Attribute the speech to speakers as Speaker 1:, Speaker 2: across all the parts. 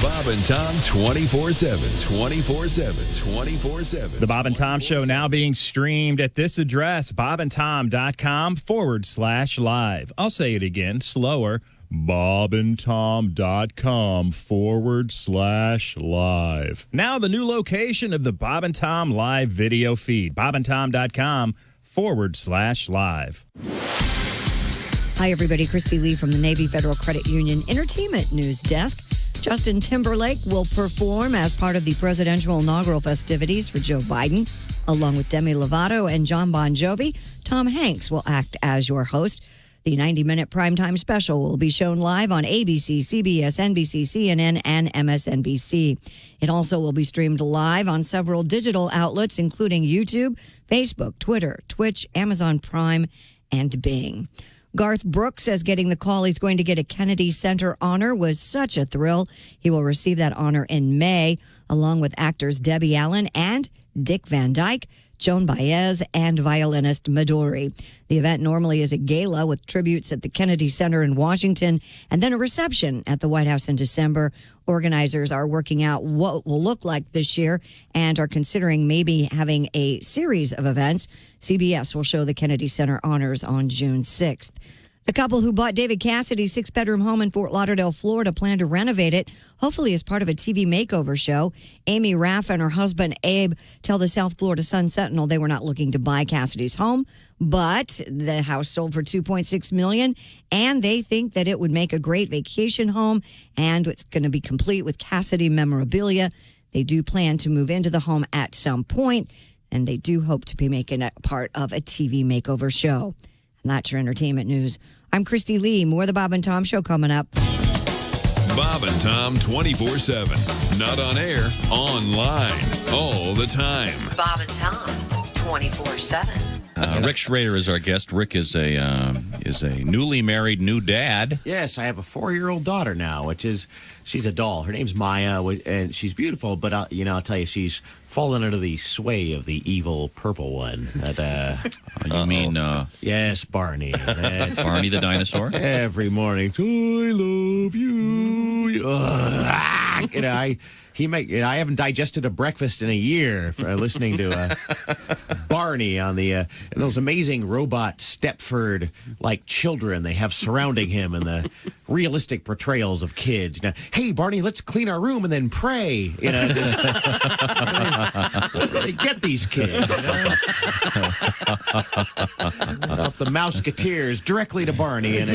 Speaker 1: Bob and Tom 24/7, 24/7, 24/7.
Speaker 2: The Bob and Tom Show now being streamed at this address, bobandtom.com/live. I'll say it again, slower, bobandtom.com/live. Now the new location of the Bob and Tom live video feed, bobandtom.com/live.
Speaker 3: Hi, everybody. Christy Lee from the Navy Federal Credit Union Entertainment News Desk. Justin Timberlake will perform as part of the presidential inaugural festivities for Joe Biden. Along with Demi Lovato and John Bon Jovi, Tom Hanks will act as your host. The 90-minute primetime special will be shown live on ABC, CBS, NBC, CNN, and MSNBC. It also will be streamed live on several digital outlets, including YouTube, Facebook, Twitter, Twitch, Amazon Prime, and Bing. Garth Brooks says getting the call he's going to get a Kennedy Center honor was such a thrill. He will receive that honor in May, along with actors Debbie Allen and Dick Van Dyke, Joan Baez, and violinist Midori. The event normally is a gala with tributes at the Kennedy Center in Washington and then a reception at the White House in December. Organizers are working out what it will look like this year and are considering maybe having a series of events. CBS will show the Kennedy Center honors on June 6th. The couple who bought David Cassidy's six-bedroom home in Fort Lauderdale, Florida, plan to renovate it, hopefully as part of a TV makeover show. Amy Raff and her husband, Abe, tell the South Florida Sun-Sentinel they were not looking to buy Cassidy's home, but the house sold for $2.6 million, and they think that it would make a great vacation home, and it's going to be complete with Cassidy memorabilia. They do plan to move into the home at some point, and they do hope to be making it part of a TV makeover show. And that's your entertainment news. I'm Christy Lee. More of the Bob and Tom Show coming up.
Speaker 1: Bob and Tom 24/7. Not on air, online, all the time.
Speaker 3: Bob and Tom 24/7.
Speaker 4: Rick Schrader is our guest. Rick is a newly married new dad.
Speaker 5: Yes, I have a 4-year-old daughter now, she's a doll. Her name's Maya, and she's beautiful, but I'll tell you, she's fallen under the sway of the evil purple one.
Speaker 4: You mean
Speaker 5: yes, Barney.
Speaker 4: Barney the dinosaur?
Speaker 5: Every morning, I love you. I haven't digested a breakfast in a year for listening to Barney on the those amazing robot Stepford like children they have surrounding him and the realistic portrayals of kids. Hey, Barney, let's clean our room and then pray. They get these kids. Off the Mouseketeers directly to Barney, and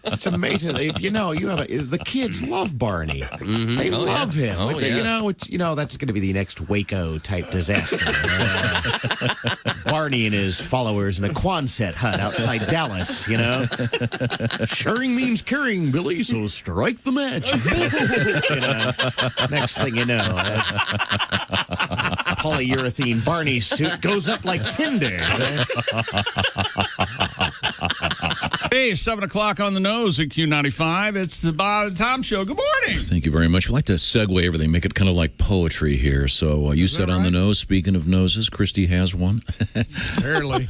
Speaker 5: it's amazing. The kids love Barney. Mm-hmm. They love him.
Speaker 4: Oh,
Speaker 5: That's going to be the next Waco type disaster. Barney and his followers in a Quonset hut outside Dallas. Sharing means caring, Billy. So strike the match. Next thing you know, polyurethane Barney suit goes up like tinder.
Speaker 6: Hey, 7 o'clock on the nose at Q95. It's the Bob and Tom Show. Good morning.
Speaker 7: Thank you very much. We like to segue everything, make it kind of like poetry here. So you said on the nose, speaking of noses, Christy has one.
Speaker 6: Barely.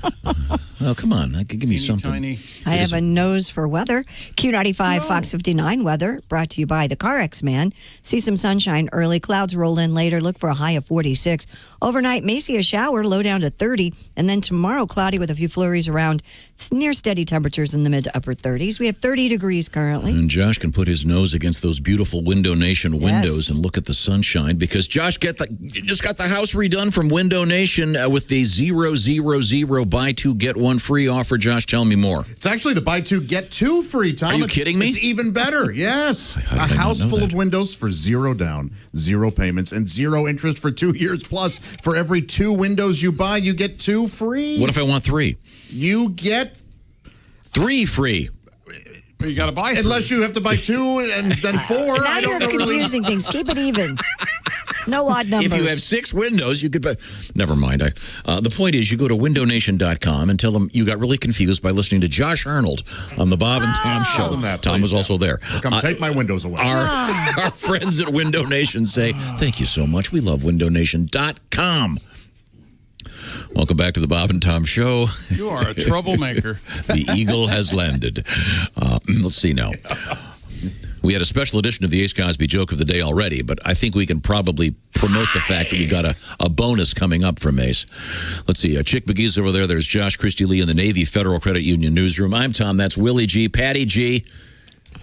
Speaker 7: Oh, come on. Give me something.
Speaker 6: Tiny.
Speaker 3: I have a nose for weather. Q95 Fox 59 weather brought to you by the CarX Man. See some sunshine early. Clouds roll in later. Look for a high of 46. Overnight, may see a shower, low down to 30. And then tomorrow, cloudy with a few flurries around. It's near steady temperatures in the mid to upper 30s. We have 30 degrees currently.
Speaker 7: And Josh can put his nose against those beautiful Window Nation windows and look at the sunshine because Josh just got the house redone from Window Nation with the 000 buy two get one free offer. Josh, tell me more.
Speaker 8: It's actually the buy two get two free, Tom.
Speaker 7: Are you kidding me?
Speaker 8: It's even better. Yes.
Speaker 7: How
Speaker 8: A
Speaker 7: did I not
Speaker 8: house
Speaker 7: know
Speaker 8: full
Speaker 7: that?
Speaker 8: of windows for 0 down, 0 payments, and 0 interest for 2 years. Plus, for every 2 windows you buy, you get 2 free.
Speaker 7: What if I want 3?
Speaker 8: You get
Speaker 7: 3 free.
Speaker 6: But you got to buy 3.
Speaker 8: Unless you have to buy 2 and then 4.
Speaker 3: Now
Speaker 8: I
Speaker 3: you're
Speaker 8: don't know really.
Speaker 3: confusing things. Keep it even. No odd numbers.
Speaker 7: If you have 6 windows, you could buy. Never mind. The point is, you go to windownation.com and tell them you got really confused by listening to Josh Arnold on the Bob and Tom show.
Speaker 8: Tell them that,
Speaker 7: Tom
Speaker 8: please,
Speaker 7: was also there.
Speaker 8: Come take my windows away.
Speaker 7: Our friends at Window Nation say, thank you so much. We love windownation.com. Welcome back to the Bob and Tom Show.
Speaker 6: You are a troublemaker.
Speaker 7: The eagle has landed. Let's see now. We had a special edition of the Ace Cosby Joke of the Day already, but I think we can probably promote the fact that we've got a bonus coming up from Ace. Let's see. Chick McGee's over there. There's Josh, Christy Lee in the Navy Federal Credit Union newsroom. I'm Tom. That's Willie G. Patty G.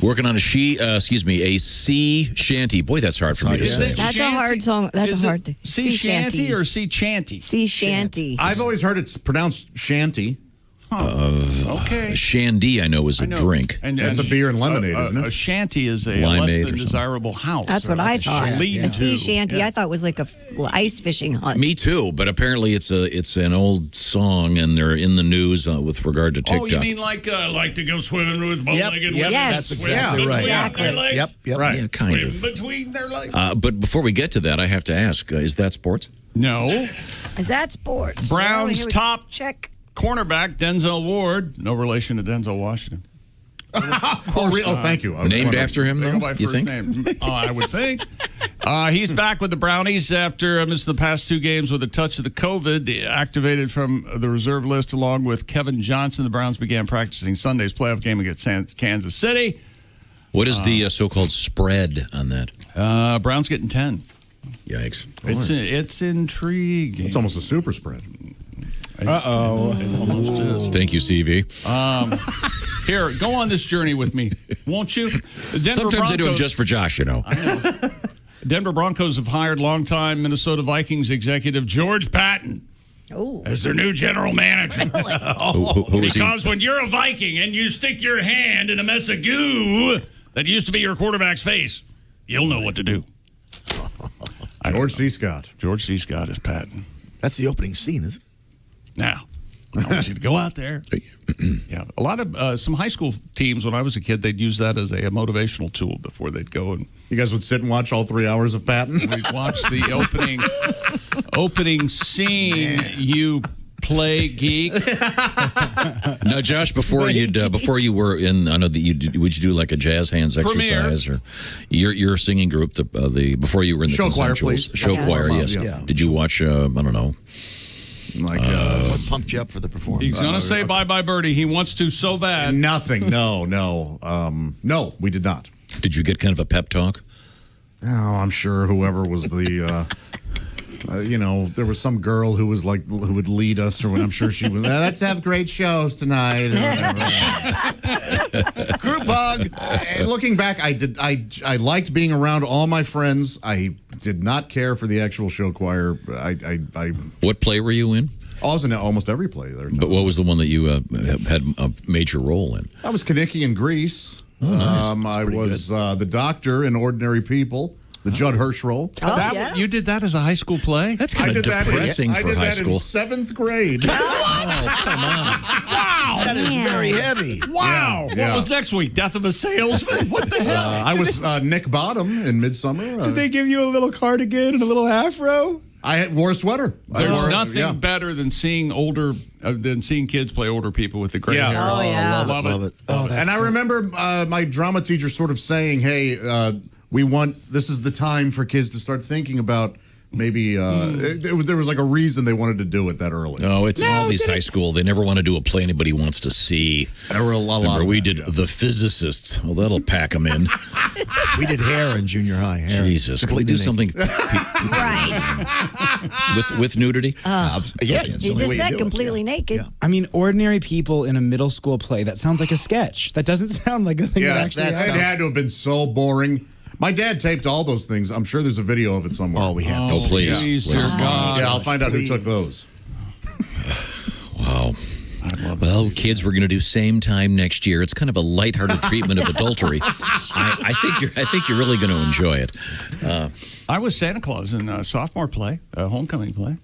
Speaker 7: Working on a sea shanty. Boy, that's hard for me to say.
Speaker 3: That's a hard song. That's
Speaker 6: Is
Speaker 3: a hard
Speaker 6: it
Speaker 3: thing.
Speaker 6: Sea shanty or sea chanty?
Speaker 3: Sea shanty.
Speaker 8: I've always heard it's pronounced shanty.
Speaker 6: Okay.
Speaker 7: Shandy, I know, is a drink.
Speaker 8: That's a beer and lemonade, isn't it?
Speaker 6: A shanty is a
Speaker 7: Limeade
Speaker 6: less
Speaker 7: or
Speaker 6: than
Speaker 7: something.
Speaker 6: desirable house.
Speaker 3: That's what I thought.
Speaker 6: Lean
Speaker 3: A sea
Speaker 6: to.
Speaker 3: shanty.
Speaker 6: Yeah.
Speaker 3: I thought was like a ice fishing hunt.
Speaker 7: Me too, but apparently it's an old song, and they're in the news with regard to TikTok.
Speaker 6: Oh, you mean like to go swimming with bow-legged women?
Speaker 3: Yes.
Speaker 8: That's exactly right.
Speaker 6: Between their legs?
Speaker 8: Right.
Speaker 7: Yeah, kind
Speaker 6: Swim
Speaker 7: of.
Speaker 6: between their legs.
Speaker 7: But before we get to that, I have to ask, is that sports?
Speaker 6: No.
Speaker 3: Is that sports?
Speaker 6: Browns
Speaker 3: Here we-
Speaker 6: top
Speaker 3: check.
Speaker 6: cornerback Denzel Ward, no relation to Denzel Washington.
Speaker 8: Thank you. I was
Speaker 7: Named
Speaker 8: wondering.
Speaker 7: after him,
Speaker 6: They
Speaker 7: though,
Speaker 6: go by
Speaker 7: you
Speaker 6: first
Speaker 7: think?
Speaker 6: name. I would think. He's back with the Brownies after missing the past 2 games with a touch of the COVID. Activated from the reserve list along with Kevin Johnson. The Browns began practicing Sunday's playoff game against Kansas City.
Speaker 7: What is the so-called spread on that?
Speaker 6: Browns getting 10.
Speaker 7: Yikes.
Speaker 6: It's intriguing.
Speaker 8: It's almost a super spread.
Speaker 6: Almost is.
Speaker 7: Thank you, CV.
Speaker 6: Here, go on this journey with me, won't you? The Denver
Speaker 7: Sometimes I do them
Speaker 6: Broncos-
Speaker 7: just for Josh, you know.
Speaker 6: Denver Broncos have hired longtime Minnesota Vikings executive George Patton
Speaker 3: Oh.
Speaker 6: as their new general manager.
Speaker 7: Who is he?
Speaker 6: Because when you're a Viking and you stick your hand in a mess of goo that used to be your quarterback's face, you'll know what to do.
Speaker 8: George C. Scott.
Speaker 6: George C. Scott is Patton.
Speaker 9: That's the opening scene, isn't it?
Speaker 6: Now, I want you to go out there. Yeah, a lot of some high school teams when I was a kid, they'd use that as a motivational tool before they'd go and
Speaker 8: You guys would sit and watch all 3 hours of Patton?
Speaker 6: we'd watch the opening scene. You play geek.
Speaker 7: Now, Josh, before you were in, I know that would you do like a jazz hands exercise or your singing group before you were in the
Speaker 8: Show choir,
Speaker 7: consensuals?
Speaker 8: please.
Speaker 7: Show
Speaker 8: Yes.
Speaker 7: choir, yes.
Speaker 8: Yeah.
Speaker 7: Did you watch? I don't know.
Speaker 9: What pumped you up for the performance?
Speaker 6: He's gonna say bye bye Birdie. He wants to so bad.
Speaker 8: Nothing. No. No, we did not.
Speaker 7: Did you get kind of a pep talk?
Speaker 8: Oh, I'm sure whoever was the, there was some girl who was like who would lead us, or I'm sure she would. Let's have great shows tonight. Or whatever.
Speaker 9: Group hug.
Speaker 8: Looking back, I liked being around all my friends. I did not care for the actual show choir. I
Speaker 7: What play were you in?
Speaker 8: was in almost every play there.
Speaker 7: But what was the one that you had a major role in?
Speaker 8: I was Kaniki in Greece.
Speaker 7: Nice.
Speaker 8: I was the doctor in Ordinary People, the Judd Hirsch role.
Speaker 3: Oh, yeah.
Speaker 6: You did that as a high school play?
Speaker 7: That's kind of depressing for high school.
Speaker 8: in 7th grade.
Speaker 9: That is very heavy.
Speaker 6: Wow.
Speaker 8: Yeah.
Speaker 6: What was next week? Death of a salesman? What the hell?
Speaker 8: I was Nick Bottom in Midsummer.
Speaker 9: Did they give you a little cardigan and a little afro?
Speaker 8: I wore a sweater.
Speaker 6: There's nothing better than seeing kids play older people with the gray
Speaker 8: Yeah.
Speaker 6: hair.
Speaker 3: Oh, yeah.
Speaker 9: Love it. Oh, that's
Speaker 8: And I remember my drama teacher sort of saying, "Hey, this is the time for kids to start thinking about maybe there was like a reason they wanted to do it that early.
Speaker 7: Oh, it's all these high school. They never want to do a play anybody wants to see.
Speaker 8: There were a lot.
Speaker 7: Remember, we did The Physicists. Well, that'll pack them in.
Speaker 9: We did Hair in junior high. Hair.
Speaker 7: Jesus, can we do something
Speaker 3: Right.
Speaker 7: with nudity?
Speaker 9: Yeah, it's
Speaker 3: You
Speaker 9: the only
Speaker 3: just
Speaker 9: way
Speaker 3: said
Speaker 9: do it.
Speaker 3: completely naked.
Speaker 9: Yeah.
Speaker 10: I mean, ordinary people in a middle school play. That sounds like a sketch. That doesn't sound like a thing that actually
Speaker 8: it
Speaker 10: happened.
Speaker 8: had to have been so boring. My dad taped all those things. I'm sure there's a video of it somewhere.
Speaker 9: Oh, we have to.
Speaker 7: Oh, please.
Speaker 6: Please, dear God.
Speaker 8: Yeah, I'll find out who took those.
Speaker 7: Wow. Well, kids, we're going to do same time next year. It's kind of a lighthearted treatment of adultery. I think you're really going to enjoy it.
Speaker 6: I was Santa Claus in a sophomore play, a homecoming play.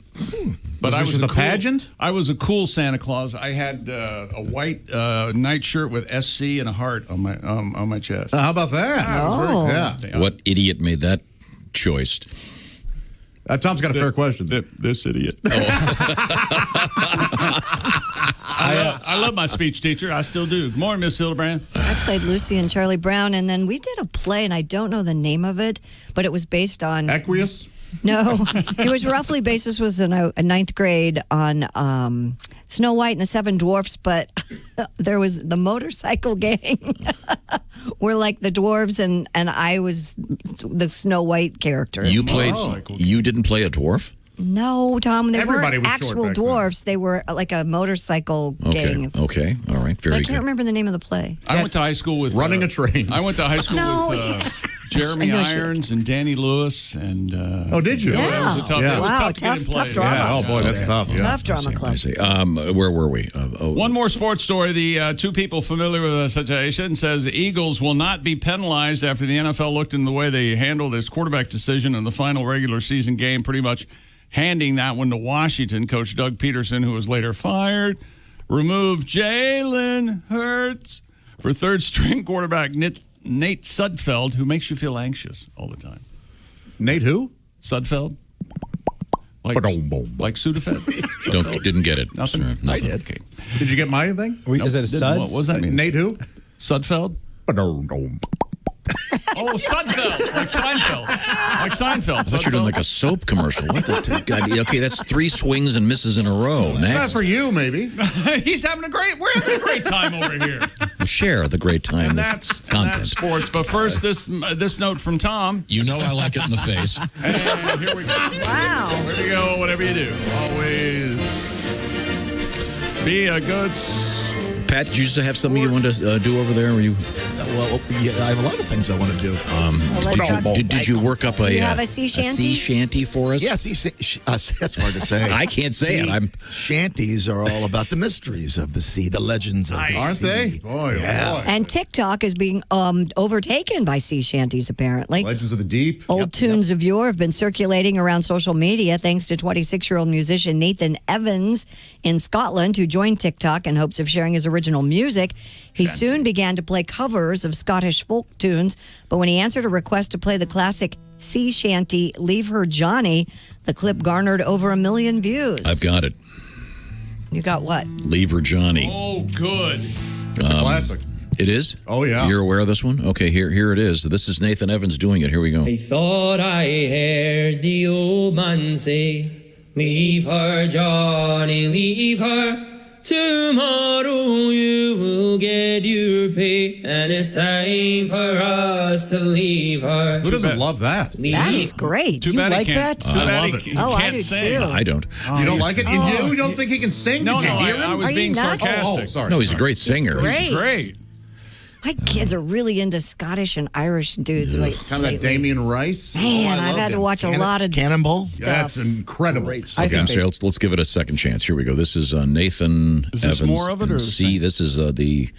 Speaker 6: But
Speaker 8: Was this the pageant?
Speaker 6: I was a cool Santa Claus. I had a white nightshirt with SC and a heart on my chest.
Speaker 8: How about that? Yeah.
Speaker 7: What idiot made that choice?
Speaker 8: Tom's got a fair question.
Speaker 6: This idiot. I love my speech teacher. I still do. Good morning, Miss Hildebrand.
Speaker 3: I played Lucy and Charlie Brown, and then we did a play, and I don't know the name of it, but it was based on...
Speaker 8: Equius?
Speaker 3: No, it was roughly based. This was in a ninth grade on Snow White and the Seven Dwarfs, but there was the motorcycle gang were like the dwarves, and I was the Snow White character.
Speaker 7: You played. You didn't play a dwarf?
Speaker 3: No, Tom, they
Speaker 8: Everybody
Speaker 3: weren't
Speaker 8: was short
Speaker 3: actual
Speaker 8: back then.
Speaker 3: dwarfs. They were like a motorcycle gang.
Speaker 7: Okay. All right.
Speaker 3: But
Speaker 7: Very
Speaker 3: I
Speaker 7: good.
Speaker 3: can't remember the name of the play.
Speaker 6: I went to high school with...
Speaker 8: Running a train.
Speaker 6: I went to high school
Speaker 3: No,
Speaker 6: with Jeremy
Speaker 3: I know she-
Speaker 6: Irons and Danny Lewis. And,
Speaker 8: Oh, did you?
Speaker 3: Yeah.
Speaker 6: It was a tough,
Speaker 8: Yeah.
Speaker 6: it was
Speaker 3: Wow,
Speaker 6: tough to get in
Speaker 3: tough
Speaker 6: plays.
Speaker 3: drama.
Speaker 8: Yeah. Oh, boy, that's tough. Yeah.
Speaker 3: Tough drama club.
Speaker 7: I see. Where were we?
Speaker 6: One more sports story. The two people familiar with the situation says the Eagles will not be penalized after the NFL looked into the way they handled this quarterback decision in the final regular season game, pretty much handing that one to Washington. Coach Doug Peterson, who was later fired, removed Jalen Hurts for third-string quarterback Nate Sudfeld, who makes you feel anxious all the time.
Speaker 8: Nate who?
Speaker 6: Sudfeld? Like Sudafed?
Speaker 7: Didn't get it.
Speaker 6: Nothing?
Speaker 7: Sure,
Speaker 9: I did.
Speaker 6: Okay.
Speaker 8: Did you get my thing?
Speaker 10: Is that a
Speaker 6: Didn't-
Speaker 10: suds?
Speaker 6: What does that mean?
Speaker 8: Nate who?
Speaker 6: Sudfeld? Oh, Sudfeld. Like Seinfeld. Like Seinfeld.
Speaker 7: I thought you were doing like a soap commercial. What the God, okay, that's 3 swings and misses in a row.
Speaker 8: Not
Speaker 7: Next.
Speaker 8: for you, maybe.
Speaker 6: We're having a great time over here.
Speaker 7: Share the great time
Speaker 6: And
Speaker 7: with
Speaker 6: that's
Speaker 7: content.
Speaker 6: sports. But first, this note from Tom.
Speaker 7: You know I like it in the face.
Speaker 6: And here we go.
Speaker 3: Wow.
Speaker 6: Here we go. Whatever you do, always be a good.
Speaker 7: Pat, did you just have something you wanted to do over there? Were you?
Speaker 9: Well, yeah, I have a lot of things I want to do.
Speaker 7: Did you work up
Speaker 3: Do you have a sea shanty?
Speaker 7: sea shanty for us?
Speaker 9: Yeah, that's hard to say.
Speaker 7: I can't say it. I'm
Speaker 9: Shanties are all about the mysteries of the sea, the legends of the sea.
Speaker 8: Aren't they? Boy,
Speaker 9: Yeah.
Speaker 8: oh boy.
Speaker 3: And TikTok is being overtaken by sea shanties, apparently.
Speaker 8: Legends of the Deep.
Speaker 3: Old tunes of yore have been circulating around social media thanks to 26-year-old musician Nathan Evans in Scotland, who joined TikTok in hopes of sharing his original music. He soon began to play covers of Scottish folk tunes, but when he answered a request to play the classic sea shanty Leave Her Johnny, the clip garnered over 1 million views.
Speaker 7: I've got it.
Speaker 3: You got what?
Speaker 7: Leave Her Johnny.
Speaker 6: Oh, good.
Speaker 8: It's a classic.
Speaker 7: It is?
Speaker 8: Oh, yeah.
Speaker 7: You're aware of this one? Okay, here it is. This is Nathan Evans doing it. Here we go.
Speaker 11: I thought I heard the old man say, leave her, Johnny, leave her. Tomorrow you will get your pay, and it's time for us to leave her.
Speaker 8: Who doesn't love that?
Speaker 3: That is great.
Speaker 6: Too bad
Speaker 10: like
Speaker 6: he can't.
Speaker 10: that?
Speaker 6: Too
Speaker 8: I
Speaker 6: bad
Speaker 8: love
Speaker 6: he
Speaker 8: it.
Speaker 3: Oh, I
Speaker 6: can't
Speaker 3: do
Speaker 6: sing.
Speaker 3: too.
Speaker 7: I don't.
Speaker 8: You don't like it? You don't think he can sing?
Speaker 6: No,
Speaker 8: Did you
Speaker 6: no,
Speaker 8: hear him?
Speaker 6: I was
Speaker 3: Are you
Speaker 6: being
Speaker 3: nuts?
Speaker 6: sarcastic.
Speaker 8: Oh, sorry.
Speaker 7: No, he's a great singer.
Speaker 3: great.
Speaker 6: Great.
Speaker 3: My kids are really into Scottish and Irish dudes.
Speaker 8: Kind of that Damien Rice.
Speaker 3: Man,
Speaker 9: I
Speaker 3: I've
Speaker 9: love
Speaker 3: had to
Speaker 9: him.
Speaker 3: watch a lot of
Speaker 9: Cannonball?
Speaker 8: That's incredible.
Speaker 9: Great
Speaker 10: I
Speaker 7: Okay,
Speaker 10: think
Speaker 7: so let's give it a second chance. Here we go. This is Nathan
Speaker 6: Is this
Speaker 7: Evans.
Speaker 6: more of it, or
Speaker 7: and
Speaker 6: is
Speaker 7: C, this is the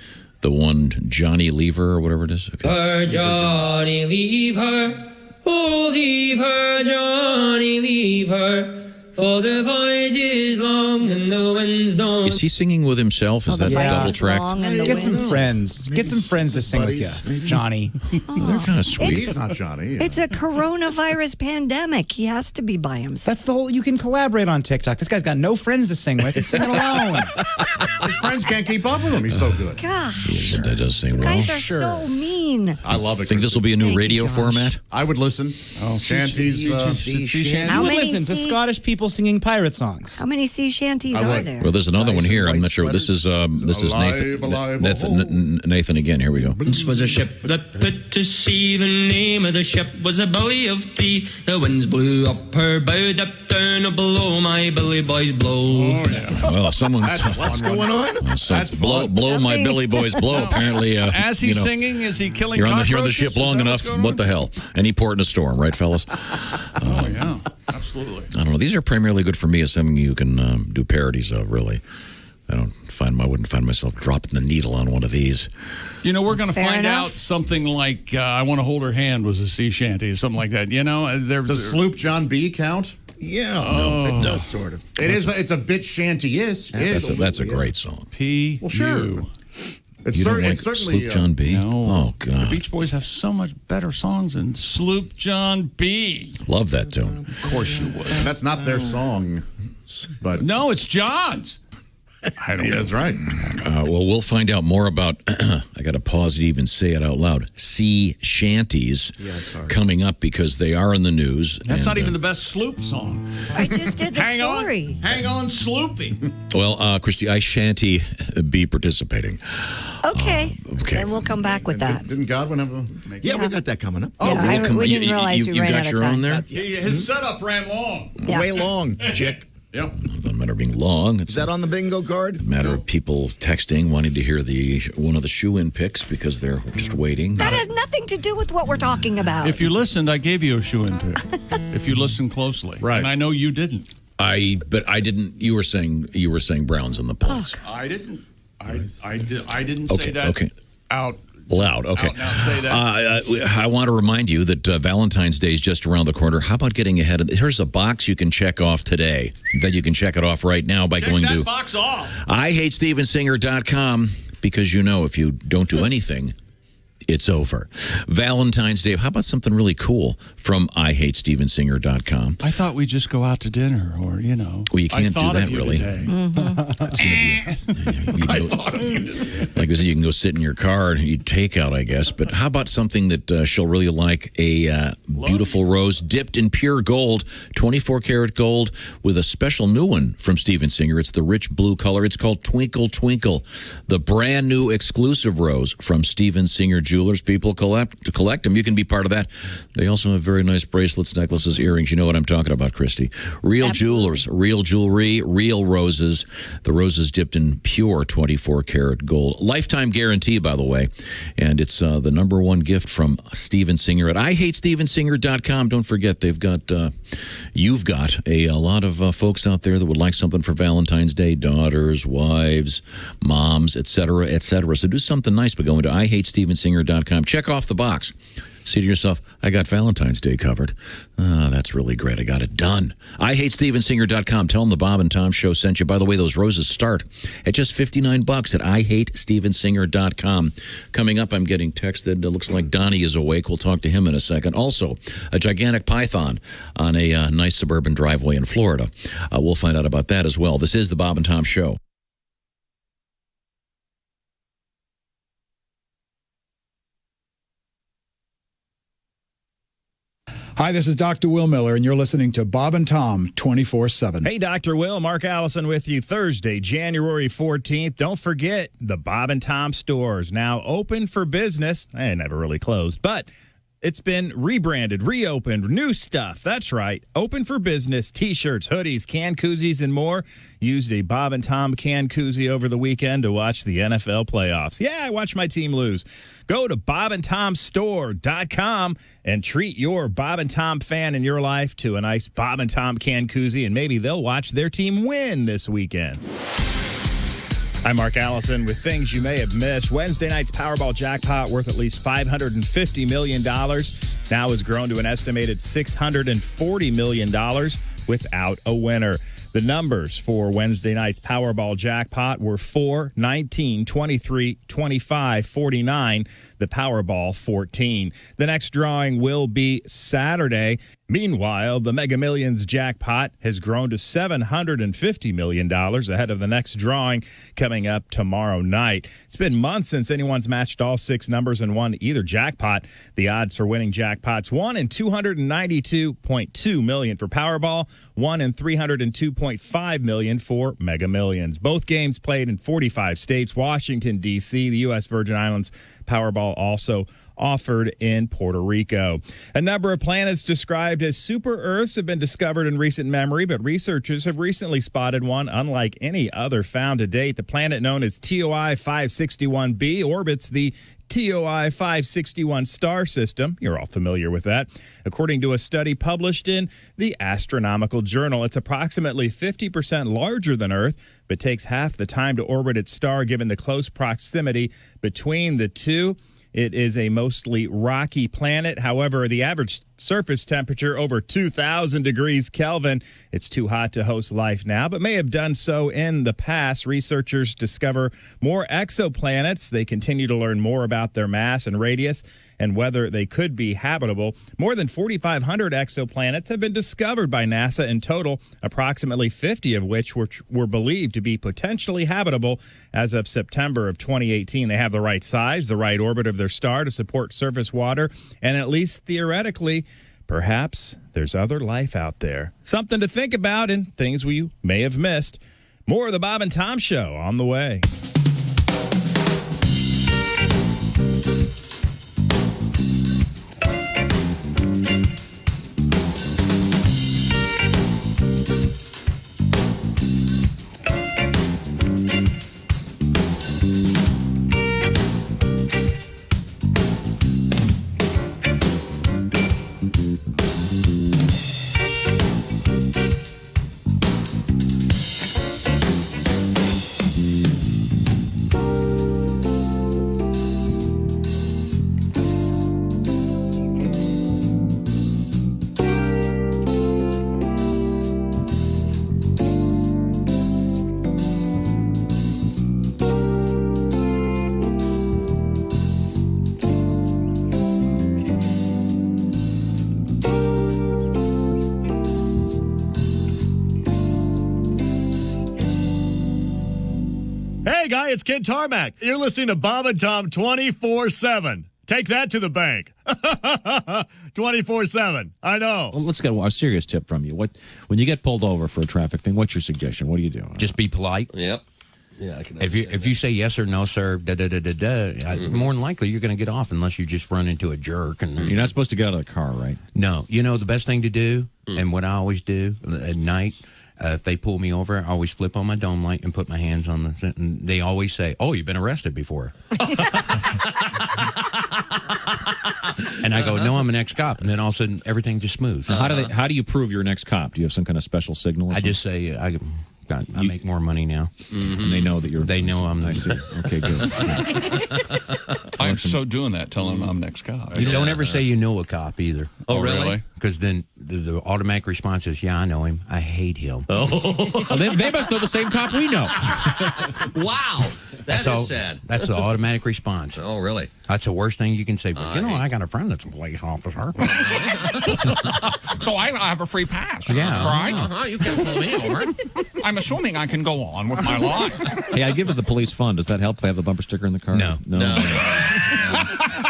Speaker 7: one Johnny Lever or whatever it is. Okay.
Speaker 11: Her, Johnny, leave her. Oh, leave her, Johnny, leave her. for the voyage is long and the winds don't.
Speaker 7: Is he singing with himself? Is that double tracked?
Speaker 10: Get some friends. Get some friends to sing with you, Johnny.
Speaker 7: They're kind of sweet.
Speaker 8: It's not Johnny.
Speaker 3: It's a coronavirus pandemic. He has to be by himself.
Speaker 10: That's the whole. You can collaborate on TikTok. This guy's got no friends to sing with. He's singing alone.
Speaker 8: His friends can't keep up with him. He's so good.
Speaker 3: Gosh,
Speaker 7: That does sing
Speaker 3: you
Speaker 7: well.
Speaker 3: guys are so mean.
Speaker 8: I love it.
Speaker 7: Think this will be a new
Speaker 3: Thank you,
Speaker 7: radio
Speaker 3: Josh.
Speaker 7: format?
Speaker 8: I would listen.
Speaker 10: How
Speaker 8: Shanties.
Speaker 3: How
Speaker 10: would
Speaker 3: many
Speaker 10: listen to
Speaker 3: sea-
Speaker 10: Scottish people singing pirate songs?
Speaker 3: How many sea shanties
Speaker 8: I
Speaker 3: are
Speaker 8: would.
Speaker 3: there?
Speaker 7: Well, there's another one here. I'm not sure. This is
Speaker 8: Alive, alive,
Speaker 7: Nathan again. Here we go.
Speaker 11: Once was a ship that put to sea. The name of the ship was a Billy of Tea. The winds blew up her bow, dipped down below. My Billy boys blow.
Speaker 7: Well, someone's
Speaker 9: What's going on?
Speaker 8: That's
Speaker 7: blow my Billy boys blow. Apparently,
Speaker 6: As he's singing, is he killing
Speaker 7: you're on the
Speaker 6: cockroaches?
Speaker 7: ship long enough. What the hell? Any port in a storm, right, fellas?
Speaker 6: Oh, yeah. Absolutely.
Speaker 7: I don't know. These are primarily good for me as something you can do parodies of, really. I wouldn't find myself dropping the needle on one of these.
Speaker 6: You know, we're going to
Speaker 3: Fair
Speaker 6: find
Speaker 3: enough.
Speaker 6: out something like I Want to Hold Her Hand was a sea shanty, something like that. You know,
Speaker 8: Does Sloop John B count?
Speaker 9: Yeah, no, it does sort of.
Speaker 8: It is. It's a bit shanty-ish.
Speaker 7: That's a great song.
Speaker 6: P.
Speaker 8: Well, sure.
Speaker 6: U.
Speaker 8: It's
Speaker 7: You don't
Speaker 8: certainly.
Speaker 7: like
Speaker 8: It's certainly
Speaker 7: Sloop John B?
Speaker 6: No.
Speaker 7: Oh,
Speaker 6: The
Speaker 7: God.
Speaker 6: Beach Boys have so much better songs than Sloop John B.
Speaker 7: Love that tune.
Speaker 6: Of course you would.
Speaker 8: That's not their song, but
Speaker 6: No, it's John's. I don't
Speaker 8: yeah,
Speaker 6: know.
Speaker 8: that's right.
Speaker 7: Well, we'll find out more about, I got to pause to even say it out loud, sea shanties coming up because they are in the news.
Speaker 6: That's not even the best Sloop song.
Speaker 3: I just did the
Speaker 6: Hang
Speaker 3: story.
Speaker 6: on. Hang on, Sloopy.
Speaker 7: Well, Christy, I shan't be participating.
Speaker 3: Okay.
Speaker 7: Okay.
Speaker 3: Then we'll come back with that.
Speaker 8: Didn't Godwin have a?
Speaker 9: Yeah, we got that coming up.
Speaker 3: Yeah, we didn't realize we
Speaker 7: you
Speaker 3: ran
Speaker 7: got
Speaker 3: out of
Speaker 7: your
Speaker 3: time.
Speaker 7: own there?
Speaker 6: His setup ran long.
Speaker 3: Yeah.
Speaker 9: Way long, chick.
Speaker 6: Yep.
Speaker 7: It doesn't matter being long. It's
Speaker 9: Is that on the bingo card?
Speaker 7: a matter of people texting, wanting to hear one of the shoe-in picks because they're just waiting.
Speaker 3: That has nothing to do with what we're talking about.
Speaker 6: If you listened, I gave you a shoe-in pick. If you listened closely.
Speaker 8: Right.
Speaker 6: And I know you didn't.
Speaker 7: But I didn't. You were saying Browns in the polls.
Speaker 6: I didn't. I didn't say
Speaker 7: Okay,
Speaker 6: that
Speaker 7: okay.
Speaker 6: out
Speaker 7: Loud. Okay.
Speaker 6: out now. Say that.
Speaker 7: I want to remind you that Valentine's Day is just around the corner. How about getting ahead of it? Here's a box you can check off today. That you can check it off right now by
Speaker 6: Check
Speaker 7: going
Speaker 6: that
Speaker 7: to
Speaker 6: box off.
Speaker 7: IHateStevensinger.com because if you don't do anything, it's over. Valentine's Day. How about something really cool from IHateStevensinger.com?
Speaker 6: I thought we'd just go out to dinner or,
Speaker 7: Well, you can't
Speaker 6: I thought
Speaker 7: do that,
Speaker 6: of you
Speaker 7: really.
Speaker 6: today.
Speaker 7: It's gonna be like I said, you can go sit in your car and eat takeout, I guess. But how about something that she'll really like? A beautiful rose dipped in pure gold, 24 karat gold, with a special new one from Steven Singer. It's the rich blue color. It's called Twinkle Twinkle, the brand new exclusive rose from Steven Singer Jewelers. People collect them. You can be part of that. They also have very nice bracelets, necklaces, earrings. You know what I'm talking about, Christy. Real jewelers, real jewelry, real roses. The roses dipped in pure 24 karat gold. Lifetime guarantee, by the way. And it's the #1 gift from Steven Singer at IHateStevensinger.com. Don't forget, you've got a lot of folks out there that would like something for Valentine's Day. Daughters, wives, moms, etc., etc. So do something nice by going to IHateStevensinger.com. Check off the box. See to yourself, I got Valentine's Day covered. That's really great. I got it done. IHateStevensinger.com. Tell them the Bob and Tom Show sent you. By the way, those roses start at just $59 at IHateStevensinger.com. Coming up, I'm getting text that looks like Donnie is awake. We'll talk to him in a second. Also, a gigantic python on a nice suburban driveway in Florida. We'll find out about that as well. This is the Bob and Tom Show.
Speaker 12: Hi, this is Dr. Will Miller, and you're listening to Bob and Tom 24/7.
Speaker 2: Hey, Dr. Will, Mark Allison with you Thursday, January 14th. Don't forget, the Bob and Tom stores now open for business. They never really closed, but it's been rebranded, reopened, new stuff. That's right. Open for business, T-shirts, hoodies, can koozies, and more. Used a Bob and Tom can koozie over the weekend to watch the NFL playoffs. Yeah, I watched my team lose. Go to bobandtomstore.com and treat your Bob and Tom fan in your life to a nice Bob and Tom can koozie, and maybe they'll watch their team win this weekend. I'm Mark Allison with things you may have missed. Wednesday night's Powerball jackpot, worth at least $550 million, now has grown to an estimated $640 million. without a winner. The numbers for Wednesday night's Powerball jackpot were 4, 19, 23, 25, 49, the Powerball 14. The next drawing will be Saturday. Meanwhile, the Mega Millions jackpot has grown to $750 million ahead of the next drawing coming up tomorrow night. It's been months since anyone's matched all 6 numbers and won either jackpot. The odds for winning jackpots: 1 in 292.2 million for Powerball, 1 in 302.5 million for Mega Millions. Both games played in 45 states, Washington, D.C., the U.S. Virgin Islands. Powerball also offered in Puerto Rico. A number of planets described as super Earths have been discovered in recent memory, but researchers have recently spotted one unlike any other found to date. The planet known as TOI 561b orbits the TOI 561 star system. You're all familiar with that. According to a study published in the Astronomical Journal, it's approximately 50% larger than Earth, but takes half the time to orbit its star given the close proximity between the two. It is a mostly rocky planet. However, the average surface temperature over 2,000 degrees Kelvin. It's too hot to host life now, but may have done so in the past. Researchers discover more exoplanets. They continue to learn more about their mass and radius and whether they could be habitable. More than 4,500 exoplanets have been discovered by NASA in total, approximately 50 of which were believed to be potentially habitable as of September of 2018. They have the right size, the right orbit of their star to support surface water, and at least theoretically, perhaps there's other life out there. Something to think about and things we may have missed. More of the Bob and Tom Show on the way.
Speaker 13: Guy, it's Kid Tarmac. You're listening to Bob and Tom 24/7. Take that to the bank. 24/7. I know.
Speaker 14: Well, let's get a serious tip from you. When you get pulled over for a traffic thing, what's your suggestion? What do you do?
Speaker 15: Just be polite.
Speaker 16: Yep. Yeah, I can.
Speaker 15: If you say yes or no, sir, more than likely you're going to get off unless you just run into a jerk. And
Speaker 14: you're not supposed to get out of the car, right?
Speaker 15: No. You know the best thing to do, and what I always do at night. If they pull me over, I always flip on my dome light and put my hands on the. And they always say, "Oh, you've been arrested before." And I go, "No, I'm an ex-cop." And then all of a sudden, everything just smooths.
Speaker 14: How do you prove you're an ex-cop? Do you have some kind of special signal?
Speaker 15: I just say, I make more money now.
Speaker 14: Mm-hmm. And they know that you're.
Speaker 15: They know I'm.
Speaker 14: I see. Okay, good.
Speaker 6: I'm so doing that. Tell them I'm an ex-cop.
Speaker 15: You don't ever say you know a cop either.
Speaker 16: Oh, really?
Speaker 15: Because then the automatic response is, "Yeah, I know him. I hate him."
Speaker 14: Oh, well, they must know the same cop we know.
Speaker 16: Wow, that's sad.
Speaker 15: That's the automatic response.
Speaker 16: Oh, really?
Speaker 15: That's the worst thing you can say. But I got a friend that's a police officer,
Speaker 6: so I have a free pass.
Speaker 15: Yeah,
Speaker 6: right.
Speaker 16: You can pull me over.
Speaker 6: I'm assuming I can go on with my life.
Speaker 14: Hey, I give it the police fund. Does that help if I have the bumper sticker in the car?
Speaker 15: No.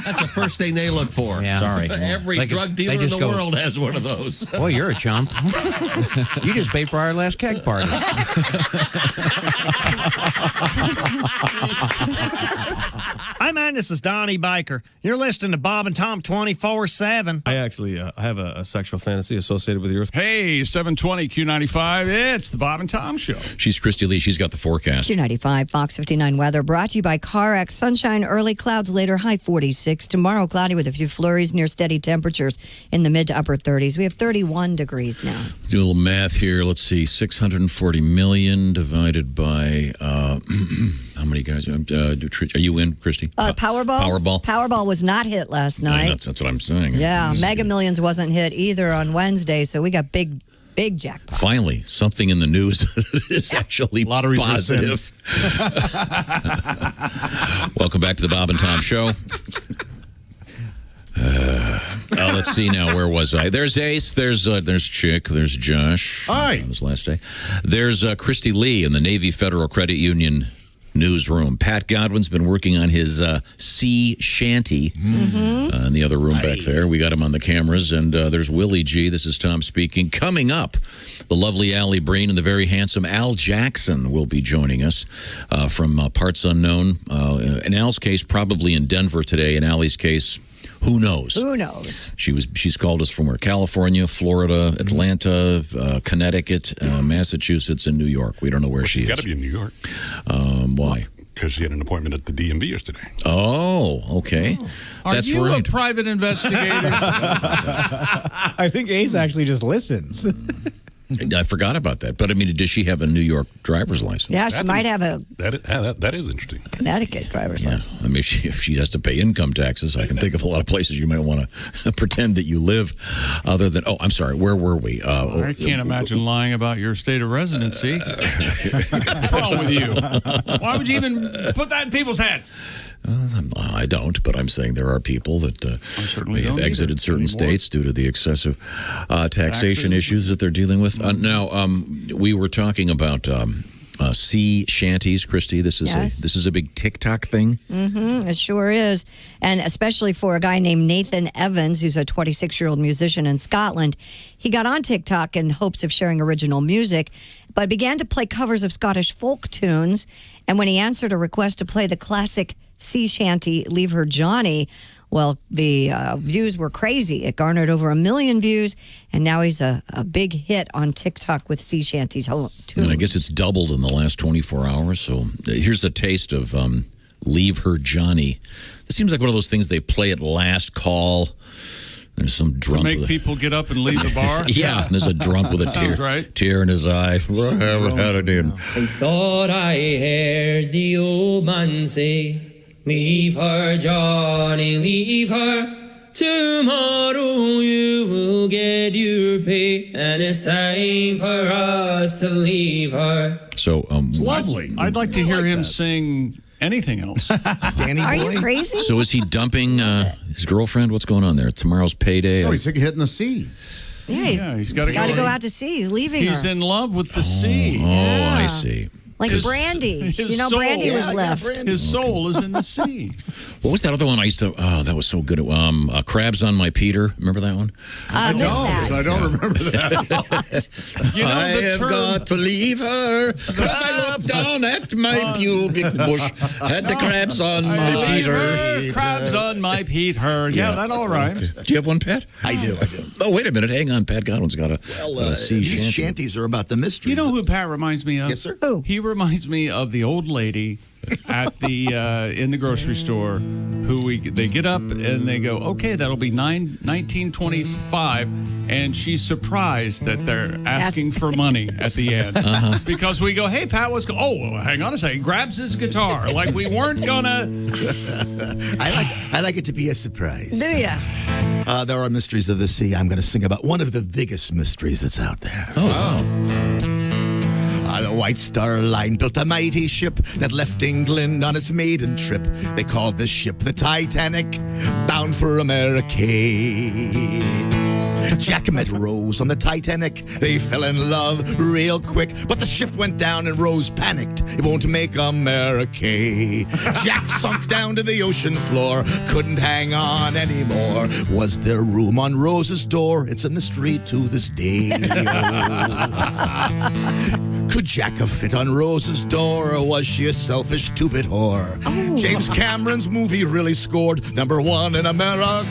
Speaker 16: That's the first thing they look for.
Speaker 15: Yeah.
Speaker 14: Sorry.
Speaker 16: Every drug dealer in the world has one of those.
Speaker 15: Boy, you're a chump. You just paid for our last keg party.
Speaker 13: Hi, man. This is Donnie Baker. You're listening to Bob and Tom 24/7.
Speaker 17: I actually have a sexual fantasy associated with the Earth.
Speaker 6: Hey, 720 Q95. It's the Bob and Tom Show.
Speaker 7: She's Christy Lee. She's got the forecast.
Speaker 3: 295 Fox 59 weather brought to you by CarX. Sunshine, early clouds later, high 46. Tomorrow, cloudy with a few flurries near steady temperatures in the mid to upper 30s. We have 31 degrees now.
Speaker 7: Do a little math here. Let's see. 640 million divided by how many guys? Are you in, Christy?
Speaker 3: Powerball? Powerball was not hit last night.
Speaker 7: That's what I'm saying.
Speaker 3: Yeah, Mega Millions wasn't hit either on Wednesday, so we got big Big jackpot.
Speaker 7: Finally, something in the news is actually positive. Welcome back to the Bob and Tom Show. Let's see now. Where was I? There's Ace. There's Chick. There's Josh.
Speaker 8: Hi.
Speaker 7: On his last day. There's Christy Lee in the Navy Federal Credit Union newsroom. Pat Godwin's been working on his sea shanty in the other room back there. We got him on the cameras. And there's Willie G. This is Tom speaking. Coming up, the lovely Allie Breen and the very handsome Al Jackson will be joining us from Parts Unknown. In Al's case, probably in Denver today. In Allie's case, who knows?
Speaker 3: Who knows?
Speaker 7: She's called us from where? California, Florida, Atlanta, Connecticut, Massachusetts, and New York. We don't know where she is.
Speaker 18: Got to be in New York.
Speaker 7: Why?
Speaker 18: Because she had an appointment at the DMV yesterday.
Speaker 7: Oh, okay. That's
Speaker 6: Are you
Speaker 7: right.
Speaker 6: a private investigator?
Speaker 10: I think Ace actually just listens.
Speaker 7: I forgot about that. But, I mean, does she have a New York driver's license?
Speaker 3: Yeah, she might have a
Speaker 18: That is interesting.
Speaker 3: Connecticut driver's license.
Speaker 7: I mean, if she has to pay income taxes, I can think of a lot of places you might want to pretend that you live other than, I'm sorry, where were we?
Speaker 6: I can't imagine lying about your state of residency. What's wrong with you? Why would you even put that in people's heads?
Speaker 7: I don't, but I'm saying there are people that may have exited certain states due to the excessive taxation issues that they're dealing with. Now, we were talking about sea shanties, Christy. This is a big TikTok thing.
Speaker 3: It sure is. And especially for a guy named Nathan Evans, who's a 26-year-old musician in Scotland. He got on TikTok in hopes of sharing original music, but began to play covers of Scottish folk tunes. And when he answered a request to play the classic sea shanty, Leave Her Johnny, well, the views were crazy. It garnered over 1 million views, and now he's a big hit on TikTok with sea shanties.
Speaker 7: And I guess it's doubled in the last 24 hours. So here's a taste of Leave Her Johnny. It seems like one of those things they play at last call. There's some drunk
Speaker 6: to make people get up and leave the bar?
Speaker 7: Yeah, there's a drunk with a tear in his eye.
Speaker 11: I thought I heard the old man say, leave her, Johnny, leave her. Tomorrow you will get your pay, and it's time for us to leave her.
Speaker 7: So,
Speaker 8: it's lovely.
Speaker 6: I'd like to hear him sing anything else.
Speaker 9: Danny
Speaker 3: Are
Speaker 9: boy?
Speaker 3: you crazy?
Speaker 7: So is he dumping his girlfriend? What's going on there? Tomorrow's payday?
Speaker 8: No, he's hitting the sea.
Speaker 3: Yeah,
Speaker 6: he's got to
Speaker 3: go out to sea. He's leaving
Speaker 6: He's
Speaker 3: her.
Speaker 6: in love with the sea.
Speaker 7: Oh, I see.
Speaker 3: Like Brandy. You know, Brandy was left.
Speaker 6: His soul is in the sea.
Speaker 7: What was that other one I used to? Oh, that was so good. Crabs on My Peter. Remember that one?
Speaker 8: I don't remember that.
Speaker 6: You know,
Speaker 7: I have got to leave her because I looked down at my pubic bush. Had the crabs on my Peter.
Speaker 6: Crabs on my Peter. Yeah, that all rhymes.
Speaker 7: Do you have one, Pat?
Speaker 9: I do.
Speaker 7: Oh, wait a minute. Hang on. Pat Godwin's got a sea
Speaker 9: These
Speaker 7: shanty.
Speaker 9: shanties are about the mysteries.
Speaker 6: You know who Pat reminds me of?
Speaker 9: Yes, sir.
Speaker 3: Who?
Speaker 6: He reminds me of the old lady at the in the grocery store they get up and they go, okay, that'll be $19.25, and she's surprised that they're asking for money at the end because we go, hey Pat, what's hang on a second, grabs his guitar like we weren't gonna.
Speaker 9: I like it to be a surprise.
Speaker 3: Do ya?
Speaker 9: There are mysteries of the sea. I'm going to sing about one of the biggest mysteries that's out there. The White Star Line built a mighty ship that left England on its maiden trip. They called the ship the Titanic, bound for America. Jack met Rose on the Titanic. They fell in love real quick, but the ship went down and Rose panicked. It won't make America. Jack sunk down to the ocean floor, couldn't hang on anymore. Was there room on Rose's door? It's a mystery to this day. Could Jack have fit on Rose's door, or was she a selfish two-bit whore? James Cameron's movie really scored #1 in America.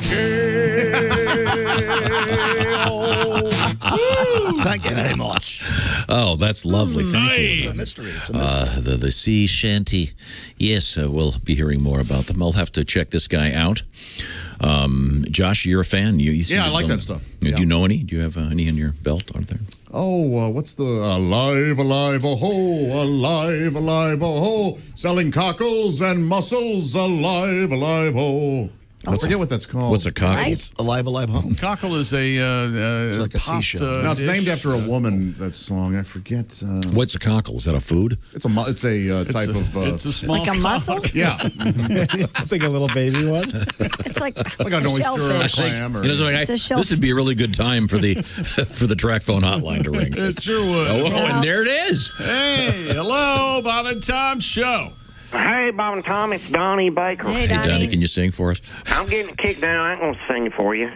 Speaker 9: Thank you very much.
Speaker 7: Oh, that's lovely. Thank you.
Speaker 9: It's a mystery. It's a mystery.
Speaker 7: The sea shanty. Yes, we'll be hearing more about them. I'll have to check this guy out. Josh, you're a fan. You see
Speaker 8: I like that stuff.
Speaker 7: Do you know any? Do you have any in your belt, Arthur?
Speaker 8: Oh, what's the alive, alive, oh-ho, alive, alive, oh-ho, selling cockles and mussels, alive, alive, oh. I forget what that's called.
Speaker 7: What's a cockle?
Speaker 9: It's alive home.
Speaker 6: Cockle is a
Speaker 9: it's like a seashell.
Speaker 8: No, it's named after a woman. That song, I forget.
Speaker 7: What's a cockle? Is that a food?
Speaker 8: It's a type of.
Speaker 6: It's a small
Speaker 3: Like a mussel?
Speaker 8: Yeah,
Speaker 10: It's like a little baby one.
Speaker 3: It's like
Speaker 8: like an oyster or a
Speaker 3: shellfish.
Speaker 8: clam. Or,
Speaker 3: It's a
Speaker 7: this
Speaker 3: shellfish.
Speaker 7: would be a really good time for the for the track phone hotline to ring.
Speaker 6: It sure would.
Speaker 7: Oh, and there it is.
Speaker 6: Hey, hello, Bob and Tom Show.
Speaker 19: Hey, Bob and Tom, it's Donnie Baker.
Speaker 3: Hey,
Speaker 7: Hey, Donnie, can you sing for us?
Speaker 19: I'm getting kicked down. I ain't going to sing for you.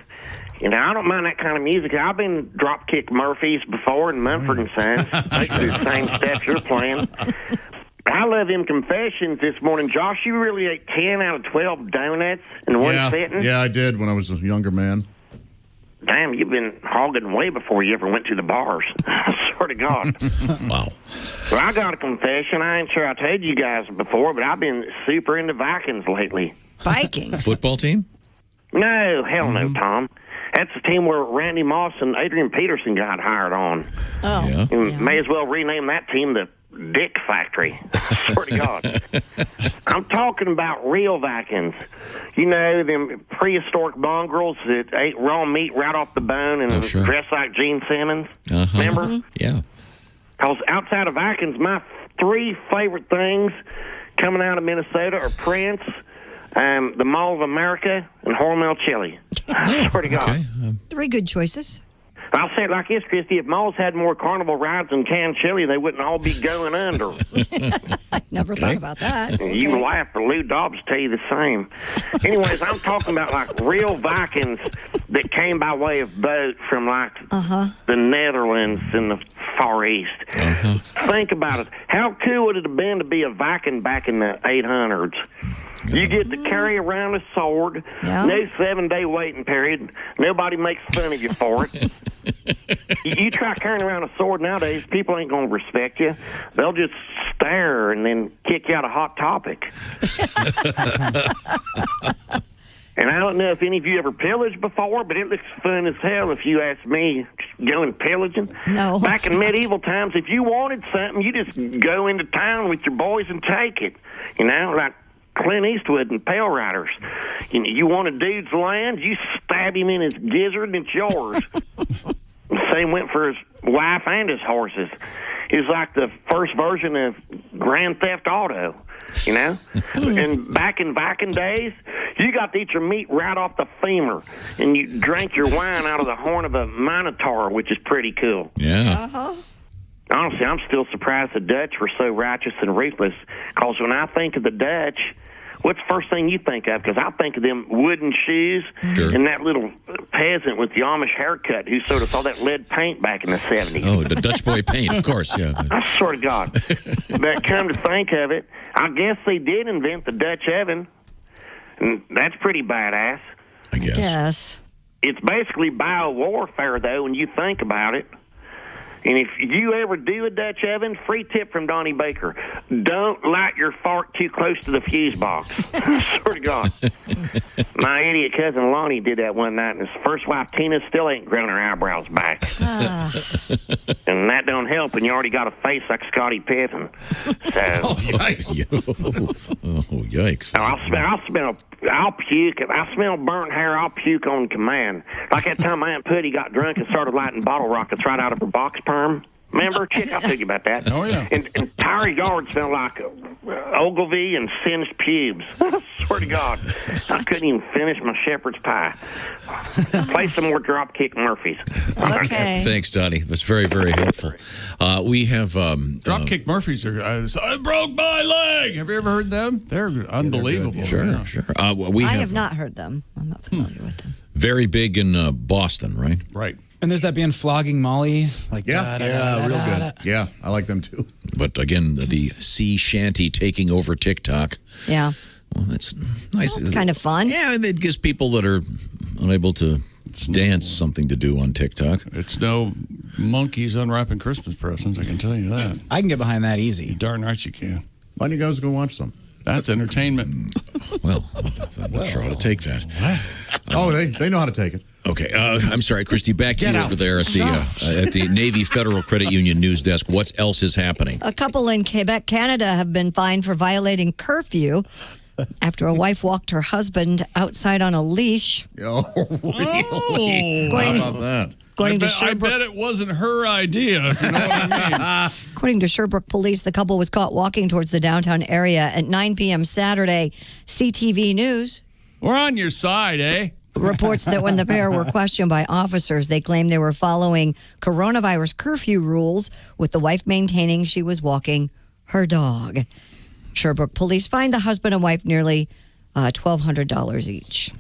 Speaker 19: You know, I don't mind that kind of music. I've been Dropkick Murphys before in Mumford and Sons. They do the same steps you're playing. I love them confessions this morning. Josh, you really ate 10 out of 12 donuts in one sitting?
Speaker 8: Yeah, I did when I was a younger man.
Speaker 19: Damn, you've been hogging way before you ever went to the bars. I swear to God.
Speaker 7: Wow.
Speaker 19: Well, I got a confession. I ain't sure I told you guys before, but I've been super into Vikings lately.
Speaker 3: Vikings?
Speaker 7: Football team?
Speaker 19: No, hell no, Tom. That's the team where Randy Moss and Adrian Peterson got hired on.
Speaker 3: Oh.
Speaker 7: Yeah.
Speaker 19: And may as well rename that team the Dick Factory. Swear to God. I'm talking about real Vikings. You know, them prehistoric mongrels that ate raw meat right off the bone and
Speaker 7: sure.
Speaker 19: dressed like Gene Simmons.
Speaker 7: Uh-huh.
Speaker 19: Remember?
Speaker 7: Yeah.
Speaker 19: Because outside of Vikings, my three favorite things coming out of Minnesota are Prince, the Mall of America, and Hormel Chili. I swear to God.
Speaker 7: Okay.
Speaker 3: 3 good choices.
Speaker 19: I'll say it like this, Christy. If malls had more carnival rides than canned chili, they wouldn't all be going under.
Speaker 3: I never thought about that.
Speaker 19: You laugh, but Lou Dobbs tell you the same. Anyways, I'm talking about like real Vikings that came by way of boat from like the Netherlands and the Far East. Think about it. How cool would it have been to be a Viking back in the 800s? You get to carry around a sword, no 7-day waiting period. Nobody makes fun of you for it. You try carrying around a sword nowadays, people ain't going to respect you. They'll just stare and then kick you out of Hot Topic. And I don't know if any of you ever pillaged before, but it looks fun as hell if you ask me. Just going pillaging.
Speaker 3: No.
Speaker 19: Back in medieval times, if you wanted something, you just go into town with your boys and take it. You know, like Clint Eastwood and Pale Riders. You want a dude's land, you stab him in his gizzard and it's yours. Same went for his wife and his horses. It was like the first version of Grand Theft Auto, you know? And back in Viking days, you got to eat your meat right off the femur, and you drank your wine out of the horn of a minotaur, which is pretty cool.
Speaker 7: Yeah.
Speaker 19: Honestly, I'm still surprised the Dutch were so righteous and ruthless, because when I think of the Dutch, what's the first thing you think of? Because I think of them wooden shoes and that little peasant with the Amish haircut who sort of saw that lead paint back in the 70s.
Speaker 7: Oh, the Dutch boy paint, of course, yeah.
Speaker 19: I swear to God. But come to think of it, I guess they did invent the Dutch oven, and that's pretty badass.
Speaker 7: I guess.
Speaker 3: Yes.
Speaker 19: It's basically bio-warfare, though, when you think about it. And if you ever do a Dutch oven, free tip from Donnie Baker, don't light your fart too close to the fuse box. I swear to God. My idiot cousin Lonnie did that one night, and his first wife Tina still ain't grown her eyebrows back. And that don't help when you already got a face like Scottie Pippen. So,
Speaker 7: Yikes. Oh, yikes.
Speaker 19: I'll puke. If I smell burnt hair, I'll puke on command. Like that time my Aunt Putty got drunk and started lighting bottle rockets right out of her box perm. Remember? Chick, I'll tell you about that.
Speaker 6: Oh, yeah.
Speaker 19: And entire yard smelled like Ogilvy and singed pubes. I swear to God. I couldn't even finish my shepherd's pie. Play some more Dropkick Murphys.
Speaker 3: Okay.
Speaker 7: Thanks, Donnie. That's very, very helpful. We have...
Speaker 6: Dropkick Murphys are... I broke my leg. Have you ever heard them? They're unbelievable.
Speaker 7: Sure.
Speaker 3: I have not heard them. I'm not familiar with them.
Speaker 7: Very big in Boston, right?
Speaker 6: Right.
Speaker 10: And there's that band Flogging Molly. Like
Speaker 8: real good. Yeah, I like them too.
Speaker 7: But again, the sea shanty taking over TikTok.
Speaker 3: Yeah.
Speaker 7: Well, that's nice.
Speaker 3: Well, it's kind of fun.
Speaker 7: Yeah, it gives people that are unable to dance something to do on TikTok.
Speaker 6: It's no monkeys unwrapping Christmas presents, I can tell you that.
Speaker 10: I can get behind that easy.
Speaker 6: You darn right you can.
Speaker 8: Why don't you guys go watch some?
Speaker 6: That's entertainment.
Speaker 7: Well, I'm not sure how to take that.
Speaker 8: They know how to take it.
Speaker 7: Okay, I'm sorry, Christy. Back to you over there at the Navy Federal Credit Union news desk. What else is happening?
Speaker 3: A couple in Quebec, Canada have been fined for violating curfew after a wife walked her husband outside on a leash.
Speaker 8: Oh, really? How about that?
Speaker 6: I bet it wasn't her idea, if you know what I mean.
Speaker 3: According to Sherbrooke police, the couple was caught walking towards the downtown area at 9 p.m. Saturday. CTV News.
Speaker 6: We're on your side, eh?
Speaker 3: Reports that when the pair were questioned by officers, they claimed they were following coronavirus curfew rules, with the wife maintaining she was walking her dog. Sherbrooke police fined the husband and wife nearly $1,200 each.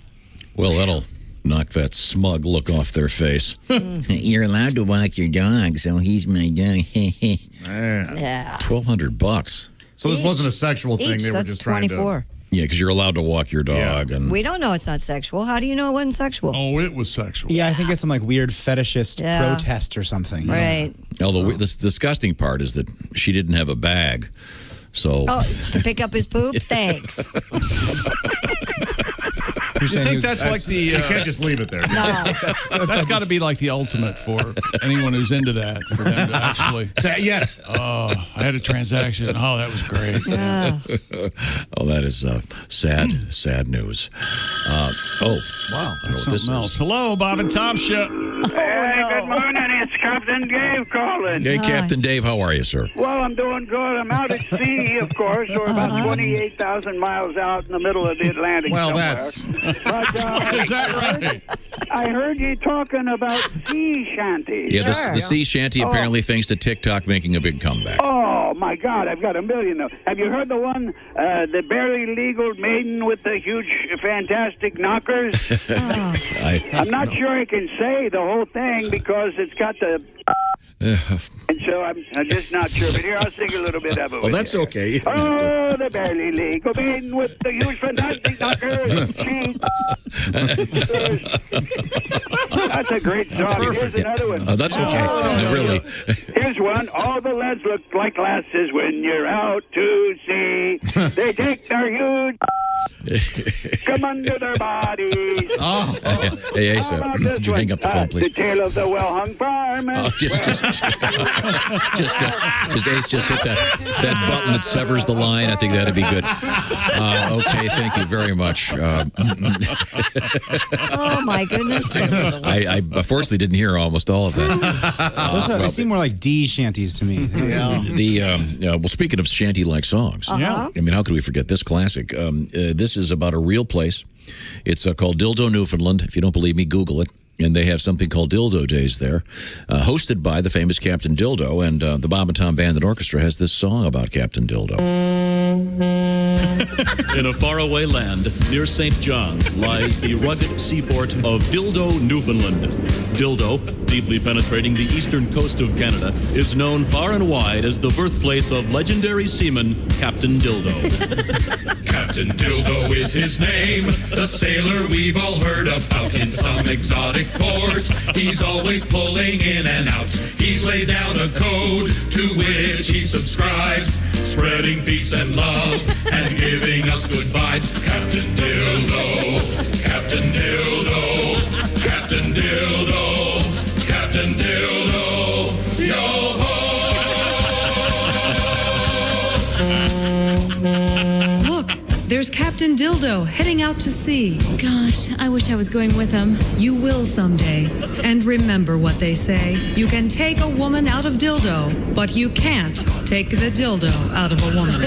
Speaker 7: Well, that'll knock that smug look off their face. You're allowed to walk your dog, so he's my dog.
Speaker 3: Yeah.
Speaker 7: $1,200.
Speaker 8: So this wasn't a sexual thing. They were
Speaker 3: That's
Speaker 8: just trying
Speaker 3: 24.
Speaker 8: to.
Speaker 7: Yeah, because you're allowed to walk your dog. And
Speaker 3: We don't know it's not sexual. How do you know it wasn't sexual?
Speaker 6: Oh, it was sexual.
Speaker 10: Yeah, I think it's some like weird fetishist protest or something.
Speaker 3: Right.
Speaker 7: Although the disgusting part is that she didn't have a bag. So
Speaker 3: to pick up his poop? Thanks.
Speaker 6: You think that's like the...
Speaker 8: You can't just leave it there.
Speaker 3: No.
Speaker 6: That's got to be like the ultimate for anyone who's into that, for them to actually...
Speaker 8: Yes.
Speaker 6: Oh, I had a transaction. Oh, that was great.
Speaker 3: Yeah.
Speaker 7: Oh, that is sad news. Wow. I don't know what this is.
Speaker 6: Hello, Bob and Tom Show.
Speaker 20: Hey, good morning. It's Captain Dave calling.
Speaker 7: Hey, Captain Dave, how are you, sir?
Speaker 20: Well, I'm doing good. I'm out at sea, of course. We're about 28,000 miles out in the middle of the Atlantic somewhere. But,
Speaker 6: is that right?
Speaker 20: I heard you talking about sea shanties.
Speaker 7: Yeah, the sea shanty apparently thanks to TikTok making a big comeback.
Speaker 20: Oh, my God. I've got a million of them. Have you heard the one, the barely legal maiden with the huge, fantastic knockers? I'm not sure I can say the whole thing because it's got the... And so I'm just not sure. But here, I'll sing a little bit of it.
Speaker 7: Well, that's okay.
Speaker 20: Oh, the barely legal maiden with the huge, fantastic knockers. That's a great song. Here's another one.
Speaker 7: Oh, that's okay. No, really.
Speaker 20: Here's one. All the lads look like glasses when you're out to sea. They take their huge... come under their bodies.
Speaker 7: Hey, Asa, could you hang up the phone, please?
Speaker 20: The tale of the well-hung fireman.
Speaker 7: Oh, just Ace, just hit that button that severs the line. I think that'd be good. Okay, thank you very much.
Speaker 3: Oh, my goodness.
Speaker 7: I unfortunately didn't hear almost all of that.
Speaker 10: They seem more like D shanties to me.
Speaker 7: Well, speaking of shanty-like songs, I mean, how could we forget this classic? This is about a real place. It's called Dildo, Newfoundland. If you don't believe me, Google it. And they have something called Dildo Days there, hosted by the famous Captain Dildo. And the Bob and Tom Band and Orchestra has this song about Captain Dildo.
Speaker 21: In a faraway land near St. John's lies the rugged seaport of Dildo, Newfoundland. Dildo, deeply penetrating the eastern coast of Canada, is known far and wide as the birthplace of legendary seaman Captain Dildo. Captain Dildo is his name, the sailor we've all heard about in some exotic port. He's always pulling in and out. He's laid down a code to which he subscribes, spreading peace and love and giving us good vibes. Captain Dildo, Captain Dildo, Captain Dildo, Captain Dildo, yo-ho!
Speaker 22: There's Captain Dildo heading out to sea.
Speaker 23: Gosh, I wish I was going with him.
Speaker 22: You will someday. And remember what they say. You can take a woman out of dildo, but you can't take the dildo out of a woman.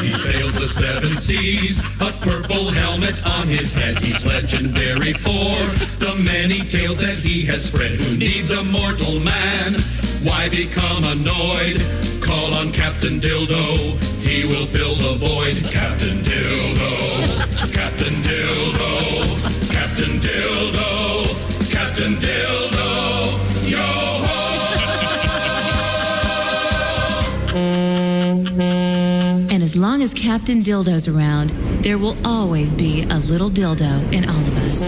Speaker 21: He sails the seven seas, a purple helmet on his head. He's legendary for the many tales that he has spread. Who needs a mortal man? Why become annoyed? Call on Captain Dildo, he will fill the void. Captain Dildo, Captain Dildo, Captain Dildo, Captain Dildo, yo-ho!
Speaker 23: And as long as Captain Dildo's around, there will always be a little dildo in all of us.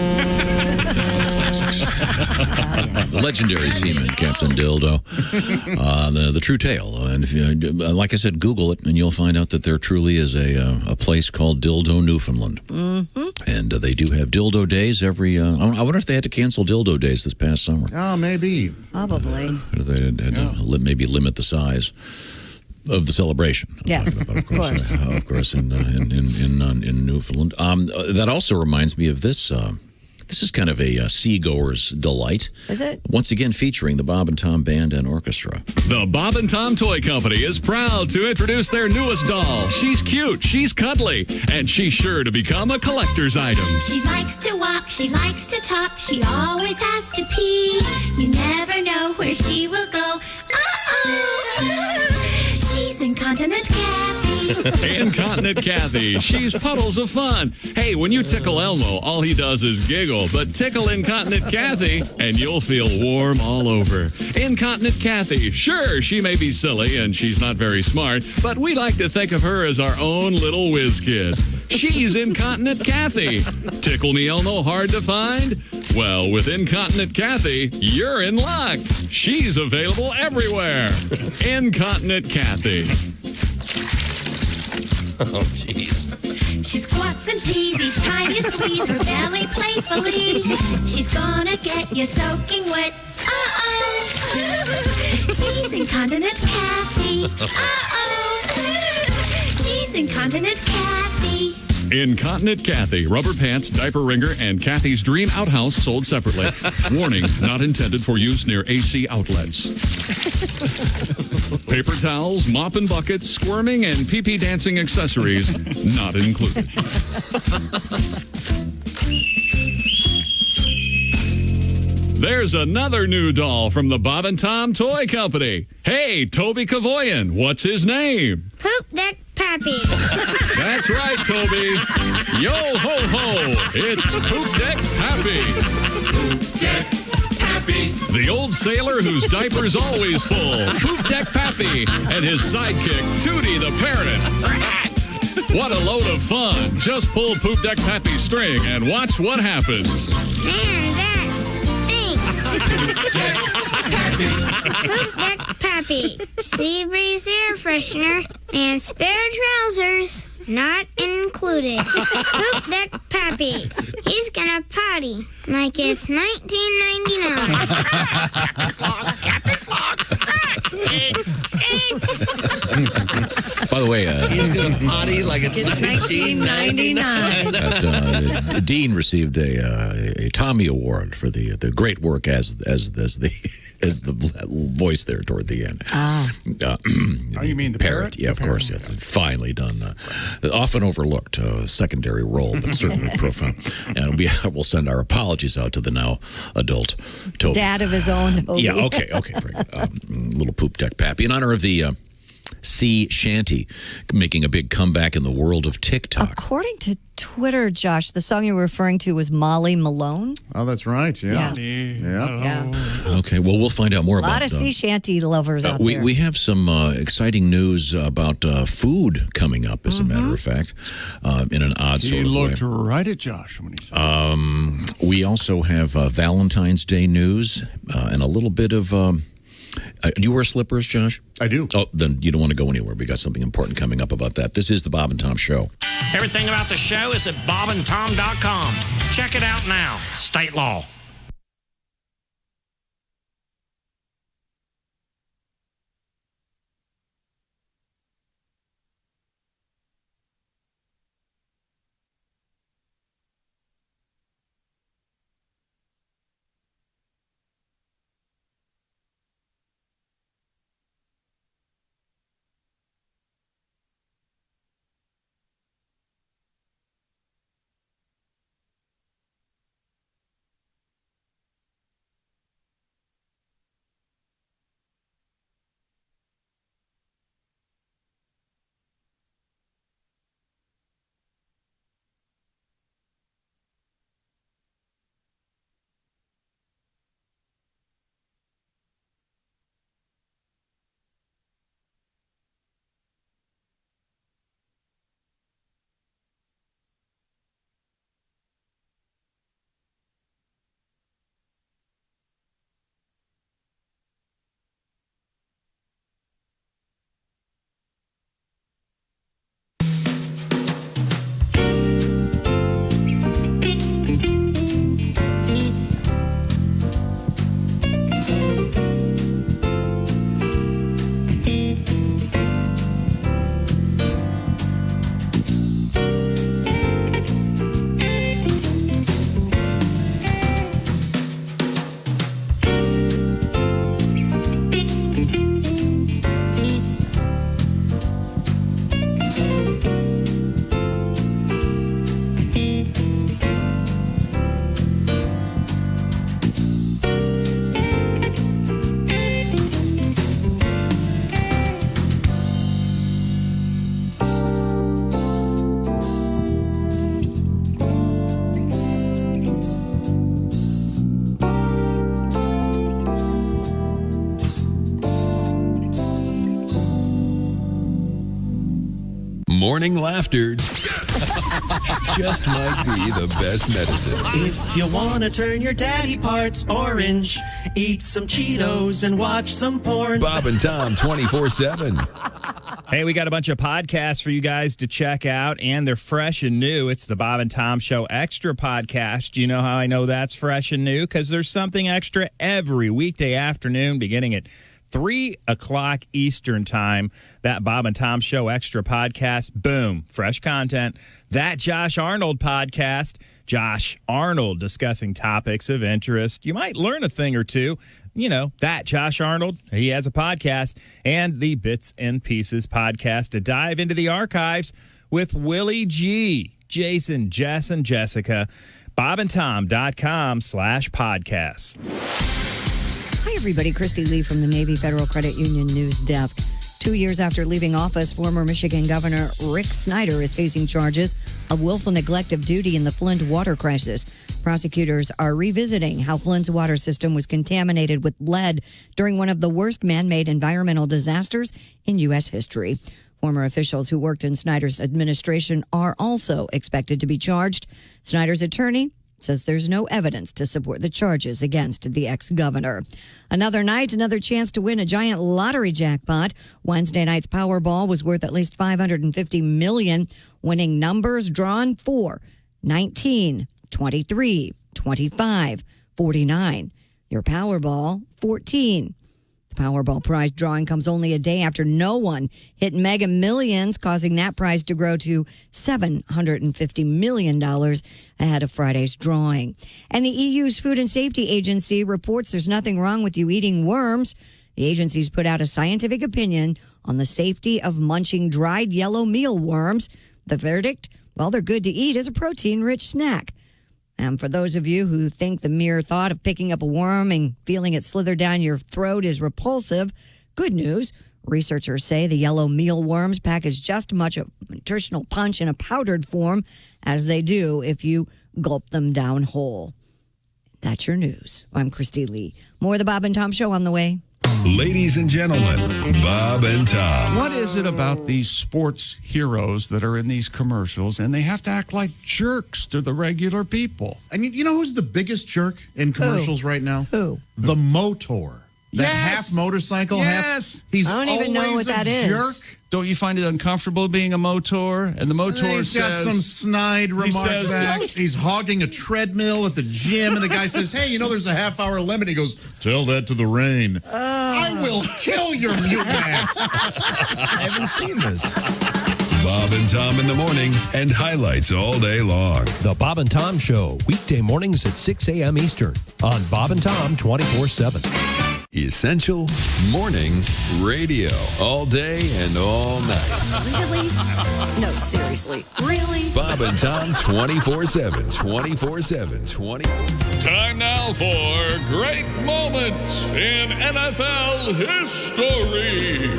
Speaker 7: Legendary seaman, Captain Dildo. The true tale. And if like I said, Google it, and you'll find out that there truly is a place called Dildo, Newfoundland. Mm-hmm. And they do have Dildo Days every... I wonder if they had to cancel Dildo Days this past summer.
Speaker 8: Oh, maybe.
Speaker 3: Probably.
Speaker 7: They had to maybe limit the size. of the celebration.
Speaker 3: Yes,
Speaker 7: of course. Of course, in Newfoundland. That also reminds me of this. This is kind of a seagoer's delight.
Speaker 3: Is it?
Speaker 7: Once again, featuring the Bob and Tom Band and Orchestra.
Speaker 21: The Bob and Tom Toy Company is proud to introduce their newest doll. She's cute, she's cuddly, and she's sure to become a collector's item.
Speaker 1: She likes to walk, she likes to talk, she always has to pee. You never know where she will go. She's Incontinent Kathy.
Speaker 21: Incontinent Kathy. She's puddles of fun. Hey, when you tickle Elmo, all he does is giggle. But tickle Incontinent Kathy, and you'll feel warm all over. Incontinent Kathy. Sure, she may be silly, and she's not very smart, but we like to think of her as our own little whiz kid. She's Incontinent Kathy. Tickle me Elmo hard to find? Well, with Incontinent Kathy, you're in luck. She's available everywhere. Incontinent Kathy.
Speaker 16: Oh, jeez.
Speaker 1: She squats and pees each time you squeeze her belly playfully. She's gonna get you soaking wet. She's Incontinent Kathy. She's Incontinent Kathy.
Speaker 21: Incontinent Kathy. Rubber pants, diaper wringer, and Kathy's Dream Outhouse sold separately. Warning, not intended for use near AC outlets. Paper towels, mop and buckets, squirming, and pee-pee dancing accessories not included. There's another new doll from the Bob and Tom Toy Company. Hey, Toby Kavoyan, what's his name?
Speaker 1: Poop Deck Pappy.
Speaker 21: That's right, Toby. Yo ho ho, it's Poop Deck Pappy.
Speaker 1: Poop Deck Pappy.
Speaker 21: The old sailor whose diaper's always full. Poop Deck Pappy and his sidekick, Tootie the parrot. What a load of fun. Just pull Poop Deck Pappy's string and watch what happens.
Speaker 1: Man, that stinks. Poop Deck Pappy. Poop Deck Pappy. Sea breeze air freshener and spare trousers not included. Poop Deck Pappy. He's gonna potty like it's 1999.
Speaker 7: By the way,
Speaker 16: he's going to potty like it's 1999.
Speaker 7: Dean received a Tommy Award for the great work as the voice there toward the end.
Speaker 6: You mean the parrot?
Speaker 7: Yeah, of course. Yes, finally done. Often overlooked secondary role, but certainly profound. And we'll send our apologies out to the now adult Toby.
Speaker 3: Dad of his own. Toby.
Speaker 7: Yeah, okay. Very good. Little Poop Deck Pappy. In honor of the sea shanty making a big comeback in the world of TikTok.
Speaker 3: According to Twitter, Josh, the song you were referring to was Molly Malone.
Speaker 8: Oh, that's right. Yeah.
Speaker 7: Okay, well, we'll find out more about
Speaker 3: A lot of sea shanty lovers out there.
Speaker 7: We have some exciting news about food coming up, as a matter of fact, in an odd sort of way.
Speaker 6: He looked right at Josh when he said
Speaker 7: we also have Valentine's Day news and a little bit of... do you wear slippers, Josh?
Speaker 8: I do.
Speaker 7: Oh, then you don't want to go anywhere. We got something important coming up about that. This is the Bob and Tom Show.
Speaker 13: Everything about the show is at bobandtom.com. Check it out now. State law.
Speaker 4: morning laughter just might be the best medicine.
Speaker 5: If you want to turn your daddy parts orange, eat some Cheetos and watch some porn.
Speaker 4: Bob and Tom 24/7.
Speaker 2: Hey, we got a bunch of podcasts for you guys to check out, and they're fresh and new. It's the Bob and Tom Show Extra Podcast. You know how I know that's fresh and new? Because there's something extra every weekday afternoon beginning at 3 o'clock Eastern Time. That Bob and Tom Show Extra Podcast, boom, fresh content. That Josh Arnold podcast, Josh Arnold discussing topics of interest. You might learn a thing or two. You know, that Josh Arnold, he has a podcast. And the Bits and Pieces podcast to dive into the archives with Willie G, Jason, Jess, and Jessica. bobandtom.com/podcasts.
Speaker 3: Hi, everybody. Christy Lee from the Navy Federal Credit Union News Desk. 2 years after leaving office, former Michigan Governor Rick Snyder is facing charges of willful neglect of duty in the Flint water crisis. Prosecutors are revisiting how Flint's water system was contaminated with lead during one of the worst man-made environmental disasters in U.S. history. Former officials who worked in Snyder's administration are also expected to be charged. Snyder's attorney says there's no evidence to support the charges against the ex-governor. Another night, another chance to win a giant lottery jackpot. Wednesday night's Powerball was worth at least $550 million. Winning numbers drawn 4, 19, 23, 25, 49. Your Powerball, 14. The Powerball prize drawing comes only a day after no one hit Mega Millions, causing that prize to grow to $750 million ahead of Friday's drawing. And the EU's Food and Safety Agency reports there's nothing wrong with you eating worms. The agency's put out a scientific opinion on the safety of munching dried yellow mealworms. The verdict? Well, they're good to eat as a protein-rich snack. And for those of you who think the mere thought of picking up a worm and feeling it slither down your throat is repulsive, good news. Researchers say the yellow mealworms pack as just much a nutritional punch in a powdered form as they do if you gulp them down whole. That's your news. I'm Christy Lee. More of the Bob and Tom Show on the way.
Speaker 4: Ladies and gentlemen, Bob and Tom.
Speaker 6: What is it about these sports heroes that are in these commercials and they have to act like jerks to the regular people?
Speaker 8: And you know who's the biggest jerk in commercials right now?
Speaker 3: Who?
Speaker 8: The Motor. That half motorcycle,
Speaker 6: yes.
Speaker 8: He's
Speaker 3: I don't even know
Speaker 8: always
Speaker 3: what that
Speaker 8: a
Speaker 3: is.
Speaker 8: jerk.
Speaker 6: Don't you find it uncomfortable being a motor? And the motor
Speaker 8: He's got some snide remarks back. He's hogging a treadmill at the gym, and the guy says, hey, you know, there's a half-hour limit. He goes, tell that to the rain. I will kill your mutant ass.
Speaker 16: I haven't seen this.
Speaker 4: Bob and Tom in the morning and highlights all day long.
Speaker 12: The Bob and Tom Show, weekday mornings at 6 a.m. Eastern on Bob and Tom 24/7.
Speaker 4: Essential morning radio. All day and all night.
Speaker 3: Really? No, seriously. Really?
Speaker 4: Bob and Tom 24/7. 24/7. 24/7.
Speaker 21: Time now for great moments in NFL history.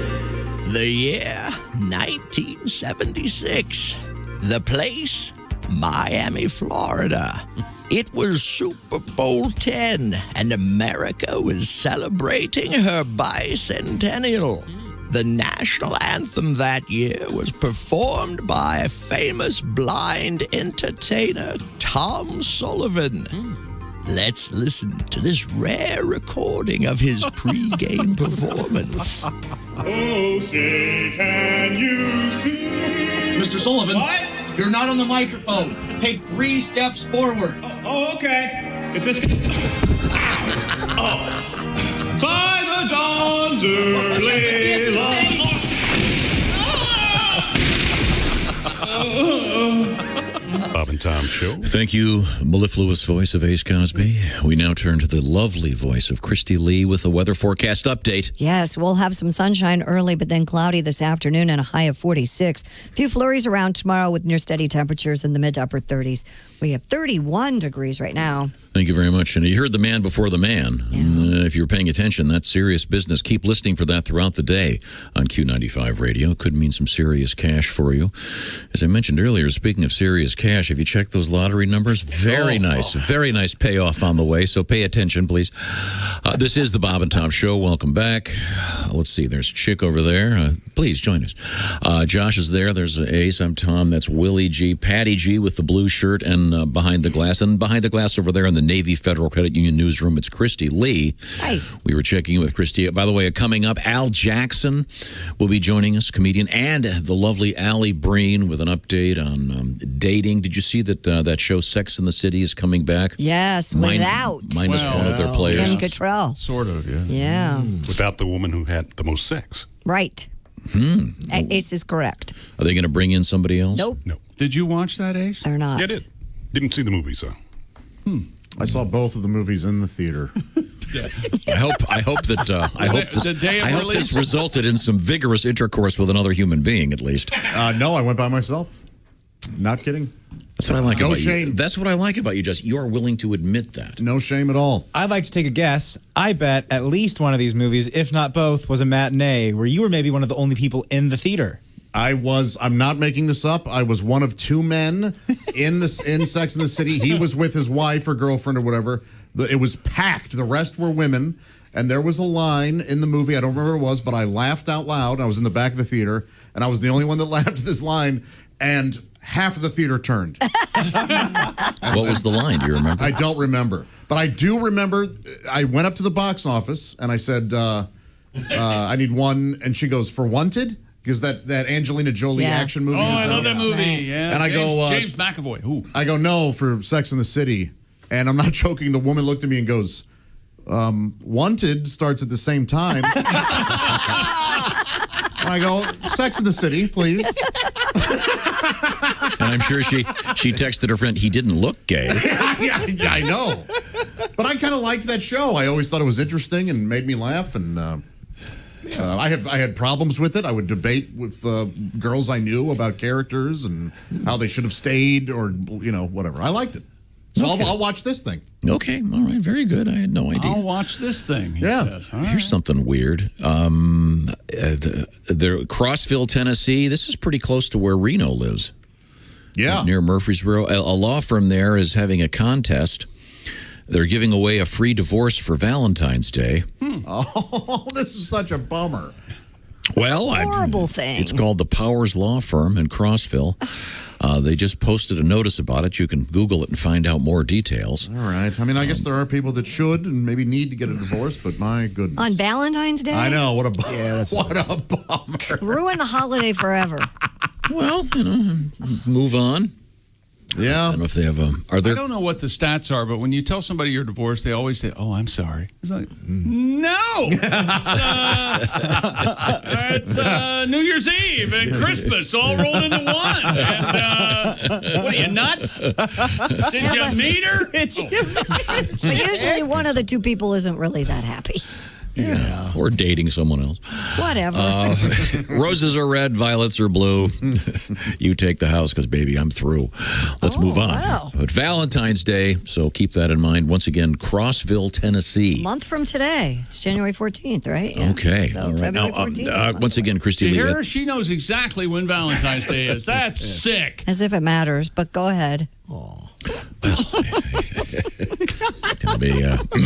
Speaker 9: The year 1976. The place, Miami, Florida. It was Super Bowl 10, and America was celebrating her bicentennial. The national anthem that year was performed by famous blind entertainer Tom Sullivan. Let's listen to this rare recording of his pre-game performance.
Speaker 24: Oh, say, can you see?
Speaker 25: Mr. Sullivan.
Speaker 24: What?
Speaker 25: You're not on the microphone. Take 3 steps forward.
Speaker 24: Oh, okay. It's just... By the dawn's early light.
Speaker 18: Bob and Tom Show.
Speaker 7: Thank you, mellifluous voice of Ace Cosby. We now turn to the lovely voice of Christy Lee with the weather forecast update.
Speaker 3: Yes, we'll have some sunshine early, but then cloudy this afternoon and a high of 46. A few flurries around tomorrow with near steady temperatures in the mid to upper 30s. We have 31 degrees right now.
Speaker 7: Thank you very much. And you heard the man before the man. If you're paying attention, that's serious business. Keep listening for that throughout the day on Q95 Radio. Could mean some serious cash for you. As I mentioned earlier, speaking of serious cash, have you checked those lottery numbers? Very nice. Very nice payoff on the way. So pay attention, please. This is the Bob and Tom Show. Welcome back. Let's see. There's Chick over there. Please join us. Josh is there. There's Ace. I'm Tom. That's Willie G. Patty G with the blue shirt and behind the glass. And behind the glass over there in the Navy Federal Credit Union newsroom, it's Christy Lee.
Speaker 3: Hi.
Speaker 7: We were checking in with Christy. By the way, coming up, Al Jackson will be joining us, comedian, and the lovely Allie Breen with an update on dating. Did you see that that show Sex and the City is coming back?
Speaker 3: Yes, without.
Speaker 7: Minus one of their players.
Speaker 3: Kim Cattrall.
Speaker 6: Sort of, yeah.
Speaker 3: Yeah.
Speaker 18: Without the woman who had the most sex.
Speaker 3: Right. Ace is correct.
Speaker 7: Are they going to bring in somebody else?
Speaker 3: Nope.
Speaker 18: No.
Speaker 6: Did you watch that, Ace?
Speaker 3: They're not.
Speaker 18: Yeah, I did. Didn't see the movie, so.
Speaker 8: I saw both of the movies in the theater.
Speaker 7: I hope this resulted in some vigorous intercourse with another human being, at least.
Speaker 8: No, I went by myself. Not kidding.
Speaker 7: That's what I like
Speaker 8: No
Speaker 7: about
Speaker 8: shame.
Speaker 7: you. That's what I like about you, Just you are willing to admit that.
Speaker 8: No shame at all.
Speaker 10: I'd like to take a guess. I bet at least one of these movies, if not both, was a matinee where you were maybe one of the only people in the theater.
Speaker 8: I'm not making this up. I was one of two men in Sex and the City. He was with his wife or girlfriend or whatever. It was packed. The rest were women. And there was a line in the movie, I don't remember what it was, but I laughed out loud. I was in the back of the theater, and I was the only one that laughed at this line, and half of the theater turned.
Speaker 7: What was the line? Do you remember?
Speaker 8: I don't remember. But I do remember I went up to the box office, and I said, I need one, and she goes, for Wanted? Because that Angelina Jolie action movie.
Speaker 6: Oh, I love that movie. Yeah.
Speaker 8: And I go,
Speaker 6: James McAvoy. Ooh.
Speaker 8: I go, no, for Sex and the City. And I'm not joking. The woman looked at me and goes, Wanted starts at the same time. And I go, Sex and the City, please.
Speaker 7: And I'm sure she texted her friend, he didn't look gay.
Speaker 8: yeah, I know. But I kind of liked that show. I always thought it was interesting and made me laugh. And I had problems with it. I would debate with girls I knew about characters and how they should have stayed or, whatever. I liked it. So okay. I'll watch this thing.
Speaker 7: Okay. All right. Very good. I had no idea.
Speaker 6: I'll watch this thing, he says.
Speaker 7: Here's something weird. Crossville, Tennessee. This is pretty close to where Reno lives.
Speaker 8: Yeah.
Speaker 7: Near Murfreesboro. A law firm there is having a contest. They're giving away a free divorce for Valentine's Day.
Speaker 8: Oh, this is such a bummer.
Speaker 7: Well,
Speaker 3: horrible thing.
Speaker 7: It's called the Powers Law Firm in Crossville. They just posted a notice about it. You can Google it and find out more details.
Speaker 8: All right. I mean, I guess there are people that should and maybe need to get a divorce, but my goodness.
Speaker 3: On Valentine's Day?
Speaker 8: I know. What a bummer. What a bummer.
Speaker 3: Ruin the holiday forever.
Speaker 7: Well, move on.
Speaker 8: Yeah.
Speaker 7: I don't know if they have are there?
Speaker 6: I don't know what the stats are, but when you tell somebody you're divorced, they always say, "Oh, I'm sorry." It's like, no, it's New Year's Eve and Christmas all rolled into one. And what are you nuts? Did you meet her?
Speaker 3: But usually one of the two people isn't really that happy.
Speaker 7: Yeah. Or dating someone else.
Speaker 3: Whatever.
Speaker 7: Roses are red, violets are blue. You take the house because, baby, I'm through. Let's move on.
Speaker 3: Wow.
Speaker 7: But Valentine's Day, so keep that in mind. Once again, Crossville, Tennessee.
Speaker 3: A month from today. It's January 14th, right? Yeah.
Speaker 7: Okay.
Speaker 3: So
Speaker 7: all right.
Speaker 3: February
Speaker 7: Now,
Speaker 3: 14th.
Speaker 7: once again, Christy Lee.
Speaker 6: Her, she knows exactly when Valentine's Day is. That's sick.
Speaker 3: As if it matters, but go ahead.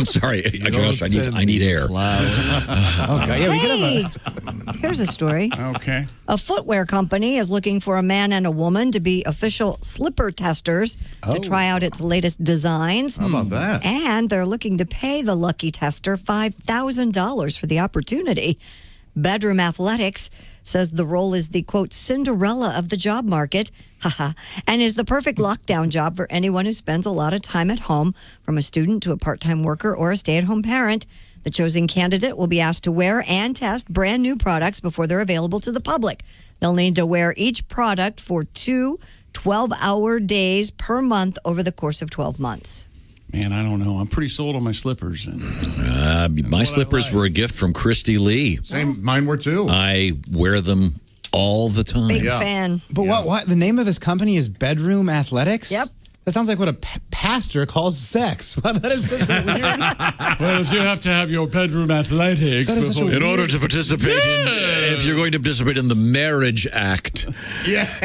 Speaker 7: Sorry, Josh. I need air.
Speaker 10: Okay, yeah, we could have
Speaker 3: Here's a story.
Speaker 6: Okay.
Speaker 3: A footwear company is looking for a man and a woman to be official slipper testers to try out its latest designs.
Speaker 8: How about that?
Speaker 3: And they're looking to pay the lucky tester $5,000 for the opportunity. Bedroom Athletics says the role is the, quote, Cinderella of the job market, and is the perfect lockdown job for anyone who spends a lot of time at home, from a student to a part-time worker or a stay-at-home parent. The chosen candidate will be asked to wear and test brand new products before they're available to the public. They'll need to wear each product for 2 12-hour days per month over the course of 12 months.
Speaker 6: Man, I don't know. I'm pretty sold on my slippers.
Speaker 7: My slippers were a gift from Christy Lee.
Speaker 8: Same, mine were too.
Speaker 7: I wear them all the time.
Speaker 3: Big fan.
Speaker 10: But what? The name of this company is Bedroom Athletics?
Speaker 3: Yep.
Speaker 10: That sounds like what a pastor calls sex. That is weird.
Speaker 6: Well, you have to have your bedroom athletics.
Speaker 7: In order to participate, if you're going to participate in the marriage act,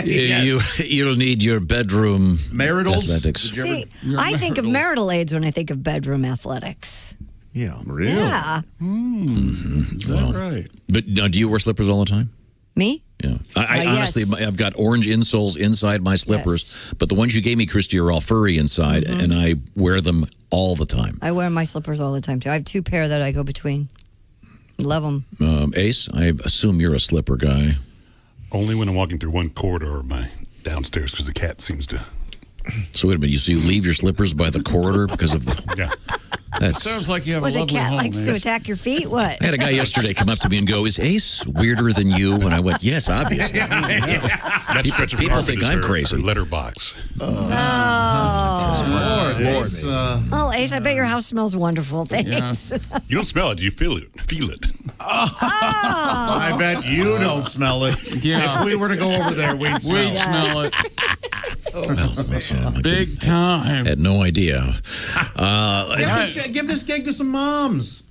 Speaker 7: you'll need your bedroom athletics.
Speaker 3: See, I think of marital aids when I think of bedroom athletics.
Speaker 8: Yeah, really?
Speaker 3: Yeah.
Speaker 6: Is that right?
Speaker 7: But do you wear slippers all the time?
Speaker 3: Me?
Speaker 7: Yeah. I honestly,
Speaker 3: yes.
Speaker 7: I've got orange insoles inside my slippers, but the ones you gave me, Christy, are all furry inside, and I wear them all the time.
Speaker 3: I wear my slippers all the time, too. I have 2 pair that I go between. Love them.
Speaker 7: Ace, I assume you're a slipper guy.
Speaker 18: Only when I'm walking through one corridor of my downstairs because the cat seems to.
Speaker 7: So wait a minute, you leave your slippers by the corridor because of the...
Speaker 18: Yeah.
Speaker 7: That
Speaker 6: sounds like you have
Speaker 3: Was
Speaker 6: a
Speaker 3: a
Speaker 6: lovely
Speaker 3: cat
Speaker 6: home,
Speaker 3: likes to
Speaker 6: Ace.
Speaker 3: attack your feet? What?
Speaker 7: I had a guy yesterday come up to me and go, "Is Ace weirder than you?" And I went, "Yes, obviously."
Speaker 18: That stretch of
Speaker 7: people
Speaker 18: carpet
Speaker 7: think
Speaker 18: is
Speaker 7: I'm
Speaker 18: her
Speaker 7: crazy.
Speaker 18: letterbox.
Speaker 3: Oh.
Speaker 8: Lord,
Speaker 3: Ace, I bet your house smells wonderful. Thanks.
Speaker 18: You don't smell it, you feel it. Feel it.
Speaker 8: I bet you don't smell it.
Speaker 6: Yeah.
Speaker 8: If we were to go over there, we'd smell
Speaker 6: We'd smell it.
Speaker 7: I
Speaker 6: Big time.
Speaker 7: had no idea.
Speaker 8: Give this gig to some moms.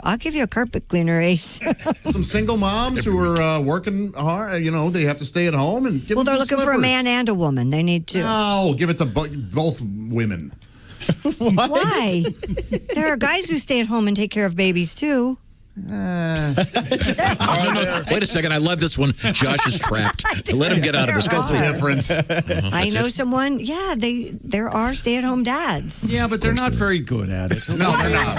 Speaker 3: I'll give you a carpet cleaner, Ace.
Speaker 8: Some single moms who are working hard. You know, they have to stay at home and give
Speaker 3: Well,
Speaker 8: them
Speaker 3: they're
Speaker 8: some
Speaker 3: looking for a
Speaker 8: slippers.
Speaker 3: man and a woman. They need 2.
Speaker 8: No, give it to both women.
Speaker 3: Why? There are guys who stay at home and take care of babies, too.
Speaker 7: Wait a second, I love this one. Josh is trapped. Let him get out of this. Go for
Speaker 8: different.
Speaker 3: I know someone. Yeah, there are stay-at-home dads.
Speaker 6: Yeah, but they're not very good at it.
Speaker 8: No, they're not.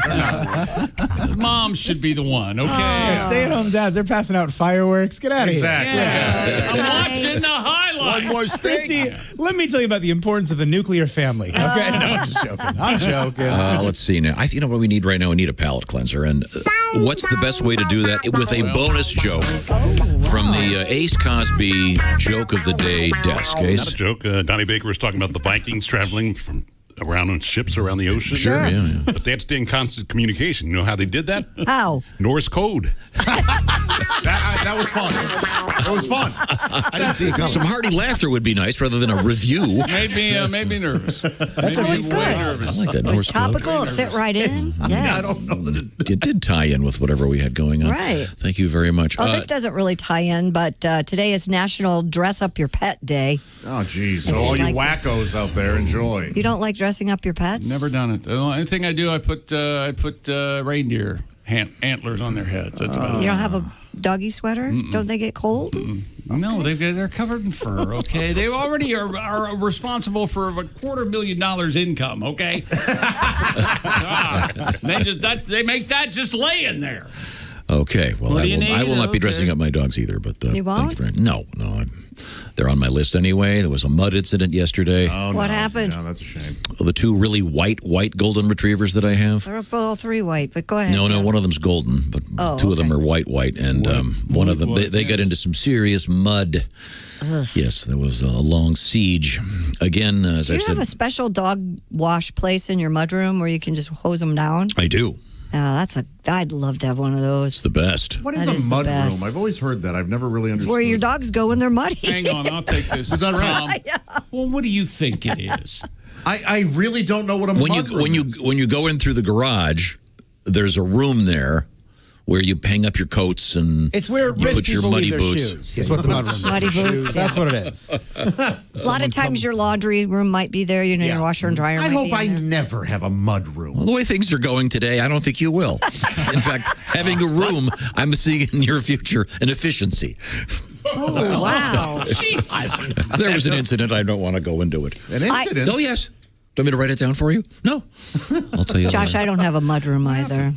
Speaker 6: Mom should be the one, okay?
Speaker 10: Yeah, stay-at-home dads, they're passing out fireworks. Get out of
Speaker 8: Exactly.
Speaker 10: here.
Speaker 6: Yeah. I'm watching the highlights.
Speaker 9: One more
Speaker 10: Christy, let me tell you about the importance of the nuclear family. Okay, no, I'm just joking. I'm joking.
Speaker 7: Let's see now. You know what we need right now? We need a palate cleanser. And what's the best way to do that? With a bonus joke from the Ace Cosby Joke of the Day desk.
Speaker 18: Not
Speaker 7: Ace?
Speaker 18: a joke. Donnie Baker was talking about the Vikings traveling from around on ships around the ocean.
Speaker 7: Sure, yeah.
Speaker 18: But they had to stay in constant communication. You know how they did that?
Speaker 3: How?
Speaker 18: Norse code.
Speaker 8: That was fun. It was fun.
Speaker 9: I didn't see it coming.
Speaker 7: Some hearty laughter would be nice rather than a review.
Speaker 6: Made me nervous.
Speaker 3: That was good.
Speaker 7: I like that
Speaker 3: It was
Speaker 7: Norse code.
Speaker 3: topical. It fit right in. Yes.
Speaker 8: I don't know that
Speaker 7: It did tie in with whatever we had going on.
Speaker 3: Right.
Speaker 7: Thank you very much.
Speaker 3: Well, this doesn't really tie in, but today is National Dress Up Your Pet Day.
Speaker 8: Oh, geez. So all you wackos out there, enjoy.
Speaker 3: You don't like dressing up your pets?
Speaker 6: Never done it. The only thing I do, I put reindeer antlers on their heads. That's about it.
Speaker 3: You don't have a doggy sweater? Don't they get cold?
Speaker 6: No, they're covered in fur. Okay, they already are responsible for $250,000 income. Okay, they make that just laying there.
Speaker 7: Okay, well,
Speaker 6: What do you
Speaker 7: I will
Speaker 6: need?
Speaker 7: not be dressing
Speaker 6: Okay.
Speaker 7: up my dogs either. But
Speaker 3: You won't?
Speaker 7: Thank you no. They're on my list anyway. There was a mud incident yesterday.
Speaker 8: Oh,
Speaker 3: What
Speaker 8: no.
Speaker 3: happened?
Speaker 8: No, that's a shame.
Speaker 7: The 2 really white golden retrievers that I have.
Speaker 3: They're all 3 white, but go ahead.
Speaker 7: No, one of them's golden, but
Speaker 3: Oh,
Speaker 7: 2 of them are white, and one of them they got into some serious mud.
Speaker 3: Ugh.
Speaker 7: Yes, there was a long siege. Again, as
Speaker 3: Do
Speaker 7: I
Speaker 3: you
Speaker 7: said,
Speaker 3: have a special dog wash place in your mudroom where you can just hose them down?
Speaker 7: I do.
Speaker 3: I'd love to have one of those.
Speaker 7: It's the best.
Speaker 8: What is
Speaker 3: That
Speaker 8: a
Speaker 3: is the
Speaker 8: mud room?
Speaker 3: best.
Speaker 8: I've always heard that. I've never really
Speaker 3: It's
Speaker 8: understood.
Speaker 3: where your dogs go when they're muddy.
Speaker 6: Hang on, I'll take this.
Speaker 8: Is that right?
Speaker 6: Well, what do you think it is?
Speaker 8: I really don't know what a mud room is.
Speaker 7: When you go in through the garage, there's a room there where you hang up your coats and
Speaker 10: It's where
Speaker 7: you
Speaker 10: rich
Speaker 7: put your
Speaker 10: people
Speaker 7: muddy
Speaker 10: leave their
Speaker 7: boots.
Speaker 10: shoes. That's what the mud room is.
Speaker 3: Muddy boots,
Speaker 10: That's
Speaker 3: yeah.
Speaker 10: what it is.
Speaker 3: A lot of times your laundry room might be there. You know, your washer and dryer
Speaker 8: I
Speaker 3: might
Speaker 8: hope
Speaker 3: be
Speaker 8: I
Speaker 3: in there.
Speaker 8: never have a mud room.
Speaker 7: Well, the way things are going today, I don't think you will. In fact, having a room, I'm seeing in your future an efficiency.
Speaker 3: Oh, wow.
Speaker 7: There was an incident. I don't want to go into it.
Speaker 8: An incident?
Speaker 7: Oh, yes. Do you want me to write it down for you? No. I'll tell you
Speaker 3: Josh,
Speaker 7: later.
Speaker 3: I don't have a mudroom either.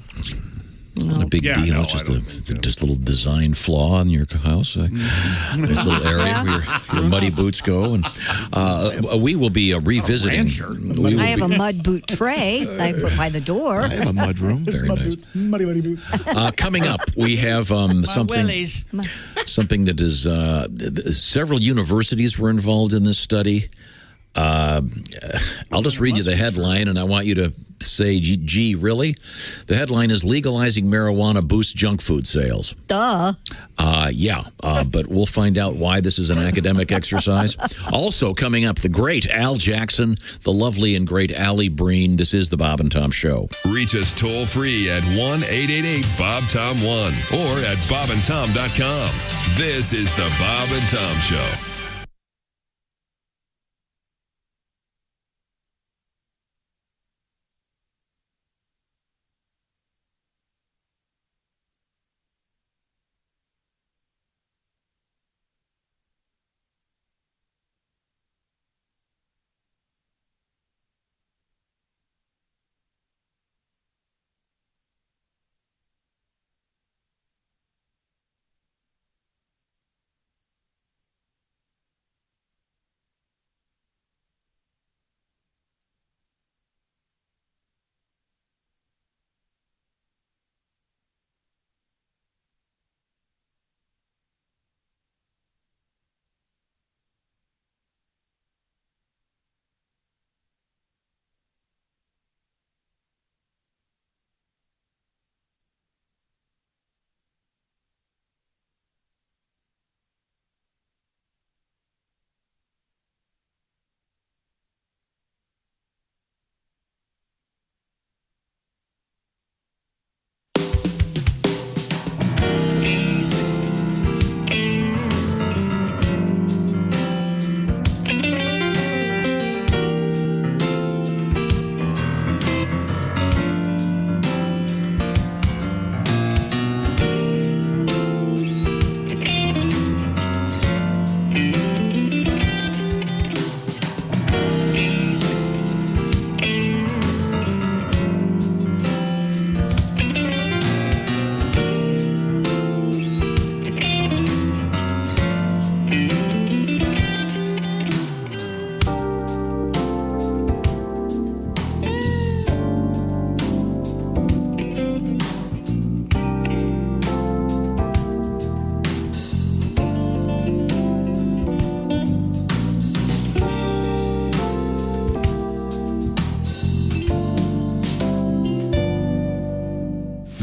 Speaker 7: Not a big
Speaker 8: Yeah,
Speaker 7: deal.
Speaker 8: no,
Speaker 7: It's just
Speaker 8: I
Speaker 7: a
Speaker 8: don't think so.
Speaker 7: just a little design flaw in your house. Nice little area where your muddy boots go. And we will be revisiting.
Speaker 3: I have a mud boot tray I put by the door.
Speaker 7: I have a mud room. Very
Speaker 10: Mud
Speaker 7: nice.
Speaker 10: boots. Muddy boots.
Speaker 7: Coming up, we have something that is several universities were involved in this study. I'll just read you the headline, and I want you to say, gee, really? The headline is Legalizing Marijuana Boosts Junk Food Sales.
Speaker 3: Duh.
Speaker 7: But we'll find out why this is an academic exercise. Also coming up, the great Al Jackson, the lovely and great Allie Breen. This is the Bob and Tom Show.
Speaker 4: Reach us toll free at 1-888-BOB-TOM-1 or at bobandtom.com. This is the Bob and Tom Show.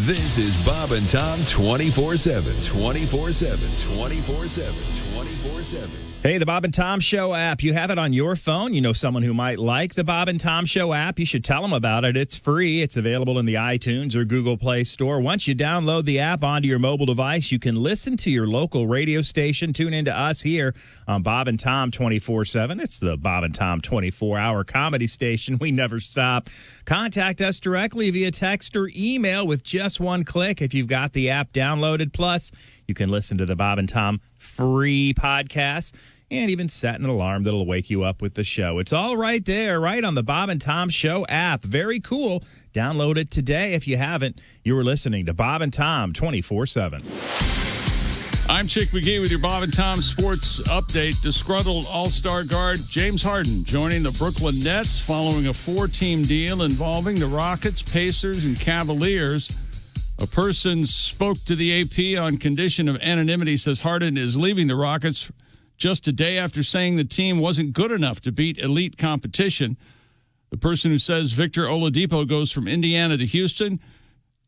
Speaker 4: This is Bob and Tom 24/7. 24/7. 24/7. 24/7.
Speaker 2: Hey, the Bob and Tom Show app. You have it on your phone. You know someone who might like the Bob and Tom Show app. You should tell them about it. It's free. It's available in the iTunes or Google Play Store. Once you download the app onto your mobile device, you can listen to your local radio station. Tune into us here on Bob and Tom 24/7. It's the Bob and Tom 24-hour comedy station. We never stop. Contact us directly via text or email with just one click if you've got the app downloaded. Plus, you can listen to the Bob and Tom free podcast and even set an alarm that'll wake you up with the show. It's all right there, right on the Bob and Tom Show app. Very cool. Download it today if you haven't. You were listening to Bob and Tom 24/7.
Speaker 6: I'm Chick McGee with your Bob and Tom Sports Update. Disgruntled All-Star guard James Harden joining the Brooklyn Nets following a 4-team deal involving the Rockets, Pacers, and Cavaliers. A person spoke to the AP on condition of anonymity, says Harden is leaving the Rockets just a day after saying the team wasn't good enough to beat elite competition. The person who says Victor Oladipo goes from Indiana to Houston.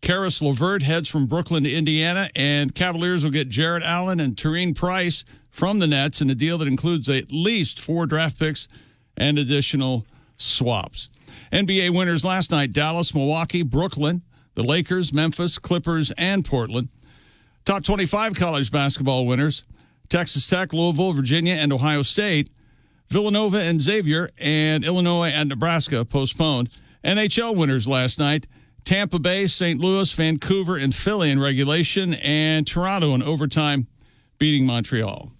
Speaker 6: Karis LeVert heads from Brooklyn to Indiana, and Cavaliers will get Jarrett Allen and Taurean Prince from the Nets in a deal that includes at least 4 draft picks and additional swaps. NBA winners last night: Dallas, Milwaukee, Brooklyn, the Lakers, Memphis, Clippers, and Portland. Top 25 college basketball winners: Texas Tech, Louisville, Virginia, and Ohio State. Villanova and Xavier, and Illinois and Nebraska postponed. NHL winners last night: Tampa Bay, St. Louis, Vancouver, and Philly in regulation, and Toronto in overtime, beating Montreal.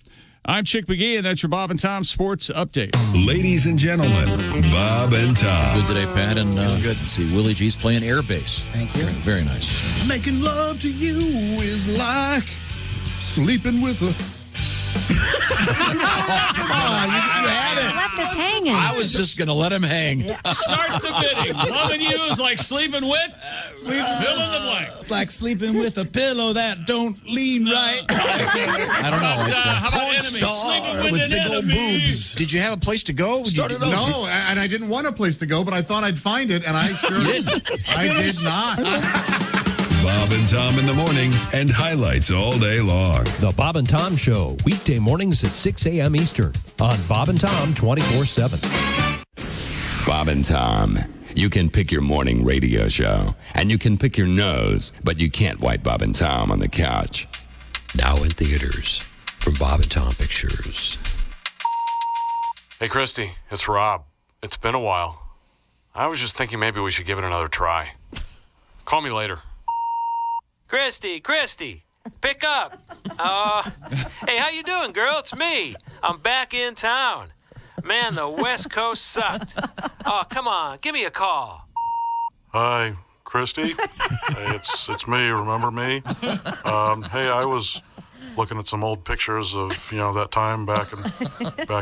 Speaker 6: I'm Chick McGee, and that's your Bob and Tom Sports Update.
Speaker 4: Ladies and gentlemen, Bob and Tom.
Speaker 7: Good today, Pat, and good. See, Willie G's playing air bass.
Speaker 16: Thank you.
Speaker 7: Very nice.
Speaker 16: Making love to you is like sleeping with a...
Speaker 9: You had it.
Speaker 3: Left us hanging.
Speaker 7: I was just going to let him hang.
Speaker 6: Start the bidding. Loving you is like sleeping with. Fill in the blank.
Speaker 16: It's like sleeping with a pillow that don't lean right.
Speaker 7: I don't know.
Speaker 6: How about enemy? Sleeping with an
Speaker 16: big old
Speaker 6: enemy.
Speaker 16: boobs.
Speaker 7: Did you have a place to go?
Speaker 8: No, and I didn't want a place to go, but I thought I'd find it, and I sure didn't. I did not.
Speaker 4: Bob and Tom in the morning and highlights all day long.
Speaker 12: The Bob and Tom Show, weekday mornings at 6 a.m. Eastern on Bob and Tom 24/7.
Speaker 11: Bob and Tom. You can pick your morning radio show, and you can pick your nose, but you can't wipe Bob and Tom on the couch.
Speaker 12: Now in theaters from Bob and Tom Pictures.
Speaker 14: Hey, Christy, it's Rob. It's been a while. I was just thinking maybe we should give it another try. Call me later.
Speaker 15: Christy, pick up. Hey, how you doing, girl? It's me. I'm back in town. Man, the West Coast sucked. Oh, come on, give me a call.
Speaker 18: Hi, Christy. Hey, it's me. Remember me? Hey, I was looking at some old pictures of that time back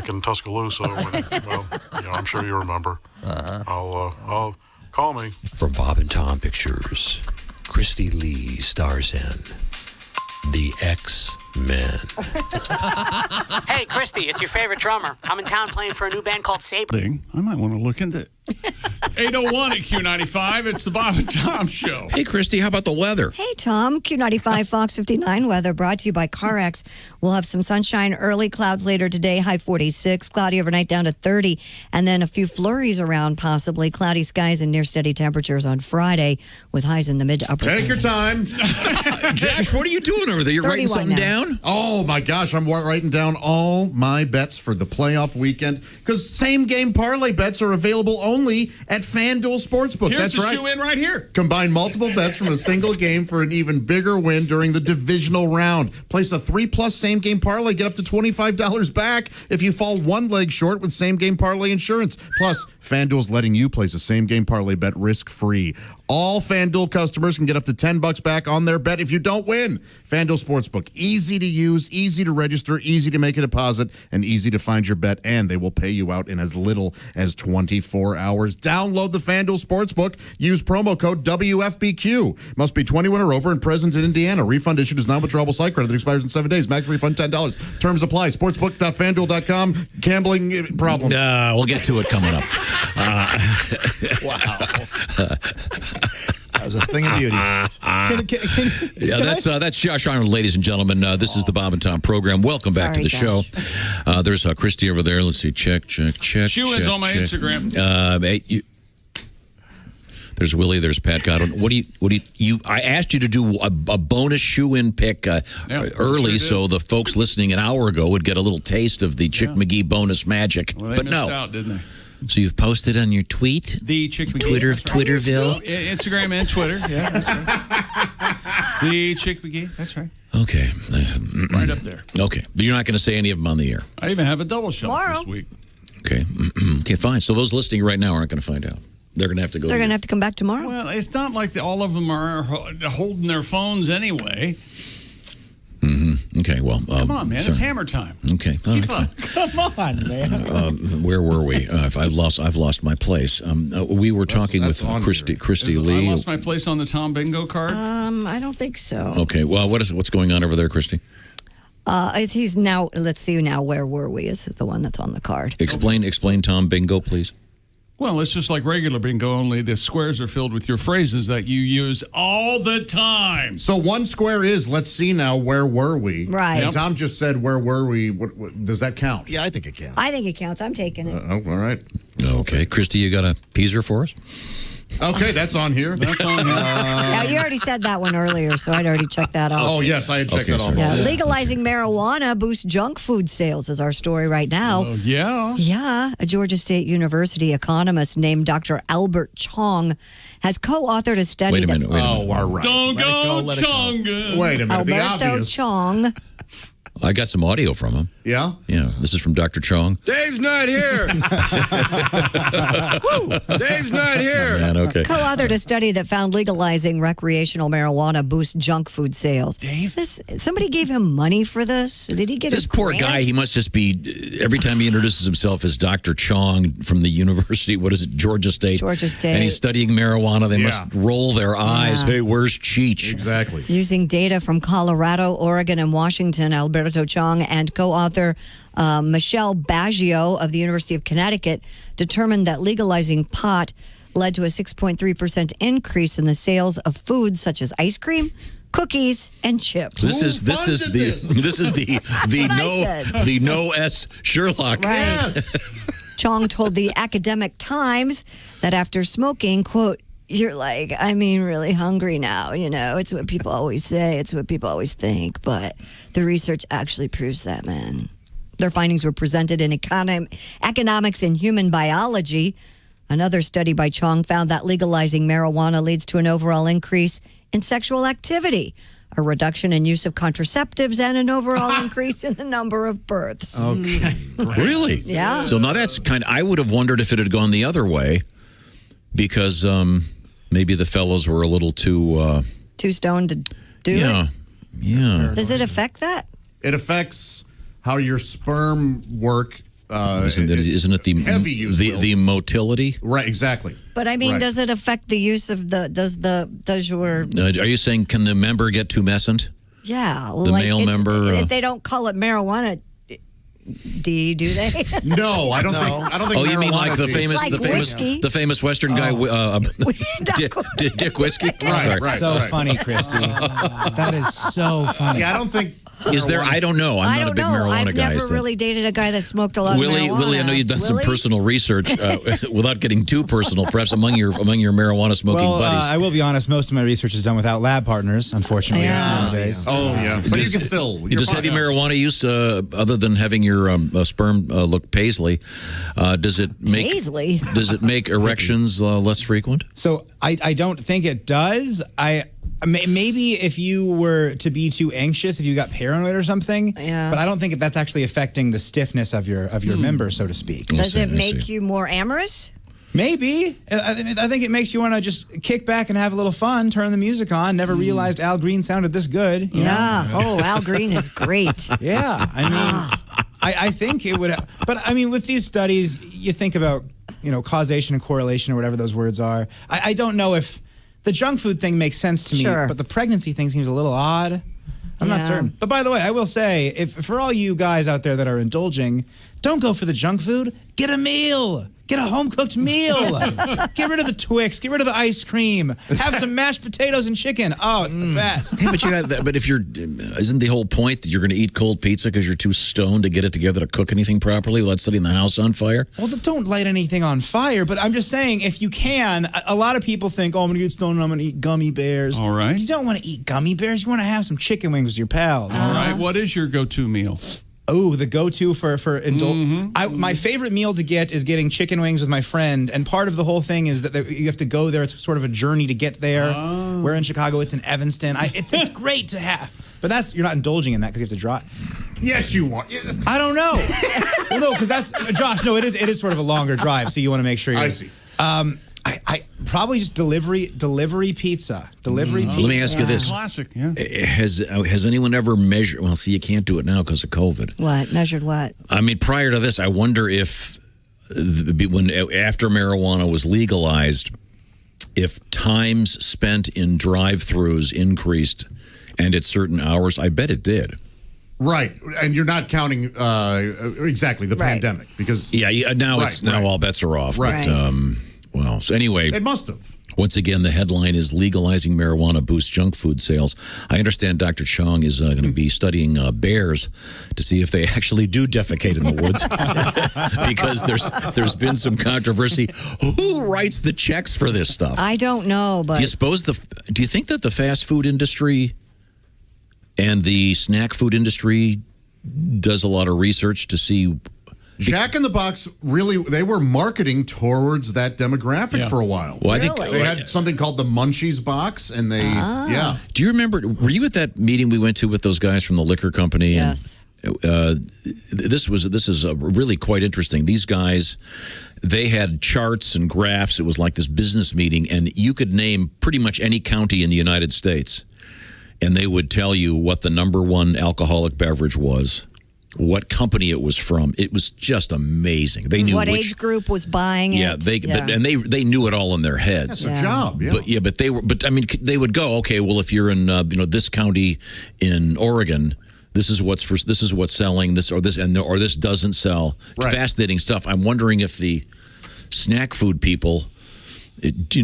Speaker 18: in Tuscaloosa. I'm sure you remember. I'll call me.
Speaker 12: From Bob and Tom Pictures, Christy Lee stars in The X-Men.
Speaker 17: Hey, Christy, it's your favorite drummer. I'm in town playing for a new band called Sabre.
Speaker 6: I might want to look into it. 8:01 at Q95. It's the Bob and Tom Show.
Speaker 7: Hey, Christy, how about the weather?
Speaker 3: Hey, Tom. Q95 Fox 59 weather brought to you by CarX. We'll have some sunshine early, clouds later today, high 46, cloudy overnight down to 30, and then a few flurries around possibly. Cloudy skies and near steady temperatures on Friday with highs in the mid to upper.
Speaker 8: Take your time.
Speaker 7: Josh, what are you doing over there? You're writing something down?
Speaker 8: Oh, my gosh. I'm writing down all my bets for the playoff weekend because same-game parlay bets are available only at FanDuel Sportsbook.
Speaker 6: Here's
Speaker 8: That's
Speaker 6: the
Speaker 8: right.
Speaker 6: shoe-in right here.
Speaker 8: Combine multiple bets from a single game for an even bigger win during the divisional round. Place a 3+ same-game parlay. Get up to $25 back if you fall one leg short with same-game parlay insurance. Plus, FanDuel's letting you place a same-game parlay bet risk-free. All FanDuel customers can get up to $10 back on their bet if you don't win. FanDuel Sportsbook. Easy to use, easy to register, easy to make a deposit, and easy to find your bet. And they will pay you out in as little as 24 hours. Download the FanDuel Sportsbook. Use promo code WFBQ. Must be 21 or over and present in Indiana. Refund issued as non-withdrawable site credit that expires in 7 days. Max refund $10. Terms apply. Sportsbook.fanduel.com. Gambling problems.
Speaker 7: We'll get to it coming up.
Speaker 16: Wow. That was a thing of beauty.
Speaker 7: That's Josh Arnold, ladies and gentlemen. This is the Bob and Tom program. Welcome back to the show. There's Christy over there. Let's see. Check.
Speaker 6: Shoe-ins on my Instagram.
Speaker 7: There's Willie. There's Pat Godwin. I asked you to do a bonus shoe-in pick early, so the folks listening an hour ago would get a little taste of the Chick McGee bonus magic.
Speaker 6: Well, they
Speaker 7: but
Speaker 6: missed
Speaker 7: no.
Speaker 6: out, didn't they?
Speaker 7: So you've posted on your tweet?
Speaker 6: The Chick McGee.
Speaker 7: Twitterville?
Speaker 6: Instagram and Twitter. Yeah, that's right. The Chick McGee. That's right.
Speaker 7: Okay.
Speaker 6: Right up there.
Speaker 7: Okay. But you're not going to say any of them on the air?
Speaker 6: I even have a double shelf this week.
Speaker 7: Okay. Okay, fine. So those listening right now aren't going to find out. They're going to have to go.
Speaker 3: They're going to have to come back tomorrow.
Speaker 6: Well, it's not like all of them are holding their phones anyway.
Speaker 7: Mm-hmm. Okay, well.
Speaker 6: Come on, man. It's hammer time.
Speaker 7: Okay. All right, fine.
Speaker 6: Come on, man.
Speaker 7: Where were we? I've lost my place. We were talking with Christy Lee.
Speaker 6: I lost my place on the Tom Bingo card?
Speaker 3: I don't think so.
Speaker 7: Okay, well, what's going on over there, Christy?
Speaker 3: He's now, let's see now, where were we is the one that's on the card.
Speaker 7: Explain Tom Bingo, please.
Speaker 6: Well, it's just like regular bingo, only the squares are filled with your phrases that you use all the time.
Speaker 8: So one square is, let's see now, where were we?
Speaker 3: Right.
Speaker 8: And Tom just said, where were we? What does that count?
Speaker 16: Yeah, I think it counts.
Speaker 3: I think it counts. I'm taking it.
Speaker 8: Oh, all right.
Speaker 7: Okay. Christy, you got a peaser for us?
Speaker 8: Okay, that's on here.
Speaker 6: That's on here.
Speaker 3: Yeah, you already said that one earlier, so I'd already checked that off.
Speaker 8: Oh, yes, I had checked that off.
Speaker 3: Yeah, legalizing marijuana boosts junk food sales is our story right now.
Speaker 6: Yeah.
Speaker 3: Yeah. A Georgia State University economist named Dr. Albert Chong has co-authored a study.
Speaker 7: Wait a minute.
Speaker 8: Oh, all right.
Speaker 6: Don't go, Chonga.
Speaker 8: Wait a minute. The
Speaker 3: Alberto
Speaker 8: obvious.
Speaker 3: Chong.
Speaker 7: I got some audio from him.
Speaker 8: Yeah?
Speaker 7: Yeah. Yeah, this is from Dr. Chong.
Speaker 16: Dave's not here. Dave's not here.
Speaker 7: Oh, man, okay.
Speaker 3: Co-authored a study that found legalizing recreational marijuana boosts junk food sales. Dave? Somebody gave him money for this? Did he get
Speaker 7: This poor guy, he must just be, every time he introduces himself as Dr. Chong from the university, what is it, Georgia State?
Speaker 3: Georgia State.
Speaker 7: And he's studying marijuana. They must roll their eyes.
Speaker 3: Yeah.
Speaker 7: Hey, where's Cheech?
Speaker 8: Exactly.
Speaker 3: Using data from Colorado, Oregon, and Washington, Alberto Chong and co-author Michelle Baggio of the University of Connecticut determined that legalizing pot led to a 6.3% increase in the sales of foods such as ice cream, cookies, and chips.
Speaker 7: This is the no S Sherlock.
Speaker 3: Right. Yes. Chong told the Academic Times that after smoking, quote, "You're like, really hungry now. It's what people always say. It's what people always think. But the research actually proves that, man." Their findings were presented in Economics and Human Biology. Another study by Chong found that legalizing marijuana leads to an overall increase in sexual activity, a reduction in use of contraceptives, and an overall increase in the number of births.
Speaker 7: Okay. Really?
Speaker 3: Yeah.
Speaker 7: So now that's I would have wondered if it had gone the other way because maybe the fellows were a little too
Speaker 3: stoned to do it?
Speaker 7: Yeah.
Speaker 3: Does it affect that?
Speaker 8: It affects how your sperm work.
Speaker 7: Isn't it the
Speaker 8: heavy use
Speaker 7: the motility?
Speaker 8: Right, exactly.
Speaker 3: But
Speaker 8: Right.
Speaker 3: does it affect the use of does your
Speaker 7: Are you saying can the member get tumescent?
Speaker 3: yeah
Speaker 7: The male member.
Speaker 3: They don't call it marijuana D, do they?
Speaker 8: No, I don't think. I don't think.
Speaker 7: Oh, you mean like the
Speaker 3: whiskey.
Speaker 7: famous Western guy, Dick Whiskey?
Speaker 8: Right.
Speaker 10: So funny, Christy. That is so funny.
Speaker 8: Yeah, I don't think.
Speaker 7: Is there? I don't know. I'm not a big marijuana guy.
Speaker 3: I've never really dated a guy that smoked a lot of marijuana.
Speaker 7: Willie, I know you've done some personal research without getting too personal, perhaps among your marijuana smoking buddies.
Speaker 10: I will be honest. Most of my research is done without lab partners, unfortunately, nowadays.
Speaker 8: Oh yeah, but you can still.
Speaker 7: Does heavy marijuana use, other than having your sperm look paisley, does it make
Speaker 3: paisley?
Speaker 7: Does it make erections less frequent?
Speaker 10: So I don't think it does. Maybe if you were to be too anxious, if you got paranoid or something.
Speaker 3: Yeah.
Speaker 10: But I don't think that's actually affecting the stiffness of your member, so to speak.
Speaker 3: Does it make you more amorous?
Speaker 10: Maybe. I think it makes you want to just kick back and have a little fun, turn the music on. Never realized Al Green sounded this good. You know?
Speaker 3: Oh, Al Green is great.
Speaker 10: Yeah. I think it would. But with these studies, you think about, causation and correlation or whatever those words are. I don't know if the junk food thing makes sense to me, but the pregnancy thing seems a little odd. I'm not certain. But by the way, I will say, if for all you guys out there that are indulging, don't go for the junk food. Get a meal. Get a home-cooked meal. Get rid of the Twix. Get rid of the ice cream. Have some mashed potatoes and chicken. Oh, it's the best.
Speaker 7: Yeah, but if isn't the whole point that you're going to eat cold pizza because you're too stoned to get it together to cook anything properly without setting the house on fire?
Speaker 10: Well, don't light anything on fire. But I'm just saying, if you can, a lot of people think, I'm going to get stoned and I'm going to eat gummy bears.
Speaker 6: All right.
Speaker 10: You don't want to eat gummy bears. You want to have some chicken wings with your pals.
Speaker 6: All right. What is your go-to meal?
Speaker 10: Oh, the go-to for my favorite meal to get is getting chicken wings with my friend, and part of the whole thing is that you have to go there. It's sort of a journey to get there.
Speaker 6: Oh.
Speaker 10: We're in Chicago. It's in Evanston. It's great to have, but you're not indulging in that because you have to drive.
Speaker 8: Yes, you want.
Speaker 10: I don't know. Well, no, because that's Josh. No, it is sort of a longer drive, so you want to make sure.
Speaker 8: I see.
Speaker 10: I probably just delivery pizza.
Speaker 7: Let me ask you this:
Speaker 6: classic. Yeah.
Speaker 7: Has anyone ever measured? Well, see, you can't do it now because of COVID.
Speaker 3: What measured? What?
Speaker 7: Prior to this, I wonder if after marijuana was legalized, if times spent in drive-throus increased, and at certain hours, I bet it did.
Speaker 8: Right, and you're not counting exactly the pandemic because
Speaker 7: now all bets are off.
Speaker 8: Right.
Speaker 7: But, so anyway,
Speaker 8: it must have.
Speaker 7: Once again, the headline is legalizing marijuana boosts junk food sales. I understand Dr. Chong is going to be studying bears to see if they actually do defecate in the woods, because there's been some controversy. Who writes the checks for this stuff?
Speaker 3: I don't know, but
Speaker 7: do you think that the fast food industry and the snack food industry does a lot of research to see?
Speaker 8: Jack in the Box, really, they were marketing towards that demographic for a while.
Speaker 7: Well, I think
Speaker 8: they had something called the Munchies Box, and they,
Speaker 7: Do you remember, were you at that meeting we went to with those guys from the liquor company?
Speaker 3: Yes.
Speaker 7: this is really quite interesting. These guys, they had charts and graphs. It was like this business meeting, and you could name pretty much any county in the United States, and they would tell you what the number one alcoholic beverage was, what company it was from. It was just amazing. They knew
Speaker 3: what age group was buying it.
Speaker 7: Yeah, they knew it all in their heads.
Speaker 8: That's a job. Yeah.
Speaker 7: But they would go, okay, well, if you're in this county in Oregon, this is what's selling, this doesn't sell.
Speaker 8: Right.
Speaker 7: Fascinating stuff. I'm wondering if the snack food people,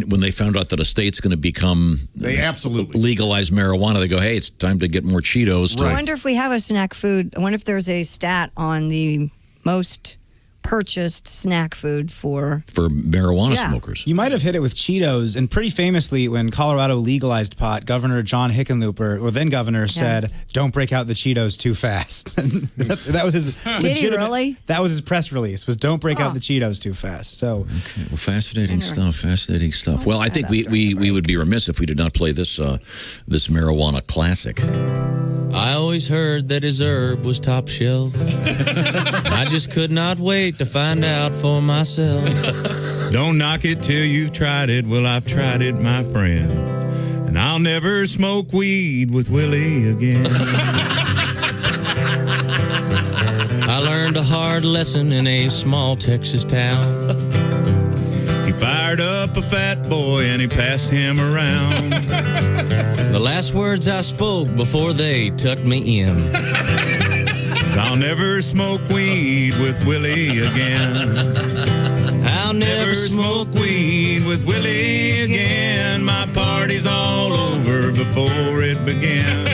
Speaker 7: when they found out that a state's going to become legalize marijuana, they go, hey, it's time to get more Cheetos.
Speaker 3: I wonder if we have a snack food. I wonder if there's a stat on the most purchased snack food for
Speaker 7: marijuana smokers.
Speaker 10: You might have hit it with Cheetos, and pretty famously, when Colorado legalized pot, Governor John Hickenlooper, or then governor, said, "Don't break out the Cheetos too fast." That was his.
Speaker 3: Did he really?
Speaker 10: That was his press release. Was don't break out the Cheetos too fast. So,
Speaker 7: okay, well, fascinating stuff. Fascinating stuff. Well, I think we would be remiss if we did not play this this marijuana classic.
Speaker 1: I always heard that his herb was top shelf. I just could not wait to find out for myself.
Speaker 16: Don't knock it till you've tried it. Well, I've tried it, my friend. And I'll never smoke weed with Willie again.
Speaker 1: I learned a hard lesson in a small Texas town.
Speaker 16: He fired up a fat boy and he passed him around.
Speaker 1: The last words I spoke before they tucked me in.
Speaker 16: I'll never smoke weed with Willie again.
Speaker 1: I'll never smoke
Speaker 16: weed with Willie again. My party's all over before it began.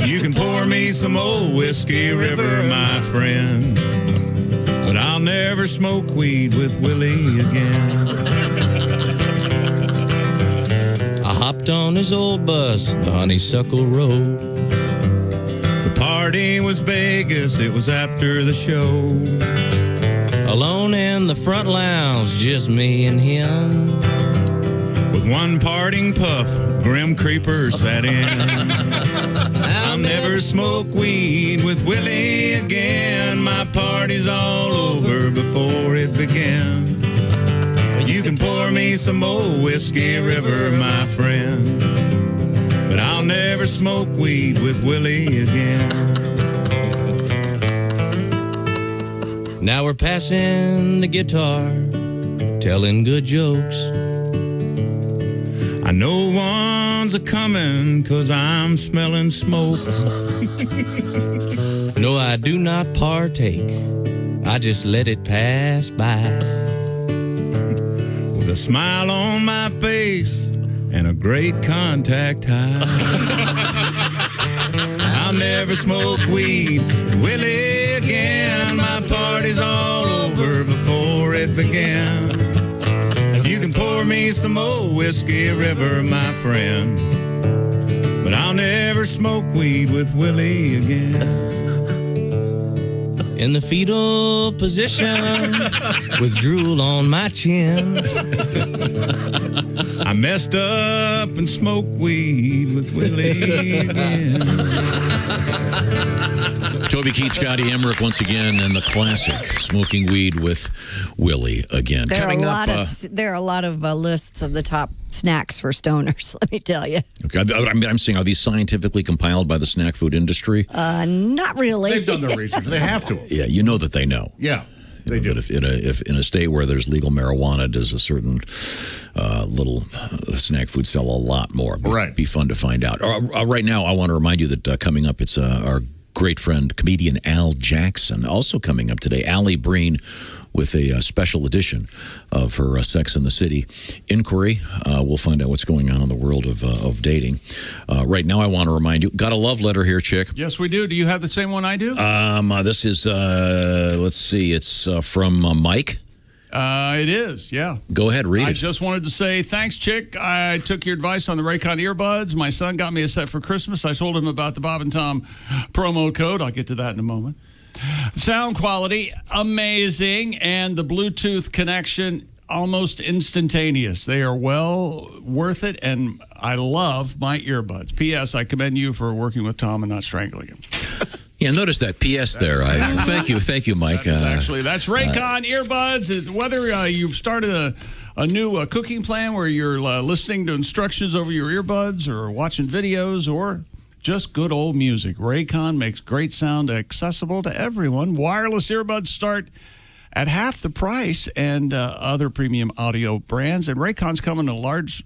Speaker 16: You can pour me some old Whiskey River, my friend, but I'll never smoke weed with Willie again.
Speaker 1: I hopped on his old bus, the Honeysuckle Road.
Speaker 16: The party was Vegas, it was after the show.
Speaker 1: Alone in the front lounge, just me and him.
Speaker 16: With one parting puff, Grim Creeper sat in. I'll never smoke weed with Willie again. My party's all over before it began. You can pour me some old Whiskey River, my friend, but I'll never smoke weed with Willie again.
Speaker 1: Now we're passing the guitar, telling good jokes.
Speaker 16: I know one's a-coming 'cause I'm smelling smoke.
Speaker 1: No, I do not partake. I just let it pass by.
Speaker 16: With a smile on my face and a great contact high. I'll never smoke weed with Willie again. My party's all over before it began. You can pour me some old Whiskey River, my friend, but I'll never smoke weed with Willie again.
Speaker 1: In the fetal position, with drool on my chin.
Speaker 16: I messed up and smoked weed with Willie again.
Speaker 7: Toby Keith, Scotty Emmerich once again, and the classic "Smoking Weed with Willie" again.
Speaker 3: There
Speaker 7: Coming
Speaker 3: are
Speaker 7: up,
Speaker 3: a lot of lists of the top snacks for stoners. Let me tell you.
Speaker 7: okay, I'm saying, are these scientifically compiled by the snack food industry?
Speaker 3: Not really.
Speaker 8: They've done their research. They have to.
Speaker 7: Yeah, you know that they know.
Speaker 8: Yeah. They do.
Speaker 7: That if in a state where there's legal marijuana, does a certain little snack food sell a lot more? Be fun to find out. Right now, I want to remind you that coming up, it's our great friend, comedian Al Jackson. Also coming up today, Allie Breen with a special edition of her Sex and the City inquiry. We'll find out what's going on in the world of dating. Right now, I want to remind you, got a love letter here, chick.
Speaker 6: Yes, we do. Do you have the same one I do?
Speaker 7: This is, let's see, it's from Mike.
Speaker 6: It is, yeah.
Speaker 7: Go ahead, read it.
Speaker 6: I just wanted to say, thanks, chick. I took your advice on the Raycon Earbuds. My son got me a set for Christmas. I told him about the Bob and Tom promo code. I'll get to that in a moment. Sound quality, amazing, and the Bluetooth connection, almost instantaneous. They are well worth it, and I love my earbuds. P.S. I commend you for working with Tom and not strangling him.
Speaker 7: Yeah, notice that PS there. Thank you, Mike.
Speaker 6: That's Raycon Earbuds. Whether you've started a new cooking plan where you're listening to instructions over your earbuds or watching videos or just good old music, Raycon makes great sound accessible to everyone. Wireless earbuds start at half the price and other premium audio brands. And Raycons come in a large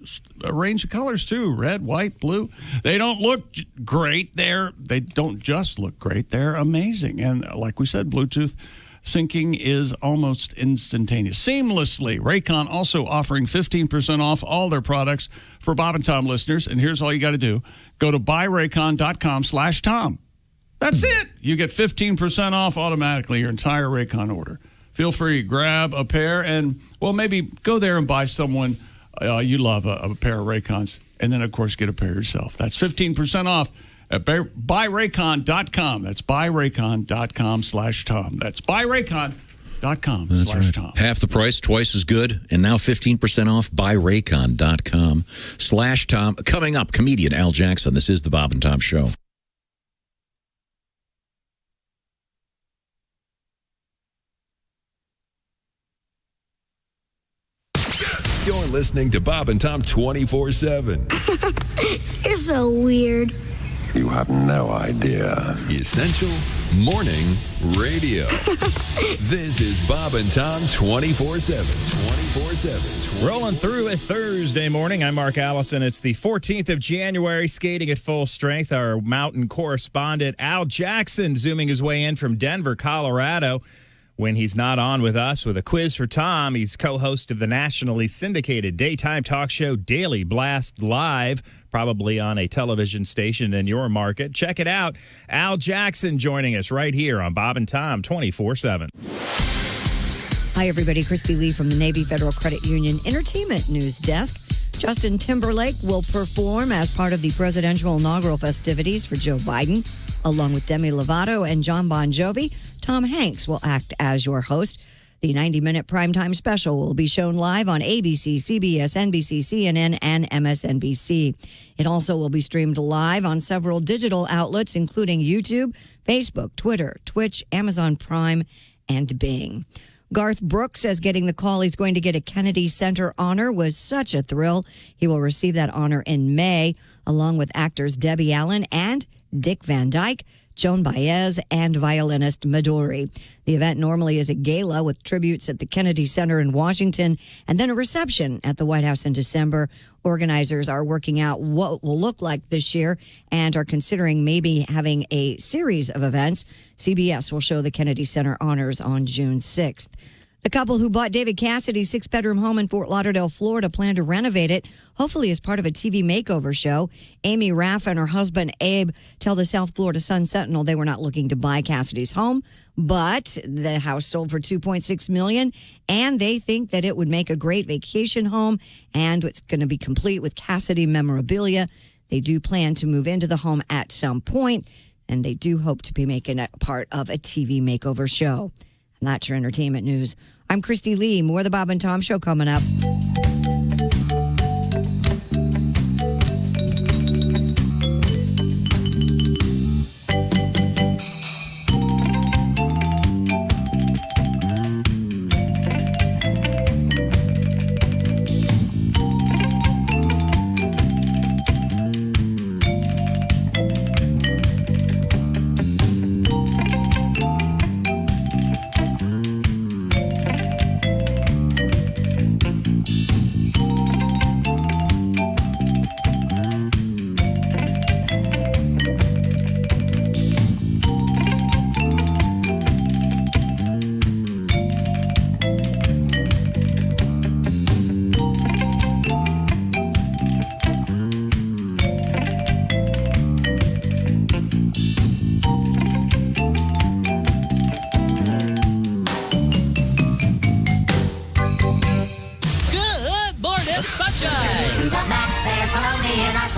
Speaker 6: range of colors, too. Red, white, blue. They don't look great. They don't just look great. They're amazing. And like we said, Bluetooth syncing is almost instantaneous. Seamlessly. Raycon also offering 15% off all their products for Bob and Tom listeners. And here's all you got to do. Go to buyraycon.com/Tom. That's it. You get 15% off automatically your entire Raycon order. Feel free to grab a pair and, well, maybe go there and buy someone you love a pair of Raycons. And then, of course, get a pair yourself. That's 15% off at buyraycon.com. That's buyraycon.com/Tom. That's buyraycon.com/Tom.
Speaker 7: Right. Half the price, twice as good, and now 15% off buyraycon.com/Tom. Coming up, comedian Al Jackson. This is the Bob and Tom Show.
Speaker 4: You're listening to Bob and Tom 24/7.
Speaker 13: You're so weird.
Speaker 4: You have no idea. Essential Morning Radio. This is Bob and Tom 24/7. 24/7.
Speaker 2: Rolling through a Thursday morning. I'm Mark Allison. It's the 14th of January, skating at full strength. Our mountain correspondent, Al Jackson, zooming his way in from Denver, Colorado. When he's not on with us with a quiz for Tom, he's co-host of the nationally syndicated daytime talk show Daily Blast Live, probably on a television station in your market. Check it out. Al Jackson joining us right here on Bob and Tom 24/7.
Speaker 3: Hi, everybody. Christy Lee from the Navy Federal Credit Union Entertainment News Desk. Justin Timberlake will perform as part of the presidential inaugural festivities for Joe Biden. Along with Demi Lovato and John Bon Jovi, Tom Hanks will act as your host. The 90-minute primetime special will be shown live on ABC, CBS, NBC, CNN, and MSNBC. It also will be streamed live on several digital outlets, including YouTube, Facebook, Twitter, Twitch, Amazon Prime, and Bing. Garth Brooks says getting the call he's going to get a Kennedy Center honor was such a thrill. He will receive that honor in May, along with actors Debbie Allen and Dick Van Dyke, Joan Baez, and violinist Midori. The event normally is a gala with tributes at the Kennedy Center in Washington and then a reception at the White House in December. Organizers are working out what it will look like this year and are considering maybe having a series of events. CBS will show the Kennedy Center honors on June 6th. The couple who bought David Cassidy's 6-bedroom home in Fort Lauderdale, Florida, plan to renovate it, hopefully as part of a TV makeover show. Amy Raff and her husband, Abe, tell the South Florida Sun-Sentinel they were not looking to buy Cassidy's home, but the house sold for $2.6 million, and they think that it would make a great vacation home, and it's going to be complete with Cassidy memorabilia. They do plan to move into the home at some point, and they do hope to be making it part of a TV makeover show. And that's your entertainment news. I'm Christy Lee. More of the Bob and Tom Show coming up.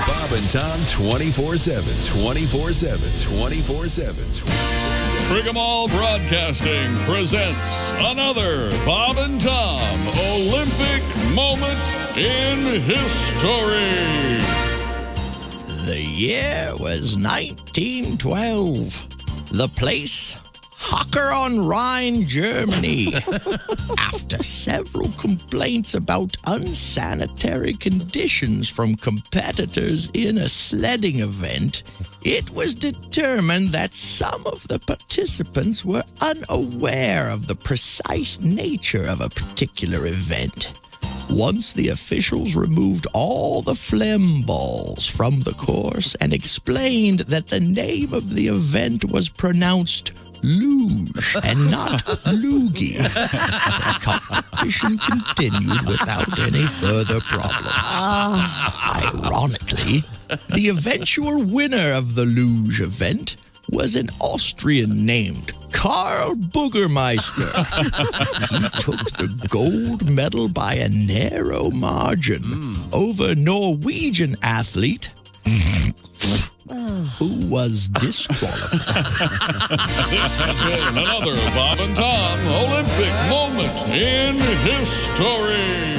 Speaker 4: Bob and Tom 24/7. 24/7. 24/7.
Speaker 24: Frigamall Broadcasting presents another Bob and Tom Olympic moment in history.
Speaker 19: The year was 1912.
Speaker 5: The place? Hocker on Rhine, Germany. After several complaints about unsanitary conditions from competitors in a sledding event, it was determined that some of the participants were unaware of the precise nature of a particular event. Once the officials removed all the phlegm balls from the course and explained that the name of the event was pronounced luge and not loogie, the competition continued without any further problems. Ironically, the eventual winner of the luge event was an Austrian named Karl Boogermeister. He took the gold medal by a narrow margin over Norwegian athlete who was disqualified.
Speaker 24: This has been another Bob and Tom Olympic moment in history.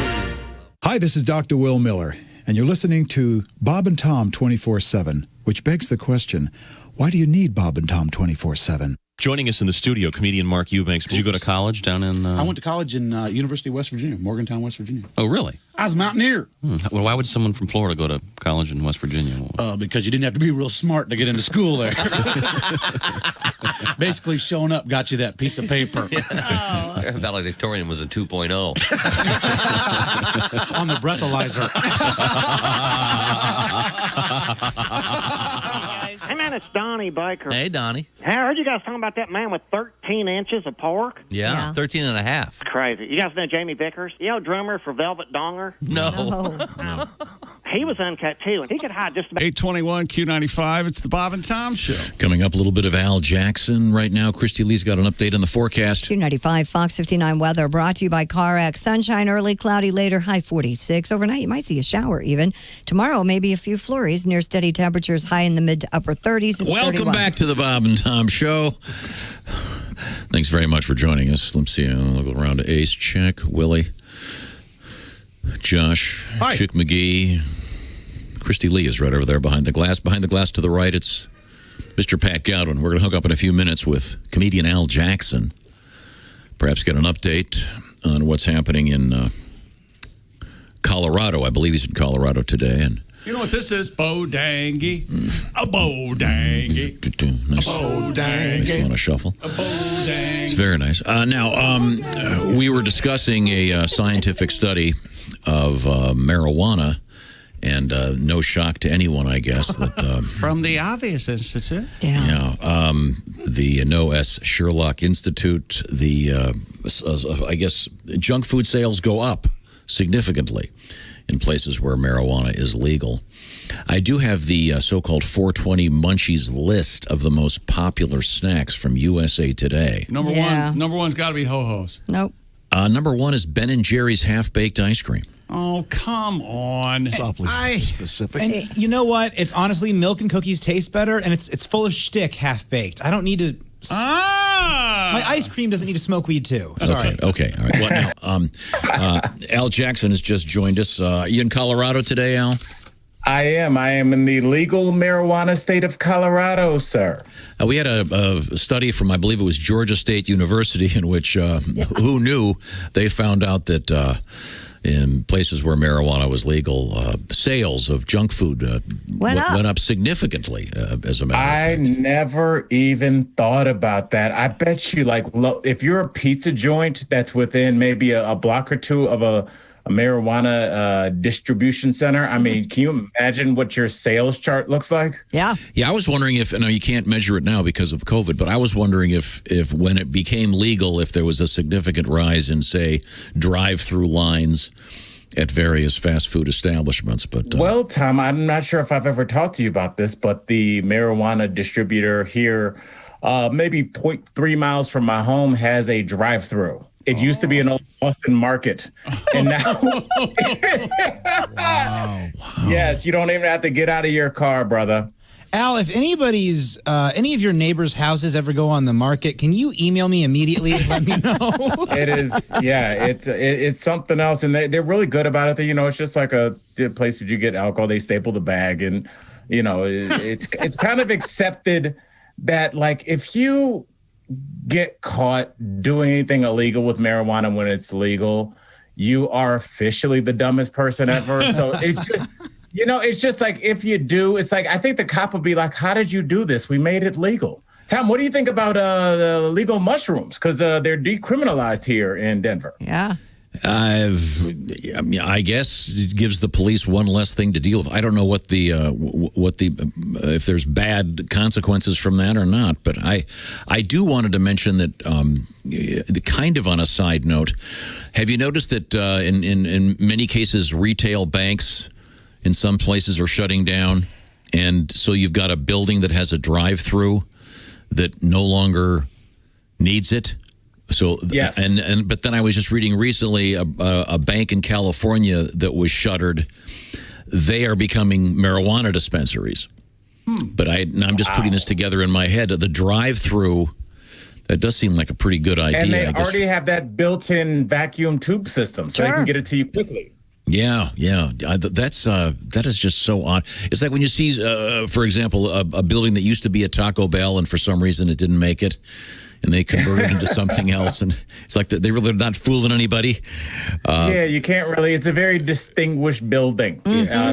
Speaker 19: Hi, this is Dr. Will Miller, and you're listening to Bob and Tom 24/7, which begs the question, why do you need Bob and Tom 24/7?
Speaker 20: Joining us in the studio, comedian Mark Eubanks. Did you go to college down in...
Speaker 22: I went to college in University of West Virginia, Morgantown, West Virginia.
Speaker 20: Oh, really?
Speaker 22: I was a mountaineer.
Speaker 20: Well, why would someone from Florida go to college in West Virginia?
Speaker 22: Because you didn't have to be real smart to get into school there. Basically, showing up got you that piece of paper.
Speaker 23: Valedictorian was a 2.0.
Speaker 22: On the breathalyzer.
Speaker 26: Hey, man, it's Donnie Baker.
Speaker 23: Hey, Donnie.
Speaker 26: Hey, I heard you guys talking about that man with 13 inches of pork.
Speaker 23: Yeah, 13 and a half.
Speaker 26: Crazy. You guys know Jamie Vickers? You know, drummer for Velvet Donger?
Speaker 23: No.
Speaker 26: He was uncut, too, and he could hide just about...
Speaker 6: 821 Q95. It's the Bob and Tom Show.
Speaker 7: Coming up, a little bit of Al Jackson right now. Christy Lee's got an update on the forecast.
Speaker 3: Q95, Fox 59 weather brought to you by CarX. Sunshine early, cloudy later, high 46. Overnight, you might see a shower even. Tomorrow, maybe a few flurries near steady temperatures, high in the mid to upper 30s. It's
Speaker 7: Welcome
Speaker 3: 31.
Speaker 7: back to the Bob and Tom Show. Thanks very much for joining us. Let's see. I'll go around to Ace, Chick, Willie, Josh,
Speaker 8: Hi.
Speaker 7: Chick McGee. Christy Lee is right over there behind the glass. Behind the glass to the right, it's Mr. Pat Godwin. We're going to hook up in a few minutes with comedian Al Jackson. Perhaps get an update on what's happening in Colorado. I believe he's in Colorado today. And
Speaker 6: You know what this is? Bodangy. A bodangy.
Speaker 7: nice,
Speaker 6: A bodangy.
Speaker 7: nice amount of shuffle.
Speaker 6: A bodangy.
Speaker 7: It's very nice. Now, we were discussing a scientific study of marijuana, and no shock to anyone, I guess, that
Speaker 6: From the Obvious Institute.
Speaker 7: the No S. Sherlock Institute, I guess junk food sales go up significantly in places where marijuana is legal. I do have the so-called 420 Munchies list of the most popular snacks from USA Today.
Speaker 6: Number one's got to be Ho-Ho's.
Speaker 3: Nope.
Speaker 7: Number one is Ben & Jerry's half-baked ice cream.
Speaker 6: Oh, come on.
Speaker 10: Specific. And you know what? It's honestly, milk and cookies taste better, and it's full of shtick, half-baked. I don't need to... My ice cream doesn't need to smoke weed, too. Sorry.
Speaker 7: Okay. All right. Well, now, Al Jackson has just joined us. Are you in Colorado today, Al?
Speaker 27: I am. I am in the legal marijuana state of Colorado, sir.
Speaker 7: We had a study from, I believe it was Georgia State University, in which, who knew, they found out that in places where marijuana was legal, sales of junk food went up significantly, as a matter of fact.
Speaker 27: I never even thought about that. I bet you, if you're a pizza joint that's within maybe a block or two of a marijuana distribution center. I mean, can you imagine what your sales chart looks like?
Speaker 3: Yeah.
Speaker 7: Yeah, I was wondering if, I know you can't measure it now because of COVID, but I was wondering if when it became legal, if there was a significant rise in, say, drive-through lines at various fast food establishments. But
Speaker 27: well, Tom, I'm not sure if I've ever talked to you about this, but the marijuana distributor here, maybe 0.3 miles from my home, has a drive-through. It used to be an old Boston market, and now, wow. Yes, you don't even have to get out of your car, brother.
Speaker 10: Al, if any of your neighbors' houses ever go on the market, can you email me immediately and let me know?
Speaker 27: It is, it's something else, and they're really good about it. It's just like a place where you get alcohol. They staple the bag, and it's kind of accepted that like if you get caught doing anything illegal with marijuana when it's legal, you are officially the dumbest person ever. So it's just, it's just like if you do, it's like I think the cop would be like, "How did you do this? We made it legal." Tom, what do you think about the legal mushrooms? Because they're decriminalized here in Denver.
Speaker 3: Yeah.
Speaker 7: I guess it gives the police one less thing to deal with. I don't know what the if there's bad consequences from that or not. But I do wanted to mention that the kind of on a side note, have you noticed that in many cases retail banks in some places are shutting down, and so you've got a building that has a drive-through that no longer needs it. So
Speaker 27: yes,
Speaker 7: but then I was just reading recently a bank in California that was shuttered. They are becoming marijuana dispensaries. But I'm just putting this together in my head. The drive-through, that does seem like a pretty good idea.
Speaker 27: And they
Speaker 7: I guess.
Speaker 27: already have that built-in vacuum tube system, so they can get it to you quickly.
Speaker 7: Yeah. That is just so odd. It's like when you see, for example, a building that used to be a Taco Bell, and for some reason it didn't make it, and they converted it into something else, and it's like they really are not fooling anybody.
Speaker 27: Yeah, you can't really. It's a very distinguished building,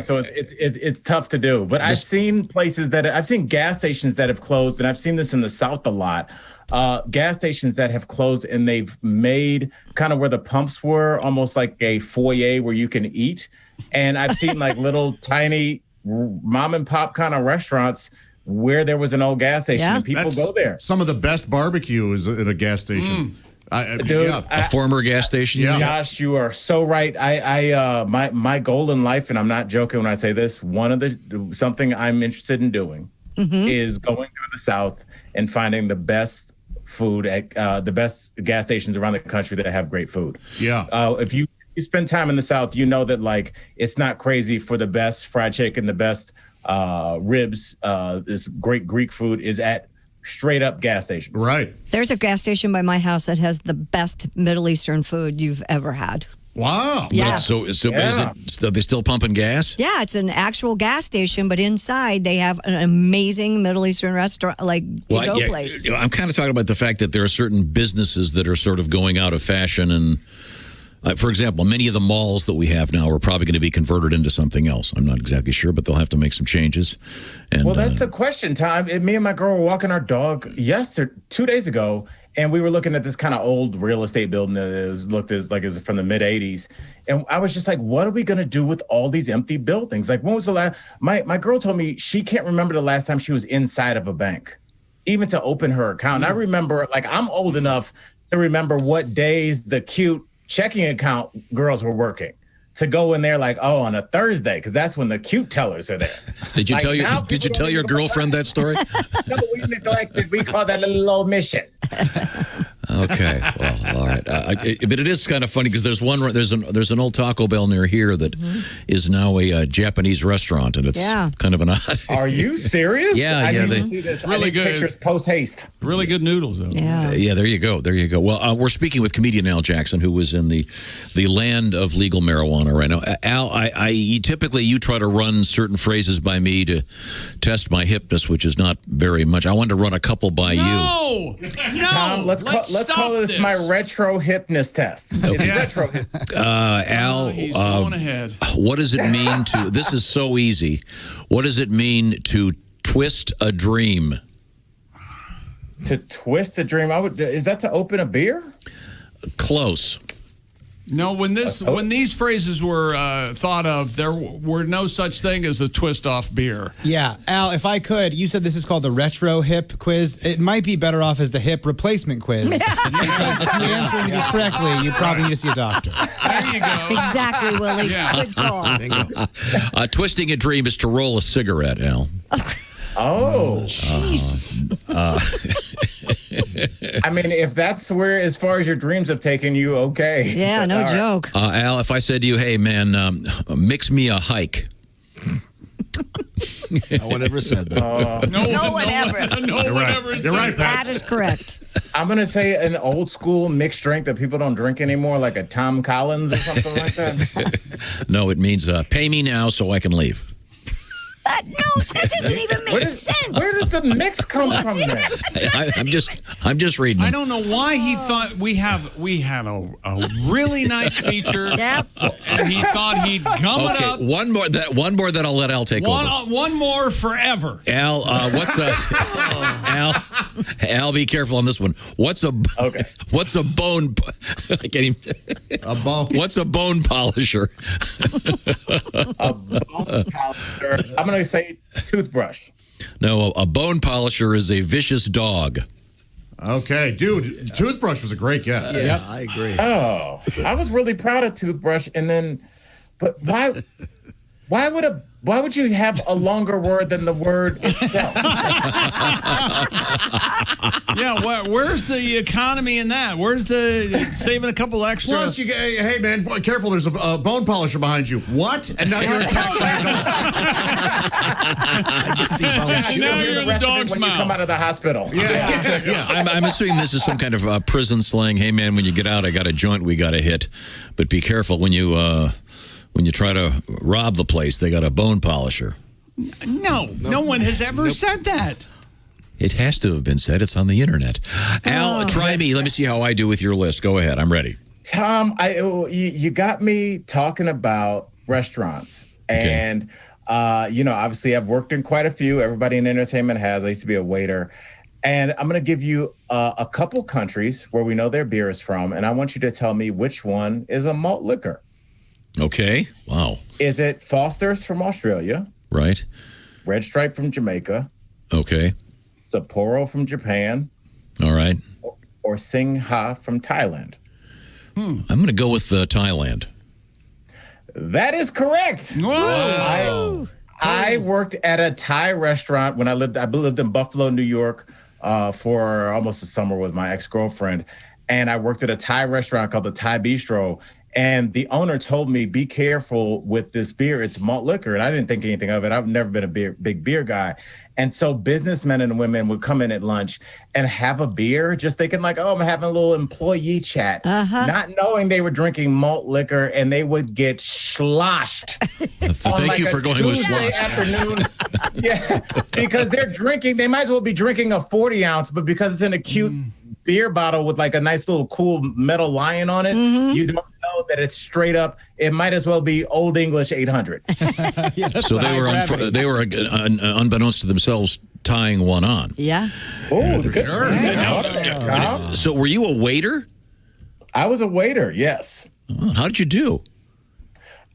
Speaker 27: so it's tough to do. But I've seen I've seen gas stations that have closed, and I've seen this in the South a lot. Gas stations that have closed, and they've made kind of where the pumps were almost like a foyer where you can eat. And I've seen like little tiny mom and pop kind of restaurants where there was an old gas station and people go there.
Speaker 8: Some of the best barbecue is at a gas station.
Speaker 7: A former gas station.
Speaker 27: Yeah. Gosh, you are so right. My goal in life, and I'm not joking when I say this, something I'm interested in doing is going through the South and finding the best food at the best gas stations around the country that have great food.
Speaker 8: Yeah.
Speaker 27: If you spend time in the South, you know that like it's not crazy for the best fried chicken, the best ribs, this great Greek food is at straight up gas stations.
Speaker 8: Right.
Speaker 3: There's a gas station by my house that has the best Middle Eastern food you've ever had.
Speaker 8: Wow.
Speaker 3: Yeah.
Speaker 7: So is it? Are they still pumping gas?
Speaker 3: Yeah, it's an actual gas station, but inside they have an amazing Middle Eastern restaurant, to-go place.
Speaker 7: I'm kind of talking about the fact that there are certain businesses that are sort of going out of fashion, and for example, many of the malls that we have now are probably going to be converted into something else. I'm not exactly sure, but they'll have to make some changes. And,
Speaker 27: well, that's the question, Tom. Me and my girl were walking our dog 2 days ago, and we were looking at this kind of old real estate building that looked like it was from the mid 80s. And I was just like, what are we going to do with all these empty buildings? Like, when was the last? My girl told me she can't remember the last time she was inside of a bank, even to open her account. And I remember, like, I'm old enough to remember what days the cute checking account girls were working, to go in there like, on a Thursday, because that's when the cute tellers are there.
Speaker 7: Did you tell your girlfriend that story?
Speaker 27: No, we neglected. We call that a little omission.
Speaker 7: Okay, well, all right. But it is kind of funny because there's an old Taco Bell near here that is now a Japanese restaurant, and it's kind of an odd.
Speaker 27: Are you serious?
Speaker 7: Yeah.
Speaker 27: They see this.
Speaker 6: Really good
Speaker 27: pictures post haste.
Speaker 6: Really good noodles, though.
Speaker 3: Yeah.
Speaker 7: There you go. Well, we're speaking with comedian Al Jackson, who was in the land of legal marijuana right now. Al, typically you try to run certain phrases by me to test my hipness, which is not very much. I wanted to run a couple by you.
Speaker 6: No.
Speaker 27: Tom, let's call this my retro hipness test.
Speaker 7: Okay.
Speaker 27: It's retro hipness.
Speaker 7: Al,
Speaker 6: he's going ahead.
Speaker 7: What does it mean to? This is so easy. What does it mean to twist a dream?
Speaker 27: To twist a dream, is that to open a beer?
Speaker 7: Close.
Speaker 6: No, when these phrases were thought of, there were no such thing as a twist-off beer.
Speaker 10: Yeah. Al, if I could, you said this is called the retro hip quiz. It might be better off as the hip replacement quiz. Because if you're answering these correctly, you probably need to see a doctor.
Speaker 6: There you go.
Speaker 3: Exactly, Willie.
Speaker 6: Yeah.
Speaker 3: Good call.
Speaker 7: Twisting a dream is to roll a cigarette, Al.
Speaker 27: Oh.
Speaker 3: Jesus.
Speaker 27: I mean, if that's where, as far as your dreams have taken you, okay.
Speaker 3: Yeah, no joke.
Speaker 7: Al, if I said to you, hey, man, mix me a hike.
Speaker 19: No one ever said that.
Speaker 3: No one ever.
Speaker 6: No one ever.
Speaker 8: You're right, Pat.
Speaker 3: That is correct.
Speaker 27: I'm going to say an old school mixed drink that people don't drink anymore, like a Tom Collins or something like that.
Speaker 7: No, it means pay me now so I can leave.
Speaker 3: What? No, that doesn't even make sense.
Speaker 27: Where does the mix come from then?
Speaker 7: I'm just reading.
Speaker 6: I don't know why he thought we had a really nice feature.
Speaker 3: Yep.
Speaker 6: And he thought he'd gum it up.
Speaker 7: One more that I'll let Al take over.
Speaker 6: One more forever.
Speaker 7: Al, Al, be careful on this one. What's a bone? I can't even.
Speaker 8: A bone.
Speaker 7: What's a bone polisher?
Speaker 27: A bone polisher. I'm going to say toothbrush.
Speaker 7: No, a bone polisher is a vicious dog.
Speaker 8: Okay, dude, toothbrush was a great guess.
Speaker 9: Yeah, I agree.
Speaker 27: Oh, I was really proud of toothbrush, and then, but why would you have a longer word than the word itself?
Speaker 6: Yeah, where's the economy in that? Where's the saving a couple extra?
Speaker 8: Plus, hey man, careful! There's a bone polisher behind you. What? And now you're attacked by a dog.
Speaker 9: I can see bones.
Speaker 6: And now you're in the dog's
Speaker 27: when
Speaker 6: mouth.
Speaker 27: you come out of the hospital.
Speaker 8: Yeah.
Speaker 7: I'm assuming this is some kind of prison slang. Hey man, when you get out, I got a joint we got to hit, but be careful when you try to rob the place. They got a bone polisher.
Speaker 6: No one has ever said that.
Speaker 7: It has to have been said. It's on the internet. Al, try me. Let me see how I do with your list. Go ahead. I'm ready.
Speaker 27: Tom, you got me talking about restaurants.
Speaker 7: Okay.
Speaker 27: And, obviously I've worked in quite a few. Everybody in entertainment has. I used to be a waiter. And I'm going to give you a couple countries where we know their beer is from. And I want you to tell me which one is a malt liquor.
Speaker 7: Okay. Wow.
Speaker 27: Is it Foster's from Australia?
Speaker 7: Right.
Speaker 27: Red Stripe from Jamaica?
Speaker 7: Okay.
Speaker 27: Sapporo from Japan?
Speaker 7: All right.
Speaker 27: Or Singha from Thailand?
Speaker 7: I'm going to go with Thailand.
Speaker 27: That is correct.
Speaker 6: Whoa.
Speaker 27: I worked at a Thai restaurant when I lived in Buffalo, New York, for almost a summer with my ex-girlfriend. And I worked at a Thai restaurant called the Thai Bistro. And the owner told me, be careful with this beer. It's malt liquor. And I didn't think anything of it. I've never been a big beer guy. And so businessmen and women would come in at lunch and have a beer, just thinking like, oh, I'm having a little employee chat, not knowing they were drinking malt liquor, and they would get sloshed.
Speaker 7: Thank you for going with sloshed.
Speaker 27: Afternoon. Yeah, because they're drinking. They might as well be drinking a 40 ounce, but because it's in a cute beer bottle with like a nice little cool metal lion on it, you don't know that it's straight up. It might as well be Old English 800.
Speaker 7: So they were unbeknownst to themselves tying one on.
Speaker 3: Yeah.
Speaker 27: Oh, good.
Speaker 7: So were you a waiter?
Speaker 27: I was a waiter, yes.
Speaker 7: Oh, how did you do?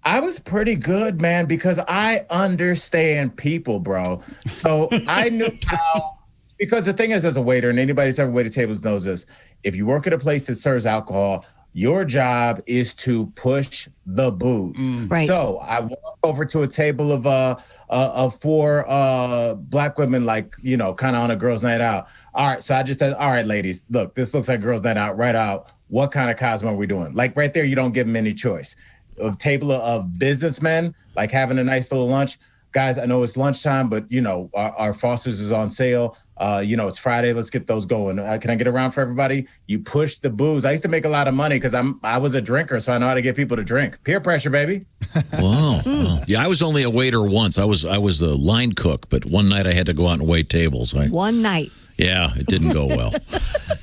Speaker 27: I was pretty good, man, because I understand people, bro. So I knew how, because the thing is, as a waiter, and anybody that's ever waited tables knows this, if you work at a place that serves alcohol, your job is to push the booze.
Speaker 3: Right.
Speaker 27: So I walk over to a table of four black women, like, you know, kind of on a girls' night out. All right. So I just said, all right, ladies, look, this looks like girls' night out, right out. What kind of Cosmo are we doing? Like right there, you don't give them any choice. A table of businessmen, like having a nice little lunch. Guys, I know it's lunchtime, but, you know, our Foster's is on sale. You know, it's Friday. Let's get those going. Can I get around for everybody? You push the booze. I used to make a lot of money because I was a drinker, so I know how to get people to drink. Peer pressure, baby.
Speaker 7: Wow. Yeah, I was only a waiter once. I was a line cook, but one night I had to go out and wait tables.
Speaker 3: One night.
Speaker 7: Yeah, it didn't go well.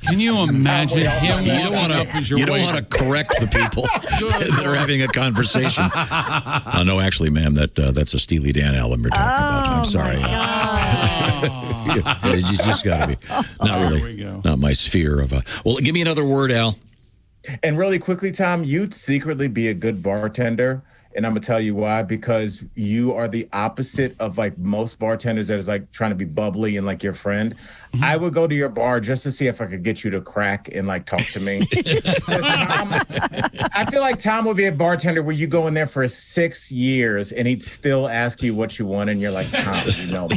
Speaker 6: Can you imagine him?
Speaker 7: You don't want to correct the people that are having a conversation. No, actually, ma'am, that's a Steely Dan album you're talking about. I'm sorry. You just got to be not really, not my sphere of. Well, give me another word, Al.
Speaker 27: And really quickly, Tom, you'd secretly be a good bartender. And I'm going to tell you why, because you are the opposite of like most bartenders that is like trying to be bubbly and like your friend. Mm-hmm. I would go to your bar just to see if I could get you to crack and like talk to me. Tom, I feel like Tom would be a bartender where you go in there for 6 years and he'd still ask you what you want. And you're like, Tom, you know.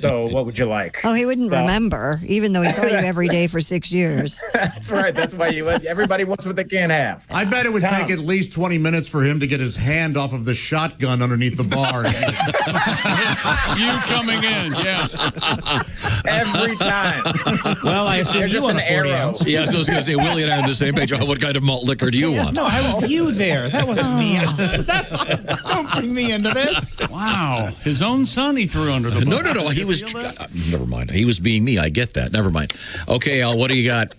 Speaker 27: So what would you like?
Speaker 3: Oh, he wouldn't remember, even though he saw you every day for 6 years.
Speaker 27: That's right. That's why everybody wants what they can't have.
Speaker 8: I bet it would take at least 20 minutes for him to get his hand off of the shotgun underneath the bar.
Speaker 6: You coming in, yeah.
Speaker 27: Every time.
Speaker 9: Well, I assume you want a 40 ounce.
Speaker 7: Yeah, so I was going to say, Willie and I are on the same page. What kind of malt liquor do you want?
Speaker 10: No, I was you there. That wasn't me. Don't bring me into this.
Speaker 6: Wow. His own son he threw under the bus.
Speaker 7: No. He was. Never mind. He was being me. I get that. Never mind. Okay, Al, what do you got?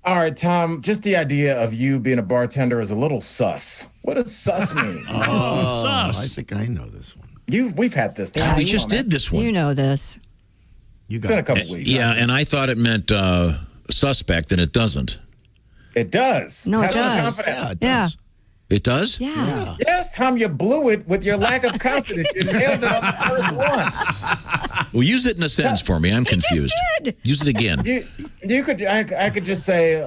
Speaker 27: All right, Tom, just the idea of you being a bartender is a little sus. What does sus mean?
Speaker 6: Sus.
Speaker 9: I think I know this one.
Speaker 27: We've had this.
Speaker 7: We just did this one.
Speaker 3: You know this.
Speaker 9: You
Speaker 27: It's been a
Speaker 9: got
Speaker 27: couple weeks.
Speaker 7: Yeah, and I thought it meant suspect, and it doesn't.
Speaker 27: It does.
Speaker 3: No, it
Speaker 27: Have some
Speaker 3: does.
Speaker 27: confidence.
Speaker 9: Yeah, it
Speaker 3: Yeah.
Speaker 9: does.
Speaker 7: It does?
Speaker 3: Yeah.
Speaker 27: Yes, Tom, you blew it with your lack of confidence. You nailed it on the first one.
Speaker 7: Well, use it in a sentence for me. I'm confused.
Speaker 3: did.
Speaker 7: Use it again.
Speaker 27: You could. I could just say,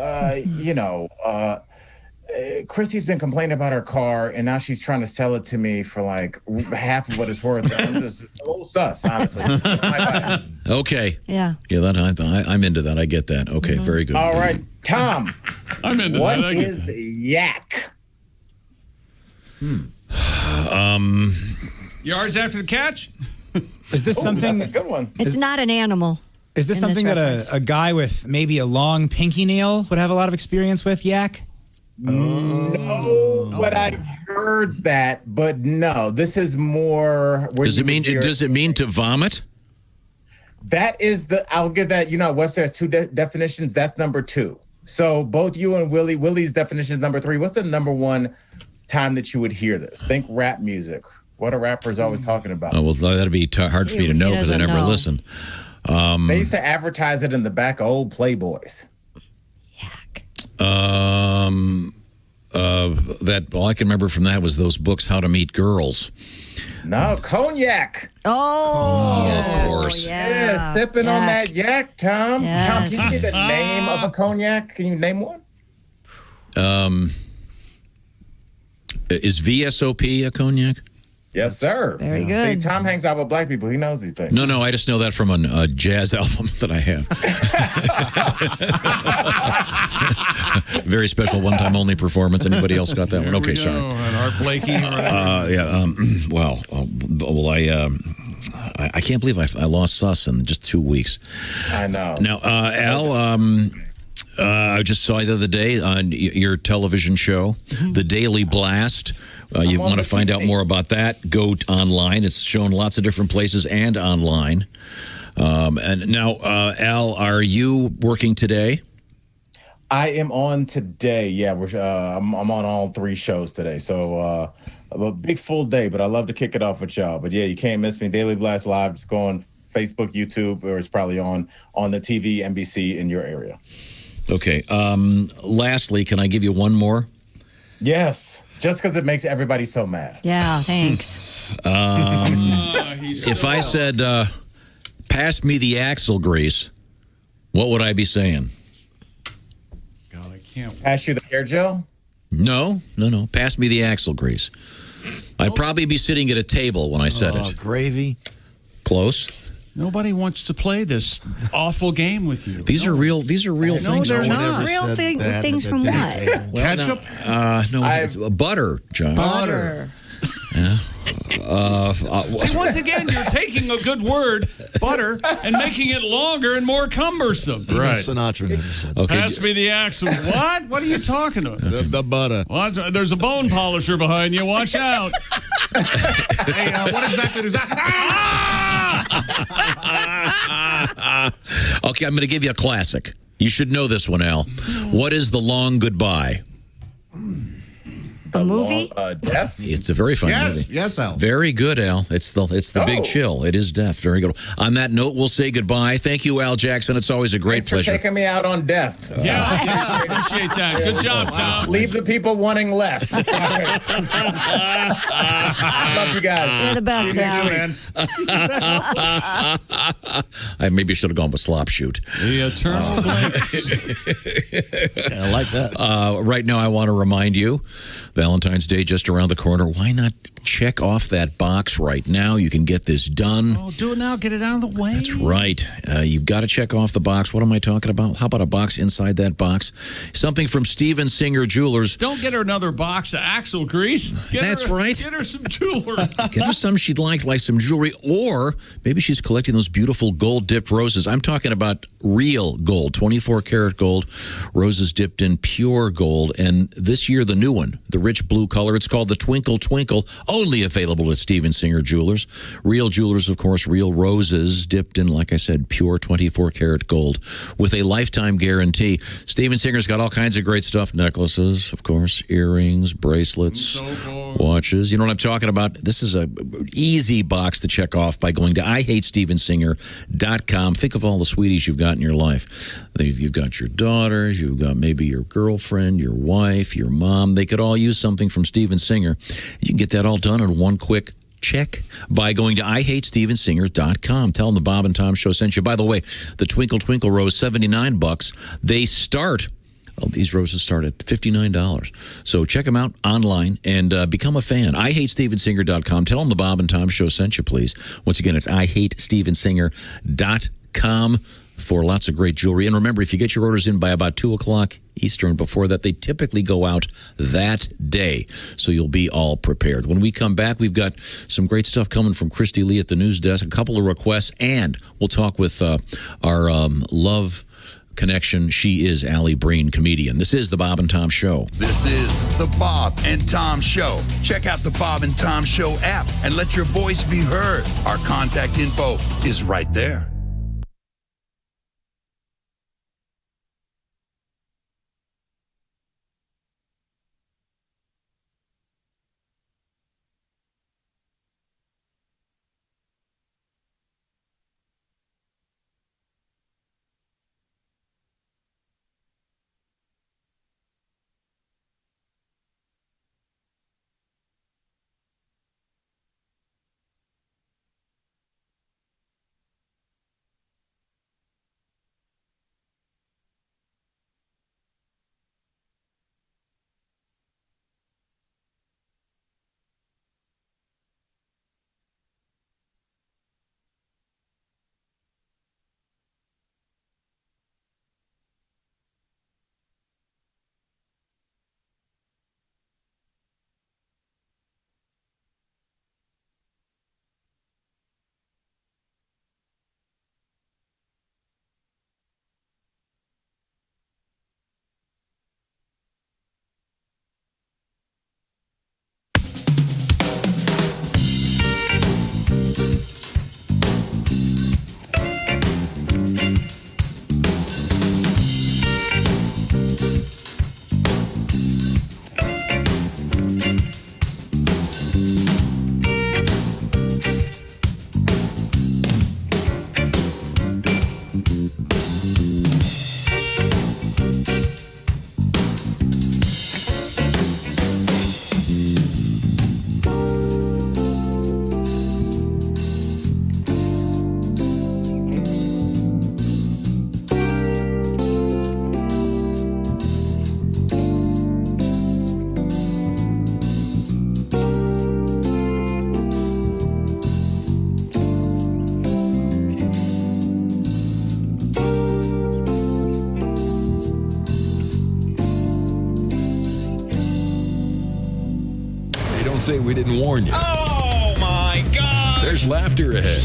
Speaker 27: Christy's been complaining about her car, and now she's trying to sell it to me for like half of what it's worth. I'm just a little sus, honestly.
Speaker 7: Okay.
Speaker 3: Yeah.
Speaker 7: Yeah, I'm into that. I get that. Okay, very good.
Speaker 27: All right, Tom.
Speaker 6: I'm into
Speaker 27: what
Speaker 6: that. I get
Speaker 27: is
Speaker 6: that.
Speaker 27: yak?
Speaker 6: Yards after the catch?
Speaker 10: Is this something?
Speaker 27: That's a good one.
Speaker 3: It's not an animal.
Speaker 10: Is this
Speaker 3: in
Speaker 10: something
Speaker 3: this
Speaker 10: that
Speaker 3: reference.
Speaker 10: a guy with maybe a long pinky nail would have a lot of experience with? Yak?
Speaker 27: No, but I've heard that. But no, this is more.
Speaker 7: Does it mean to vomit?
Speaker 27: That is I'll give that. Webster has two definitions. That's number 2. So both you and Willie's definition is number 3. What's the number 1 time that you would hear this? Think rap music. What are rappers always talking about?
Speaker 7: Oh, well, that'd be hard for me to know because I never listen.
Speaker 27: They used to advertise it in the back of old Playboys.
Speaker 7: That all I can remember from that was those books, How to Meet Girls.
Speaker 27: No, cognac.
Speaker 3: Oh,
Speaker 7: of course.
Speaker 27: Yeah, sipping on that yak, Tom.
Speaker 3: Yes.
Speaker 27: Tom, can you give me the name of a cognac? Can you name one?
Speaker 7: Is VSOP a cognac?
Speaker 27: Yes, sir.
Speaker 3: Very good.
Speaker 27: See, Tom hangs out with black people. He knows these things.
Speaker 7: No, I just know that from a jazz album that I have. Very special, one-time only performance. Anybody else got that one? Okay, sorry.
Speaker 6: And Art Blakey.
Speaker 7: I can't believe I lost sus in just 2 weeks.
Speaker 27: I know.
Speaker 7: Now, Al, I just saw you the other day on your television show, The Daily Blast. You want to find out more about that, go online. It's shown lots of different places and online. And now, Al, are you working today?
Speaker 27: I am on today. Yeah, I'm on all 3 shows today. So a big full day, but I love to kick it off with y'all. But yeah, you can't miss me. Daily Blast Live. Just go on Facebook, YouTube, or it's probably on the TV, NBC in your area.
Speaker 7: Okay. Lastly, can I give you one more?
Speaker 27: Yes. Just because it makes everybody so mad.
Speaker 3: Yeah, thanks.
Speaker 7: If I said, pass me the axle grease, what would I be saying?
Speaker 6: God, I can't.
Speaker 27: Pass you the hair gel?
Speaker 7: No. Pass me the axle grease. I'd probably be sitting at a table when I said it.
Speaker 9: Gravy.
Speaker 7: Close.
Speaker 6: Nobody wants to play this awful game with you.
Speaker 7: These are real things.
Speaker 6: No, they're not.
Speaker 3: Real things from what?
Speaker 7: Ketchup? No, it's butter, John.
Speaker 3: Butter.
Speaker 7: Yeah.
Speaker 6: See, once again, you're taking a good word, butter, and making it longer and more cumbersome.
Speaker 9: Right. Sinatra never said that.
Speaker 7: Okay.
Speaker 6: Pass me the axle. What? What are you talking about?
Speaker 9: The butter.
Speaker 6: There's a bone polisher behind you. Watch out.
Speaker 8: Hey, what exactly does that?
Speaker 7: Okay, I'm going to give you a classic. You should know this one, Al. What is the long goodbye?
Speaker 3: A movie?
Speaker 27: Death?
Speaker 7: It's a very fun movie.
Speaker 8: Yes, Al.
Speaker 7: Very good, Al. It's the Big Chill. It is Death. Very good. On that note, we'll say goodbye. Thank you, Al Jackson. It's always a great
Speaker 27: Thanks
Speaker 7: pleasure.
Speaker 27: for taking me out on death.
Speaker 6: Yeah, appreciate that. Good job, Tom.
Speaker 27: Leave the people wanting less. I love you guys.
Speaker 3: You're the best, Al.
Speaker 7: I maybe should have gone with Slop Shoot.
Speaker 6: The eternal
Speaker 9: I like that.
Speaker 7: Right now, I want to remind you Valentine's Day just around the corner. Why not check off that box right now? You can get this done.
Speaker 6: Oh, do it now. Get it out of the way.
Speaker 7: That's right. You've got to check off the box. What am I talking about? How about a box inside that box? Something from Steven Singer Jewelers.
Speaker 6: Don't get her another box of axle grease.
Speaker 7: That's right.
Speaker 6: Get her some jewelry.
Speaker 7: Get her some she'd like some jewelry, or maybe she's collecting those beautiful gold-dipped roses. I'm talking about real gold, 24-karat gold, roses dipped in pure gold. And this year, the new one, the rich blue color, it's called the Twinkle Twinkle, only available at Steven Singer Jewelers. Real jewelers, of course, real roses dipped in, like I said, pure 24-karat gold with a lifetime guarantee. Steven Singer's got all kinds of great stuff, necklaces, of course, earrings, bracelets, watches. You know what I'm talking about? This is a easy box to check off by going to IHateStevenSinger.com. Think of all the sweeties you've got in your life. You've got your daughters, you've got maybe your girlfriend, your wife, your mom. They could all use something from Steven Singer. You can get that all done in one quick check by going to IHateStevenSinger.com. Tell them the Bob and Tom Show sent you. By the way, the Twinkle Twinkle Rose, $79. They start... these roses start at $59. So check them out online and become a fan. IHateStevenSinger.com. Tell them the Bob and Tom Show sent you, please. Once again, it's IHateStevenSinger.com for lots of great jewelry. And remember, if you get your orders in by about 2 o'clock Eastern, before that, they typically go out that day. So you'll be all prepared. When we come back, we've got some great stuff coming from Christy Lee at the news desk, a couple of requests, and we'll talk with our love connection. She is Allie Breen, comedian. This is the Bob and Tom Show.
Speaker 11: This is the Bob and Tom Show. Check out the Bob and Tom Show app and let your voice be heard. Our contact info is right there.
Speaker 4: Say we didn't warn you.
Speaker 12: Oh, my God.
Speaker 4: There's laughter ahead.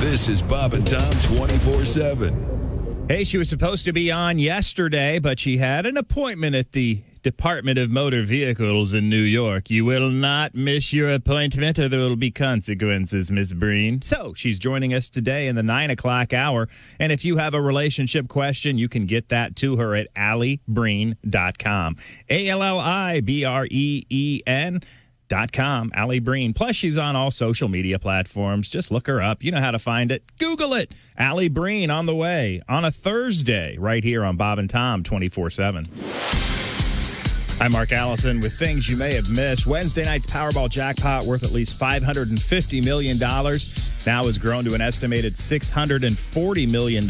Speaker 4: This is Bob and Tom 24/7.
Speaker 2: Hey, she was supposed to be on yesterday, but she had an appointment at the Department of Motor Vehicles in New York. You will not miss your appointment or there will be consequences, Miss Breen. So she's joining us today in the 9 o'clock hour. And if you have a relationship question, you can get that to her at AllieBreen.com. AllieBreen.com, Allie Breen. Plus, she's on all social media platforms. Just look her up. You know how to find it. Google it. Allie Breen on the way on a Thursday right here on Bob and Tom 24/7. I'm Mark Allison with things you may have missed. Wednesday night's Powerball jackpot worth at least $550 million now has grown to an estimated $640 million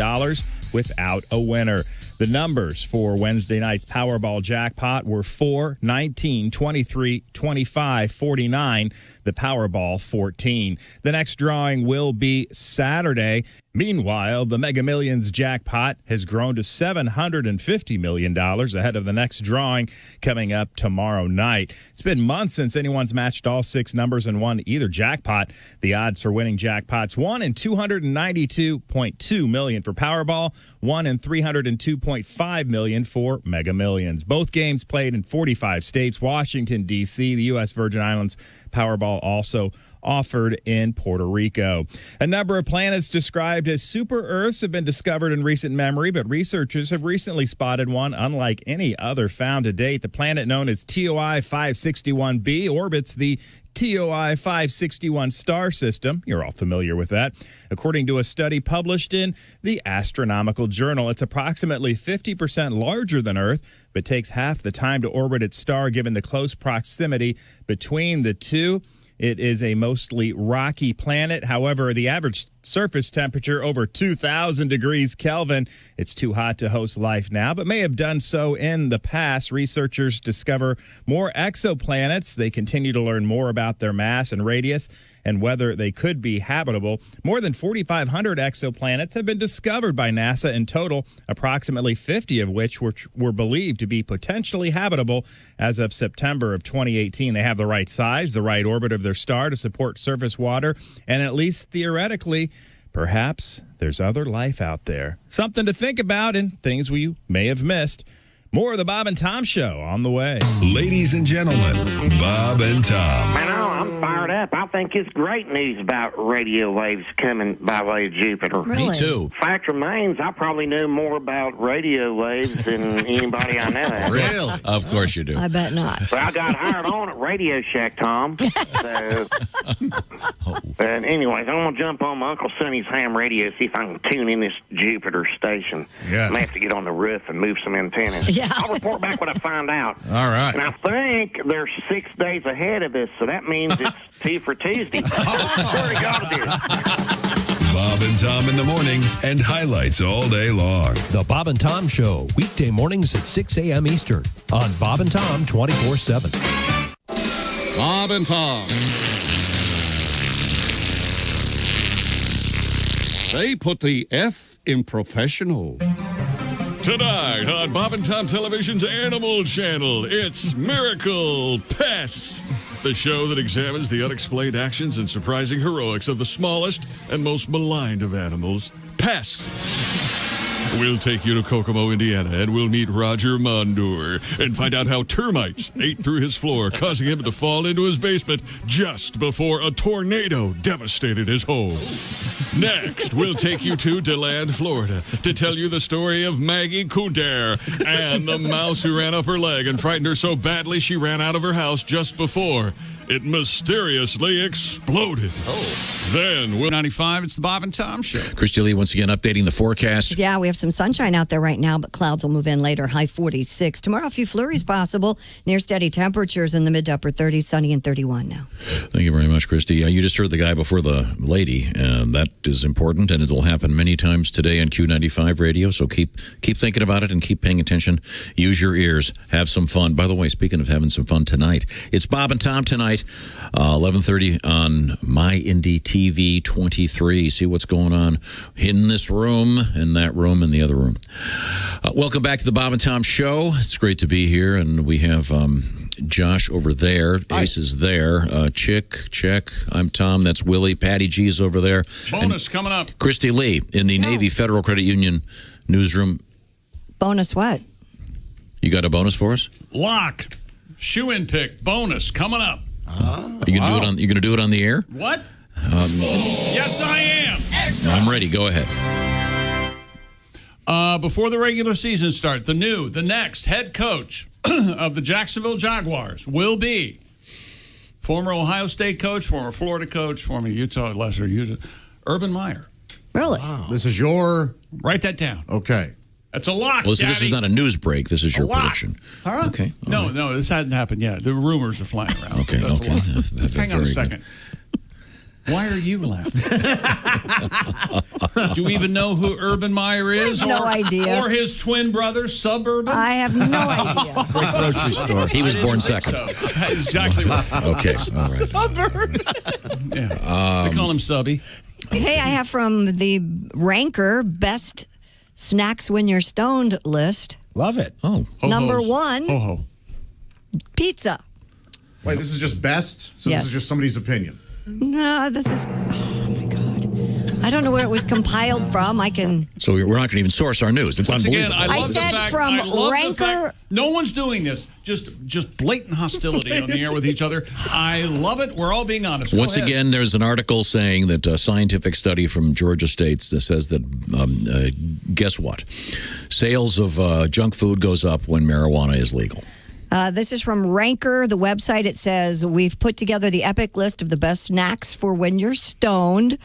Speaker 2: without a winner. The numbers for Wednesday night's Powerball jackpot were 4, 19, 23, 25, 49, the Powerball 14. The next drawing will be Saturday. Meanwhile, the Mega Millions jackpot has grown to $750 million ahead of the next drawing coming up tomorrow night. It's been months since anyone's matched all 6 numbers and won either jackpot. The odds for winning jackpots: 1 in 292.2 million for Powerball, 1 in 302.5 million for Mega Millions. Both games played in 45 states, Washington, D.C., the U.S. Virgin Islands. Powerball also offered in Puerto Rico. A number of planets described as super Earths have been discovered in recent memory, but researchers have recently spotted one unlike any other found to date. The planet known as TOI 561b orbits the TOI 561 star system. You're all familiar with that. According to a study published in the Astronomical Journal, it's approximately 50% larger than Earth, but takes half the time to orbit its star given the close proximity between the two. It is a mostly rocky planet. However, the average surface temperature over 2,000 degrees Kelvin. It's too hot to host life now, but may have done so in the past. Researchers discover more exoplanets. They continue to learn more about their mass and radius and whether they could be habitable. More than 4,500 exoplanets have been discovered by NASA in total, approximately 50 of which were believed to be potentially habitable as of September of 2018. They have the right size, the right orbit of their star to support surface water, and at least theoretically, perhaps there's other life out there. Something to think about and things we may have missed. More of the Bob and Tom Show on the way.
Speaker 4: Ladies and gentlemen, Bob and Tom.
Speaker 26: Man, I'm fired up. I think it's great news about radio waves coming by way of Jupiter.
Speaker 7: Me too.
Speaker 26: Fact remains, I probably know more about radio waves than anybody I know.
Speaker 7: Really? Of course you do.
Speaker 3: I bet not.
Speaker 26: So I got hired on at Radio Shack, Tom. So, but anyways, I'm going to jump on my Uncle Sonny's ham radio, see if I can tune in this Jupiter station.
Speaker 8: Yes.
Speaker 26: I may have to get on the roof and move some antennas.
Speaker 3: Yeah.
Speaker 26: I'll report back what I find out.
Speaker 7: All right.
Speaker 26: And I think they're 6 days ahead of us, so that means it's 2 for Tuesday. Swear to God it is.
Speaker 4: Bob and Tom in the morning and highlights all day long.
Speaker 1: The Bob and Tom Show, weekday mornings at 6 a.m. Eastern on Bob and Tom 24/7.
Speaker 24: Bob and Tom. They put the F in professional. Tonight on Bob and Tom Television's Animal Channel, it's Miracle Pests, the show that examines the unexplained actions and surprising heroics of the smallest and most maligned of animals, pests. We'll take you to Kokomo, Indiana, and we'll meet Roger Mondor and find out how termites ate through his floor, causing him to fall into his basement just before a tornado devastated his home. Next, we'll take you to DeLand, Florida, to tell you the story of Maggie Couder and the mouse who ran up her leg and frightened her so badly she ran out of her house just before it mysteriously exploded. Then, 95, it's the Bob and Tom Show.
Speaker 7: Christy Lee once again updating the forecast.
Speaker 3: Yeah, we have some sunshine out there right now, but clouds will move in later, high 46. Tomorrow, a few flurries possible, near steady temperatures in the mid to upper 30s, sunny and 31 now.
Speaker 7: Thank you very much, Christy. You just heard the guy before the lady, and that is important, and it'll happen many times today on Q95 radio, so keep thinking about it and keep paying attention. Use your ears. Have some fun. By the way, speaking of having some fun tonight, it's Bob and Tom tonight, 11:30 on My Indie TV 23. See what's going on in this room, in that room, in the other room. Welcome back to the Bob and Tom Show. It's great to be here, and we have Josh over there. Ace is there. Chick, check. I'm Tom. That's Willie. Patty G's over there.
Speaker 6: Bonus coming up.
Speaker 7: Christy Lee in the Navy Federal Credit Union newsroom.
Speaker 3: Bonus what?
Speaker 7: You got a bonus for us?
Speaker 6: Lock. Shoe-in pick. Bonus coming up.
Speaker 7: Are you gonna do it on? You gonna do it on the air?
Speaker 6: What? Yes, I am.
Speaker 7: I'm ready. Go ahead.
Speaker 6: Before the regular season starts, the next head coach of the Jacksonville Jaguars will be former Ohio State coach, former Florida coach, former Utah, Urban Meyer.
Speaker 3: Really?
Speaker 8: Wow. This is your...
Speaker 6: Write that down.
Speaker 8: Okay.
Speaker 6: That's a lock,
Speaker 7: Well, so
Speaker 6: Daddy.
Speaker 7: this is not a news break. This is your prediction.
Speaker 6: Huh?
Speaker 7: Okay.
Speaker 6: No, this hasn't happened yet. The rumors are flying around.
Speaker 7: Okay.
Speaker 6: That's
Speaker 7: okay.
Speaker 6: Hang on a second. Why are you laughing? Do you even know who Urban Meyer is?
Speaker 3: No idea.
Speaker 6: Or his twin brother, Suburban?
Speaker 3: I have no idea.
Speaker 9: Great grocery store.
Speaker 7: He was born second.
Speaker 6: So. Exactly right.
Speaker 7: Okay. All right.
Speaker 10: Suburban.
Speaker 6: Yeah. They call him Subby.
Speaker 3: Hey, I have from the Ranker Best Snacks When You're Stoned list.
Speaker 10: Love it.
Speaker 7: Oh.
Speaker 3: Number one,
Speaker 6: Ho-ho.
Speaker 3: pizza.
Speaker 8: Wait, this is just best? So
Speaker 3: Yes.
Speaker 8: this is just somebody's opinion.
Speaker 3: No, this is, oh my God. I don't know where it was compiled from. I can.
Speaker 7: So we're not going to even source our news. It's
Speaker 6: Once again,
Speaker 7: unbelievable.
Speaker 6: I love
Speaker 3: said
Speaker 6: the fact,
Speaker 3: from
Speaker 6: I love
Speaker 3: Ranker-
Speaker 6: the fact no one's doing this. Just blatant hostility on the air with each other. I love it. We're all being honest. Go
Speaker 7: Once
Speaker 6: ahead.
Speaker 7: again, there's an article saying that a scientific study from Georgia State that says that, guess what? Sales of junk food goes up when marijuana is legal.
Speaker 3: This is from Ranker, the website. It says, we've put together the epic list of the best snacks for when you're stoned.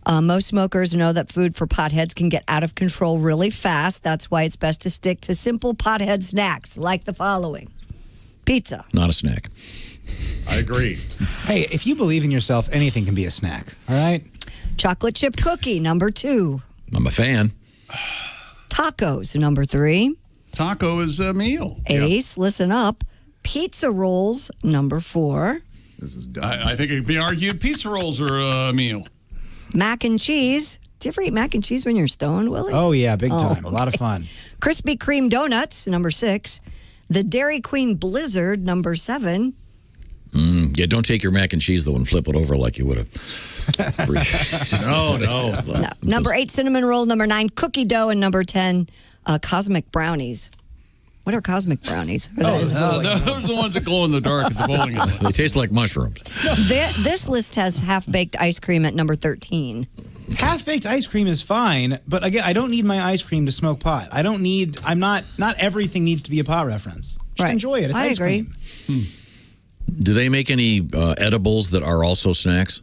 Speaker 3: Most smokers know that food for potheads can get out of control really fast. That's why it's best to stick to simple pothead snacks like the following. Pizza.
Speaker 7: Not a snack.
Speaker 8: I agree.
Speaker 10: Hey, if you believe in yourself, anything can be a snack. All right?
Speaker 3: Chocolate chip cookie, number 2.
Speaker 7: I'm a fan.
Speaker 3: Tacos, number 3.
Speaker 6: Taco is a meal.
Speaker 3: Ace, listen up. Pizza rolls, number 4.
Speaker 8: This is dumb.
Speaker 6: I think it could be argued pizza rolls are a meal.
Speaker 3: Mac and cheese. Do you ever eat mac and cheese when you're stoned, Willie?
Speaker 10: Oh, yeah, big time.
Speaker 3: okay.
Speaker 10: A lot of fun.
Speaker 3: Krispy Kreme donuts, number 6. The Dairy Queen Blizzard, number 7.
Speaker 7: Yeah, don't take your mac and cheese, though, and flip it over like you would have.
Speaker 8: No.
Speaker 3: Number 8, cinnamon roll. Number 9, cookie dough. And number 10, cosmic brownies. What are cosmic brownies?
Speaker 6: Those are the ones that glow in the dark at the bowling alley.
Speaker 7: They taste like mushrooms.
Speaker 3: This list has half-baked ice cream at number 13.
Speaker 10: Half-baked ice cream is fine, but again, I don't need my ice cream to smoke pot. Not everything needs to be a pot reference. Just enjoy it. It's
Speaker 3: I
Speaker 10: ice
Speaker 3: agree.
Speaker 10: cream.
Speaker 7: Do they make any edibles that are also snacks?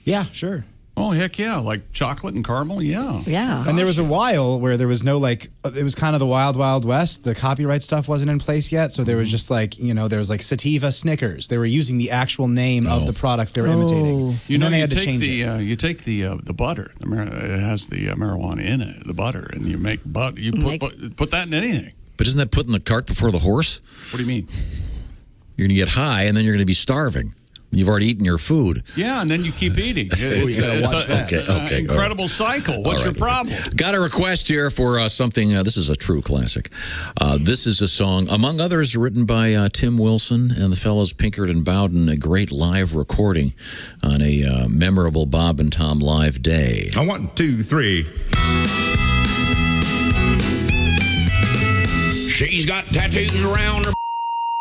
Speaker 10: Yeah, sure.
Speaker 6: Oh, heck yeah. Like chocolate and caramel? Yeah.
Speaker 3: Yeah.
Speaker 10: And there was a while where there was no it was kind of the wild, wild west. The copyright stuff wasn't in place yet. So there was just there was like sativa Snickers. They were using the actual name of the products they were imitating.
Speaker 6: You know,
Speaker 10: they
Speaker 6: you
Speaker 10: had to
Speaker 6: take
Speaker 10: change
Speaker 6: the
Speaker 10: it.
Speaker 6: you take the butter. It has the marijuana in it, the butter, and you make butter. You put that in anything.
Speaker 7: But isn't that putting the cart before the horse?
Speaker 6: What do you mean?
Speaker 7: You're going to get high, and then you're going to be starving. You've already eaten your food.
Speaker 6: Yeah, and then you keep eating. It's an incredible cycle. What's your problem?
Speaker 7: Got a request here for something. This is a true classic. This is a song, among others, written by Tim Wilson and the fellows Pinkard and Bowden, a great live recording on a memorable Bob and Tom live day.
Speaker 14: 1, 2, 3.
Speaker 15: She's got tattoos around her.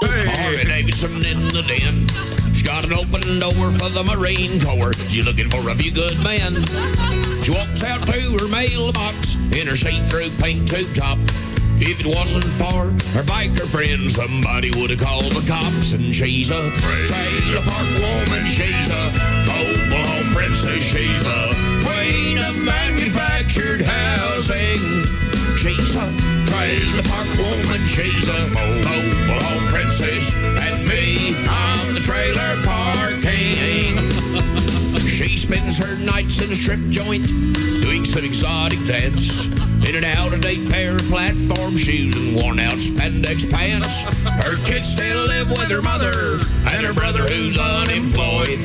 Speaker 15: Harley Davidson in the den. She's got an open door for the Marine Corps. She's looking for a few good men. She walks out to her mailbox in her see-through pink tube top. If it wasn't for her biker friend, somebody would have called the cops. And she's a trailer park woman. She's a mobile home princess. She's the queen of manufactured housing. She's a trailer park woman. She's a mobile home princess. And me, I'm the trailer park king. She spends her nights in a strip joint, doing some exotic dance, in an out-of-date pair of platform shoes and worn-out spandex pants. Her kids still live with her mother and her brother who's unemployed.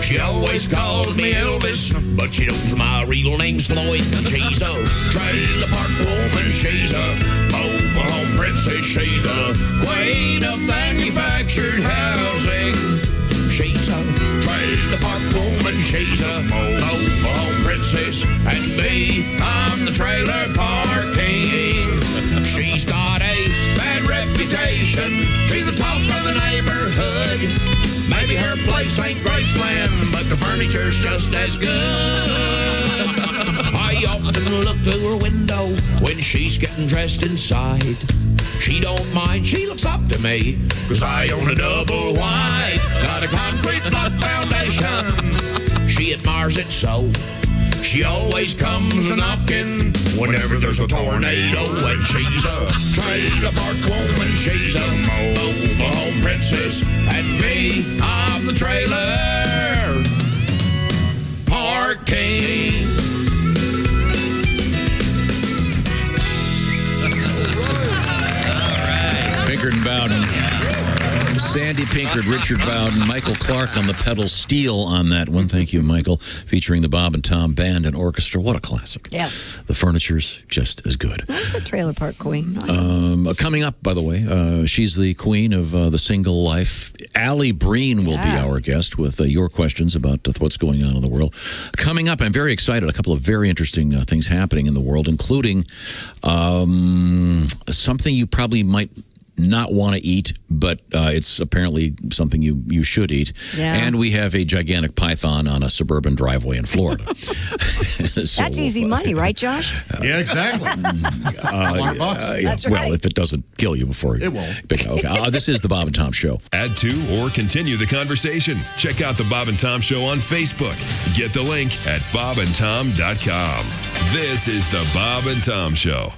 Speaker 15: She always calls me Elvis, but she knows my real name's Floyd. She's a trailer park woman. She's a mobile home princess. She's the queen of manufactured housing. She's a trailer park woman. She's a mobile home princess. And me, I'm the trailer park king. She's got a bad reputation. She's the talk of the neighborhood. Maybe her place ain't Graceland, but the furniture's just as good. I often look through her window when she's getting dressed inside. She don't mind, she looks up to me, 'cause I own a double wide. Got a concrete block foundation. She admires it so. She always comes a-knocking whenever there's a tornado. And she's a trailer park woman. She's a mobile home princess. And me, I'm the trailer
Speaker 7: Bowden. Sandy Pinkard, Richard Bowden, Michael Clark on the pedal steel on that one. Thank you, Michael. Featuring the Bob and Tom Band and Orchestra. What a classic.
Speaker 3: Yes.
Speaker 7: The furniture's just as good.
Speaker 3: That's a trailer park queen.
Speaker 7: Coming up, by the way, she's the queen of the single life. Allie Breen will be our guest with your questions about what's going on in the world. Coming up, I'm very excited. A couple of very interesting things happening in the world, including something you probably might not want to eat, but it's apparently something you should eat.
Speaker 3: Yeah.
Speaker 7: And we have a gigantic python on a suburban driveway in Florida.
Speaker 3: That's easy money, right, Josh?
Speaker 8: Yeah, exactly. $100.
Speaker 3: That's right.
Speaker 7: Well, if it doesn't kill you before
Speaker 8: it won't.
Speaker 7: Okay. This is the Bob and Tom Show.
Speaker 4: Add to or continue the conversation. Check out the Bob and Tom Show on Facebook. Get the link at bobandtom.com. This is the Bob and Tom Show.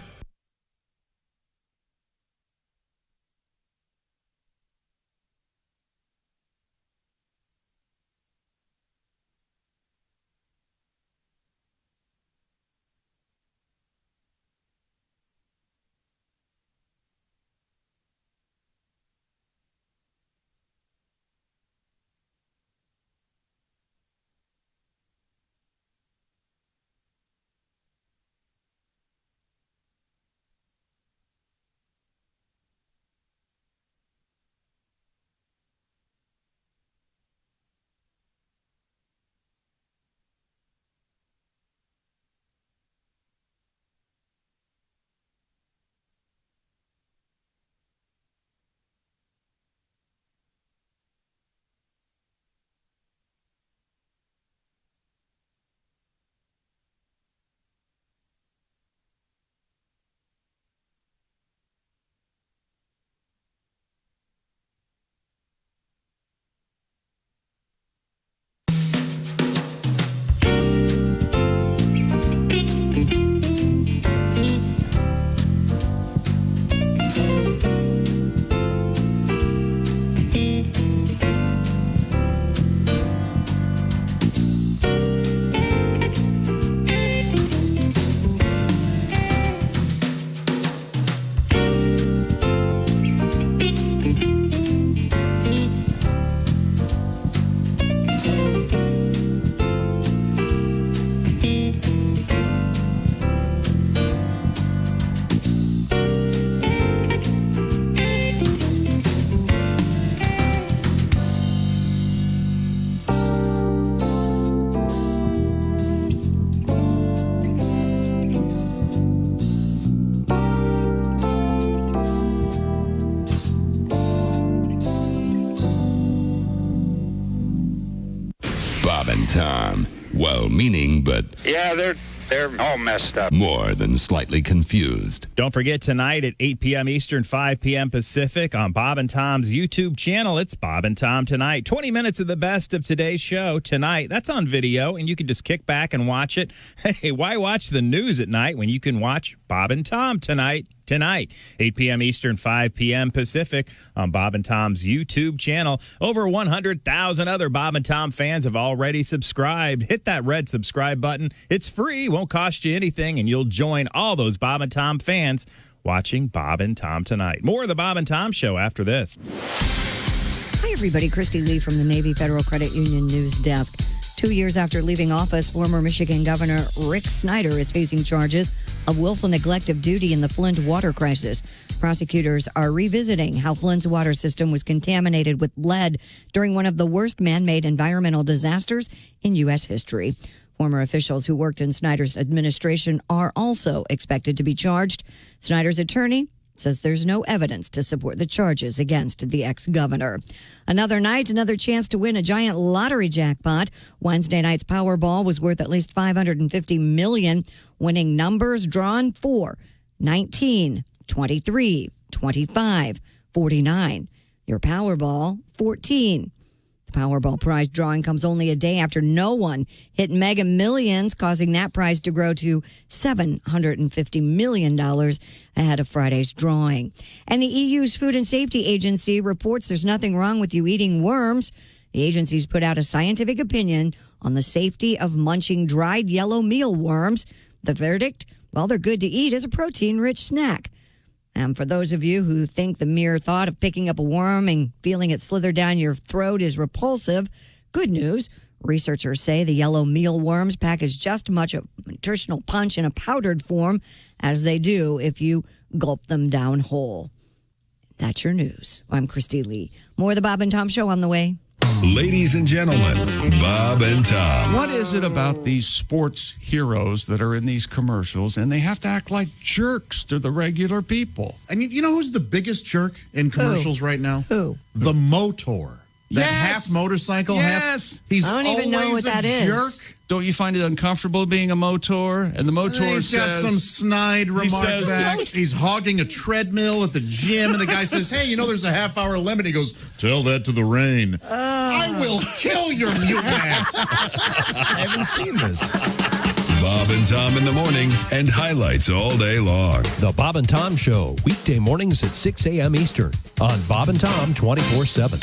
Speaker 13: Bob and Tom. Well-meaning, but
Speaker 12: Yeah, they're all messed up.
Speaker 13: more than slightly confused.
Speaker 2: Don't forget tonight at 8 p.m. Eastern, 5 p.m. Pacific on Bob and Tom's YouTube channel. It's Bob and Tom Tonight. 20 minutes of the best of today's show tonight. That's on video, and you can just kick back and watch it. Hey, why watch the news at night when you can watch Bob and Tom Tonight? 8 p.m. Eastern, 5 p.m. Pacific on Bob and Tom's YouTube channel. Over 100,000 other Bob and Tom fans have already subscribed. Hit that red subscribe button. It's free, won't cost you anything, and you'll join all those Bob and Tom fans watching Bob and Tom Tonight. More of the Bob and Tom Show after this.
Speaker 3: Hi, everybody. Christy Lee from the Navy Federal Credit Union News Desk. 2 years after leaving office, former Michigan Governor Rick Snyder is facing charges of willful neglect of duty in the Flint water crisis. Prosecutors are revisiting how Flint's water system was contaminated with lead during one of the worst man-made environmental disasters in U.S. history. Former officials who worked in Snyder's administration are also expected to be charged. Snyder's attorney says there's no evidence to support the charges against the ex-governor. Another night, another chance to win a giant lottery jackpot. Wednesday night's Powerball was worth at least $550 million. Winning numbers drawn for 19, 23, 25, 49. Your Powerball, 14. The Powerball prize drawing comes only a day after no one hit Mega Millions, causing that prize to grow to $750 million ahead of Friday's drawing. And the EU's Food and Safety Agency reports there's nothing wrong with you eating worms. The agency's put out a scientific opinion on the safety of munching dried yellow mealworms. The verdict? Well, they're good to eat as a protein-rich snack. And for those of you who think the mere thought of picking up a worm and feeling it slither down your throat is repulsive, good news. Researchers say the yellow mealworms pack as just as much a nutritional punch in a powdered form as they do if you gulp them down whole. That's your news. I'm Christy Lee. More of the Bob and Tom Show on the way.
Speaker 4: Ladies and gentlemen, Bob and Tom.
Speaker 6: What is it about these sports heroes that are in these commercials and they have to act like jerks to the regular people?
Speaker 8: And you know who's the biggest jerk in commercials right now?
Speaker 3: Who?
Speaker 8: The Motor. That half motorcycle, half. He's
Speaker 3: I don't even know
Speaker 8: always
Speaker 3: what that
Speaker 8: a jerk.
Speaker 3: is.
Speaker 6: Don't you find it uncomfortable being a Motor? And the Motor
Speaker 8: He's got some snide remarks back. He's hogging a treadmill at the gym, and the guy says, hey, you know, there's a half-hour limit. He goes, tell that to the rain. I will kill your mutant ass.
Speaker 9: I haven't seen this.
Speaker 4: Bob and Tom in the morning and highlights all day long.
Speaker 1: The Bob and Tom Show, weekday mornings at 6 a.m. Eastern on Bob and Tom 24/7.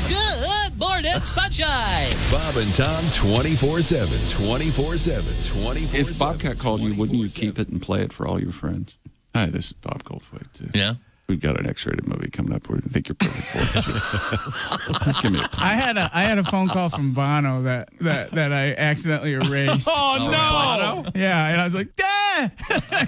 Speaker 5: Good morning, sunshine.
Speaker 4: Bob and Tom 24/7, 24/7, 24/7.
Speaker 6: If Bobcat called you, wouldn't you keep it and play it for all your friends? Hi, this is Bob Goldthwait.
Speaker 23: Yeah.
Speaker 6: We've got an X-rated movie coming up where I think you're perfect for it. Give me a call.
Speaker 10: I had a phone call from Bono that I accidentally erased.
Speaker 23: Oh, no.
Speaker 10: Yeah, and I was like, Dad!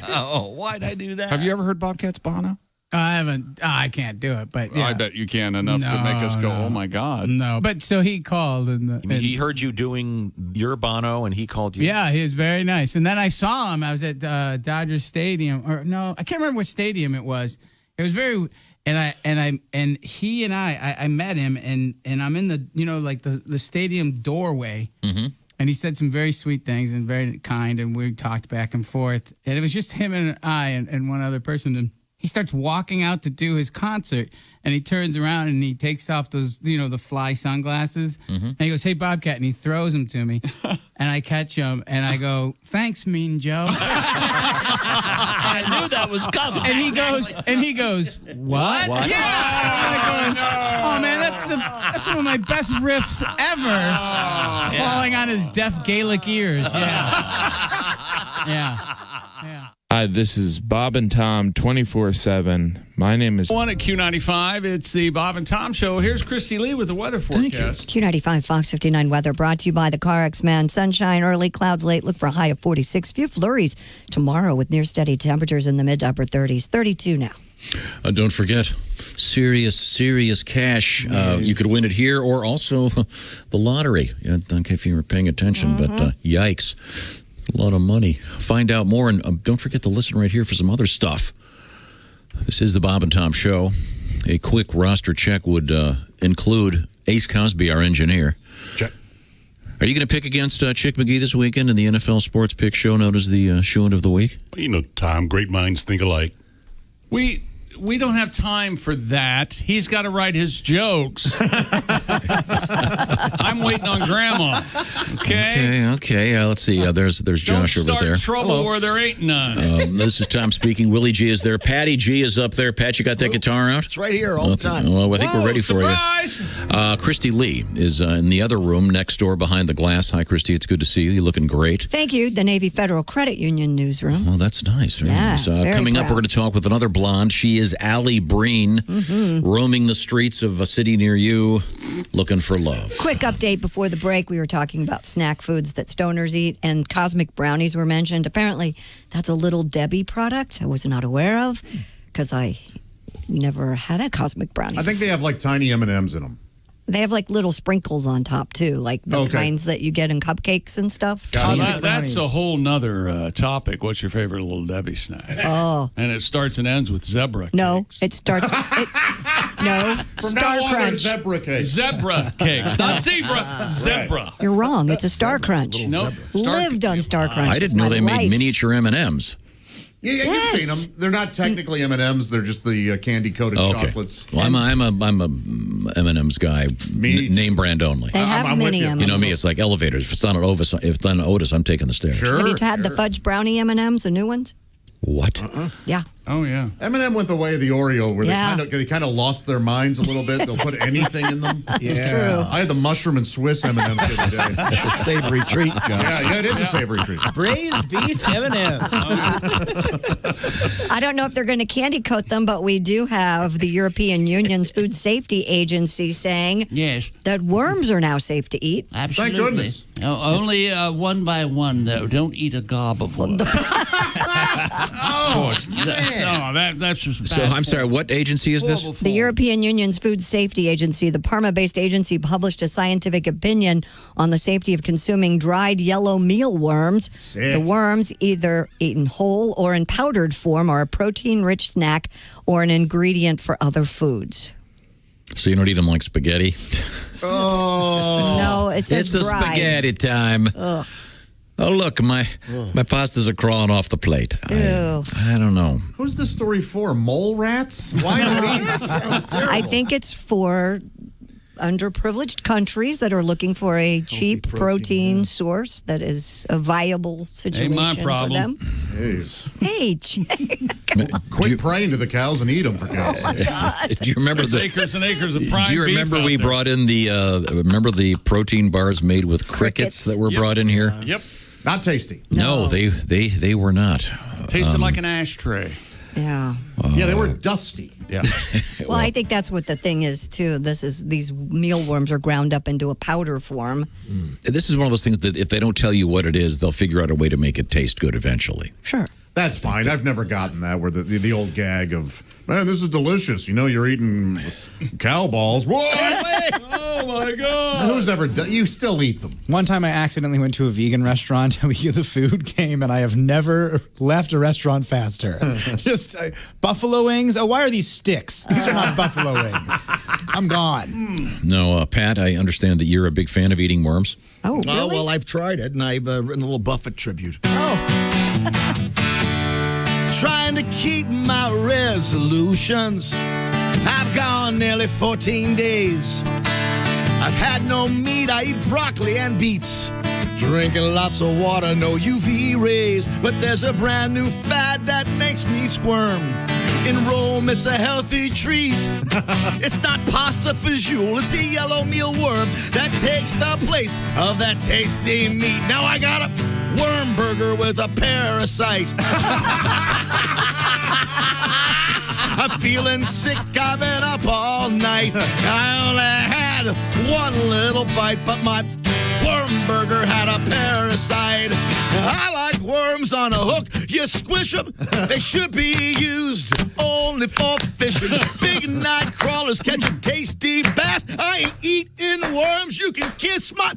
Speaker 23: Oh, why'd I do that?
Speaker 6: Have you ever heard Bobcat's Bono?
Speaker 10: I haven't. I can't do it, but yeah.
Speaker 6: I bet you can enough to make us go, oh my God.
Speaker 10: No, but so he called and
Speaker 20: he heard you doing your Bono, and he called you.
Speaker 10: Yeah, he was very nice. And then I saw him. I was at Dodger Stadium, or no, I can't remember what stadium it was. It was very, and he and I met him, and I'm in the like the stadium doorway, and he said some very sweet things and very kind, and we talked back and forth, and it was just him and I and one other person, and he starts walking out to do his concert, and he turns around and he takes off those, the fly sunglasses, and he goes, hey, Bobcat, and he throws them to me, and I catch him, and I go, thanks, Mean Joe.
Speaker 23: I knew that was coming.
Speaker 10: And he goes, what? Yeah! I'm going, oh, man, that's one of my best riffs ever. Falling on his deaf Gaelic ears. Yeah.
Speaker 14: Hi, this is Bob and Tom 24/7. My name is
Speaker 6: One at Q95. It's the Bob and Tom Show. Here's Christy Lee with the weather forecast.
Speaker 3: Q95 Fox 59 weather brought to you by the CarX Man. Sunshine early, clouds late. Look for a high of 46. Few flurries tomorrow with near steady temperatures in the mid to upper 30s. 32 now.
Speaker 7: Don't forget, serious cash. You could win it here or also the lottery. I don't know if you were paying attention, but yikes. A lot of money. Find out more, and don't forget to listen right here for some other stuff. This is the Bob and Tom Show. A quick roster check would include Ace Cosby, our engineer.
Speaker 24: Check.
Speaker 7: Are you going to pick against Chick McGee this weekend in the NFL Sports Pick Show known as the Shoo-In of the Week?
Speaker 24: You know, Tom, great minds think alike.
Speaker 6: We don't have time for that. He's got to write his jokes. I'm waiting on Grandma.
Speaker 7: Okay. Let's see. There's Josh over there.
Speaker 6: Don't start trouble where there ain't none.
Speaker 7: This is Tom speaking. Willie G is there. Patty G is up there. Pat, you got that guitar out?
Speaker 9: It's right here all the time.
Speaker 7: Well, I think we're ready
Speaker 6: surprise!
Speaker 7: for you. Christy Lee is in the other room next door behind the glass. Hi, Christy. It's good to see you. You're looking great.
Speaker 3: Thank you. The Navy Federal Credit Union newsroom.
Speaker 7: Oh, that's nice. Very
Speaker 3: yes,
Speaker 7: nice.
Speaker 3: very
Speaker 7: Coming
Speaker 3: proud.
Speaker 7: up, we're going to talk with another blonde. She is Allie Breen, roaming the streets of a city near you, looking for love.
Speaker 3: Quick update before the break. We were talking about snack foods that stoners eat, and cosmic brownies were mentioned. Apparently, that's a Little Debbie product I was not aware of because I never had a cosmic brownie.
Speaker 8: I think they have like tiny M&Ms in them.
Speaker 3: They have like little sprinkles on top too, like the kinds that you get in cupcakes and stuff.
Speaker 6: That's a whole nother topic. What's your favorite Little Debbie snack?
Speaker 3: Oh.
Speaker 6: And it starts and ends with zebra cakes.
Speaker 3: No, it starts. No,
Speaker 8: From
Speaker 3: Star
Speaker 8: now on,
Speaker 3: Crunch.
Speaker 8: zebra cakes.
Speaker 6: Zebra cakes, not zebra. Zebra.
Speaker 3: You're wrong. It's a Star Crunch.
Speaker 6: Nope.
Speaker 3: Lived on Star Crunch.
Speaker 7: I didn't know they made miniature M&Ms.
Speaker 8: Yeah, you've seen them. They're not technically M&Ms. They're just the candy-coated chocolates.
Speaker 7: Well, I'm a M&M's guy, name brand only.
Speaker 3: They have
Speaker 8: I'm
Speaker 3: mini
Speaker 8: with you.
Speaker 3: M&Ms.
Speaker 7: You know me, it's like elevators. If it's not an Otis, I'm taking the stairs.
Speaker 8: Sure.
Speaker 3: Have you had the fudge brownie M&Ms, the new ones?
Speaker 7: What?
Speaker 3: Yeah.
Speaker 6: Oh, yeah.
Speaker 8: M&M went the way of the Oreo, where
Speaker 3: Yeah.
Speaker 8: they kind of lost their minds a little bit. They'll put anything in them.
Speaker 3: It's true.
Speaker 8: I had the mushroom and Swiss M&Ms the other day.
Speaker 9: That's a savory treat, John.
Speaker 8: Yeah, it is a savory treat.
Speaker 10: Braised beef M&Ms.
Speaker 3: I don't know if they're going to candy coat them, but we do have the European Union's Food Safety Agency saying that worms are now safe to eat.
Speaker 5: Absolutely.
Speaker 8: Thank goodness.
Speaker 5: Only one by one, though. Don't eat a gob of worms.
Speaker 6: That's just
Speaker 7: So I'm sorry, what agency is this?
Speaker 3: The European Union's Food Safety Agency, the Parma-based agency, published a scientific opinion on the safety of consuming dried yellow mealworms.
Speaker 8: Sick.
Speaker 3: The worms, either eaten whole or in powdered form, are a protein-rich snack or an ingredient for other foods.
Speaker 7: So you don't eat them like spaghetti?
Speaker 3: No, it says
Speaker 7: It's a
Speaker 3: dry.
Speaker 7: spaghetti time.
Speaker 3: Ugh.
Speaker 7: Oh, look, my pastas are crawling off the plate.
Speaker 3: Ew.
Speaker 7: I don't know.
Speaker 8: Who's this story for? Mole rats? Why do we eat it? Sounds terrible.
Speaker 3: I think it's for underprivileged countries that are looking for a cheap protein source that is a viable situation
Speaker 6: my problem.
Speaker 3: for them.
Speaker 8: Jeez.
Speaker 3: Hey, Jay.
Speaker 8: Quit praying to the cows and eat them, for God's sake.
Speaker 7: Do you remember the
Speaker 6: acres and acres of prime
Speaker 7: Do you
Speaker 6: beef
Speaker 7: remember
Speaker 6: out
Speaker 7: we
Speaker 6: there.
Speaker 7: brought in the protein bars made with crickets that were brought in here?
Speaker 6: Yep.
Speaker 8: Not tasty.
Speaker 7: No, they were not.
Speaker 6: Tasted like an ashtray.
Speaker 3: Yeah.
Speaker 8: Yeah, they were dusty.
Speaker 6: Yeah.
Speaker 3: Well, I think that's what the thing is too. These mealworms are ground up into a powder form.
Speaker 7: This is one of those things that if they don't tell you what it is, they'll figure out a way to make it taste good eventually.
Speaker 3: Sure.
Speaker 8: That's fine. I've never gotten that, where the old gag of, man, this is delicious. You know, you're eating cow balls. What?
Speaker 6: Oh, my God.
Speaker 8: Who's ever done? You still eat them.
Speaker 10: One time I accidentally went to a vegan restaurant and the food came and I have never left a restaurant faster. Just buffalo wings. Oh, why are these sticks? These are not buffalo wings. I'm gone.
Speaker 7: No, Pat, I understand that you're a big fan of eating worms.
Speaker 3: Oh, really?
Speaker 9: Oh, well, I've tried it, and I've written a little Buffett tribute. Trying to keep my resolutions. I've gone nearly 14 days. I've had no meat, I eat broccoli and beets. Drinking lots of water, no UV rays. But there's a brand new fad that makes me squirm. In Rome, it's a healthy treat. It's not pasta fajoule, it's a yellow mealworm that takes the place of that tasty meat. Now I got a worm burger with a parasite. I'm feeling sick, I've been up all night. I only had one little bite, but my worm burger had a parasite. I like worms on a hook. You squish them, they should be used only for fishing. Big night crawlers catch a tasty bass. I ain't eating worms, you can kiss my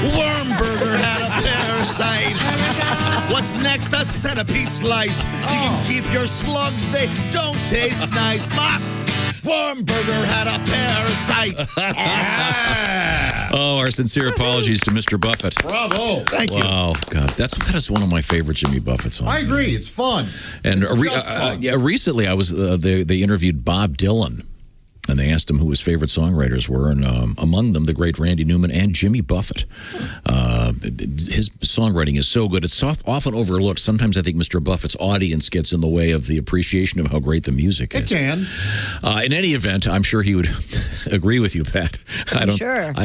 Speaker 9: worm burger had a parasite. What's next? A centipede slice. You can keep your slugs, they don't taste nice. My worm burger had a parasite.
Speaker 7: Oh, our sincere apologies to Mr. Buffett.
Speaker 8: Bravo.
Speaker 9: Thank you.
Speaker 7: Wow, God, that is one of my favorite Jimmy Buffett songs.
Speaker 8: I agree. It's fun.
Speaker 7: And
Speaker 8: It's just fun.
Speaker 7: recently, I was they interviewed Bob Dylan, and they asked him who his favorite songwriters were, and among them, the great Randy Newman and Jimmy Buffett. His songwriting is so good; it's often overlooked. Sometimes I think Mr. Buffett's audience gets in the way of the appreciation of how great the music is.
Speaker 8: It can.
Speaker 7: In any event, I'm sure he would agree with you, Pat. I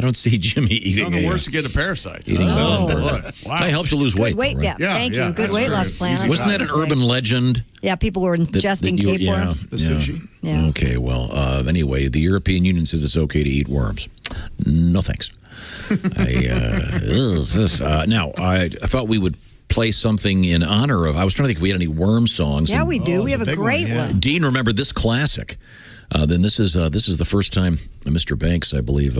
Speaker 7: don't see Jimmy eating.
Speaker 6: The worst to get a parasite.
Speaker 7: Eating
Speaker 8: Oh,
Speaker 7: worm.
Speaker 8: boy.
Speaker 7: That helps you lose weight.
Speaker 3: Weight,
Speaker 7: though, right?
Speaker 3: yeah. Thank you. Good
Speaker 8: that's
Speaker 3: weight
Speaker 8: very
Speaker 3: loss plan.
Speaker 8: easy.
Speaker 7: Wasn't that an urban legend?
Speaker 3: Yeah, people were ingesting tapeworms.
Speaker 9: The sushi.
Speaker 3: Yeah.
Speaker 7: Okay, well, anyway, the European Union says it's okay to eat worms. No thanks. Now, I thought we would play something in honor of, I was trying to think if we had any worm songs.
Speaker 3: Yeah,
Speaker 7: and
Speaker 3: we do. We have a great one.
Speaker 7: Dean remembered this classic. Then this is the first time Mr. Banks, I believe,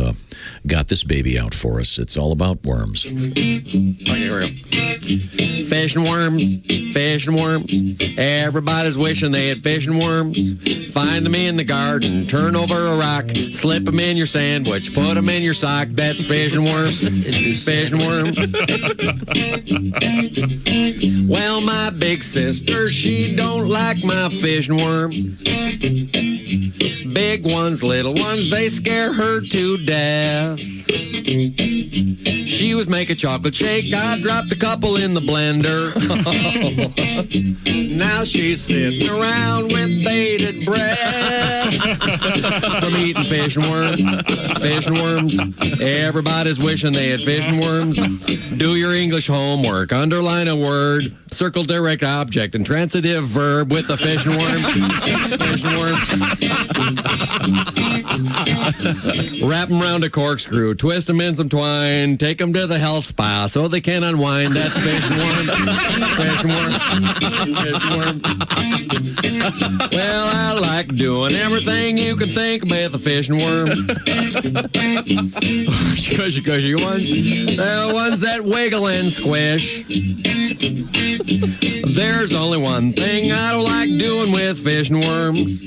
Speaker 7: got this baby out for us. It's all about worms.
Speaker 15: Okay, here we go. Fish and worms, fish and worms. Everybody's wishing they had fish and worms. Find them in the garden, turn over a rock, slip them in your sandwich, put them in your sock. That's fish and worms, fish and worms. Well, my big sister, she don't like my fish and worms. Big ones, little ones, they scare her to death.
Speaker 16: She was making chocolate shake. I dropped a couple in the blender. Now she's sitting around with bated breath from eating fish and worms. Fish and worms. Everybody's wishing they had fish and worms. Do your English homework. Underline a word. Circle direct object and transitive verb with the fish and worm. Fish and worm. Wrap them around a corkscrew. Twist them in some twine. Take them to the health spa so they can unwind. That's fish and worm. Fish and worm. Fish and worm. Well, I like doing everything you can think about the fish and worms. Cushy ones. The ones that wiggle and squish. There's only one thing I don't like doing with fish and worms.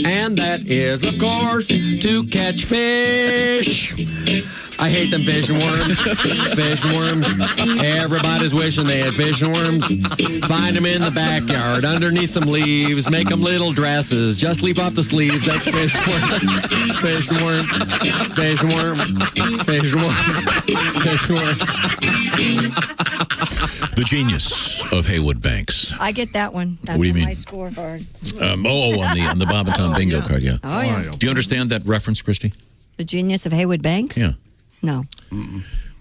Speaker 16: And that is, of course, to catch fish. I hate them fish and worms. Fish and worms. Everybody's wishing they had fish and worms. Find them in the backyard, underneath some leaves. Make them little dresses. Just leave off the sleeves. That's fish and worm. Fish and worm. Fish and worm. Fish and worm. Fish and worm.
Speaker 7: The genius of Haywood Banks.
Speaker 3: I get that one. That's
Speaker 7: What do you
Speaker 3: on
Speaker 7: mean?
Speaker 3: my scorecard.
Speaker 7: On the Bob and Tom bingo card, yeah.
Speaker 3: Oh, yeah.
Speaker 7: Do you understand that reference, Christy?
Speaker 3: The genius of Haywood Banks?
Speaker 7: Yeah.
Speaker 3: No.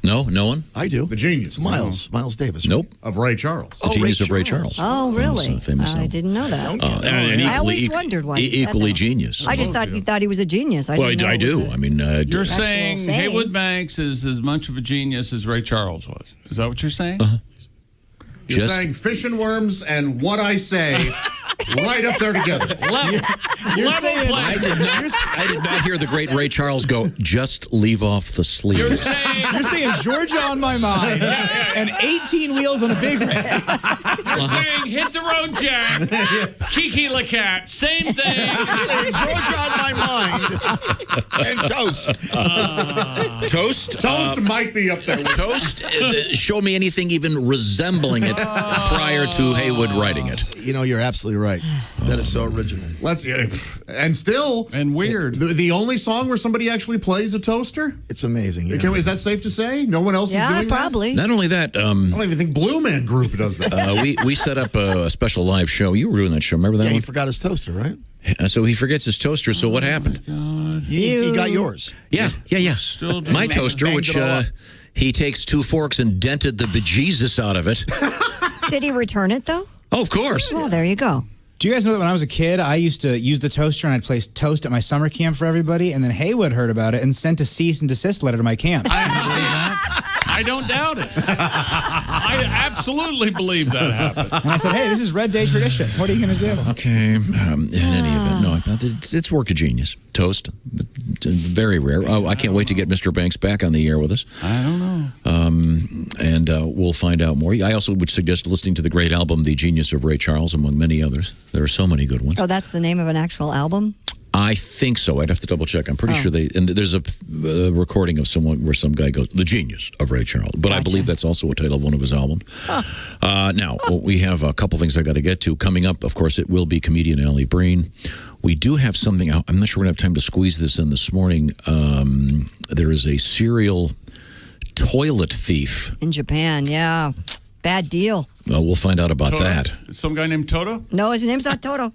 Speaker 7: No? No one?
Speaker 9: I do.
Speaker 8: The genius.
Speaker 9: It's Miles Davis.
Speaker 7: Nope.
Speaker 8: Of Ray Charles.
Speaker 7: The genius of Ray Charles.
Speaker 3: Oh, really?
Speaker 7: Famous
Speaker 3: I didn't know that.
Speaker 7: And
Speaker 3: I always wondered why he said
Speaker 7: equally
Speaker 3: that.
Speaker 7: genius.
Speaker 3: I just thought you thought he was a genius. I didn't know
Speaker 7: I
Speaker 3: it was
Speaker 7: do.
Speaker 3: a-
Speaker 7: I mean,
Speaker 6: You're saying Haywood Banks is as much of a genius as Ray Charles was. Is that what you're saying?
Speaker 8: You're saying fish and worms and what I say right up there together.
Speaker 10: You're saying
Speaker 7: I did not hear the great Ray Charles go, just leave off the sleeves.
Speaker 10: you're saying Georgia on my mind and 18 wheels on a big rig.
Speaker 5: You're saying hit the road, Jack. Kiki LaCat, same thing.
Speaker 9: Georgia on my mind. And toast.
Speaker 7: Toast?
Speaker 8: Toast might be up there.
Speaker 7: Toast? Show me anything even resembling it prior to Haywood writing it.
Speaker 9: You know, you're absolutely right. That is so original.
Speaker 6: And weird.
Speaker 8: The only song where somebody actually plays a toaster?
Speaker 9: It's amazing. Yeah.
Speaker 8: Is that safe to say? No one else is doing
Speaker 3: probably.
Speaker 7: Not only that,
Speaker 8: I don't even think Blue Man Group does that.
Speaker 7: we set up a special live show. You were doing that show. Remember that
Speaker 9: Yeah,
Speaker 7: one?
Speaker 9: he forgot his toaster, right?
Speaker 7: So he forgets his toaster. So what happened?
Speaker 9: He got yours.
Speaker 7: Yeah. My toaster,
Speaker 9: Banged
Speaker 7: which
Speaker 9: it all up.
Speaker 7: he takes 2 forks and dented the bejesus out of it.
Speaker 3: Did he return it, though?
Speaker 7: Oh, of course.
Speaker 3: Well, there you go.
Speaker 10: Do you guys know that when I was a kid, I used to use the toaster and I'd place toast at my summer camp for everybody, and then Haywood heard about it and sent a cease and desist letter to my camp.
Speaker 6: I don't doubt it. I absolutely believe that happened.
Speaker 10: And I said, hey, this is Red Day tradition. What are you going to do?
Speaker 7: Okay. In any event, no, it's work of genius. Toast. Very rare. Oh, I can't wait to get Mr. Banks back on the air with us.
Speaker 6: I don't know.
Speaker 7: And we'll find out more. I also would suggest listening to the great album, The Genius of Ray Charles, among many others. There are so many good ones.
Speaker 3: Oh, that's the name of an actual album?
Speaker 7: I think so. I'd have to double check. I'm pretty sure and there's a recording of someone where some guy goes, The Genius of Ray Charles. But I believe that's also a title of one of his albums. Now, we have a couple things I got to get to. Coming up, of course, it will be comedian Allie Breen. We do have something, I'm not sure we're going to have time to squeeze this in this morning. There is a serial toilet thief.
Speaker 3: In Japan, yeah. Bad deal.
Speaker 7: We'll find out about that.
Speaker 6: Some guy named Toto?
Speaker 3: No, his name's not Toto.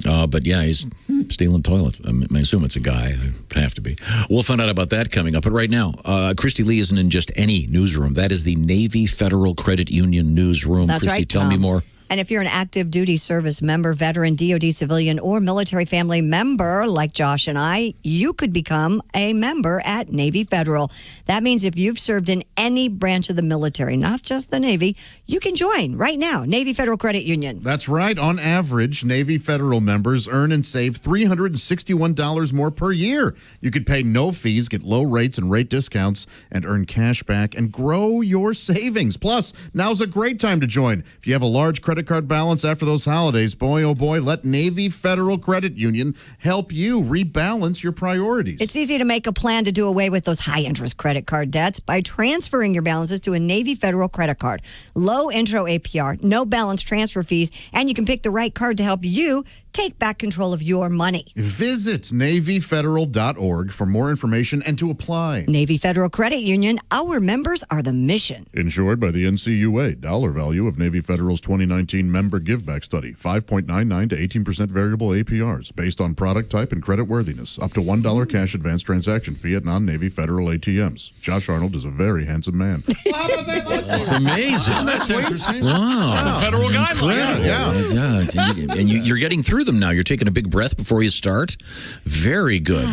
Speaker 7: But yeah, he's stealing toilets. I assume it's a guy. It'd have to be. We'll find out about that coming up. But right now, Christy Lee isn't in just any newsroom. That is the Navy Federal Credit Union newsroom.
Speaker 3: That's
Speaker 7: Christy,
Speaker 3: right,
Speaker 7: tell me
Speaker 3: Tom.
Speaker 7: more.
Speaker 3: And if you're an active duty service member, veteran, DOD civilian, or military family member like Josh and I, you could become a member at Navy Federal. That means if you've served in any branch of the military, not just the Navy, you can join right now. Navy Federal Credit Union.
Speaker 8: That's right. On average, Navy Federal members earn and save $361 more per year. You could pay no fees, get low rates and rate discounts, and earn cash back and grow your savings. Plus, now's a great time to join. If you have a large credit credit card balance after those holidays, boy, oh boy, let Navy Federal Credit Union help you rebalance your priorities.
Speaker 3: It's easy to make a plan to do away with those high-interest credit card debts by transferring your balances to a Navy Federal credit card. Low intro APR, no balance transfer fees, and you can pick the right card to help you take back control of your money.
Speaker 8: Visit NavyFederal.org for more information and to apply.
Speaker 3: Navy Federal Credit Union, our members are the mission.
Speaker 8: Insured by the NCUA. Dollar value of Navy Federal's 2019 member giveback study. 5.99 to 18% variable APRs based on product type and credit worthiness. Up to $1 cash advance transaction fee at non-Navy Federal ATMs. Josh Arnold is a very handsome man.
Speaker 7: That's amazing.
Speaker 6: That's interesting.
Speaker 7: Wow.
Speaker 6: That's a federal guideline.
Speaker 7: Yeah. And you're getting through them now. You're taking a big breath before you start. Very good.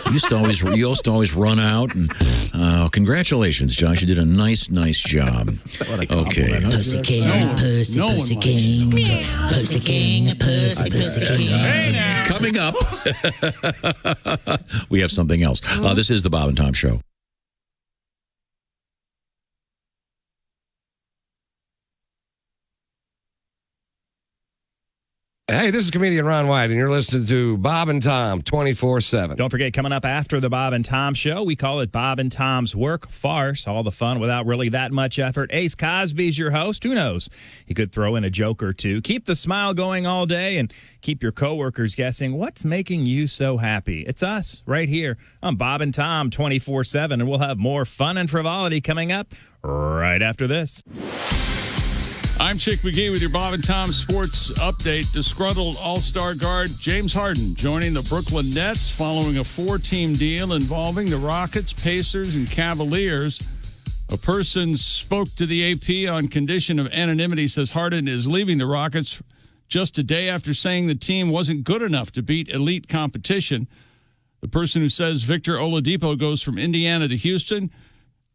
Speaker 7: You used to always run out. And congratulations, Josh. You did a nice job. Okay.
Speaker 17: Pussy king, pussy king, pussy king, pussy king.
Speaker 5: Hey now.
Speaker 7: Coming up, we have something else. This is the Bob and Tom Show.
Speaker 18: Hey, this is comedian Ron White, and you're listening to Bob and Tom 24/7.
Speaker 2: Don't forget, coming up after the Bob and Tom Show, we call it Bob and Tom's Work Farce. All the fun without really that much effort. Ace Cosby's your host. Who knows? He could throw in a joke or two. Keep the smile going all day and keep your coworkers guessing what's making you so happy. It's us right here on Bob and Tom 24/7, and we'll have more fun and frivolity coming up right after this.
Speaker 6: I'm Chick McGee with your Bob and Tom Sports Update. Disgruntled All-Star guard James Harden joining the Brooklyn Nets following a 4-team deal involving the Rockets, Pacers, and Cavaliers. A person spoke to the AP on condition of anonymity, says Harden is leaving the Rockets just a day after saying the team wasn't good enough to beat elite competition. The person who says Victor Oladipo goes from Indiana to Houston.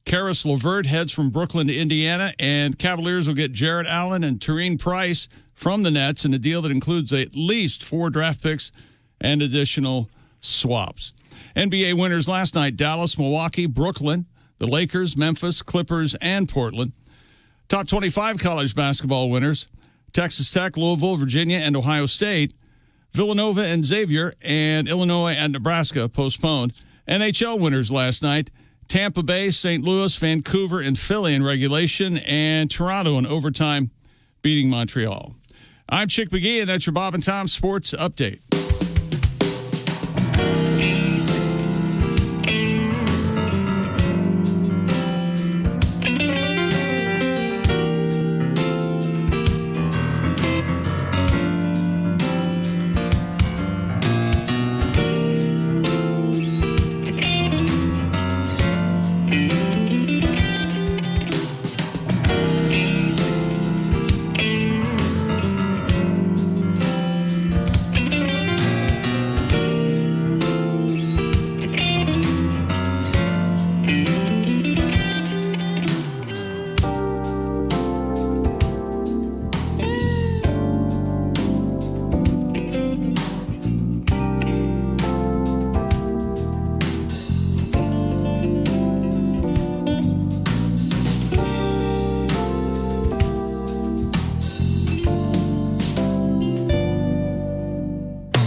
Speaker 6: Karis LeVert heads from Brooklyn to Indiana, and Cavaliers will get Jarrett Allen and Taurean Prince from the Nets in a deal that includes at least 4 draft picks and additional swaps. NBA winners last night: Dallas, Milwaukee, Brooklyn, the Lakers, Memphis, Clippers, and Portland. Top 25 college basketball winners: Texas Tech, Louisville, Virginia, and Ohio State. Villanova and Xavier, and Illinois and Nebraska postponed. NHL winners last night: Tampa Bay, St. Louis, Vancouver, and Philly in regulation, and Toronto in overtime, beating Montreal. I'm Chick McGee, and that's your Bob and Tom Sports Update.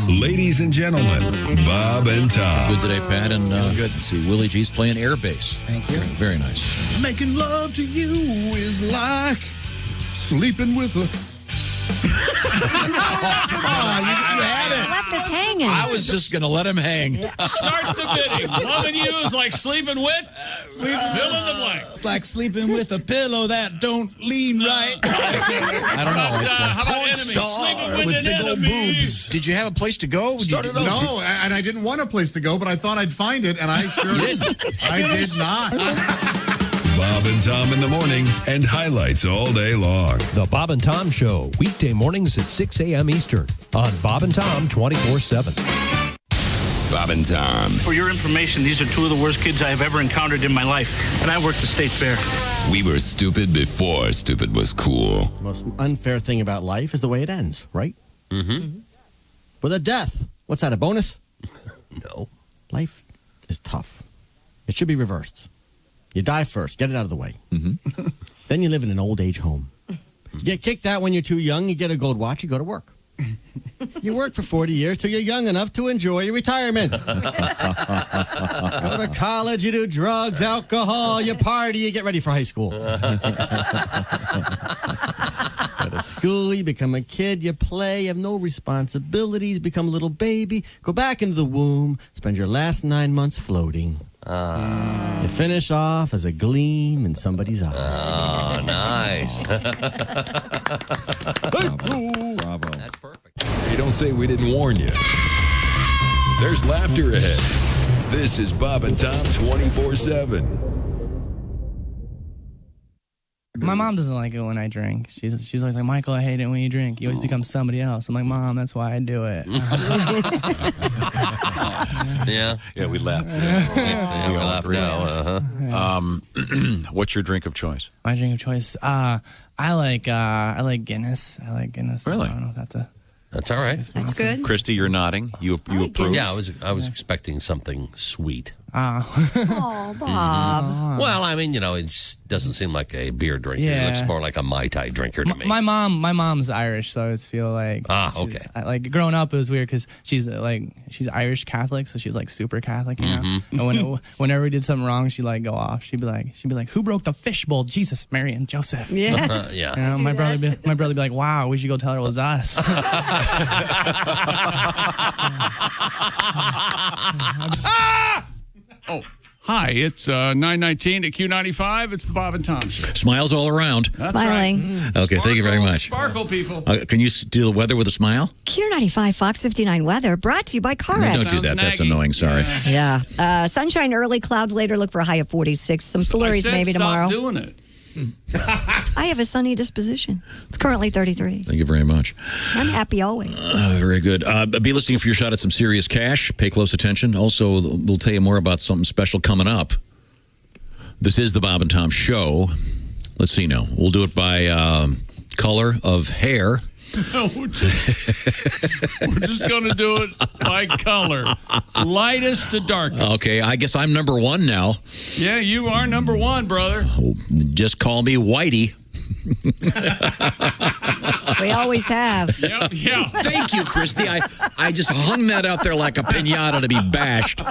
Speaker 4: Ladies and gentlemen, Bob and Tom.
Speaker 7: Good today, Pat, and good. See, Willie G's playing air bass.
Speaker 8: Thank you.
Speaker 7: Very nice.
Speaker 8: Making love to you is like sleeping with a... Come on, you had it.
Speaker 3: Left us hanging.
Speaker 7: I was just going to let him hang.
Speaker 5: Start the bidding. Loving you is like sleeping with. Fill in the blank.
Speaker 10: It's like sleeping with a pillow that don't lean right.
Speaker 7: I don't know.
Speaker 5: How about enemies? Sleeping with an
Speaker 7: big old
Speaker 5: enemy.
Speaker 7: boobs. Did you have a place to go?
Speaker 8: No, and I didn't want a place to go, but I thought I'd find it, and I sure didn't. I did not.
Speaker 4: Bob and Tom in the morning and highlights all day long.
Speaker 1: The Bob and Tom Show, weekday mornings at 6 a.m. Eastern on Bob and Tom 24/7.
Speaker 13: Bob and Tom.
Speaker 19: For your information, these are 2 of the worst kids I have ever encountered in my life, and I worked the state fair.
Speaker 13: We were stupid before stupid was cool.
Speaker 21: The most unfair thing about life is the way it ends, right?
Speaker 13: Mm-hmm.
Speaker 21: With a death. What's that, a bonus?
Speaker 13: No.
Speaker 21: Life is tough. It should be reversed. You die first, get it out of the way.
Speaker 7: Mm-hmm.
Speaker 21: Then you live in an old age home. You get kicked out when you're too young. You get a gold watch. You go to work. You work for 40 years till you're young enough to enjoy your retirement. Go to college, you do drugs, alcohol, you party, you get ready for high school. Go to school, you become a kid, you play, you have no responsibilities, become a little baby, go back into the womb, spend your last 9 months floating. You finish off as a gleam in somebody's eye.
Speaker 11: Oh, nice.
Speaker 7: Bravo.
Speaker 11: That's perfect.
Speaker 4: Hey, don't say we didn't warn you. There's laughter ahead. This is Bob and Tom 24/7.
Speaker 12: My mom doesn't like it when I drink. She's always like, Michael, I hate it when you drink. You always become somebody else. I'm like, Mom, that's why I do it.
Speaker 11: Yeah.
Speaker 7: Yeah, we laughed.
Speaker 11: Yeah, we laughed now.
Speaker 7: What's your drink of choice?
Speaker 12: My drink of choice? I like Guinness. I like Guinness.
Speaker 7: Really?
Speaker 12: I don't know if that's
Speaker 11: That's all right.
Speaker 3: That's good.
Speaker 7: Christy, you're nodding. You approve?
Speaker 11: Yeah, I was expecting something sweet.
Speaker 3: Oh, Bob.
Speaker 11: Well, I mean, it just doesn't seem like a beer drinker.
Speaker 12: Yeah.
Speaker 11: It looks more like a Mai Tai drinker to me.
Speaker 12: My mom's Irish, so I always feel like
Speaker 11: okay.
Speaker 12: Like growing up, it was weird because she's Irish Catholic, so she's like super Catholic, you know. And whenever we did something wrong, she'd like go off. She'd be like, "Who broke the fishbowl? Jesus, Mary, and Joseph."
Speaker 3: Yeah,
Speaker 11: yeah.
Speaker 12: You know, my brother be like, "Wow, we should go tell her it was us."
Speaker 6: Oh, hi. It's 9:19 at Q95. It's the Bob and Tom Show.
Speaker 7: Smiles all around.
Speaker 6: That's
Speaker 3: Smiling.
Speaker 6: right.
Speaker 7: Okay, thank you very much.
Speaker 6: Sparkle, people.
Speaker 7: Can you do the weather with a smile?
Speaker 3: Q95 Fox 59 weather brought to you by
Speaker 7: No,
Speaker 3: CarX.
Speaker 7: don't do that. That's
Speaker 6: naggy.
Speaker 7: annoying. Sorry.
Speaker 3: Yeah. Sunshine early, clouds later. Look for a high of 46. Some flurries
Speaker 6: I said
Speaker 3: maybe
Speaker 6: stop
Speaker 3: tomorrow.
Speaker 6: doing it.
Speaker 3: I have a sunny disposition. It's currently 33.
Speaker 7: Thank you very much.
Speaker 3: I'm happy always.
Speaker 7: Very good. Be listening for your shot at some serious cash. Pay close attention. Also, we'll tell you more about something special coming up. This is the Bob and Tom Show. Let's see now. We'll do it by color of hair.
Speaker 6: No, we're just going to do it by color. Lightest to darkest.
Speaker 7: Okay, I guess I'm number one now.
Speaker 6: Yeah, you are number one, brother.
Speaker 7: Just call me Whitey.
Speaker 3: We always have.
Speaker 6: Yep, yeah.
Speaker 7: Thank you, Christy. I just hung that out there like a piñata to be bashed.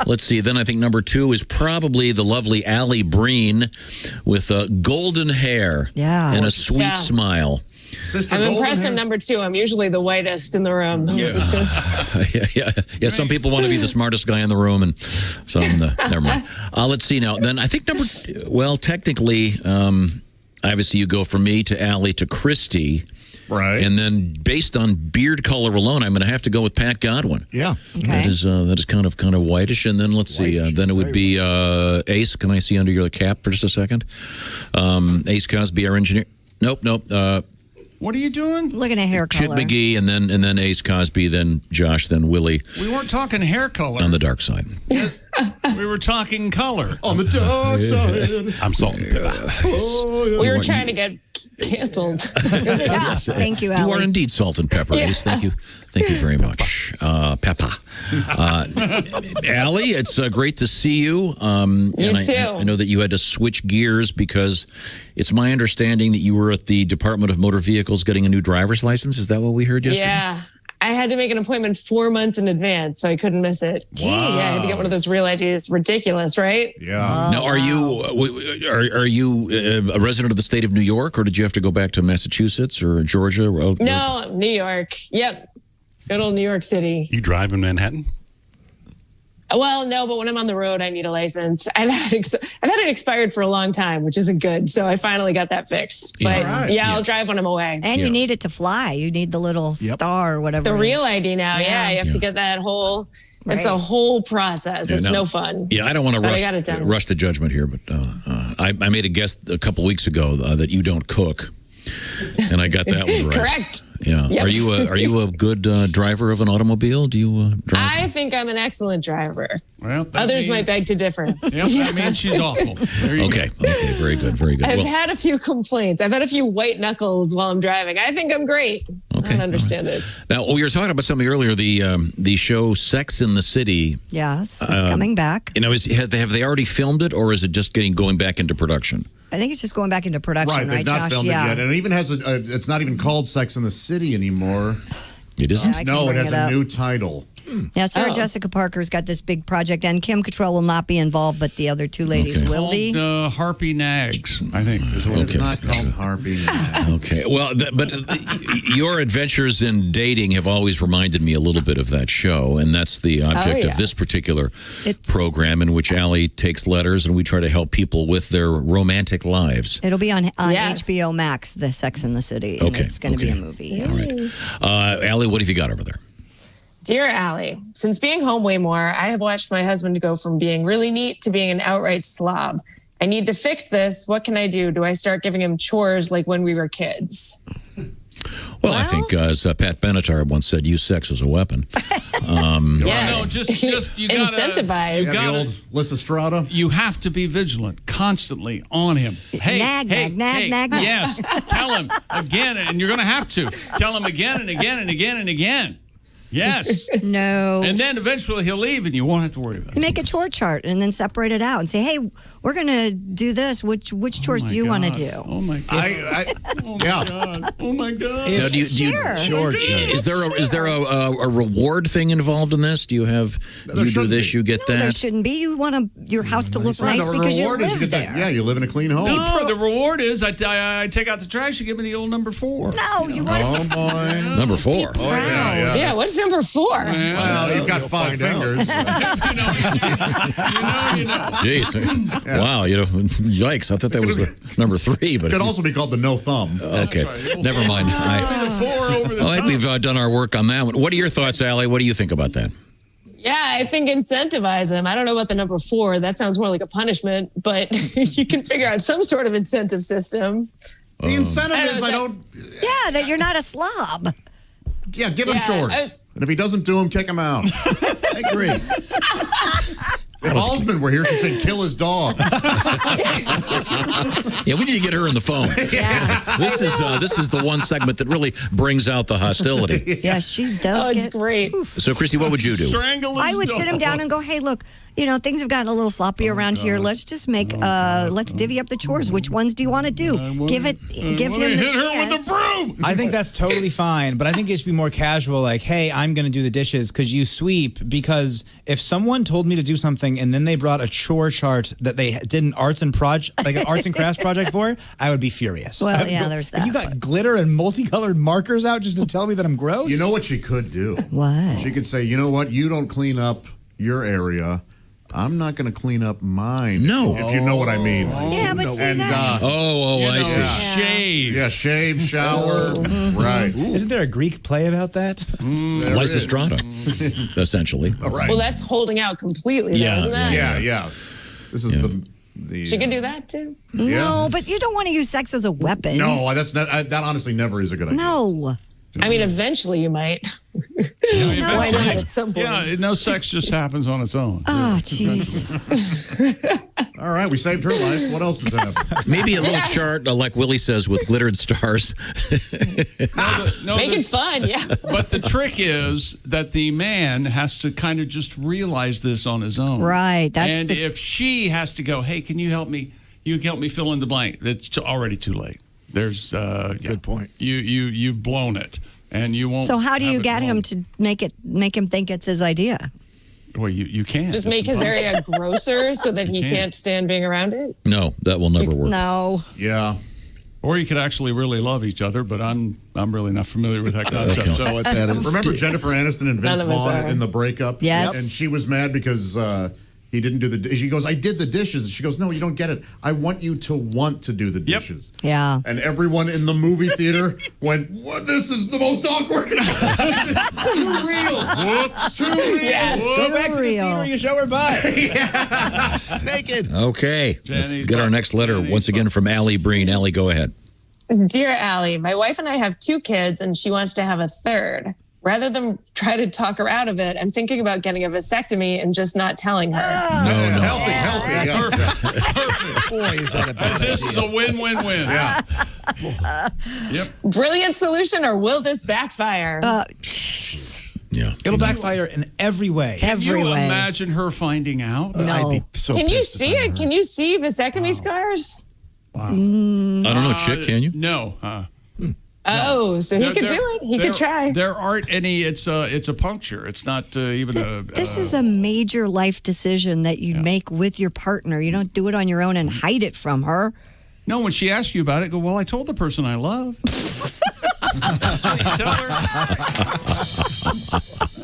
Speaker 7: Let's see. Then I think number two is probably the lovely Allie Breen with golden hair and a sweet smile.
Speaker 20: I'm impressed I'm number two. I'm usually the whitest in the room.
Speaker 7: Yeah. Some people want to be the smartest guy in the room, and some never mind. Let's see now. Then I think technically, obviously you go from me to Allie to Christy.
Speaker 8: Right.
Speaker 7: And then based on beard color alone, I'm going to have to go with Pat Godwin.
Speaker 8: Yeah.
Speaker 3: Okay.
Speaker 7: That is kind of whitish. And then let's see. Then it would be Ace. Can I see under your cap for just a second? Ace Cosby, our engineer. Nope.
Speaker 6: What are you doing?
Speaker 3: Looking at hair
Speaker 7: Chip
Speaker 3: color.
Speaker 7: McGee, and then Ace Cosby, then Josh, then Willie.
Speaker 6: We weren't talking hair color.
Speaker 7: On the dark side.
Speaker 6: We were talking color.
Speaker 8: On the dark side.
Speaker 7: I'm salt and pepper.
Speaker 20: We were trying to get canceled.
Speaker 3: Thank you, Allie.
Speaker 7: You are indeed salt and pepper, Ace. Thank you very much. Peppa. Allie, it's great to see you.
Speaker 20: You too.
Speaker 7: I know that you had to switch gears because it's my understanding that you were at the Department of Motor Vehicles getting a new driver's license. Is that what we heard yesterday?
Speaker 20: Yeah. I had to make an appointment 4 months in advance, so I couldn't miss it.
Speaker 7: Wow.
Speaker 20: Yeah, I had to get one of those real IDs. Ridiculous, right?
Speaker 8: Yeah.
Speaker 7: Now, are you a resident of the state of New York, or did you have to go back to Massachusetts or Georgia?
Speaker 20: No, New York. Yep. Good old New York City.
Speaker 22: You drive in Manhattan?
Speaker 20: Well, no, but when I'm on the road, I need a license. I've had it expired for a long time, which isn't good. So I finally got that fixed. But I'll drive when I'm away.
Speaker 3: And you need it to fly. You need the little star or whatever.
Speaker 20: The
Speaker 3: it
Speaker 20: real
Speaker 3: is.
Speaker 20: ID now. Yeah, you have to get that whole. It's a whole process. It's no fun.
Speaker 7: Yeah, I don't want to rush the judgment here, but I made a guess a couple weeks ago that you don't cook. And I got that one right.
Speaker 20: Correct.
Speaker 7: Yeah.
Speaker 20: Yep.
Speaker 7: Are you a good driver of an automobile? Do you drive?
Speaker 20: I think I'm an excellent driver.
Speaker 6: Well,
Speaker 20: others might beg to differ.
Speaker 6: Yep, that means she's awful.
Speaker 7: Okay, very good.
Speaker 20: I've had a few complaints. I've had a few white knuckles while I'm driving. I think I'm great. I don't understand it.
Speaker 7: Now, we were talking about something earlier. The show Sex in the City.
Speaker 3: Yes, it's coming back.
Speaker 7: Have they already filmed it, or is it just going back into production?
Speaker 3: I think it's just going back into production,
Speaker 8: Right,
Speaker 3: right,
Speaker 8: they've not
Speaker 3: Josh?
Speaker 8: filmed it yet. And it even has it's not even called Sex in the City anymore.
Speaker 7: It isn't?
Speaker 3: Yeah, I can
Speaker 8: No, it
Speaker 3: bring
Speaker 8: has
Speaker 3: it
Speaker 8: a
Speaker 3: up.
Speaker 8: new title.
Speaker 3: Yeah, Sarah
Speaker 20: Oh.
Speaker 3: Jessica Parker's got this big project, and Kim Cattrall will not be involved, but the other two ladies
Speaker 7: Okay.
Speaker 3: will be.
Speaker 6: Called, Harpy Nags, I think. Is what
Speaker 8: It's not called Harpy.
Speaker 7: Okay. Well, but your adventures in dating have always reminded me a little bit of that show, and that's the object of this particular program in which Allie takes letters and we try to help people with their romantic lives.
Speaker 3: It'll be on
Speaker 20: Yes.
Speaker 3: HBO Max, The Sex and the City. And
Speaker 7: Okay,
Speaker 3: it's going to be a movie.
Speaker 7: All right. Allie, what have you got over there?
Speaker 20: Dear Allie, since being home way more, I have watched my husband go from being really neat to being an outright slob. I need to fix this. What can I do? Do I start giving him chores like when we were kids?
Speaker 7: Well, I think, as Pat Benatar once said, use sex as a weapon.
Speaker 20: Yeah.
Speaker 6: No, just you gotta
Speaker 20: incentivize.
Speaker 6: You
Speaker 8: The
Speaker 6: gotta,
Speaker 8: old Lysistrata.
Speaker 6: you have to be vigilant, constantly on him. Hey,
Speaker 3: Nag,
Speaker 6: hey,
Speaker 3: nag, nag,
Speaker 6: hey,
Speaker 3: nag, nag.
Speaker 6: yes. Tell him again, and you're going to have to tell him again and again and again and again. Yes.
Speaker 3: No.
Speaker 6: And then eventually he'll leave, and you won't have to worry about it.
Speaker 3: Make a chore chart and then separate it out and say, hey, we're going to do this. Which chores do you want to do?
Speaker 6: Oh my God! Oh my God! Oh my God!
Speaker 7: Now, is there a reward thing involved in this? Do you have you do this, you get
Speaker 3: There
Speaker 7: that?
Speaker 3: shouldn't be. You want your house to look nice
Speaker 8: The
Speaker 3: because you
Speaker 8: reward is
Speaker 3: live
Speaker 8: you get
Speaker 3: there.
Speaker 8: yeah, you live in a clean home.
Speaker 6: No, the reward is I take out the trash. You give me the old number 4.
Speaker 3: No, you want
Speaker 8: Oh boy.
Speaker 7: Number 4.
Speaker 8: Oh yeah.
Speaker 20: Yeah, what's number 4?
Speaker 8: Well, you've got 5 fingers.
Speaker 6: You know.
Speaker 7: Jeez. Wow. Yikes. I thought that was the number 3. But
Speaker 8: It could also be called the no thumb.
Speaker 7: okay. Never mind. I think we've done our work on that one. What are your thoughts, Allie? What do you think about that?
Speaker 20: Yeah, I think incentivize him. I don't know about the number 4. That sounds more like a punishment, but you can figure out some sort of incentive system.
Speaker 8: The incentive is
Speaker 3: Yeah, that you're not a slob.
Speaker 8: Yeah, give him chores. And if he doesn't do them, kick him out. I agree. If Alsman were here, she'd say, kill his dog.
Speaker 7: Yeah, we need to get her on the phone.
Speaker 3: Yeah.
Speaker 7: This is the one segment that really brings out the hostility.
Speaker 3: Yeah, she does.
Speaker 20: Oh, it's great.
Speaker 7: So, Christy, what would you do?
Speaker 3: I would sit him down and go, hey, look, things have gotten a little sloppy around here. Let's just let's divvy up the chores. Which ones do you want to do? Give him the
Speaker 6: hit
Speaker 3: chance.
Speaker 6: her with a broom.
Speaker 10: I think that's totally fine, but I think it should be more casual, like, hey, I'm going to do the dishes because you sweep. Because if someone told me to do something and then they brought a chore chart that they did an arts and crafts project for, I would be furious.
Speaker 3: Well, yeah, there's that.
Speaker 10: You got glitter and multicolored markers out just to tell me that I'm gross?
Speaker 8: You know what she could do?
Speaker 3: What?
Speaker 8: She could say, you know what? You don't clean up your area. I'm not going to clean up mine.
Speaker 7: No.
Speaker 8: If you know what I mean.
Speaker 3: Yeah, but see
Speaker 8: And,
Speaker 3: that.
Speaker 7: I see.
Speaker 6: Shave.
Speaker 8: Yeah, shave, shower. Right.
Speaker 10: Isn't there a Greek play about that?
Speaker 7: Lysistrata, essentially.
Speaker 8: All right.
Speaker 20: Well, that's holding out completely, though,
Speaker 7: Yeah,
Speaker 20: isn't that?
Speaker 8: Yeah. This is the
Speaker 20: She can do that, too.
Speaker 3: No, but you don't want to use sex as a weapon.
Speaker 8: No, that honestly never is a good idea.
Speaker 3: No.
Speaker 20: I mean, eventually you might. Why not at some point?
Speaker 6: Yeah, no sex just happens on its own.
Speaker 3: Oh, jeez.
Speaker 8: All right, we saved her life. What else is happening?
Speaker 7: Maybe a little chart, like Willie says, with glittered stars.
Speaker 20: Make it fun, yeah.
Speaker 6: But the trick is that the man has to kind of just realize this on his own.
Speaker 3: Right.
Speaker 6: And if she has to go, hey, can you help me? You help me fill in the blank. It's already too late. There's
Speaker 8: good point.
Speaker 6: You've blown it, and you won't.
Speaker 3: So how do you
Speaker 6: have it
Speaker 3: get him
Speaker 6: wrong.
Speaker 3: to make him think it's his idea?
Speaker 6: Well, you can't.
Speaker 20: Just make his area grosser so that he can't stand being around it?
Speaker 7: No, that will never work.
Speaker 3: No.
Speaker 8: Yeah.
Speaker 6: Or you could actually really love each other, but I'm really not familiar with that concept.
Speaker 7: Okay.
Speaker 6: So
Speaker 8: What that is. Remember Jennifer Aniston and Vince
Speaker 20: None of us
Speaker 8: Vaughn
Speaker 20: are.
Speaker 8: in the breakup?
Speaker 3: Yes.
Speaker 8: And she was mad because he didn't do the. She goes, I did the dishes. And she goes, no, you don't get it. I want you to want to do the dishes.
Speaker 3: Yeah.
Speaker 8: And everyone in the movie theater went, what? This is the most awkward. Too real. Whoops. Too real.
Speaker 20: Yeah.
Speaker 10: Go back to the scene where you show her butt.
Speaker 8: Naked.
Speaker 7: Okay, let's get our next letter once again from Allie Breen. Allie, go ahead.
Speaker 20: Dear Allie, my wife and I have 2 kids and she wants to have a third. Rather than try to talk her out of it, I'm thinking about getting a vasectomy and just not telling her.
Speaker 8: Healthy. Yeah.
Speaker 6: perfect.
Speaker 18: Boy, is that a bad
Speaker 6: This is a win-win-win.
Speaker 8: Yeah.
Speaker 6: Yep.
Speaker 20: Brilliant solution, or will this backfire?
Speaker 7: Yeah.
Speaker 10: It'll backfire in every way.
Speaker 6: Can you imagine her finding out?
Speaker 3: No.
Speaker 18: I'd be so
Speaker 20: Can you
Speaker 18: pissed if
Speaker 20: see
Speaker 18: I
Speaker 20: it?
Speaker 18: heard.
Speaker 20: Can you see vasectomy scars?
Speaker 6: Wow.
Speaker 7: I don't know, Chick, can you?
Speaker 6: No.
Speaker 20: Oh, so he could do it. He could try.
Speaker 6: There aren't any. It's a puncture. It's not even a.
Speaker 3: This is a major life decision that you make with your partner. You don't do it on your own and hide it from her.
Speaker 6: No, when she asks you about it, go, well, I told the person I love. Tell her.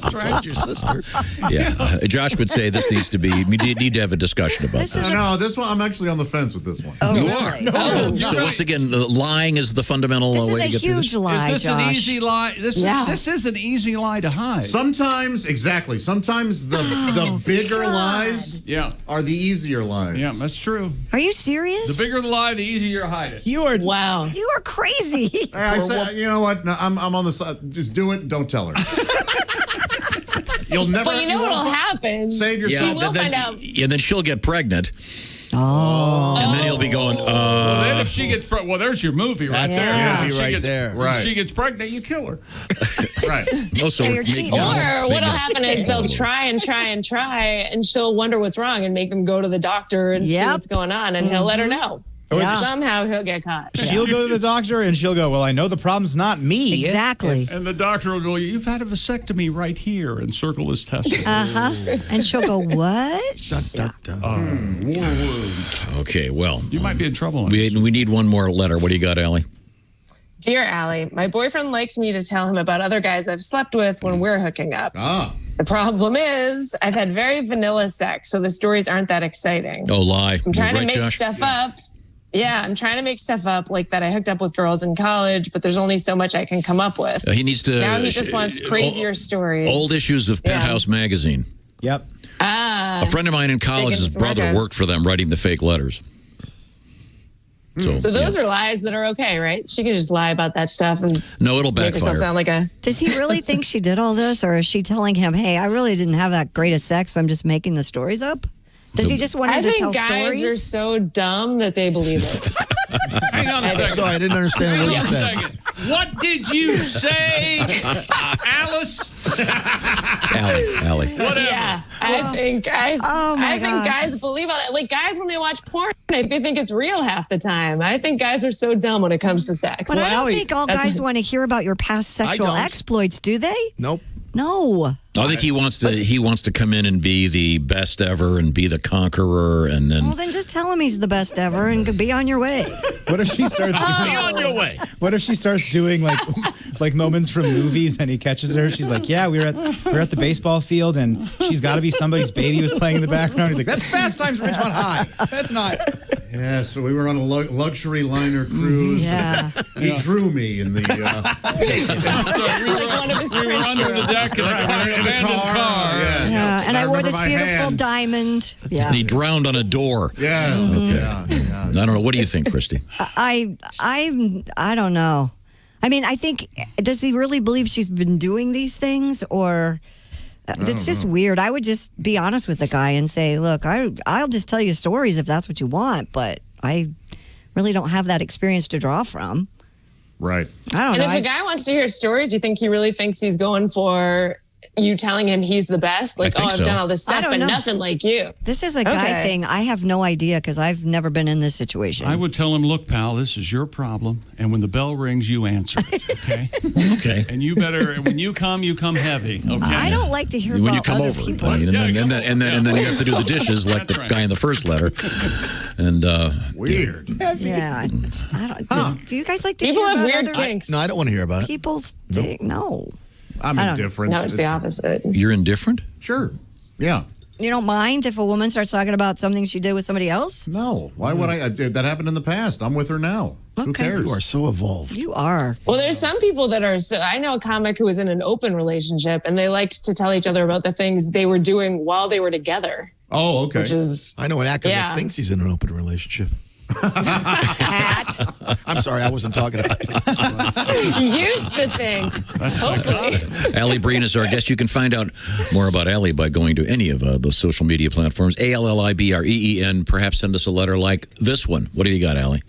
Speaker 6: That's right.
Speaker 18: Your sister.
Speaker 7: Yeah. Josh would say this needs to be, we need to have a discussion about this.
Speaker 8: No, this one, I'm actually on the fence with this one.
Speaker 3: Oh,
Speaker 7: You
Speaker 3: really?
Speaker 7: are?
Speaker 3: Oh.
Speaker 7: So once again, the lying is the fundamental
Speaker 3: This is
Speaker 7: way
Speaker 3: a
Speaker 7: to get through this?
Speaker 3: huge lie,
Speaker 6: Is this
Speaker 3: Josh.
Speaker 6: an easy lie? This is an easy lie to hide.
Speaker 8: Sometimes, exactly. Sometimes the bigger lies are the easier lies.
Speaker 6: Yeah, that's true.
Speaker 3: Are you serious?
Speaker 6: The bigger the lie, the easier you hide it.
Speaker 10: You are
Speaker 20: wow.
Speaker 3: You are crazy.
Speaker 8: Hey, I said, you know what? No, I'm on the side. Just do it. Don't tell her. You'll never.
Speaker 20: But you know what'll happen?
Speaker 8: Save yourself.
Speaker 20: She will find out.
Speaker 7: And then she'll get pregnant.
Speaker 3: Oh.
Speaker 7: And then he'll be going,
Speaker 6: Well, then if she gets pregnant, well, there's your movie right
Speaker 18: That's
Speaker 6: there.
Speaker 18: our movie
Speaker 6: If she
Speaker 18: right
Speaker 6: gets-
Speaker 18: there.
Speaker 6: If she gets pregnant, you kill her.
Speaker 8: Right.
Speaker 7: Also,
Speaker 3: you're cheating.
Speaker 20: Or what'll happen is they'll try, and she'll wonder what's wrong and make him go to the doctor and see what's going on, and he'll let her know.
Speaker 10: Yeah.
Speaker 20: Somehow he'll get caught.
Speaker 10: She'll go to the doctor and she'll go, well, I know the problem's not me.
Speaker 3: Exactly.
Speaker 6: And the doctor will go, you've had a vasectomy right here, and circle his testicles.
Speaker 3: And she'll go, what?
Speaker 7: okay, well.
Speaker 6: You might be in trouble.
Speaker 7: We need one more letter. What do you got, Allie?
Speaker 20: Dear Allie, my boyfriend likes me to tell him about other guys I've slept with when we're hooking up. The problem is I've had very vanilla sex, so the stories aren't that exciting.
Speaker 7: Oh, lie.
Speaker 20: I'm trying to
Speaker 7: Right,
Speaker 20: make
Speaker 7: Josh?
Speaker 20: stuff up. Yeah, I'm trying to make stuff up like that I hooked up with girls in college, but there's only so much I can come up with.
Speaker 7: He needs to.
Speaker 20: Now he just wants crazier stories.
Speaker 7: Old issues of Penthouse magazine.
Speaker 10: Yep.
Speaker 7: A friend of mine in college, his brother worked for them writing the fake letters.
Speaker 20: So those are lies that are okay, right? She can just lie about that stuff and
Speaker 7: no, it'll
Speaker 20: make herself
Speaker 7: backfire.
Speaker 20: sound like a.
Speaker 3: Does he really think she did all this, or is she telling him, hey, I really didn't have that great of sex, so I'm just making the stories up? Does he just want her
Speaker 20: I
Speaker 3: to tell
Speaker 20: think guys
Speaker 3: stories?
Speaker 20: are so dumb that they believe it.
Speaker 6: Hang on a second.
Speaker 18: Sorry, I didn't understand
Speaker 6: Hang
Speaker 18: what you
Speaker 6: on a
Speaker 18: said.
Speaker 6: second. What did you say, Alice?
Speaker 7: Allie.
Speaker 6: Whatever.
Speaker 20: Yeah, I think
Speaker 3: gosh.
Speaker 20: guys believe on it. Like guys, when they watch porn, they think it's real half the time. I think guys are so dumb when it comes to sex.
Speaker 3: But I don't think all guys want to hear about your past sexual
Speaker 18: don't.
Speaker 3: exploits, do they?
Speaker 18: Nope.
Speaker 3: No.
Speaker 7: I think he wants to come in and be the best ever and be the conqueror, and then.
Speaker 3: Well, then just tell him he's the best ever and be on your way.
Speaker 10: What if she starts doing?
Speaker 7: Be on your way.
Speaker 10: What if she starts doing like moments from movies and he catches her? She's like, yeah, we were at the baseball field and she's got to be somebody's baby was playing in the background. He's like, that's Fast Times at Ridgemont High. That's not.
Speaker 8: Yeah, so we were on a luxury liner cruise.
Speaker 3: Yeah.
Speaker 8: He drew me in the.
Speaker 20: Like one of his
Speaker 6: We were
Speaker 20: French
Speaker 6: under the
Speaker 20: girls.
Speaker 6: deck in an abandoned car.
Speaker 3: Yeah, and I wore
Speaker 8: remember
Speaker 3: this
Speaker 8: my
Speaker 3: beautiful
Speaker 8: hand.
Speaker 3: diamond. Yeah.
Speaker 7: And he drowned on a door.
Speaker 8: Yeah.
Speaker 7: Okay. I don't know. What do you think, Christy?
Speaker 3: I don't know. I mean, I think, does he really believe she's been doing these things, or it's just weird? I would just be honest with the guy and say, look, I'll just tell you stories if that's what you want, but I really don't have that experience to draw from.
Speaker 8: Right.
Speaker 3: I don't
Speaker 20: And
Speaker 3: know.
Speaker 20: if a guy wants to hear stories, you think he really thinks he's going for you telling him he's the best? Like,
Speaker 7: think
Speaker 20: I've
Speaker 7: so.
Speaker 20: done all this
Speaker 3: I
Speaker 20: stuff,
Speaker 3: don't
Speaker 20: but
Speaker 3: know.
Speaker 20: nothing like you.
Speaker 3: This is a guy
Speaker 20: Okay.
Speaker 3: thing. I have no idea because I've never been in this situation.
Speaker 6: I would tell him, look, pal, this is your problem. And when the bell rings, you answer it, okay?
Speaker 7: Okay.
Speaker 6: And you better, when you come heavy, okay?
Speaker 3: I don't like to hear
Speaker 7: When
Speaker 3: about
Speaker 7: you come
Speaker 3: other
Speaker 7: over,
Speaker 3: people.
Speaker 7: and then you have to do the dishes like the guy in the first letter. And
Speaker 8: Weird.
Speaker 3: Yeah. I don't, do you guys like to
Speaker 20: People
Speaker 3: hear
Speaker 20: have
Speaker 3: about
Speaker 20: weird
Speaker 3: other
Speaker 20: kinks.
Speaker 18: No, I don't want to hear about it.
Speaker 3: people's No.
Speaker 8: I'm
Speaker 3: I don't-
Speaker 8: indifferent.
Speaker 20: No, it's the opposite.
Speaker 7: you're indifferent.
Speaker 8: Sure. Yeah.
Speaker 3: You don't mind if a woman starts talking about something she did with somebody else?
Speaker 8: No. Why would I? That happened in the past. I'm with her now. Who
Speaker 3: Okay.
Speaker 8: cares?
Speaker 18: You are so evolved.
Speaker 3: You are.
Speaker 20: Well, there's some people that are so. I know a comic who was in an open relationship, and they liked to tell each other about the things they were doing while they were together.
Speaker 8: Oh, okay.
Speaker 20: Which is
Speaker 18: I know an actor
Speaker 20: Yeah.
Speaker 18: that thinks he's in an open relationship.
Speaker 3: Hat.
Speaker 18: I'm sorry, I wasn't talking about you.
Speaker 20: used to think. Hopefully.
Speaker 7: Allie Breen is our guest. You can find out more about Allie by going to any of those social media platforms. ALLIBREEN. Perhaps send us a letter like this one. What do you got, Allie?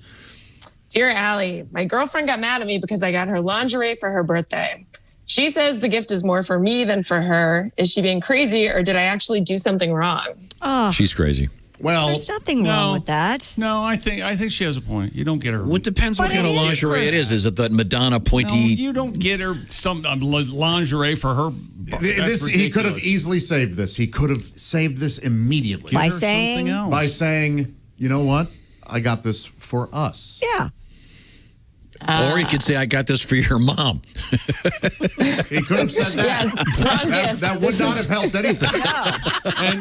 Speaker 20: Dear Allie, my girlfriend got mad at me because I got her lingerie for her birthday. She says the gift is more for me than for her. Is she being crazy, or did I actually do something wrong?
Speaker 3: Oh,
Speaker 7: She's crazy.
Speaker 8: Well,
Speaker 3: there's nothing wrong with that.
Speaker 6: No, I think she has a point. You don't get her.
Speaker 7: Well, it depends what kind of lingerie it is. Is it that Madonna pointy?
Speaker 6: No, you don't get her some lingerie for her.
Speaker 8: He could have easily saved this. He could have saved this immediately.
Speaker 3: By saying?
Speaker 8: By saying, you know what? I got this for us.
Speaker 3: Yeah.
Speaker 7: Or you could say, I got this for your mom.
Speaker 8: He could have said that. That would not have helped anything.
Speaker 6: And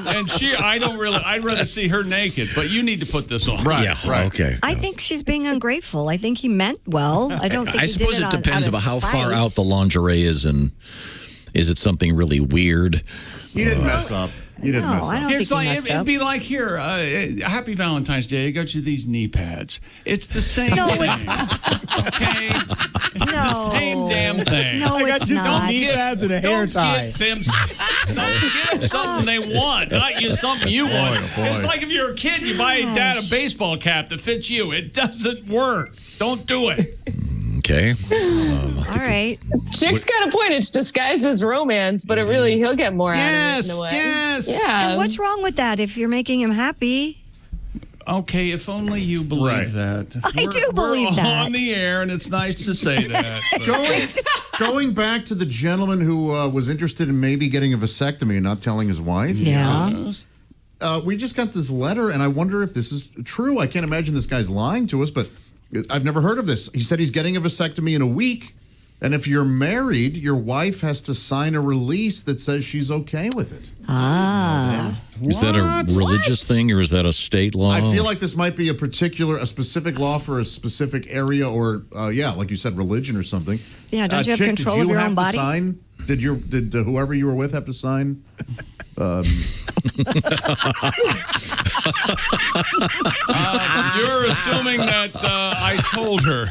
Speaker 6: I'd rather see her naked, but you need to put this on.
Speaker 8: Right.
Speaker 7: Yeah, right. Okay.
Speaker 3: I think she's being ungrateful. I think he meant well. I don't think
Speaker 7: I
Speaker 3: he
Speaker 7: suppose
Speaker 3: did
Speaker 7: it depends
Speaker 3: out of
Speaker 7: about how
Speaker 3: spite.
Speaker 7: far out the lingerie is, and is it something really weird?
Speaker 8: He didn't mess up. You didn't mess up.
Speaker 3: I don't think he messed
Speaker 6: it'd
Speaker 3: up.
Speaker 6: be like here, Happy Valentine's Day. I got you these knee pads. It's the same
Speaker 3: No,
Speaker 6: thing.
Speaker 3: it's
Speaker 6: Okay? It's the same damn thing.
Speaker 3: No,
Speaker 10: I got
Speaker 3: it's
Speaker 10: you
Speaker 3: not.
Speaker 10: some knee pads and a hair tie.
Speaker 6: Get them something they want, not you something you want. It's like if you're a kid, you buy dad a baseball cap that fits you. It doesn't work. Don't do it.
Speaker 7: Okay.
Speaker 3: All right.
Speaker 20: Chick's got a point. It's disguised as romance, but he'll get more out of it in a way.
Speaker 6: Yes.
Speaker 20: Yeah.
Speaker 3: And what's wrong with that if you're making him happy?
Speaker 6: Okay, if only you believe that.
Speaker 3: I do believe
Speaker 6: we're
Speaker 3: that.
Speaker 6: on the air, and it's nice to say that.
Speaker 8: Going back to the gentleman who was interested in maybe getting a vasectomy and not telling his wife.
Speaker 3: Yeah.
Speaker 8: We just got this letter, and I wonder if this is true. I can't imagine this guy's lying to us, but I've never heard of this. He said he's getting a vasectomy in a week, and if you're married, your wife has to sign a release that says she's okay with it.
Speaker 3: Ah.
Speaker 7: Is that a religious thing, or is that a state law?
Speaker 8: I feel like this might be a specific law for a specific area, or like you said, religion or something.
Speaker 3: Yeah, don't you have
Speaker 8: Chick,
Speaker 3: control
Speaker 8: did
Speaker 3: of
Speaker 8: you
Speaker 3: your
Speaker 8: have
Speaker 3: own
Speaker 8: to
Speaker 3: body?
Speaker 8: Sign? Did whoever you were with have to sign?
Speaker 6: You're assuming that I told her.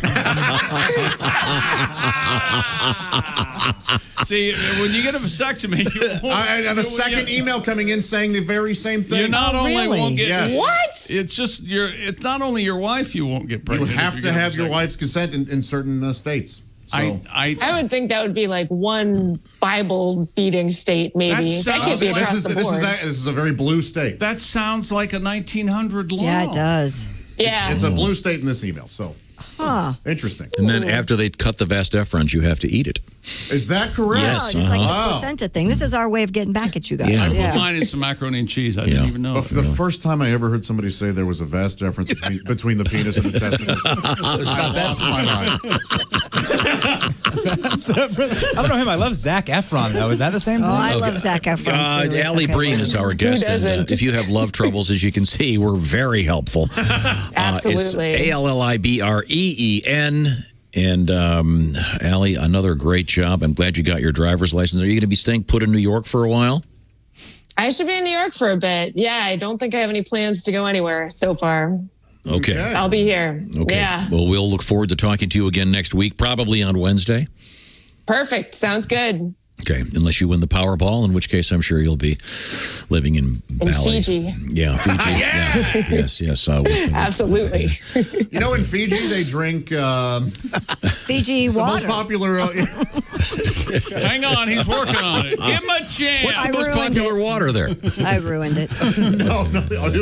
Speaker 6: See, when you get a vasectomy,
Speaker 8: and a second email coming in saying the very same thing.
Speaker 6: You not only won't get
Speaker 20: What?
Speaker 6: It's just it's not only your wife you won't get
Speaker 8: You
Speaker 6: pregnant.
Speaker 8: have to have your wife's consent in certain states. So.
Speaker 20: I would think that would be like one Bible beating state, maybe. That can't be across the board.
Speaker 8: This is a very blue state.
Speaker 6: That sounds like a 1900 law.
Speaker 3: Yeah, it does.
Speaker 20: Yeah.
Speaker 8: It's a blue state in this email, so.
Speaker 3: Huh.
Speaker 8: Interesting.
Speaker 7: And then after they cut the vas deferens, you have to eat it.
Speaker 8: Is that correct?
Speaker 7: Yes.
Speaker 3: Just like the placenta thing. This is our way of getting back at you guys.
Speaker 7: Yeah.
Speaker 6: I put mine in some macaroni and cheese. I didn't even know.
Speaker 8: The first time I ever heard somebody say there was a vast difference between the penis and the testicles, I lost my mind.
Speaker 10: I don't know him. I love Zac Efron, though. Is that the same thing?
Speaker 3: Oh, I love Zac Efron, too. It's
Speaker 7: Allie
Speaker 3: okay.
Speaker 7: Breen is our guest. And, if you have love troubles, as you can see, we're very helpful.
Speaker 20: Absolutely.
Speaker 7: It's ALLIBREEN. And Allie, another great job. I'm glad you got your driver's license. Are you going to be staying put in New York for a while?
Speaker 20: I should be in New York for a bit. Yeah, I don't think I have any plans to go anywhere so far.
Speaker 7: Okay.
Speaker 20: I'll be here.
Speaker 7: Okay.
Speaker 20: Yeah.
Speaker 7: Well, we'll look forward to talking to you again next week, probably on Wednesday.
Speaker 20: Perfect. Sounds good.
Speaker 7: Okay, unless you win the Powerball, in which case I'm sure you'll be living in Bali.
Speaker 20: Fiji.
Speaker 7: Yeah, Fiji. Yeah. Yes.
Speaker 20: Absolutely.
Speaker 8: You know, in Fiji, they drink
Speaker 3: Fiji water.
Speaker 8: the most popular.
Speaker 6: Hang on, he's working on it. Give him a chance.
Speaker 7: What's the most popular water there?
Speaker 3: I ruined it.
Speaker 8: No,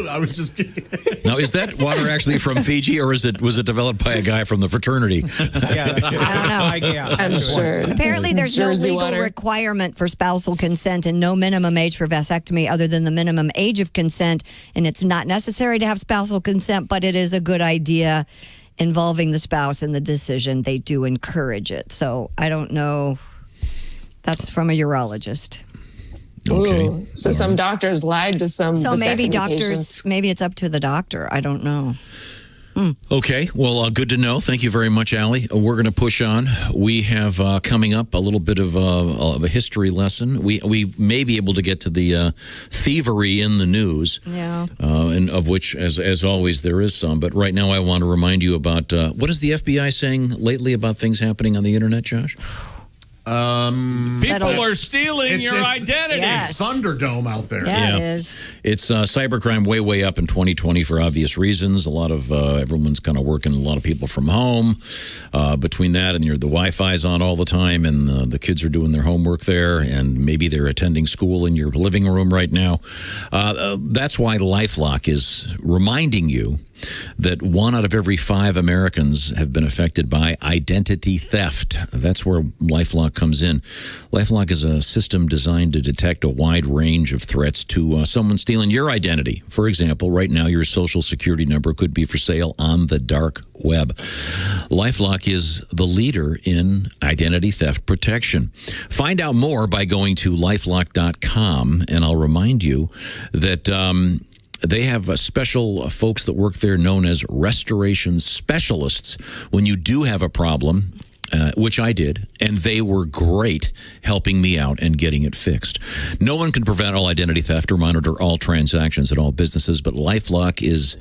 Speaker 8: I was just kidding.
Speaker 7: Now, is that water actually from Fiji, or was it developed by a guy from the fraternity?
Speaker 10: I don't know.
Speaker 20: I'm sure.
Speaker 3: Apparently, there's
Speaker 20: Jersey
Speaker 3: no legal
Speaker 20: water.
Speaker 3: requirement for spousal consent and no minimum age for vasectomy other than the minimum age of consent. And it's not necessary to have spousal consent, but it is a good idea involving the spouse in the decision. They do encourage it. So I don't know. That's from a urologist.
Speaker 7: Okay.
Speaker 20: Ooh, so some doctors lied to some.
Speaker 3: So maybe
Speaker 20: vasectomy
Speaker 3: doctors,
Speaker 20: patients.
Speaker 3: maybe it's up to the doctor. I don't know.
Speaker 7: Okay, well, good to know. Thank you very much, Allie. We're going to push on. We have coming up a little bit of a history lesson. We may be able to get to the thievery in the news, and of which, as always, there is some. But right now, I want to remind you about what is the FBI saying lately about things happening on the internet, Josh?
Speaker 5: People are stealing your identity.
Speaker 8: It's Thunderdome out there.
Speaker 3: Yeah, it is.
Speaker 7: It's cybercrime way up in 2020 for obvious reasons. A lot of everyone's kind of working, a lot of people from home. Between that and the Wi-Fi's on all the time, and the kids are doing their homework there, and maybe they're attending school in your living room right now. That's why LifeLock is reminding you that 1 out of every 5 Americans have been affected by identity theft. That's where LifeLock comes in. LifeLock is a system designed to detect a wide range of threats to someone stealing your identity. For example, right now, your social security number could be for sale on the dark web. LifeLock is the leader in identity theft protection. Find out more by going to lifelock.com, and I'll remind you that they have special folks that work there known as restoration specialists. When you do have a problem, which I did, and they were great helping me out and getting it fixed. No one can prevent all identity theft or monitor all transactions at all businesses, but LifeLock is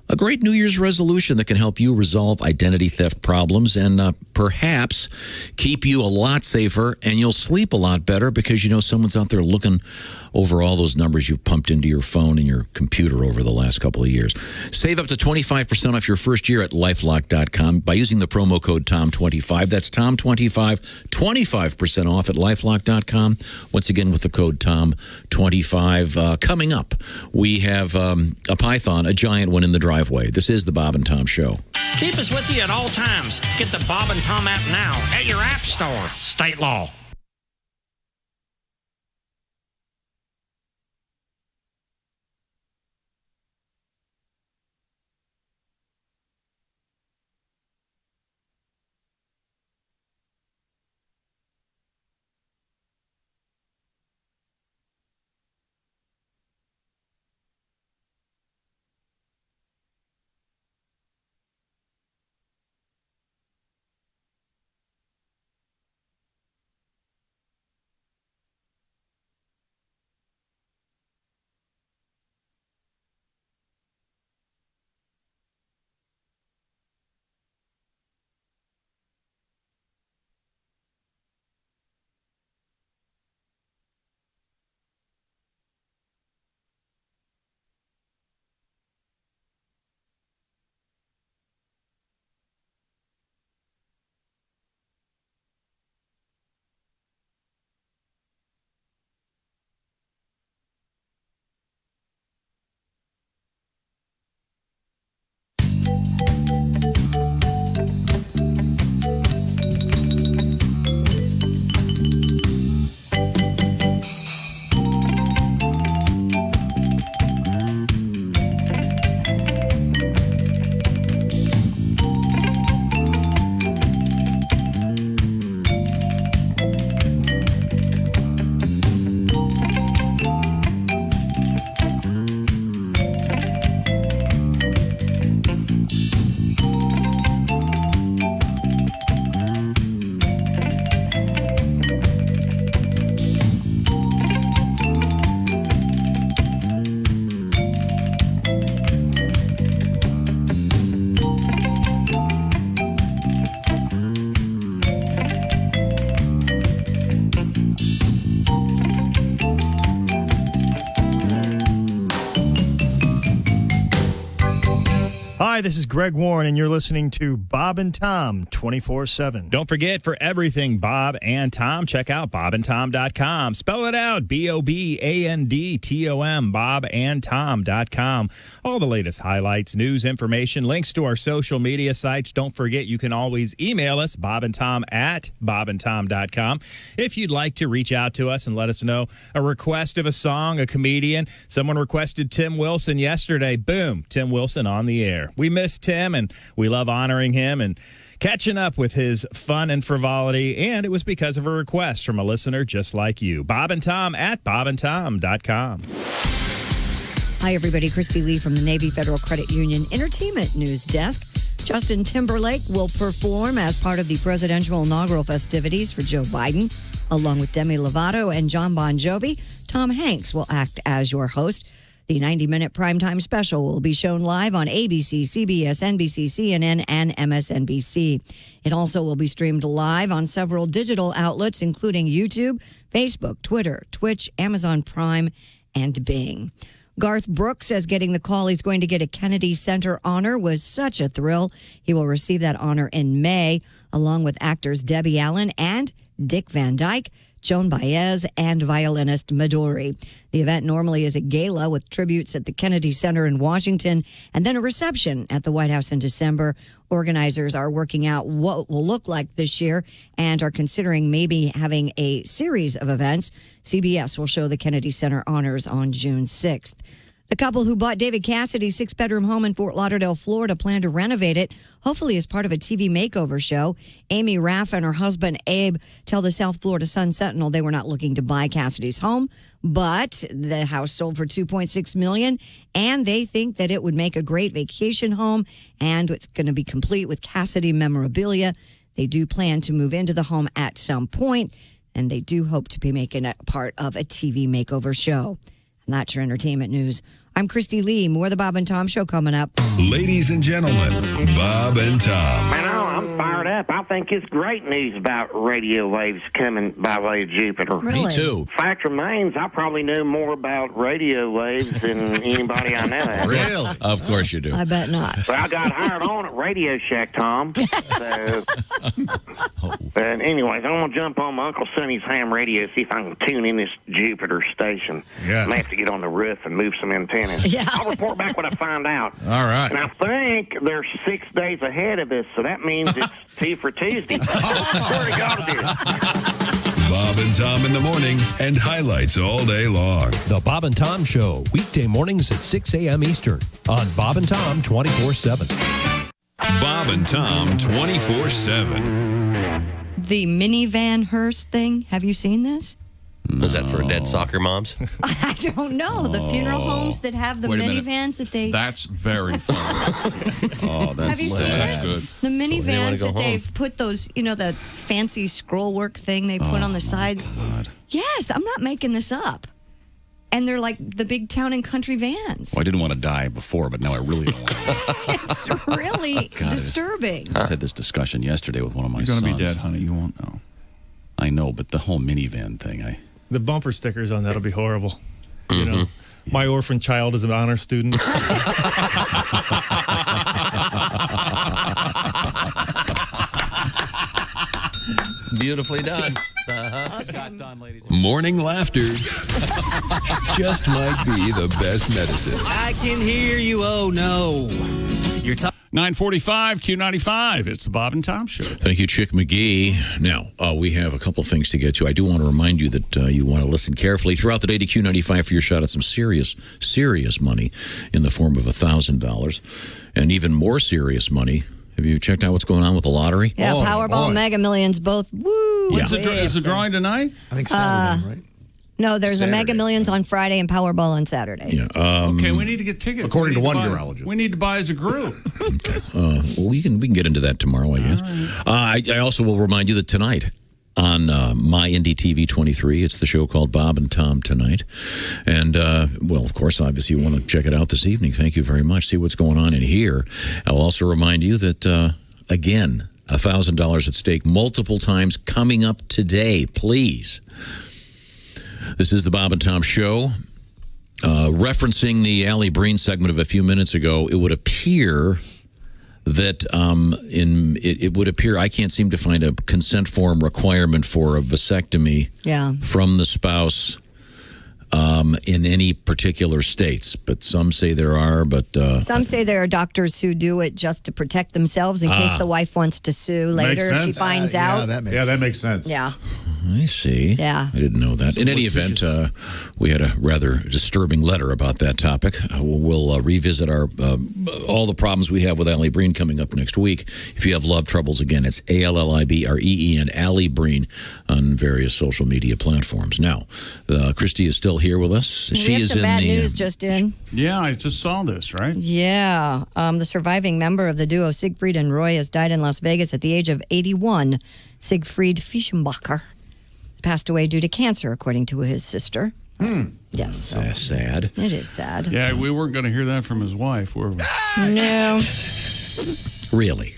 Speaker 7: a great New Year's resolution that can help you resolve identity theft problems and perhaps keep you a lot safer, and you'll sleep a lot better because you know someone's out there looking over all those numbers you've pumped into your phone and your computer over the last couple of years. Save up to 25% off your first year at lifelock.com by using the promo code TOM25. That's TOM25, 25% off at lifelock.com. Once again, with the code TOM25. Coming up, we have a python, a giant one in the driveway. This is the Bob and Tom Show.
Speaker 14: Keep us with you at all times. Get the Bob and Tom app now at your app store. State law.
Speaker 22: Hi, this is Greg Warren, and you're listening to Bob and Tom 24/7.
Speaker 2: Don't forget, for everything Bob and Tom, check out bobandtom.com. Spell it out, BOBANDTOM, bobandtom.com. All the latest highlights, news, information, links to our social media sites. Don't forget, you can always email us, bobandtom@bobandtom.com. If you'd like to reach out to us and let us know a request of a song, a comedian. Someone requested Tim Wilson yesterday. Boom, Tim Wilson on the air. We miss Tim, and we love honoring him and catching up with his fun and frivolity, and it was because of a request from a listener just like you. Bob and Tom at bobandtom.com.
Speaker 3: Hi, everybody. Christy Lee from the Navy Federal Credit Union Entertainment News Desk. Justin Timberlake will perform as part of the presidential inaugural festivities for Joe Biden, along with Demi Lovato and John Bon Jovi. Tom Hanks will act as your host. The 90-minute primetime special will be shown live on ABC, CBS, NBC, CNN, and MSNBC. It also will be streamed live on several digital outlets, including YouTube, Facebook, Twitter, Twitch, Amazon Prime, and Bing. Garth Brooks says getting the call he's going to get a Kennedy Center honor was such a thrill. He will receive that honor in May, along with actors Debbie Allen and Dick Van Dyke, Joan Baez, and violinist Midori. The event normally is a gala with tributes at the Kennedy Center in Washington and then a reception at the White House in December. Organizers are working out what it will look like this year and are considering maybe having a series of events. CBS will show the Kennedy Center honors on June 6th. The couple who bought David Cassidy's 6-bedroom home in Fort Lauderdale, Florida, plan to renovate it, hopefully as part of a TV makeover show. Amy Raff and her husband, Abe, tell the South Florida Sun-Sentinel they were not looking to buy Cassidy's home, but the house sold for $2.6 million, and they think that it would make a great vacation home, and it's going to be complete with Cassidy memorabilia. They do plan to move into the home at some point, and they do hope to be making it part of a TV makeover show. And that's your entertainment news. I'm Christy Lee. More of the Bob and Tom Show coming up.
Speaker 4: Ladies and gentlemen, Bob and Tom.
Speaker 14: Man, I'm fired up. I think it's great news about radio waves coming by way of Jupiter.
Speaker 7: Me too.
Speaker 14: Fact remains, I probably know more about radio waves than anybody I know.
Speaker 7: Really? Of course you do.
Speaker 3: I bet not.
Speaker 14: Well, I got hired on at Radio Shack, Tom. So, but anyways, I'm going to jump on my Uncle Sonny's ham radio, see if I can tune in this Jupiter station.
Speaker 8: Yes.
Speaker 14: I may have to get on the roof and move some antennas.
Speaker 3: Yeah.
Speaker 14: I'll report back what I find out.
Speaker 7: All right.
Speaker 14: And I think they're 6 days ahead of us, so that means it's Tea for Tuesday. Swear to God it is.
Speaker 4: Bob and Tom in the morning and highlights all day long.
Speaker 1: The Bob and Tom Show, weekday mornings at 6 a.m. Eastern on Bob and Tom 24/7.
Speaker 4: Bob and Tom 24/7.
Speaker 3: The minivan hearse thing. Have you seen this?
Speaker 11: Was that for dead soccer moms?
Speaker 3: I don't know. The funeral homes that have the
Speaker 6: Wait a minute.
Speaker 3: minivans that they...
Speaker 6: That's very funny.
Speaker 7: Oh, that's
Speaker 3: Have you seen
Speaker 6: That's
Speaker 3: it?
Speaker 6: good.
Speaker 3: The minivans
Speaker 11: go
Speaker 3: that
Speaker 11: home.
Speaker 3: they've put those, the fancy scroll work thing they put on the sides.
Speaker 7: God.
Speaker 3: Yes, I'm not making this up. And they're like the big town and country vans.
Speaker 15: Well, I didn't want to die before, but now I really don't want to.
Speaker 3: It's really
Speaker 15: God,
Speaker 3: disturbing.
Speaker 15: I just had this discussion yesterday with one of my
Speaker 6: You're
Speaker 15: sons.
Speaker 6: going to be dead, honey. You won't know.
Speaker 15: I know, but the whole minivan thing,
Speaker 22: The bumper stickers on that'll be horrible. You know, my orphan child is an honor student.
Speaker 11: Beautifully done.
Speaker 4: Morning laughter just might be the best medicine.
Speaker 17: I can hear you. Oh, no. You're talking.
Speaker 6: 9:45 Q95. It's the Bob and Tom Show.
Speaker 7: Thank you, Chick McGee. Now, we have a couple things to get to. I do want to remind you that you want to listen carefully throughout the day to Q95 for your shot at some serious money in the form of $1,000 and even more serious money. Have you checked out what's going on with the lottery?
Speaker 3: Yeah, Powerball and Mega Millions both. Woo!
Speaker 6: Is the drawing tonight?
Speaker 10: I think Saturday, right?
Speaker 3: No, there's
Speaker 6: Saturday.
Speaker 3: a Mega Millions on Friday and Powerball on Saturday.
Speaker 7: Yeah.
Speaker 6: Okay, we need to get tickets.
Speaker 8: According to one
Speaker 6: buy,
Speaker 8: urologist.
Speaker 6: We need to buy as a group.
Speaker 7: Well, we can get into that tomorrow, I guess. I also will remind you that tonight on my Indie TV 23, it's the show called Bob and Tom Tonight. And, well, of course, obviously you want to check it out this evening. Thank you very much. See what's going on in here. I'll also remind you that, again, $1,000 at stake multiple times coming up today. Please. This is the Bob and Tom Show. Referencing the Allie Breen segment of a few minutes ago, it would appear that it would appear I can't seem to find a consent form requirement for a vasectomy from the spouse in any particular states. But some say there are. But
Speaker 3: some say there are doctors who do it just to protect themselves in case the wife wants to sue later if she finds out.
Speaker 8: That makes sense.
Speaker 3: Yeah.
Speaker 7: I see.
Speaker 3: Yeah.
Speaker 7: I didn't know that. In any event, we had a rather disturbing letter about that topic. We'll revisit all the problems we have with Allie Breen coming up next week. If you have love troubles, again, it's ALLIBREEN, Allie Breen, on various social media platforms. Now, Christy is still here with us.
Speaker 3: We have some bad news just in.
Speaker 6: Yeah, I just saw this, right?
Speaker 3: Yeah. The surviving member of the duo Siegfried and Roy has died in Las Vegas at the age of 81. Siegfried Fischenbacher passed away due to cancer, according to his sister. Yes. So.
Speaker 7: Sad.
Speaker 3: It is sad.
Speaker 6: Yeah, we weren't going to hear that from his wife, were we?
Speaker 3: No.
Speaker 7: Really?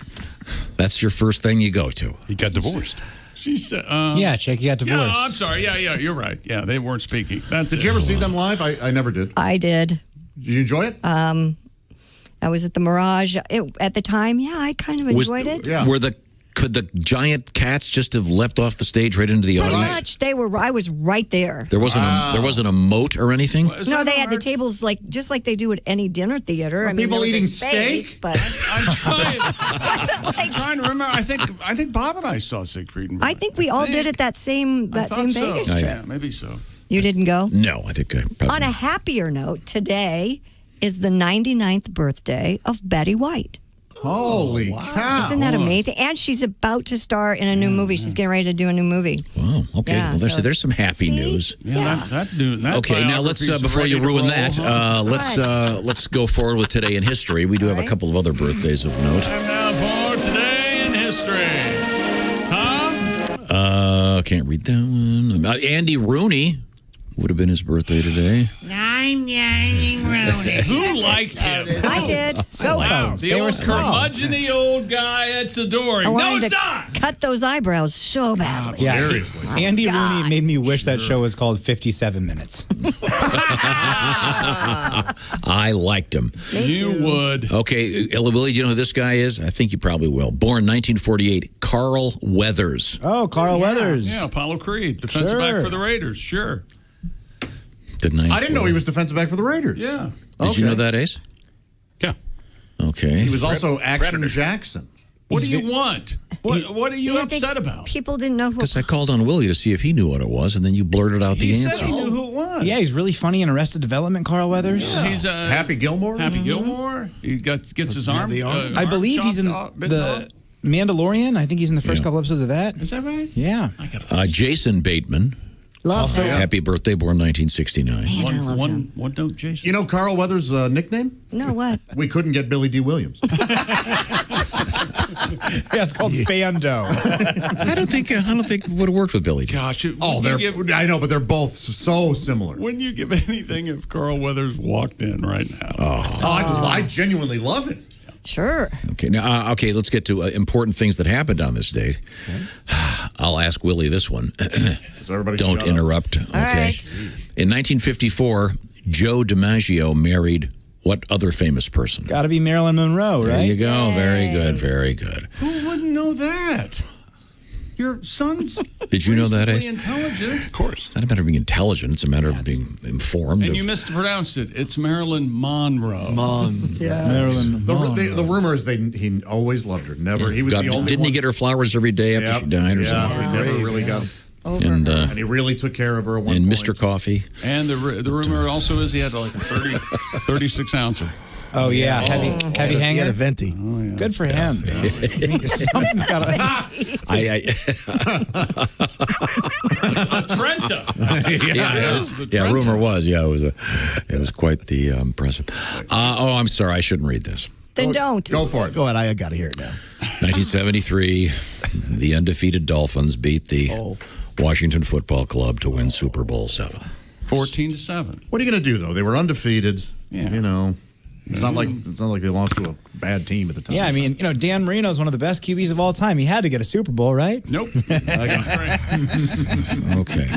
Speaker 7: That's your first thing you go to?
Speaker 15: He got divorced.
Speaker 6: She said,
Speaker 10: yeah, Chick, you got divorced.
Speaker 6: Yeah, I'm sorry. Yeah, you're right. Yeah, they weren't speaking.
Speaker 8: Did you ever see them live? I never did.
Speaker 3: I did.
Speaker 8: Did you enjoy it?
Speaker 3: I was at the Mirage at the time. Yeah, I kind of enjoyed it.
Speaker 8: Yeah.
Speaker 7: Could the giant cats just have leapt off the stage right into the
Speaker 3: Pretty
Speaker 7: audience?
Speaker 3: much. I was right there.
Speaker 7: There wasn't a moat or anything.
Speaker 3: No, they had the tables just like they do at any dinner theater.
Speaker 8: Are people
Speaker 3: there was
Speaker 8: eating
Speaker 3: a space,
Speaker 8: steak?
Speaker 3: But
Speaker 6: I'm trying to remember. I think Bob and I saw Siegfried and Roy.
Speaker 3: I think we all did it that same Vegas trip.
Speaker 6: Yeah, maybe so.
Speaker 3: You didn't go?
Speaker 7: No, I think I probably.
Speaker 3: On a happier note, today is the 99th birthday of Betty White.
Speaker 8: Holy cow.
Speaker 3: Isn't that amazing? And she's about to star in a new movie. She's getting ready to do a new movie.
Speaker 7: Wow. Okay.
Speaker 3: Yeah,
Speaker 7: Well,
Speaker 3: so-
Speaker 7: there's some happy news.
Speaker 6: That
Speaker 7: Okay, now let's before you ruin that, let's go forward with today in history. We do have a couple of other birthdays of note.
Speaker 6: And now for today in history. Tom?
Speaker 7: Can't read that one. Andy Rooney would have been his birthday today.
Speaker 17: I'm Yanning Rooney.
Speaker 6: Who liked him?
Speaker 3: I did. So
Speaker 6: Wow, the old curmudgeon-y old guy at Sidori.
Speaker 3: I
Speaker 6: No,
Speaker 3: wanted
Speaker 6: it's
Speaker 3: to
Speaker 6: not.
Speaker 3: cut those eyebrows so badly.
Speaker 10: Yeah,
Speaker 8: Seriously.
Speaker 10: Andy
Speaker 3: God.
Speaker 10: Rooney made me wish that show was called 57 Minutes.
Speaker 7: I liked him.
Speaker 6: You would.
Speaker 7: Okay, Willie, do you know who this guy is? I think you probably will. Born 1948, Carl Weathers.
Speaker 10: Oh, Carl Weathers.
Speaker 6: Yeah, Apollo Creed, defensive back for the Raiders. Sure.
Speaker 8: I didn't know he was defensive back for the Raiders.
Speaker 6: Yeah.
Speaker 7: Did you know that, Ace?
Speaker 15: Yeah.
Speaker 7: Okay.
Speaker 8: He was also Action Jackson.
Speaker 6: What do you want? What are you upset about?
Speaker 3: People didn't know who.
Speaker 7: Because I called on Willie to see if he knew what it was, and then you blurted out the
Speaker 6: He said
Speaker 7: answer.
Speaker 6: he knew who it was.
Speaker 10: Yeah, he's really funny in Arrested Development, Carl Weathers.
Speaker 6: Yeah. He's
Speaker 8: Happy Gilmore?
Speaker 6: Happy Gilmore. He gets his arm.
Speaker 10: I believe he's in the Mandalorian. I think he's in the first couple episodes of that.
Speaker 6: Is that right?
Speaker 10: Yeah.
Speaker 7: Jason Bateman.
Speaker 3: Love him.
Speaker 7: Happy birthday, born 1969.
Speaker 3: Man, I love him.
Speaker 6: One note, Jason.
Speaker 8: You know Carl Weathers' nickname?
Speaker 3: No, what?
Speaker 8: We couldn't get Billy D. Williams.
Speaker 10: Yeah, it's called Fando.
Speaker 7: I don't think it would have worked with Billy.
Speaker 6: Gosh.
Speaker 8: I know, but they're both so similar.
Speaker 6: Wouldn't you give anything if Carl Weathers walked in right now?
Speaker 8: I genuinely love it.
Speaker 3: Sure.
Speaker 7: Okay, now, let's get to important things that happened on this date. I'll ask Willie this one.
Speaker 8: So everybody
Speaker 7: Don't
Speaker 8: shut
Speaker 7: interrupt.
Speaker 3: All
Speaker 7: Okay.
Speaker 3: right.
Speaker 7: In 1954, Joe DiMaggio married what other famous person?
Speaker 10: Got to be Marilyn Monroe, right?
Speaker 7: There you go. Very good. Very good.
Speaker 6: Who wouldn't know that? Your son's
Speaker 7: Did you know that,
Speaker 6: reasonably
Speaker 7: Ace?
Speaker 6: intelligent.
Speaker 7: Of course. It's not a matter of being intelligent. It's a matter of being informed.
Speaker 6: And you mispronounced it. It's Marilyn Monroe.
Speaker 10: Marilyn Monroe.
Speaker 8: The rumor is he always loved her. Never. He was the only
Speaker 7: Didn't
Speaker 8: one.
Speaker 7: he get her flowers every day after she died or something?
Speaker 8: He never really got
Speaker 7: And
Speaker 8: he really took care of her at one
Speaker 7: and
Speaker 8: point.
Speaker 7: Mr. Coffee.
Speaker 6: And the rumor also is he had like a 36 ouncer.
Speaker 10: Oh, yeah. Heavy hanger.
Speaker 21: He had a venti.
Speaker 6: Oh, yeah.
Speaker 10: Good for him. Something's got to...
Speaker 6: Trenta.
Speaker 7: Rumor was. Yeah, it was quite the impressive. I'm sorry. I shouldn't read this.
Speaker 3: Then don't.
Speaker 8: Go for it.
Speaker 21: Go ahead. I got to hear it now.
Speaker 7: 1973, the undefeated Dolphins beat the Washington Football Club to win Super Bowl 7.
Speaker 6: 14-7.
Speaker 8: What are you going to do though? They were undefeated.
Speaker 6: Yeah.
Speaker 8: You know, it's not like they lost to a bad team at the time.
Speaker 10: Yeah, I mean, Dan Marino is one of the best QBs of all time. He had to get a Super Bowl, right?
Speaker 6: Nope.
Speaker 7: Okay.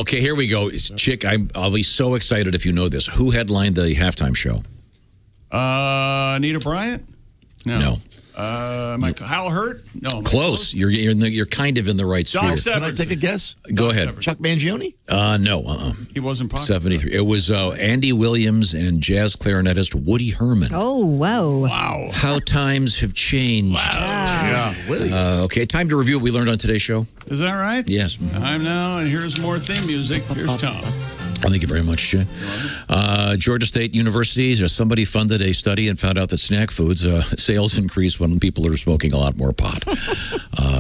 Speaker 7: Okay, here we go. Chick, I'll be so excited if you know this. Who headlined the halftime show?
Speaker 6: Anita Bryant?
Speaker 7: No.
Speaker 6: Hal Hurt? No.
Speaker 7: Close. You're kind of in the right sphere.
Speaker 6: Doc
Speaker 21: Can I
Speaker 6: Severs.
Speaker 21: take a guess?
Speaker 7: Go ahead.
Speaker 21: Chuck Mangione?
Speaker 7: No.
Speaker 6: He wasn't popular.
Speaker 7: 73. It was Andy Williams and jazz clarinetist Woody Herman.
Speaker 3: Oh, wow.
Speaker 6: Wow.
Speaker 7: How times have changed.
Speaker 8: Yeah.
Speaker 7: Okay, time to review what we learned on today's show.
Speaker 6: Is that right?
Speaker 7: Yes.
Speaker 6: Time now, and here's more theme music. Here's Tom.
Speaker 7: Thank you very much, Jay. Georgia State University, somebody funded a study and found out that snack foods sales increase when people are smoking a lot more pot.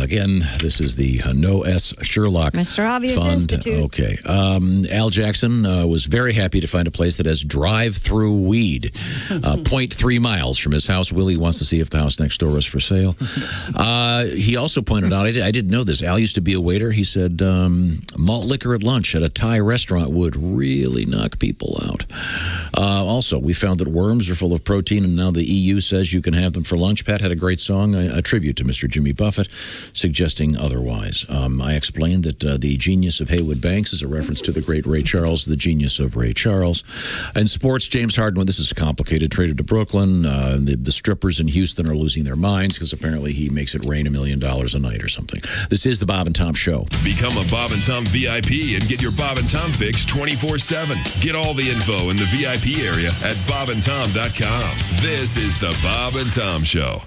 Speaker 7: Again, this is the No S Sherlock
Speaker 3: Mr. Obvious
Speaker 7: Fund.
Speaker 3: Institute.
Speaker 7: Okay. Al Jackson was very happy to find a place that has drive-through weed, 0.3 miles from his house. Willie wants to see if the house next door is for sale. He also pointed out, I didn't know this, Al used to be a waiter. He said malt liquor at lunch at a Thai restaurant would really knock people out. Also, we found that worms are full of protein, and now the EU says you can have them for lunch. Pat had a great song, a tribute to Mr. Jimmy Buffett, suggesting otherwise. I explained that the genius of Haywood Banks is a reference to the great Ray Charles, the genius of Ray Charles. In sports, James Harden, this is complicated, traded to Brooklyn. The strippers in Houston are losing their minds because apparently he makes it rain $1 million a night or something. This is the Bob and Tom Show.
Speaker 4: Become a Bob and Tom VIP and get your Bob and Tom fix 24/7. Get all the info in the VIP area at bobandtom.com. This is the Bob and Tom Show.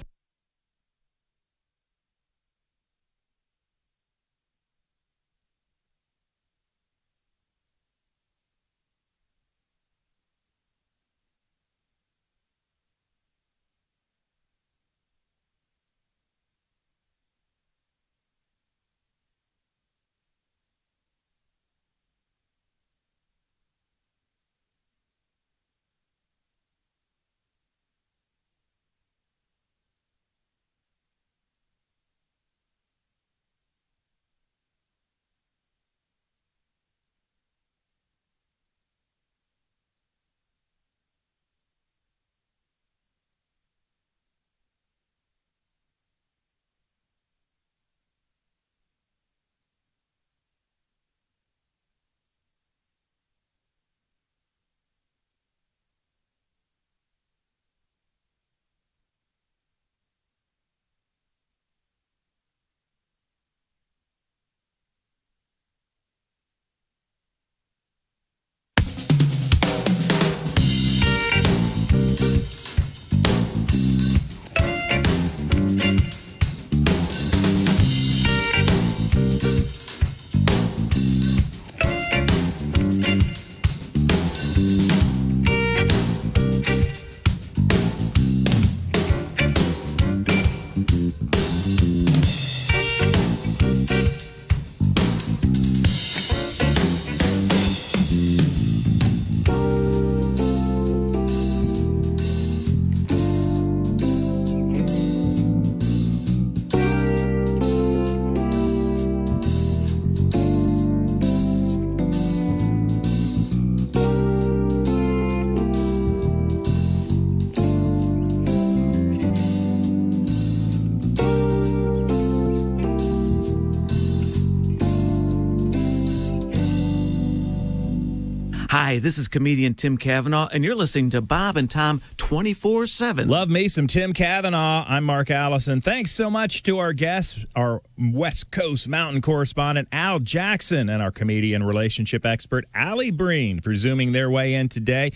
Speaker 9: Hi, this is comedian Tim Cavanaugh, and you're listening to Bob and Tom 24/7.
Speaker 2: Love me some Tim Cavanaugh. I'm Mark Allison. Thanks so much to our guests, our West Coast Mountain correspondent, Al Jackson, and our comedian relationship expert, Allie Breen, for zooming their way in today.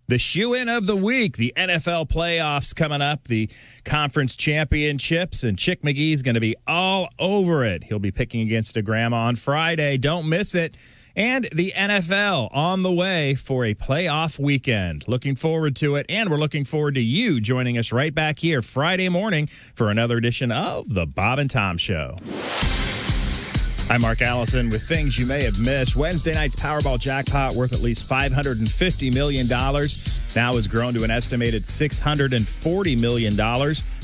Speaker 2: The shoe-in of the week, the NFL playoffs coming up, the conference championships, and Chick McGee's going to be all over it. He'll be picking against a grandma on Friday. Don't miss it. And the NFL on the way for a playoff weekend. Looking forward to it, and we're looking forward to you joining us right back here Friday morning for another edition of the Bob and Tom Show. I'm Mark Allison with things you may have missed. Wednesday night's Powerball jackpot, worth at least $550 million, now has grown to an estimated $640 million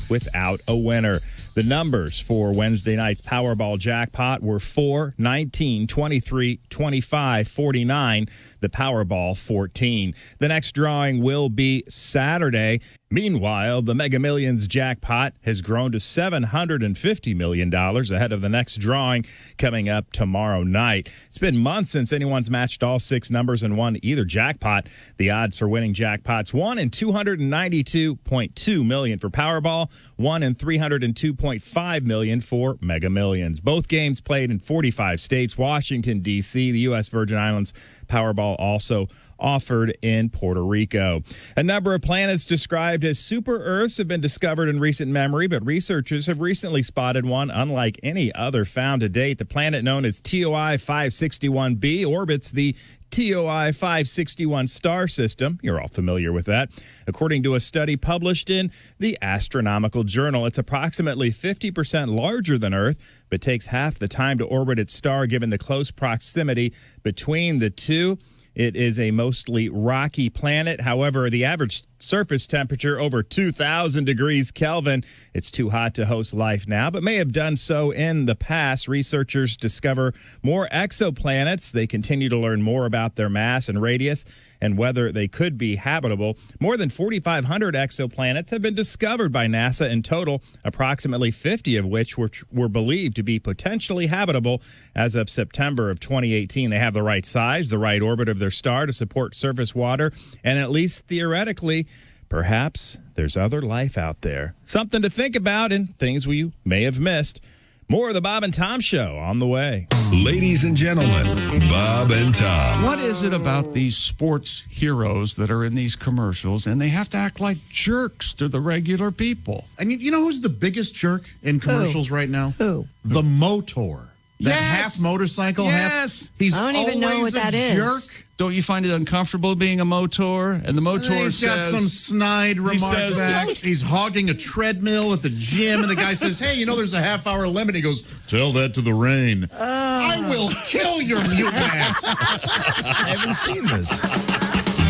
Speaker 2: without a winner. The numbers for Wednesday night's Powerball jackpot were 4, 19, 23, 25, 49, the Powerball 14. The next drawing will be Saturday. Meanwhile, the Mega Millions jackpot has grown to $750 million ahead of the next drawing coming up tomorrow night. It's been months since anyone's matched all six numbers and won either jackpot. The odds for winning jackpots: 1 in 292.2 million for Powerball, 1 in 302.5 million for Mega Millions. Both games played in 45 states, Washington, D.C., the U.S. Virgin Islands. Powerball also offered in Puerto Rico. A number of planets described as super Earths have been discovered in recent memory, but researchers have recently spotted one unlike any other found to date. The planet known as TOI 561b orbits the TOI 561 star system. You're all familiar with that. According to a study published in the Astronomical Journal, it's approximately 50% larger than Earth, but takes half the time to orbit its star given the close proximity between the two. It is a mostly rocky planet. However, the average surface temperature over 2,000 degrees Kelvin. It's too hot to host life now, but may have done so in the past. Researchers discover more exoplanets. They continue to learn more about their mass and radius and whether they could be habitable. More than 4,500 exoplanets have been discovered by NASA in total, approximately 50 of which were believed to be potentially habitable as of September of 2018. They have the right size, the right orbit of their star to support surface water, and at least theoretically, perhaps there's other life out there. Something to think about and things we may have missed. More of the Bob and Tom Show on the way.
Speaker 4: Ladies and gentlemen, Bob and Tom.
Speaker 6: What is it about these sports heroes that are in these commercials and they have to act like jerks to the regular people?
Speaker 8: And you know who's the biggest jerk in commercials right now?
Speaker 3: Who?
Speaker 8: The Motor. That half motorcycle, half. He's
Speaker 3: I don't even know what that is.
Speaker 8: Jerk.
Speaker 6: Don't you find it uncomfortable being a motor? And the motor
Speaker 8: He's got some snide remarks back. He's hogging a treadmill at the gym, and the guy says, hey, you know, there's a half-hour limit. He goes, tell that to the rain. I will kill your mutant ass.
Speaker 1: I haven't seen this.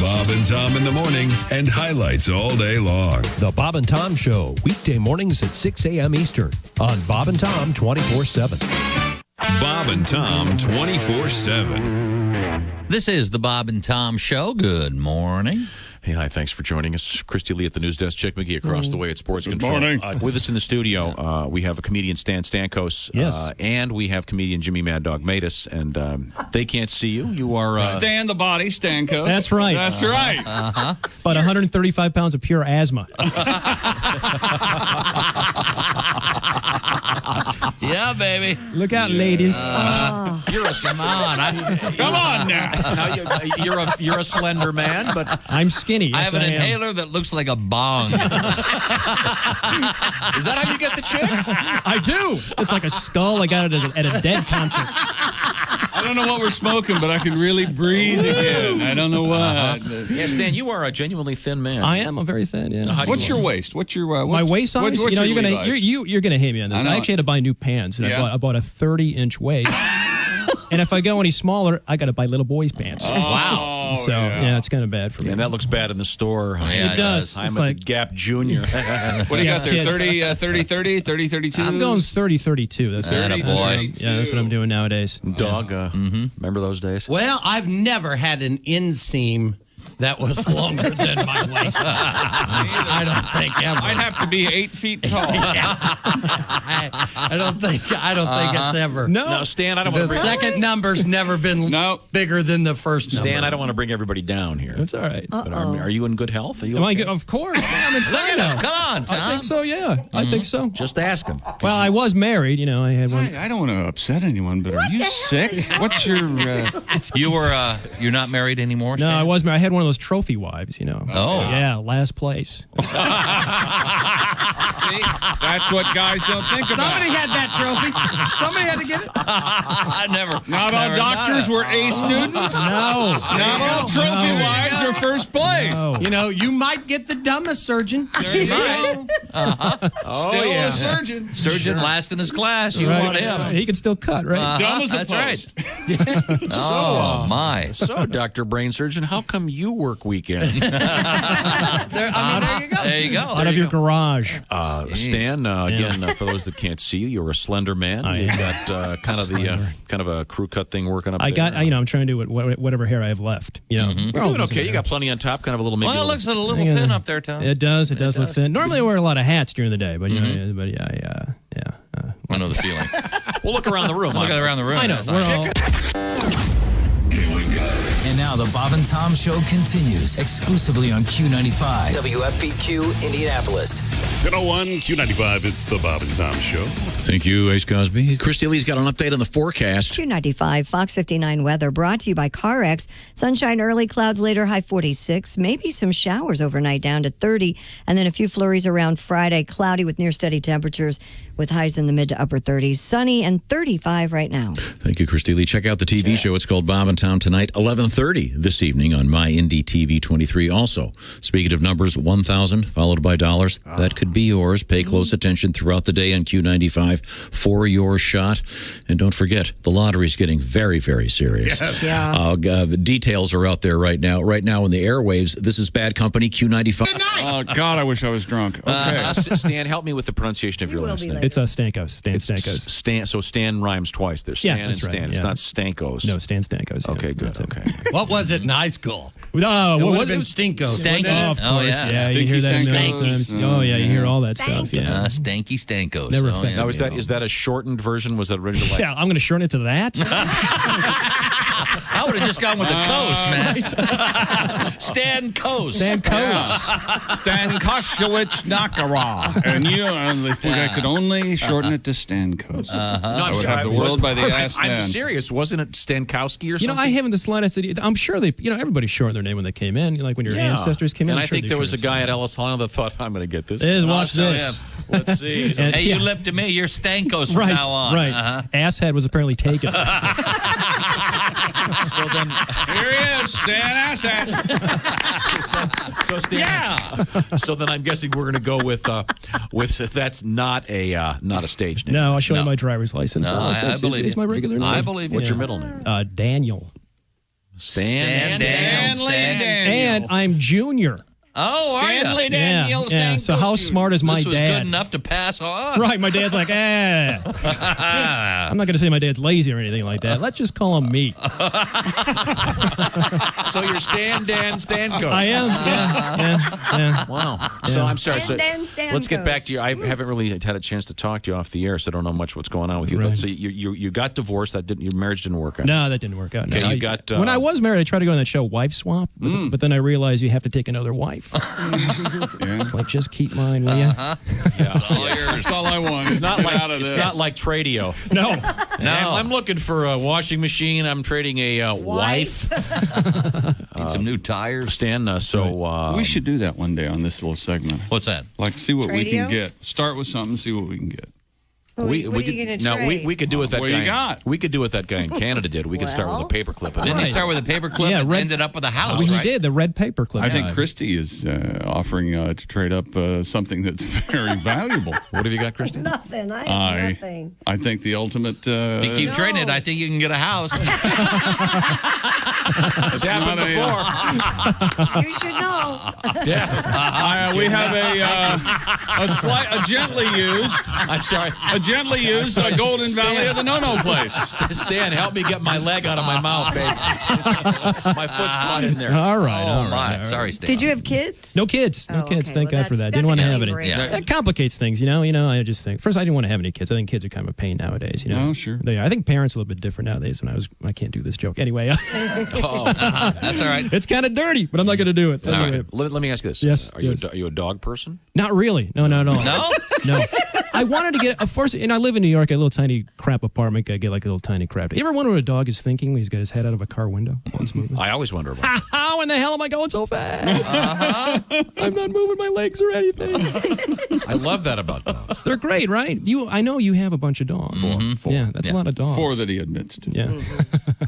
Speaker 4: Bob and Tom in the morning and highlights all day long.
Speaker 1: The Bob and Tom Show, weekday mornings at 6 a.m. Eastern on Bob and Tom 24/7.
Speaker 4: Bob and Tom 24/7.
Speaker 11: This is the Bob and Tom Show. Good morning.
Speaker 7: Hey, hi, thanks for joining us. Christy Lee at the news desk, Chick McGee across the way at Sports Control.
Speaker 6: Morning.
Speaker 7: With us in the studio, we have a comedian, Stan Stankos, and we have comedian Jimmy Mad Dog Matus, and they can't see you. You are...
Speaker 6: Stan the Body, Stankos.
Speaker 16: That's right.
Speaker 6: That's right.
Speaker 16: About 135 pounds of pure asthma.
Speaker 11: Yeah, baby.
Speaker 16: Look out, ladies.
Speaker 7: You're a...
Speaker 11: Come on.
Speaker 6: Come on now.
Speaker 7: You're a slender man, but...
Speaker 16: I'm skinny.
Speaker 11: I
Speaker 16: Yes,
Speaker 11: have an inhaler that looks like a bong.
Speaker 7: Is that how you get the chicks?
Speaker 16: I do. It's like a skull. I got it at a Dead concert.
Speaker 6: I don't know what we're smoking, but I can really breathe again. I don't know what.
Speaker 7: Yeah, Stan, you are a genuinely thin man.
Speaker 16: I am. I'm very thin. Yeah.
Speaker 6: What's your waist? What's your
Speaker 16: my waist size?
Speaker 6: What's
Speaker 16: you're
Speaker 6: your
Speaker 16: gonna
Speaker 6: Levi's?
Speaker 16: you're gonna hate me on this. I actually had to buy new pants, and I bought a 30-inch waist. And if I go any smaller, I got to buy little boys' pants.
Speaker 7: Wow.
Speaker 16: So, yeah, it's kind of bad for me.
Speaker 7: And that looks bad in the store.
Speaker 16: Yeah, it does.
Speaker 7: I'm
Speaker 16: It's
Speaker 7: at
Speaker 16: like-
Speaker 7: the Gap Junior.
Speaker 6: What do you got there? 30, 32?
Speaker 16: I'm going 30, 32. That's
Speaker 11: Atta
Speaker 16: good.
Speaker 11: boy.
Speaker 16: That's what I'm doing nowadays.
Speaker 7: Dog, remember those days?
Speaker 19: Well, I've never had an inseam that was longer than my waist. I don't think ever.
Speaker 6: I'd have to be 8 feet tall.
Speaker 19: I don't think it's ever.
Speaker 7: No, Stan, I don't want
Speaker 19: The
Speaker 7: to bring...
Speaker 19: second number's never been bigger than the first number.
Speaker 7: Stan, I don't want to bring everybody down here.
Speaker 16: That's all right.
Speaker 7: But are you in good health? Are you
Speaker 16: Am I
Speaker 7: okay?
Speaker 16: good? Of course. I'm in fine now.
Speaker 11: Come on, Tom.
Speaker 16: I think so, yeah. I think so.
Speaker 7: Just asking.
Speaker 16: Well, I was married. You know, I had one.
Speaker 6: I don't want to upset anyone, but are you sick? What's your...
Speaker 11: You're not married anymore,
Speaker 16: No,
Speaker 11: Stan?
Speaker 16: I was married. I had one of those trophy wives, you know.
Speaker 11: Oh.
Speaker 16: Yeah, last place.
Speaker 6: See, that's what guys don't think about.
Speaker 19: Somebody had that trophy. Somebody had to get it.
Speaker 11: I never.
Speaker 6: Not all doctors were A students.
Speaker 16: No.
Speaker 6: Not all trophy wives are first place.
Speaker 16: No.
Speaker 19: You know, you might get the dumbest surgeon.
Speaker 6: There you go. Still a surgeon.
Speaker 11: Surgeon last in his class. You
Speaker 16: Right.
Speaker 11: want him.
Speaker 16: He can still cut, right?
Speaker 6: Dumb as a
Speaker 11: That's right.
Speaker 6: post.
Speaker 11: Oh, my.
Speaker 7: So, Dr. Brain Surgeon, how come you work weekends?
Speaker 19: There you go.
Speaker 11: There you go.
Speaker 16: Out of your garage.
Speaker 7: Stan, again, for those that can't see you, you're a slender man.
Speaker 16: I
Speaker 7: You
Speaker 16: am.
Speaker 7: got kind of a crew cut thing working up
Speaker 16: I
Speaker 7: there.
Speaker 16: got, I'm trying to do whatever hair I have left. You know,
Speaker 7: You're doing okay. You got plenty on top, kind of a little maybe.
Speaker 11: Well, it looks a little
Speaker 16: Yeah.
Speaker 11: thin up there, Tom.
Speaker 16: It does. It does look thin. Normally, I wear a lot of hats during the day, but yeah.
Speaker 11: I know the feeling.
Speaker 7: We'll look around the room.
Speaker 11: Look around the room.
Speaker 16: I know. We're all,
Speaker 12: And now the Bob and Tom Show continues exclusively on Q95, WFPQ, Indianapolis.
Speaker 13: 10:01 Q95. It's the Bob and Tom Show.
Speaker 7: Thank you, Ace Cosby. Christy Lee's got an update on the forecast.
Speaker 3: Q95, Fox 59 weather brought to you by CarX. Sunshine early, clouds later, high 46. Maybe some showers overnight down to 30. And then a few flurries around Friday. Cloudy with near steady temperatures with highs in the mid to upper 30s. Sunny and 35 right now.
Speaker 7: Thank you, Christy Lee. Check out the TV show. It's called Bob and Tom Tonight, 11:30 this evening on My Indie TV 23. Also, speaking of numbers, 1,000 followed by dollars. That could be yours. Pay close attention throughout the day on Q95 for your shot. And don't forget, the lottery's getting very, very serious.
Speaker 3: Yes. Yeah.
Speaker 7: The details are out there right now. Right now in the airwaves, this is Bad Company, Q95.
Speaker 6: Oh, God, I wish I was drunk. Okay.
Speaker 7: Stan, help me with the pronunciation of your last name.
Speaker 16: It's Stankos. Stan Stankos.
Speaker 7: So Stan rhymes twice. There's Stan and Stan.
Speaker 16: Right,
Speaker 7: It's not Stankos.
Speaker 16: No, Stan Stankos. Yeah,
Speaker 7: okay, good. Okay.
Speaker 19: What was it in high school?
Speaker 16: No,
Speaker 19: it would
Speaker 16: what
Speaker 19: have been Stinkos.
Speaker 16: Oh, of course. Yeah, you hear that a million times. Oh, yeah, you hear all that stuff. Yeah.
Speaker 11: Stanky Stankos.
Speaker 16: Never
Speaker 7: Now, is that a shortened version? Was that original?
Speaker 16: Yeah, I'm going to shorten it to that.
Speaker 11: I would have just gone with the coast, man. Stan Coast.
Speaker 16: Stan Coast.
Speaker 6: Stan Koshowitz Nakara. And if I could only shorten it to Stan Coast.
Speaker 7: No,
Speaker 6: I would have the world by the ass
Speaker 7: I'm
Speaker 6: then.
Speaker 7: serious. Wasn't it Stankowski or something?
Speaker 16: I haven't the slightest idea. I'm sure everybody shortened their name when they came in. Like when your ancestors came in.
Speaker 7: And I think there was a guy at Ellis Island that thought, I'm going to get this.
Speaker 16: Watch this.
Speaker 7: Let's see.
Speaker 11: Hey, you lip to me. You're Stankos from now on.
Speaker 16: Right. Asshead was apparently taken.
Speaker 7: So then,
Speaker 6: here he is, Stan Assad.
Speaker 7: so Stan. So then, I'm guessing we're going to go with that's not a stage name.
Speaker 16: No, I'll show you my driver's license.
Speaker 11: No, I believe
Speaker 16: it's my regular name.
Speaker 11: I believe.
Speaker 7: What's your middle name?
Speaker 16: Daniel.
Speaker 7: Stanley
Speaker 6: Daniel.
Speaker 16: And I'm Junior.
Speaker 11: Oh,
Speaker 6: Stanley Daniel.
Speaker 16: Yeah. So how smart is my
Speaker 11: This was
Speaker 16: dad?
Speaker 11: good enough to pass on.
Speaker 16: Right, my dad's like, I'm not going to say my dad's lazy or anything like that. Let's just call him me.
Speaker 7: So you're Stan Coast.
Speaker 16: I am, yeah.
Speaker 7: Wow.
Speaker 16: Yeah.
Speaker 7: So I'm sorry. So
Speaker 3: Stan
Speaker 7: let's get back
Speaker 3: Coast.
Speaker 7: to you. I haven't really had a chance to talk to you off the air, so I don't know much what's going on with you.
Speaker 16: Right.
Speaker 7: So you got divorced. Your marriage didn't work out.
Speaker 16: No, that didn't work out. No.
Speaker 7: Okay, you got.
Speaker 16: When I was married, I tried to go on that show, Wife Swap, but then I realized you have to take another wife. It's like, just keep mine, will you?
Speaker 11: It's all yours.
Speaker 6: That's all I want.
Speaker 7: It's not like Tradio.
Speaker 16: No.
Speaker 7: I'm looking for a washing machine. I'm trading a wife.
Speaker 11: Need some new tires.
Speaker 7: Stan,
Speaker 6: we should do that one day on this little segment.
Speaker 11: What's that?
Speaker 6: Like, see what we can
Speaker 3: Tradio?
Speaker 6: get. Start with something, see what we can get.
Speaker 7: We could do what that
Speaker 6: What
Speaker 7: guy.
Speaker 6: you got?
Speaker 7: We could do what that guy in Canada did. We could start with a paperclip.
Speaker 11: Didn't he start with a paperclip and ended up with a house,
Speaker 16: He
Speaker 11: right?
Speaker 16: did, the red paperclip.
Speaker 6: I think Christy is offering to trade up something that's very valuable.
Speaker 7: What have you got, Christy?
Speaker 3: Nothing. I have nothing.
Speaker 6: I think the ultimate.
Speaker 11: If you keep trading it, I think you can get a house.
Speaker 7: It's happened before.
Speaker 3: You should know.
Speaker 6: We have a gently used.
Speaker 7: I'm sorry.
Speaker 6: A gently used Golden Valley of the No-No place.
Speaker 7: Stan, help me get my leg out of my mouth, babe. My foot's caught in there.
Speaker 16: All right.
Speaker 11: Oh, my. Sorry, Stan.
Speaker 3: Did you have kids?
Speaker 16: No kids. No kids.
Speaker 3: okay.
Speaker 16: Thank
Speaker 3: Well,
Speaker 16: God for that.
Speaker 3: that's
Speaker 16: Didn't want to have any.
Speaker 3: great.
Speaker 11: Yeah.
Speaker 16: That complicates things, you know. I just think first I didn't want to have any kids. I think kids are kind of a pain nowadays. You know.
Speaker 6: Oh, sure.
Speaker 16: I think parents are a little bit different nowadays. I can't do this joke anyway.
Speaker 11: That's all right.
Speaker 16: It's kind of dirty, but I'm not going to do it.
Speaker 7: All right. Let me ask you this.
Speaker 16: Yes,
Speaker 7: Are
Speaker 16: yes.
Speaker 7: you a dog person?
Speaker 16: Not really. No.
Speaker 11: No?
Speaker 16: No. I wanted to get, of course, and I live in New York, a little tiny crap apartment. I get like a little tiny crap. You ever wonder what a dog is thinking when he's got his head out of a car window while it's moving?
Speaker 7: I always wonder about it.
Speaker 16: How in the hell am I going so fast? I'm not moving my legs or anything.
Speaker 7: I love that about dogs.
Speaker 16: They're great, right? I know you have a bunch of dogs.
Speaker 7: Four.
Speaker 16: Yeah, that's a lot of dogs.
Speaker 6: 4 that he admits to.
Speaker 16: Yeah.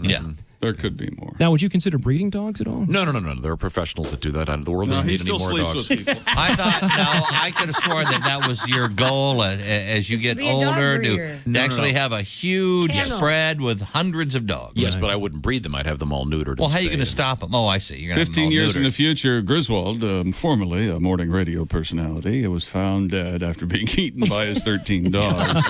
Speaker 11: Yeah.
Speaker 6: There could be more.
Speaker 16: Now, would you consider breeding dogs at all?
Speaker 7: No. There are professionals that do that. The world doesn't need any more dogs.
Speaker 11: I thought, I could have sworn that was your goal as you get
Speaker 3: be a dog
Speaker 11: older
Speaker 3: breeder.
Speaker 11: to actually have a huge
Speaker 3: Kennel.
Speaker 11: spread with hundreds of dogs.
Speaker 7: Yes, but I wouldn't breed them. I'd have them all neutered.
Speaker 11: Well,
Speaker 7: and
Speaker 11: how are you
Speaker 7: spayed.
Speaker 11: going to stop them? Oh, I see. You're gonna have them
Speaker 6: 15
Speaker 11: all
Speaker 6: years in
Speaker 11: neutered.
Speaker 6: the future, Griswold, formerly a morning radio personality, was found dead after being eaten by his 13 dogs.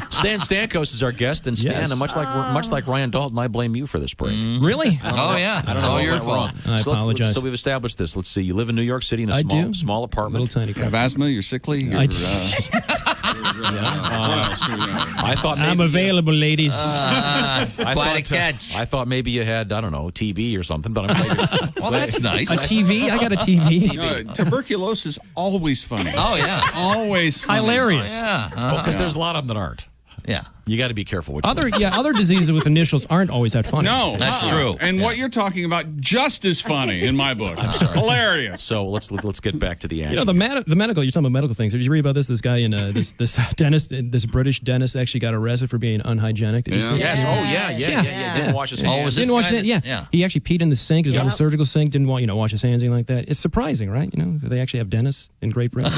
Speaker 7: Stan Stankos is our guest, and Stan,
Speaker 16: Yes.
Speaker 7: much like Ryan Dalton, I blame you for this break.
Speaker 16: Really?
Speaker 11: Oh, yeah.
Speaker 7: I don't know
Speaker 11: all
Speaker 7: what
Speaker 11: your
Speaker 7: went wrong.
Speaker 11: fault.
Speaker 16: I apologize.
Speaker 7: So we've established this. Let's see. You live in New York City in a
Speaker 16: I do.
Speaker 7: small apartment.
Speaker 16: Little tiny
Speaker 6: You have
Speaker 16: crap.
Speaker 6: asthma, you're sickly.
Speaker 16: I
Speaker 6: You're,
Speaker 16: do.
Speaker 7: I thought maybe
Speaker 16: I'm available, ladies.
Speaker 7: quite a catch. I thought maybe you had, I don't know, TB or something, but I'm glad
Speaker 11: Well, that's nice.
Speaker 16: A TV? I got a TV.
Speaker 6: Tuberculosis is always funny.
Speaker 11: Oh, yeah.
Speaker 6: Always funny.
Speaker 16: Hilarious.
Speaker 11: Yeah.
Speaker 7: because there's a lot of them that aren't.
Speaker 11: Yeah.
Speaker 7: You got to be careful. Which
Speaker 16: Other diseases with initials aren't always that funny.
Speaker 6: No,
Speaker 11: That's true.
Speaker 6: And what you're talking about, just as funny in my book.
Speaker 7: I'm sorry.
Speaker 6: Hilarious.
Speaker 7: So let's get back to the action.
Speaker 16: You know, the medical, you're talking about medical things. Did you read about this? This guy in this dentist, this British dentist actually got arrested for being unhygienic. Did you see
Speaker 7: Yes.
Speaker 16: that?
Speaker 7: Oh, yeah. Didn't wash his hands.
Speaker 16: Didn't wash it. Yeah. He actually peed in the sink. It was on the surgical sink. Didn't want wash his hands, anything like that. It's surprising, right? You know, they actually have dentists in Great Britain.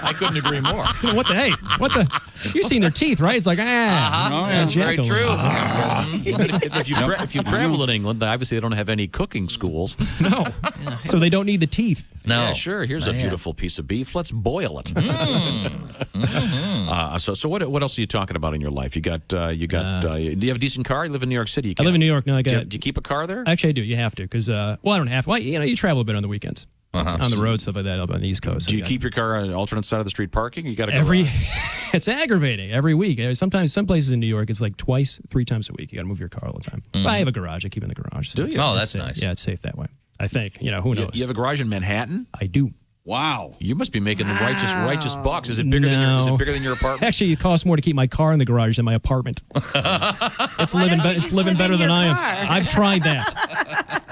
Speaker 7: I couldn't agree more.
Speaker 16: What the? You've seen their teeth, right? It's like,
Speaker 11: that's very true.
Speaker 7: If you've traveled in England, obviously they don't have any cooking schools.
Speaker 16: No. So they don't need the teeth.
Speaker 11: No.
Speaker 7: Yeah, sure. Here's a beautiful piece of beef. Let's boil it. So what else are you talking about in your life? Do you have a decent car? You live in New York City.
Speaker 16: I live in New York. No,
Speaker 7: do you keep a car there?
Speaker 16: Actually, I do. You have to, because I don't have to. Well, you travel a bit on the weekends. On the road, stuff like that, up on the East Coast.
Speaker 7: Do you keep your car on an alternate side of the street parking? You got to go
Speaker 16: It's aggravating every week. Sometimes some places in New York, it's like 2-3 times a week. You got to move your car all the time. But I have a garage. I keep it in the garage. So
Speaker 7: do you?
Speaker 11: Oh, that's
Speaker 16: safe.
Speaker 11: nice.
Speaker 16: Yeah, it's safe that way. I think. Who knows?
Speaker 7: You have a garage in Manhattan?
Speaker 16: I do.
Speaker 7: Wow. You must be making the righteous bucks. Is it bigger than your apartment?
Speaker 16: Actually, it costs more to keep my car in the garage than my apartment. It's living better than I am. I've tried that.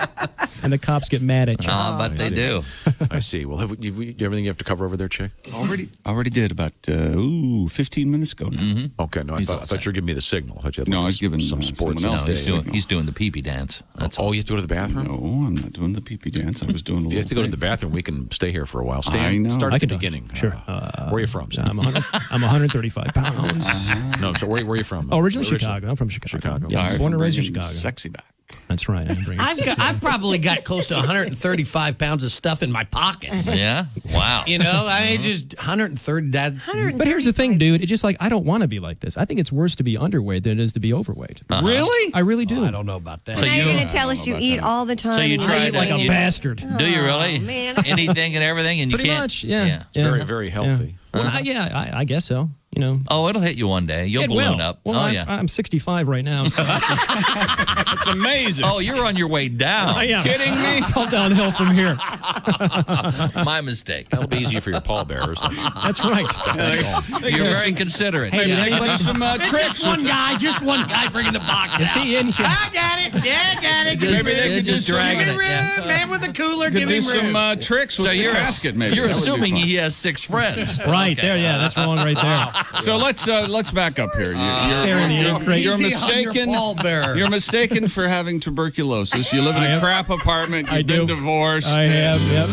Speaker 16: And the cops get mad at you.
Speaker 11: But they do.
Speaker 7: I see. Well, have you everything you have to cover over there, Chick?
Speaker 13: Already did about 15 minutes ago now.
Speaker 11: Mm-hmm.
Speaker 7: Okay, no, I thought you were giving me the signal. I thought you had
Speaker 13: I was giving
Speaker 7: some sports.
Speaker 11: He's doing the pee-pee dance.
Speaker 7: That's you have to go to the bathroom?
Speaker 13: No, I'm not doing the pee-pee dance. I was doing
Speaker 7: If you have to go to the bathroom, we can stay here for a while.
Speaker 13: I know.
Speaker 7: Start at the beginning.
Speaker 16: Sure.
Speaker 7: Where are you from?
Speaker 16: I'm 135 pounds.
Speaker 7: No, so where are you from?
Speaker 16: Oh, originally Chicago. I'm from Chicago. Yeah, born and raised in Chicago.
Speaker 13: Sexy back.
Speaker 16: That's right.
Speaker 19: I've probably got close to 135 pounds of stuff in my pockets.
Speaker 11: Yeah? Wow.
Speaker 19: I just 130.
Speaker 16: But here's the thing, dude. It's just like, I don't want to be like this. I think it's worse to be underweight than it is to be overweight.
Speaker 19: Really?
Speaker 16: I really do.
Speaker 19: I don't know about that.
Speaker 3: So you're going to tell us you eat all the time.
Speaker 11: So you
Speaker 3: and
Speaker 11: try
Speaker 3: eat
Speaker 11: like
Speaker 16: a bastard.
Speaker 11: Do you really?
Speaker 3: Man.
Speaker 11: Anything and everything, and you
Speaker 16: Pretty
Speaker 11: can't.
Speaker 16: much, yeah.
Speaker 7: It's very, very healthy.
Speaker 16: Well, I guess so.
Speaker 11: Oh, it'll hit you one day. You'll balloon up.
Speaker 16: Well, I'm 65 right now. So.
Speaker 6: That's amazing.
Speaker 11: Oh, you're on your way down.
Speaker 16: I am.
Speaker 6: Kidding me?
Speaker 16: It's all downhill from here.
Speaker 11: My mistake.
Speaker 7: That'll be easier for your pallbearers.
Speaker 16: That's right.
Speaker 11: You're very considerate.
Speaker 6: Maybe they can do some tricks.
Speaker 19: Just one guy bringing the box.
Speaker 16: Is he in here?
Speaker 19: I got it. Yeah, I got it.
Speaker 6: Maybe they could do some
Speaker 19: man with a cooler.
Speaker 6: Could do some tricks with the casket. Maybe
Speaker 11: you're
Speaker 6: That would be
Speaker 11: assuming
Speaker 6: fun.
Speaker 11: he has 6 friends.
Speaker 16: Right there. Yeah, that's wrong right there.
Speaker 6: So let's back up here. You're mistaken. You're mistaken for having tuberculosis. You live in a crap apartment. You've been divorced.
Speaker 16: I have. Yep.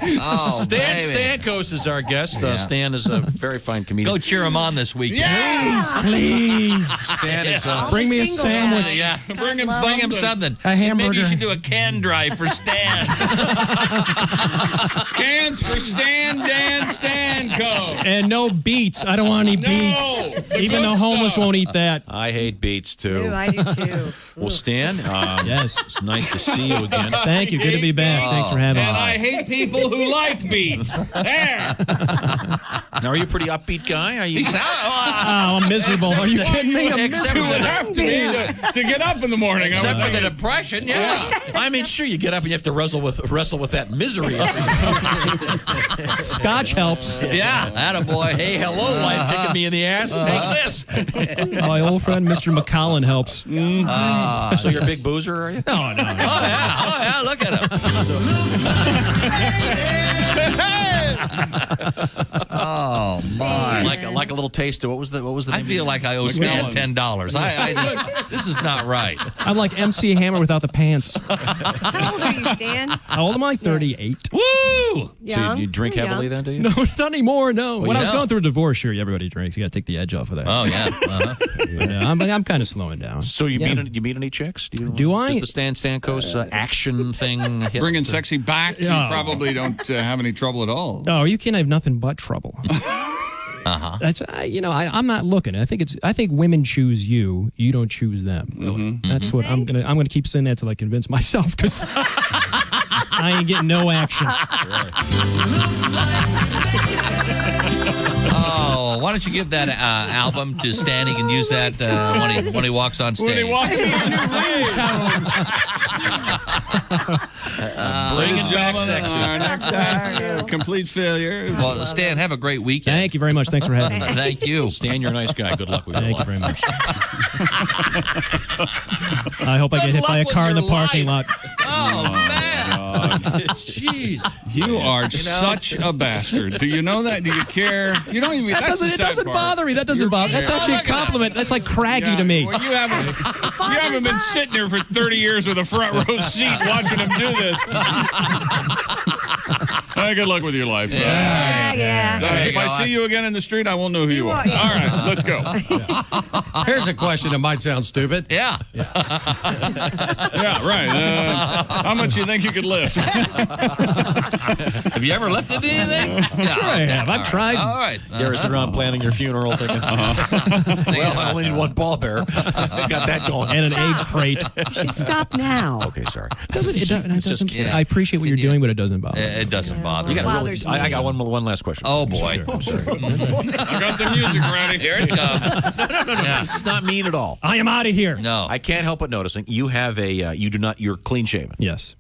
Speaker 7: Stan Stankos is our guest. Stan is a very fine comedian.
Speaker 11: Go cheer him on this weekend.
Speaker 16: Please.
Speaker 7: Stan is
Speaker 16: bring me a sandwich.
Speaker 11: Yeah.
Speaker 6: Bring him
Speaker 11: something.
Speaker 16: A hamburger.
Speaker 11: Maybe you should do a can drive for Stan.
Speaker 6: Cans for Stan, Dan, Stanko.
Speaker 16: And no beets. I don't want any beets. Even the homeless won't eat that.
Speaker 7: I hate beets too.
Speaker 3: I do too.
Speaker 7: Well, Stan,
Speaker 16: yes,
Speaker 7: it's nice to see you again.
Speaker 16: Thank you. Good to be back. Thanks for having me.
Speaker 6: And I hate people who like beets. There.
Speaker 7: Now, are you a pretty upbeat guy? Are you?
Speaker 16: Oh, I'm miserable. Are you kidding me? I'm
Speaker 11: Except
Speaker 6: You would
Speaker 11: for
Speaker 6: have to be to get up in the morning.
Speaker 11: Except for the depression, yeah.
Speaker 7: I mean, sure, you get up and you have to wrestle with that misery.
Speaker 16: Scotch helps.
Speaker 11: Yeah, attaboy.
Speaker 7: Hey, hello, life kicking me in the ass. Take this.
Speaker 16: My old friend, Mr. McCollin, helps.
Speaker 7: So you're a big boozer, are you?
Speaker 16: No.
Speaker 11: Oh, yeah, look at him. Oh, my.
Speaker 7: Like a little taste of what was the name?
Speaker 11: I feel like I owe Stan $10. This is not right.
Speaker 16: I'm like MC Hammer without the pants.
Speaker 3: How old are you, Stan?
Speaker 16: How old am I? 38.
Speaker 11: Woo!
Speaker 7: So you drink heavily then, do you?
Speaker 16: No, not anymore. No.
Speaker 7: Well,
Speaker 16: when I
Speaker 7: you
Speaker 16: was
Speaker 7: don't.
Speaker 16: going through a divorce, sure, everybody drinks. You got to take the edge off of that.
Speaker 11: Oh, yeah.
Speaker 16: Yeah, I'm kind of slowing down.
Speaker 7: So you meet any chicks?
Speaker 16: Do I?
Speaker 7: Does the Stan Stankos action thing hit?
Speaker 6: Bringing sexy back, you
Speaker 16: Yeah.
Speaker 6: probably don't have any trouble at all.
Speaker 16: Oh, you can't have nothing but trouble. That's I'm not looking. I think women choose you. You don't choose them. That's what I'm gonna keep saying that till I convince myself because I ain't getting no action.
Speaker 11: Oh, why don't you give that album to Stan? He can use that when he walks on stage.
Speaker 6: When he walks
Speaker 7: Bring it back section.
Speaker 6: Our next act, complete failure.
Speaker 11: Well, Stan, have a great weekend.
Speaker 16: Thank you very much. Thanks for having me.
Speaker 11: Thank you.
Speaker 7: Stan, you're a nice guy. Good luck with your
Speaker 16: Thank
Speaker 7: life.
Speaker 16: you very much. I hope I get hit by a car in the parking lot.
Speaker 11: Oh, man. Jeez.
Speaker 6: You are such a bastard. Do you know that? Do you care? You don't even.
Speaker 16: It doesn't bother me. That doesn't bother me. That's actually a compliment. That's like craggy to me.
Speaker 6: Well, you haven't been sitting here for 30 years with a front row seat watching him do this. Good luck with your life. If I see you again in the street, I won't know who you are. All right, let's go.
Speaker 19: Here's a question that might sound stupid.
Speaker 11: Yeah.
Speaker 6: Yeah, right. How much do you think you could lift?
Speaker 11: Have you ever lifted anything? Yeah,
Speaker 16: Sure I have. I've tried.
Speaker 11: All right.
Speaker 7: You ever sit around planning your funeral thinking, well, I only need one pallbearer. Got that going.
Speaker 16: And an egg crate.
Speaker 3: You should stop now.
Speaker 7: Okay, sorry.
Speaker 16: I appreciate what you're doing, but it doesn't bother me.
Speaker 11: It doesn't bother me.
Speaker 7: I got one last question.
Speaker 11: Oh, boy.
Speaker 7: I'm sorry.
Speaker 6: I got the music ready.
Speaker 11: Here it comes.
Speaker 7: No. This is not mean at all.
Speaker 16: I am out of here.
Speaker 11: No.
Speaker 7: I can't help but noticing you have you're clean shaven.
Speaker 16: Yes.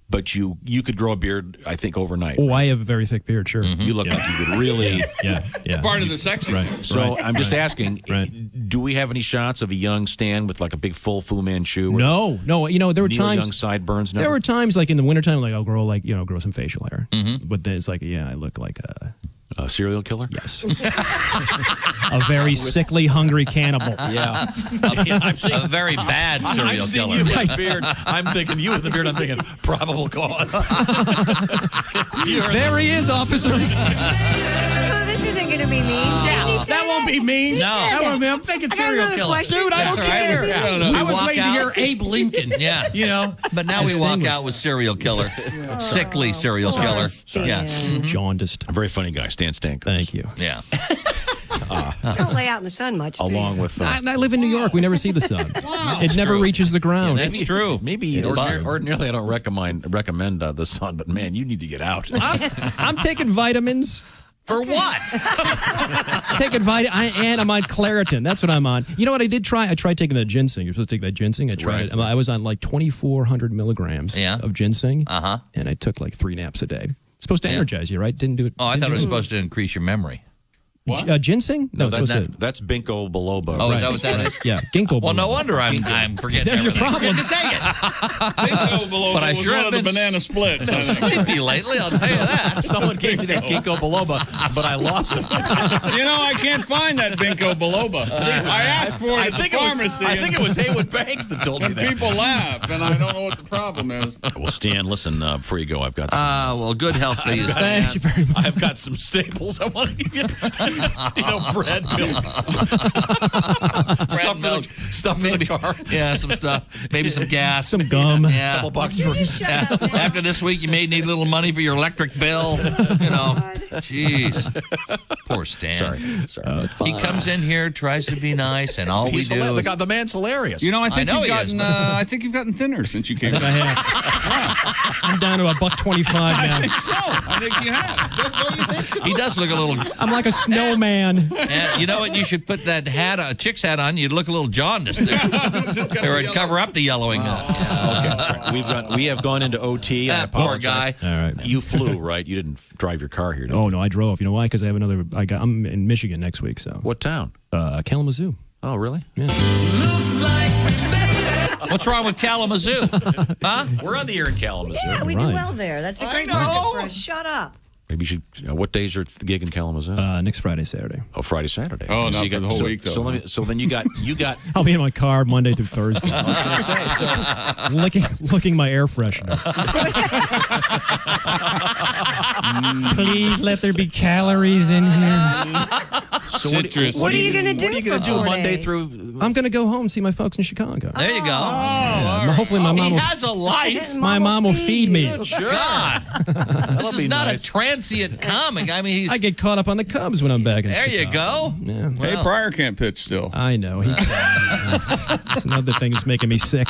Speaker 7: But you could grow a beard, I think, overnight.
Speaker 16: Oh, I have a very thick beard, sure.
Speaker 7: You look like you could really...
Speaker 16: Yeah.
Speaker 6: Part of the sexy.
Speaker 16: Right.
Speaker 7: So I'm just asking, do we have any shots of a young Stan with like a big full Fu Manchu?
Speaker 16: No. There were times...
Speaker 7: young sideburns?
Speaker 16: There were times like in the wintertime, like I'll grow grow some facial hair. But then it's like, I look like a
Speaker 7: serial killer?
Speaker 16: Yes. A very sickly, hungry cannibal.
Speaker 7: Yeah. I'm seeing
Speaker 11: a very bad serial killer.
Speaker 7: You with the beard. I'm thinking you with the beard. I'm thinking probable cause.
Speaker 16: There he is, officer.
Speaker 3: Oh, this isn't going to be mean.
Speaker 19: That won't be mean.
Speaker 11: No.
Speaker 19: That won't be. I'm thinking serial killer.
Speaker 3: Dude,
Speaker 19: I don't care. I was waiting to hear Abe Lincoln.
Speaker 11: Yeah.
Speaker 19: But
Speaker 11: now we walk out with serial killer. Sickly serial killer. Yeah.
Speaker 16: Jaundiced.
Speaker 7: A very funny guy, Stan Stank.
Speaker 16: Thank you.
Speaker 11: Yeah.
Speaker 3: You don't lay out in the sun much.
Speaker 7: Along with...
Speaker 16: I live in New York. We never see the sun. It never reaches the ground.
Speaker 11: Yeah, that's true.
Speaker 7: Maybe ordinarily I don't recommend the sun, but man, you need to get out.
Speaker 16: I'm taking vitamins.
Speaker 11: For what?
Speaker 16: Taking vitamin, and I'm on Claritin. That's what I'm on. You know what I did try? I tried taking the ginseng. You're supposed to take that ginseng. I tried it. I was on like 2,400 milligrams of ginseng, and I took like 3 naps a day. It's supposed to energize you, right? Didn't do it.
Speaker 11: Oh, I thought it was supposed to increase your memory.
Speaker 16: What? Ginseng?
Speaker 7: No, that's ginkgo biloba.
Speaker 11: Oh, is that what that is?
Speaker 16: Yeah, ginkgo biloba.
Speaker 11: Well, no wonder I'm forgetting.
Speaker 16: There's your problem.
Speaker 11: To take it.
Speaker 6: Ginkgo biloba
Speaker 11: But I
Speaker 6: was
Speaker 11: sure
Speaker 6: one
Speaker 11: have
Speaker 6: of the
Speaker 11: been
Speaker 6: banana splits.
Speaker 11: Been sleepy lately, I'll tell you that.
Speaker 7: Someone gave me that ginkgo biloba, but I lost it.
Speaker 6: I can't find that ginkgo biloba. I asked for it at the pharmacy.
Speaker 7: I think it was Haywood Banks that told me that.
Speaker 6: People laugh, and I don't know what the problem is.
Speaker 7: Well, Stan, listen, before you go, I've got some...
Speaker 11: well, good health to you.
Speaker 16: Thank you very much.
Speaker 7: I've got some staples I want to give you. Bread milk. Stuff in the car.
Speaker 11: Yeah, some stuff. Maybe some gas.
Speaker 16: Some gum.
Speaker 11: Yeah.
Speaker 7: Couple bucks for...
Speaker 11: After this week, you may need a little money for your electric bill. Jeez. Poor Stan.
Speaker 7: Sorry.
Speaker 11: He comes in here, tries to be nice, and all we do is...
Speaker 7: The man's hilarious.
Speaker 6: I think you've gotten thinner since you came.
Speaker 16: I have. I'm down to $1.25 now.
Speaker 6: I think so. I think you have. Don't you think so?
Speaker 11: He does look a little...
Speaker 16: I'm like a snowman.
Speaker 11: And you know what? You should put that a chick's hat on. You'd look a little jaundiced there. Or it'd cover up the yellowing.
Speaker 7: Okay, sorry. We have gone into OT. I
Speaker 11: Poor
Speaker 7: apologize.
Speaker 11: guy.
Speaker 16: All right.
Speaker 7: You flew, right? You didn't drive your car here, did you?
Speaker 16: Oh, no, I drove. You know why? Because I have another... I'm in Michigan next week, so...
Speaker 7: What town?
Speaker 16: Kalamazoo.
Speaker 7: Oh, really?
Speaker 16: Yeah.
Speaker 11: What's wrong with Kalamazoo? Huh?
Speaker 7: We're on the air in Kalamazoo.
Speaker 3: Yeah, we do well there. That's a great market for us. Shut up.
Speaker 7: Maybe you should... what day's your gig in Kalamazoo?
Speaker 16: Next Friday, Saturday.
Speaker 7: Oh, Friday, Saturday.
Speaker 6: Oh, not for the whole week, though.
Speaker 7: So then you got...
Speaker 16: I'll be in my car Monday through Thursday.
Speaker 7: I was going to say, so...
Speaker 16: Licking my air freshener. Please let there be calories in here.
Speaker 13: citrus.
Speaker 3: What are you going to do?
Speaker 7: What are you going to do Monday through?
Speaker 16: I'm going to go home see my folks in Chicago.
Speaker 11: There you go.
Speaker 16: Hopefully my mom
Speaker 11: he
Speaker 16: will.
Speaker 11: has a life.
Speaker 16: My mom will feed me.
Speaker 11: Sure. God. This is not a transient comic. I mean,
Speaker 16: I get caught up on the Cubs when I'm back in
Speaker 11: There
Speaker 16: Chicago.
Speaker 11: you go.
Speaker 16: Yeah.
Speaker 6: Hey, Pryor can't pitch still.
Speaker 16: I know. It's another thing that's making me sick.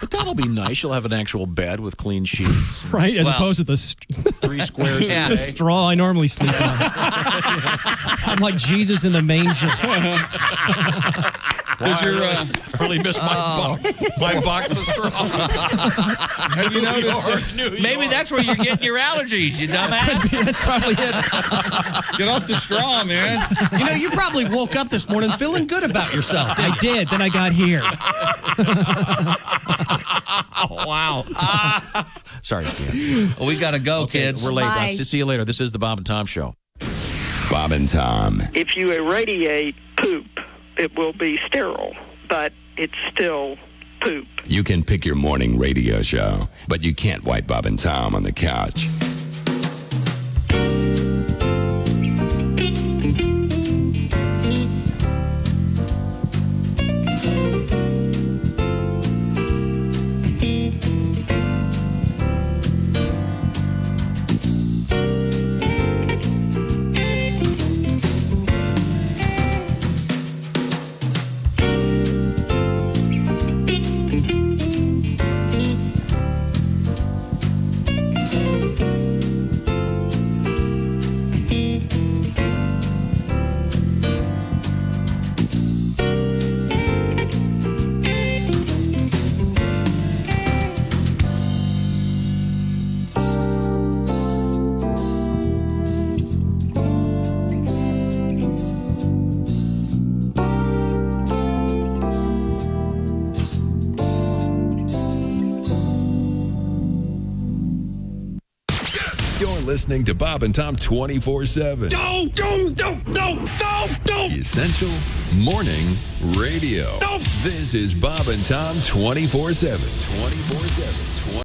Speaker 7: But that'll be nice. You'll have an actual bed with clean sheets.
Speaker 16: Right? As opposed to the
Speaker 7: 3 squares a day.
Speaker 16: the straw I normally sleep on. I'm like Jesus in the manger.
Speaker 7: Does your really miss my box of straw?
Speaker 6: Have you noticed?
Speaker 11: Maybe that's where you're getting your allergies, you dumbass.
Speaker 16: That's probably it.
Speaker 6: Get off the straw, man.
Speaker 19: You know, you probably woke up this morning feeling good about yourself.
Speaker 16: I did. Then I got here.
Speaker 11: Wow.
Speaker 7: Sorry, Stan.
Speaker 11: We got to go, kids.
Speaker 7: We're late.
Speaker 3: Bye.
Speaker 7: I'll see you later. This is the Bob and Tom Show.
Speaker 18: Bob and Tom.
Speaker 20: If you irradiate poop, it will be sterile, but it's still poop.
Speaker 18: You can pick your morning radio show, but you can't wipe Bob and Tom on the couch.
Speaker 4: Listening to Bob and Tom 24/7.
Speaker 23: Don't.
Speaker 4: Essential Morning Radio. This is Bob and Tom 24/7. 24/7.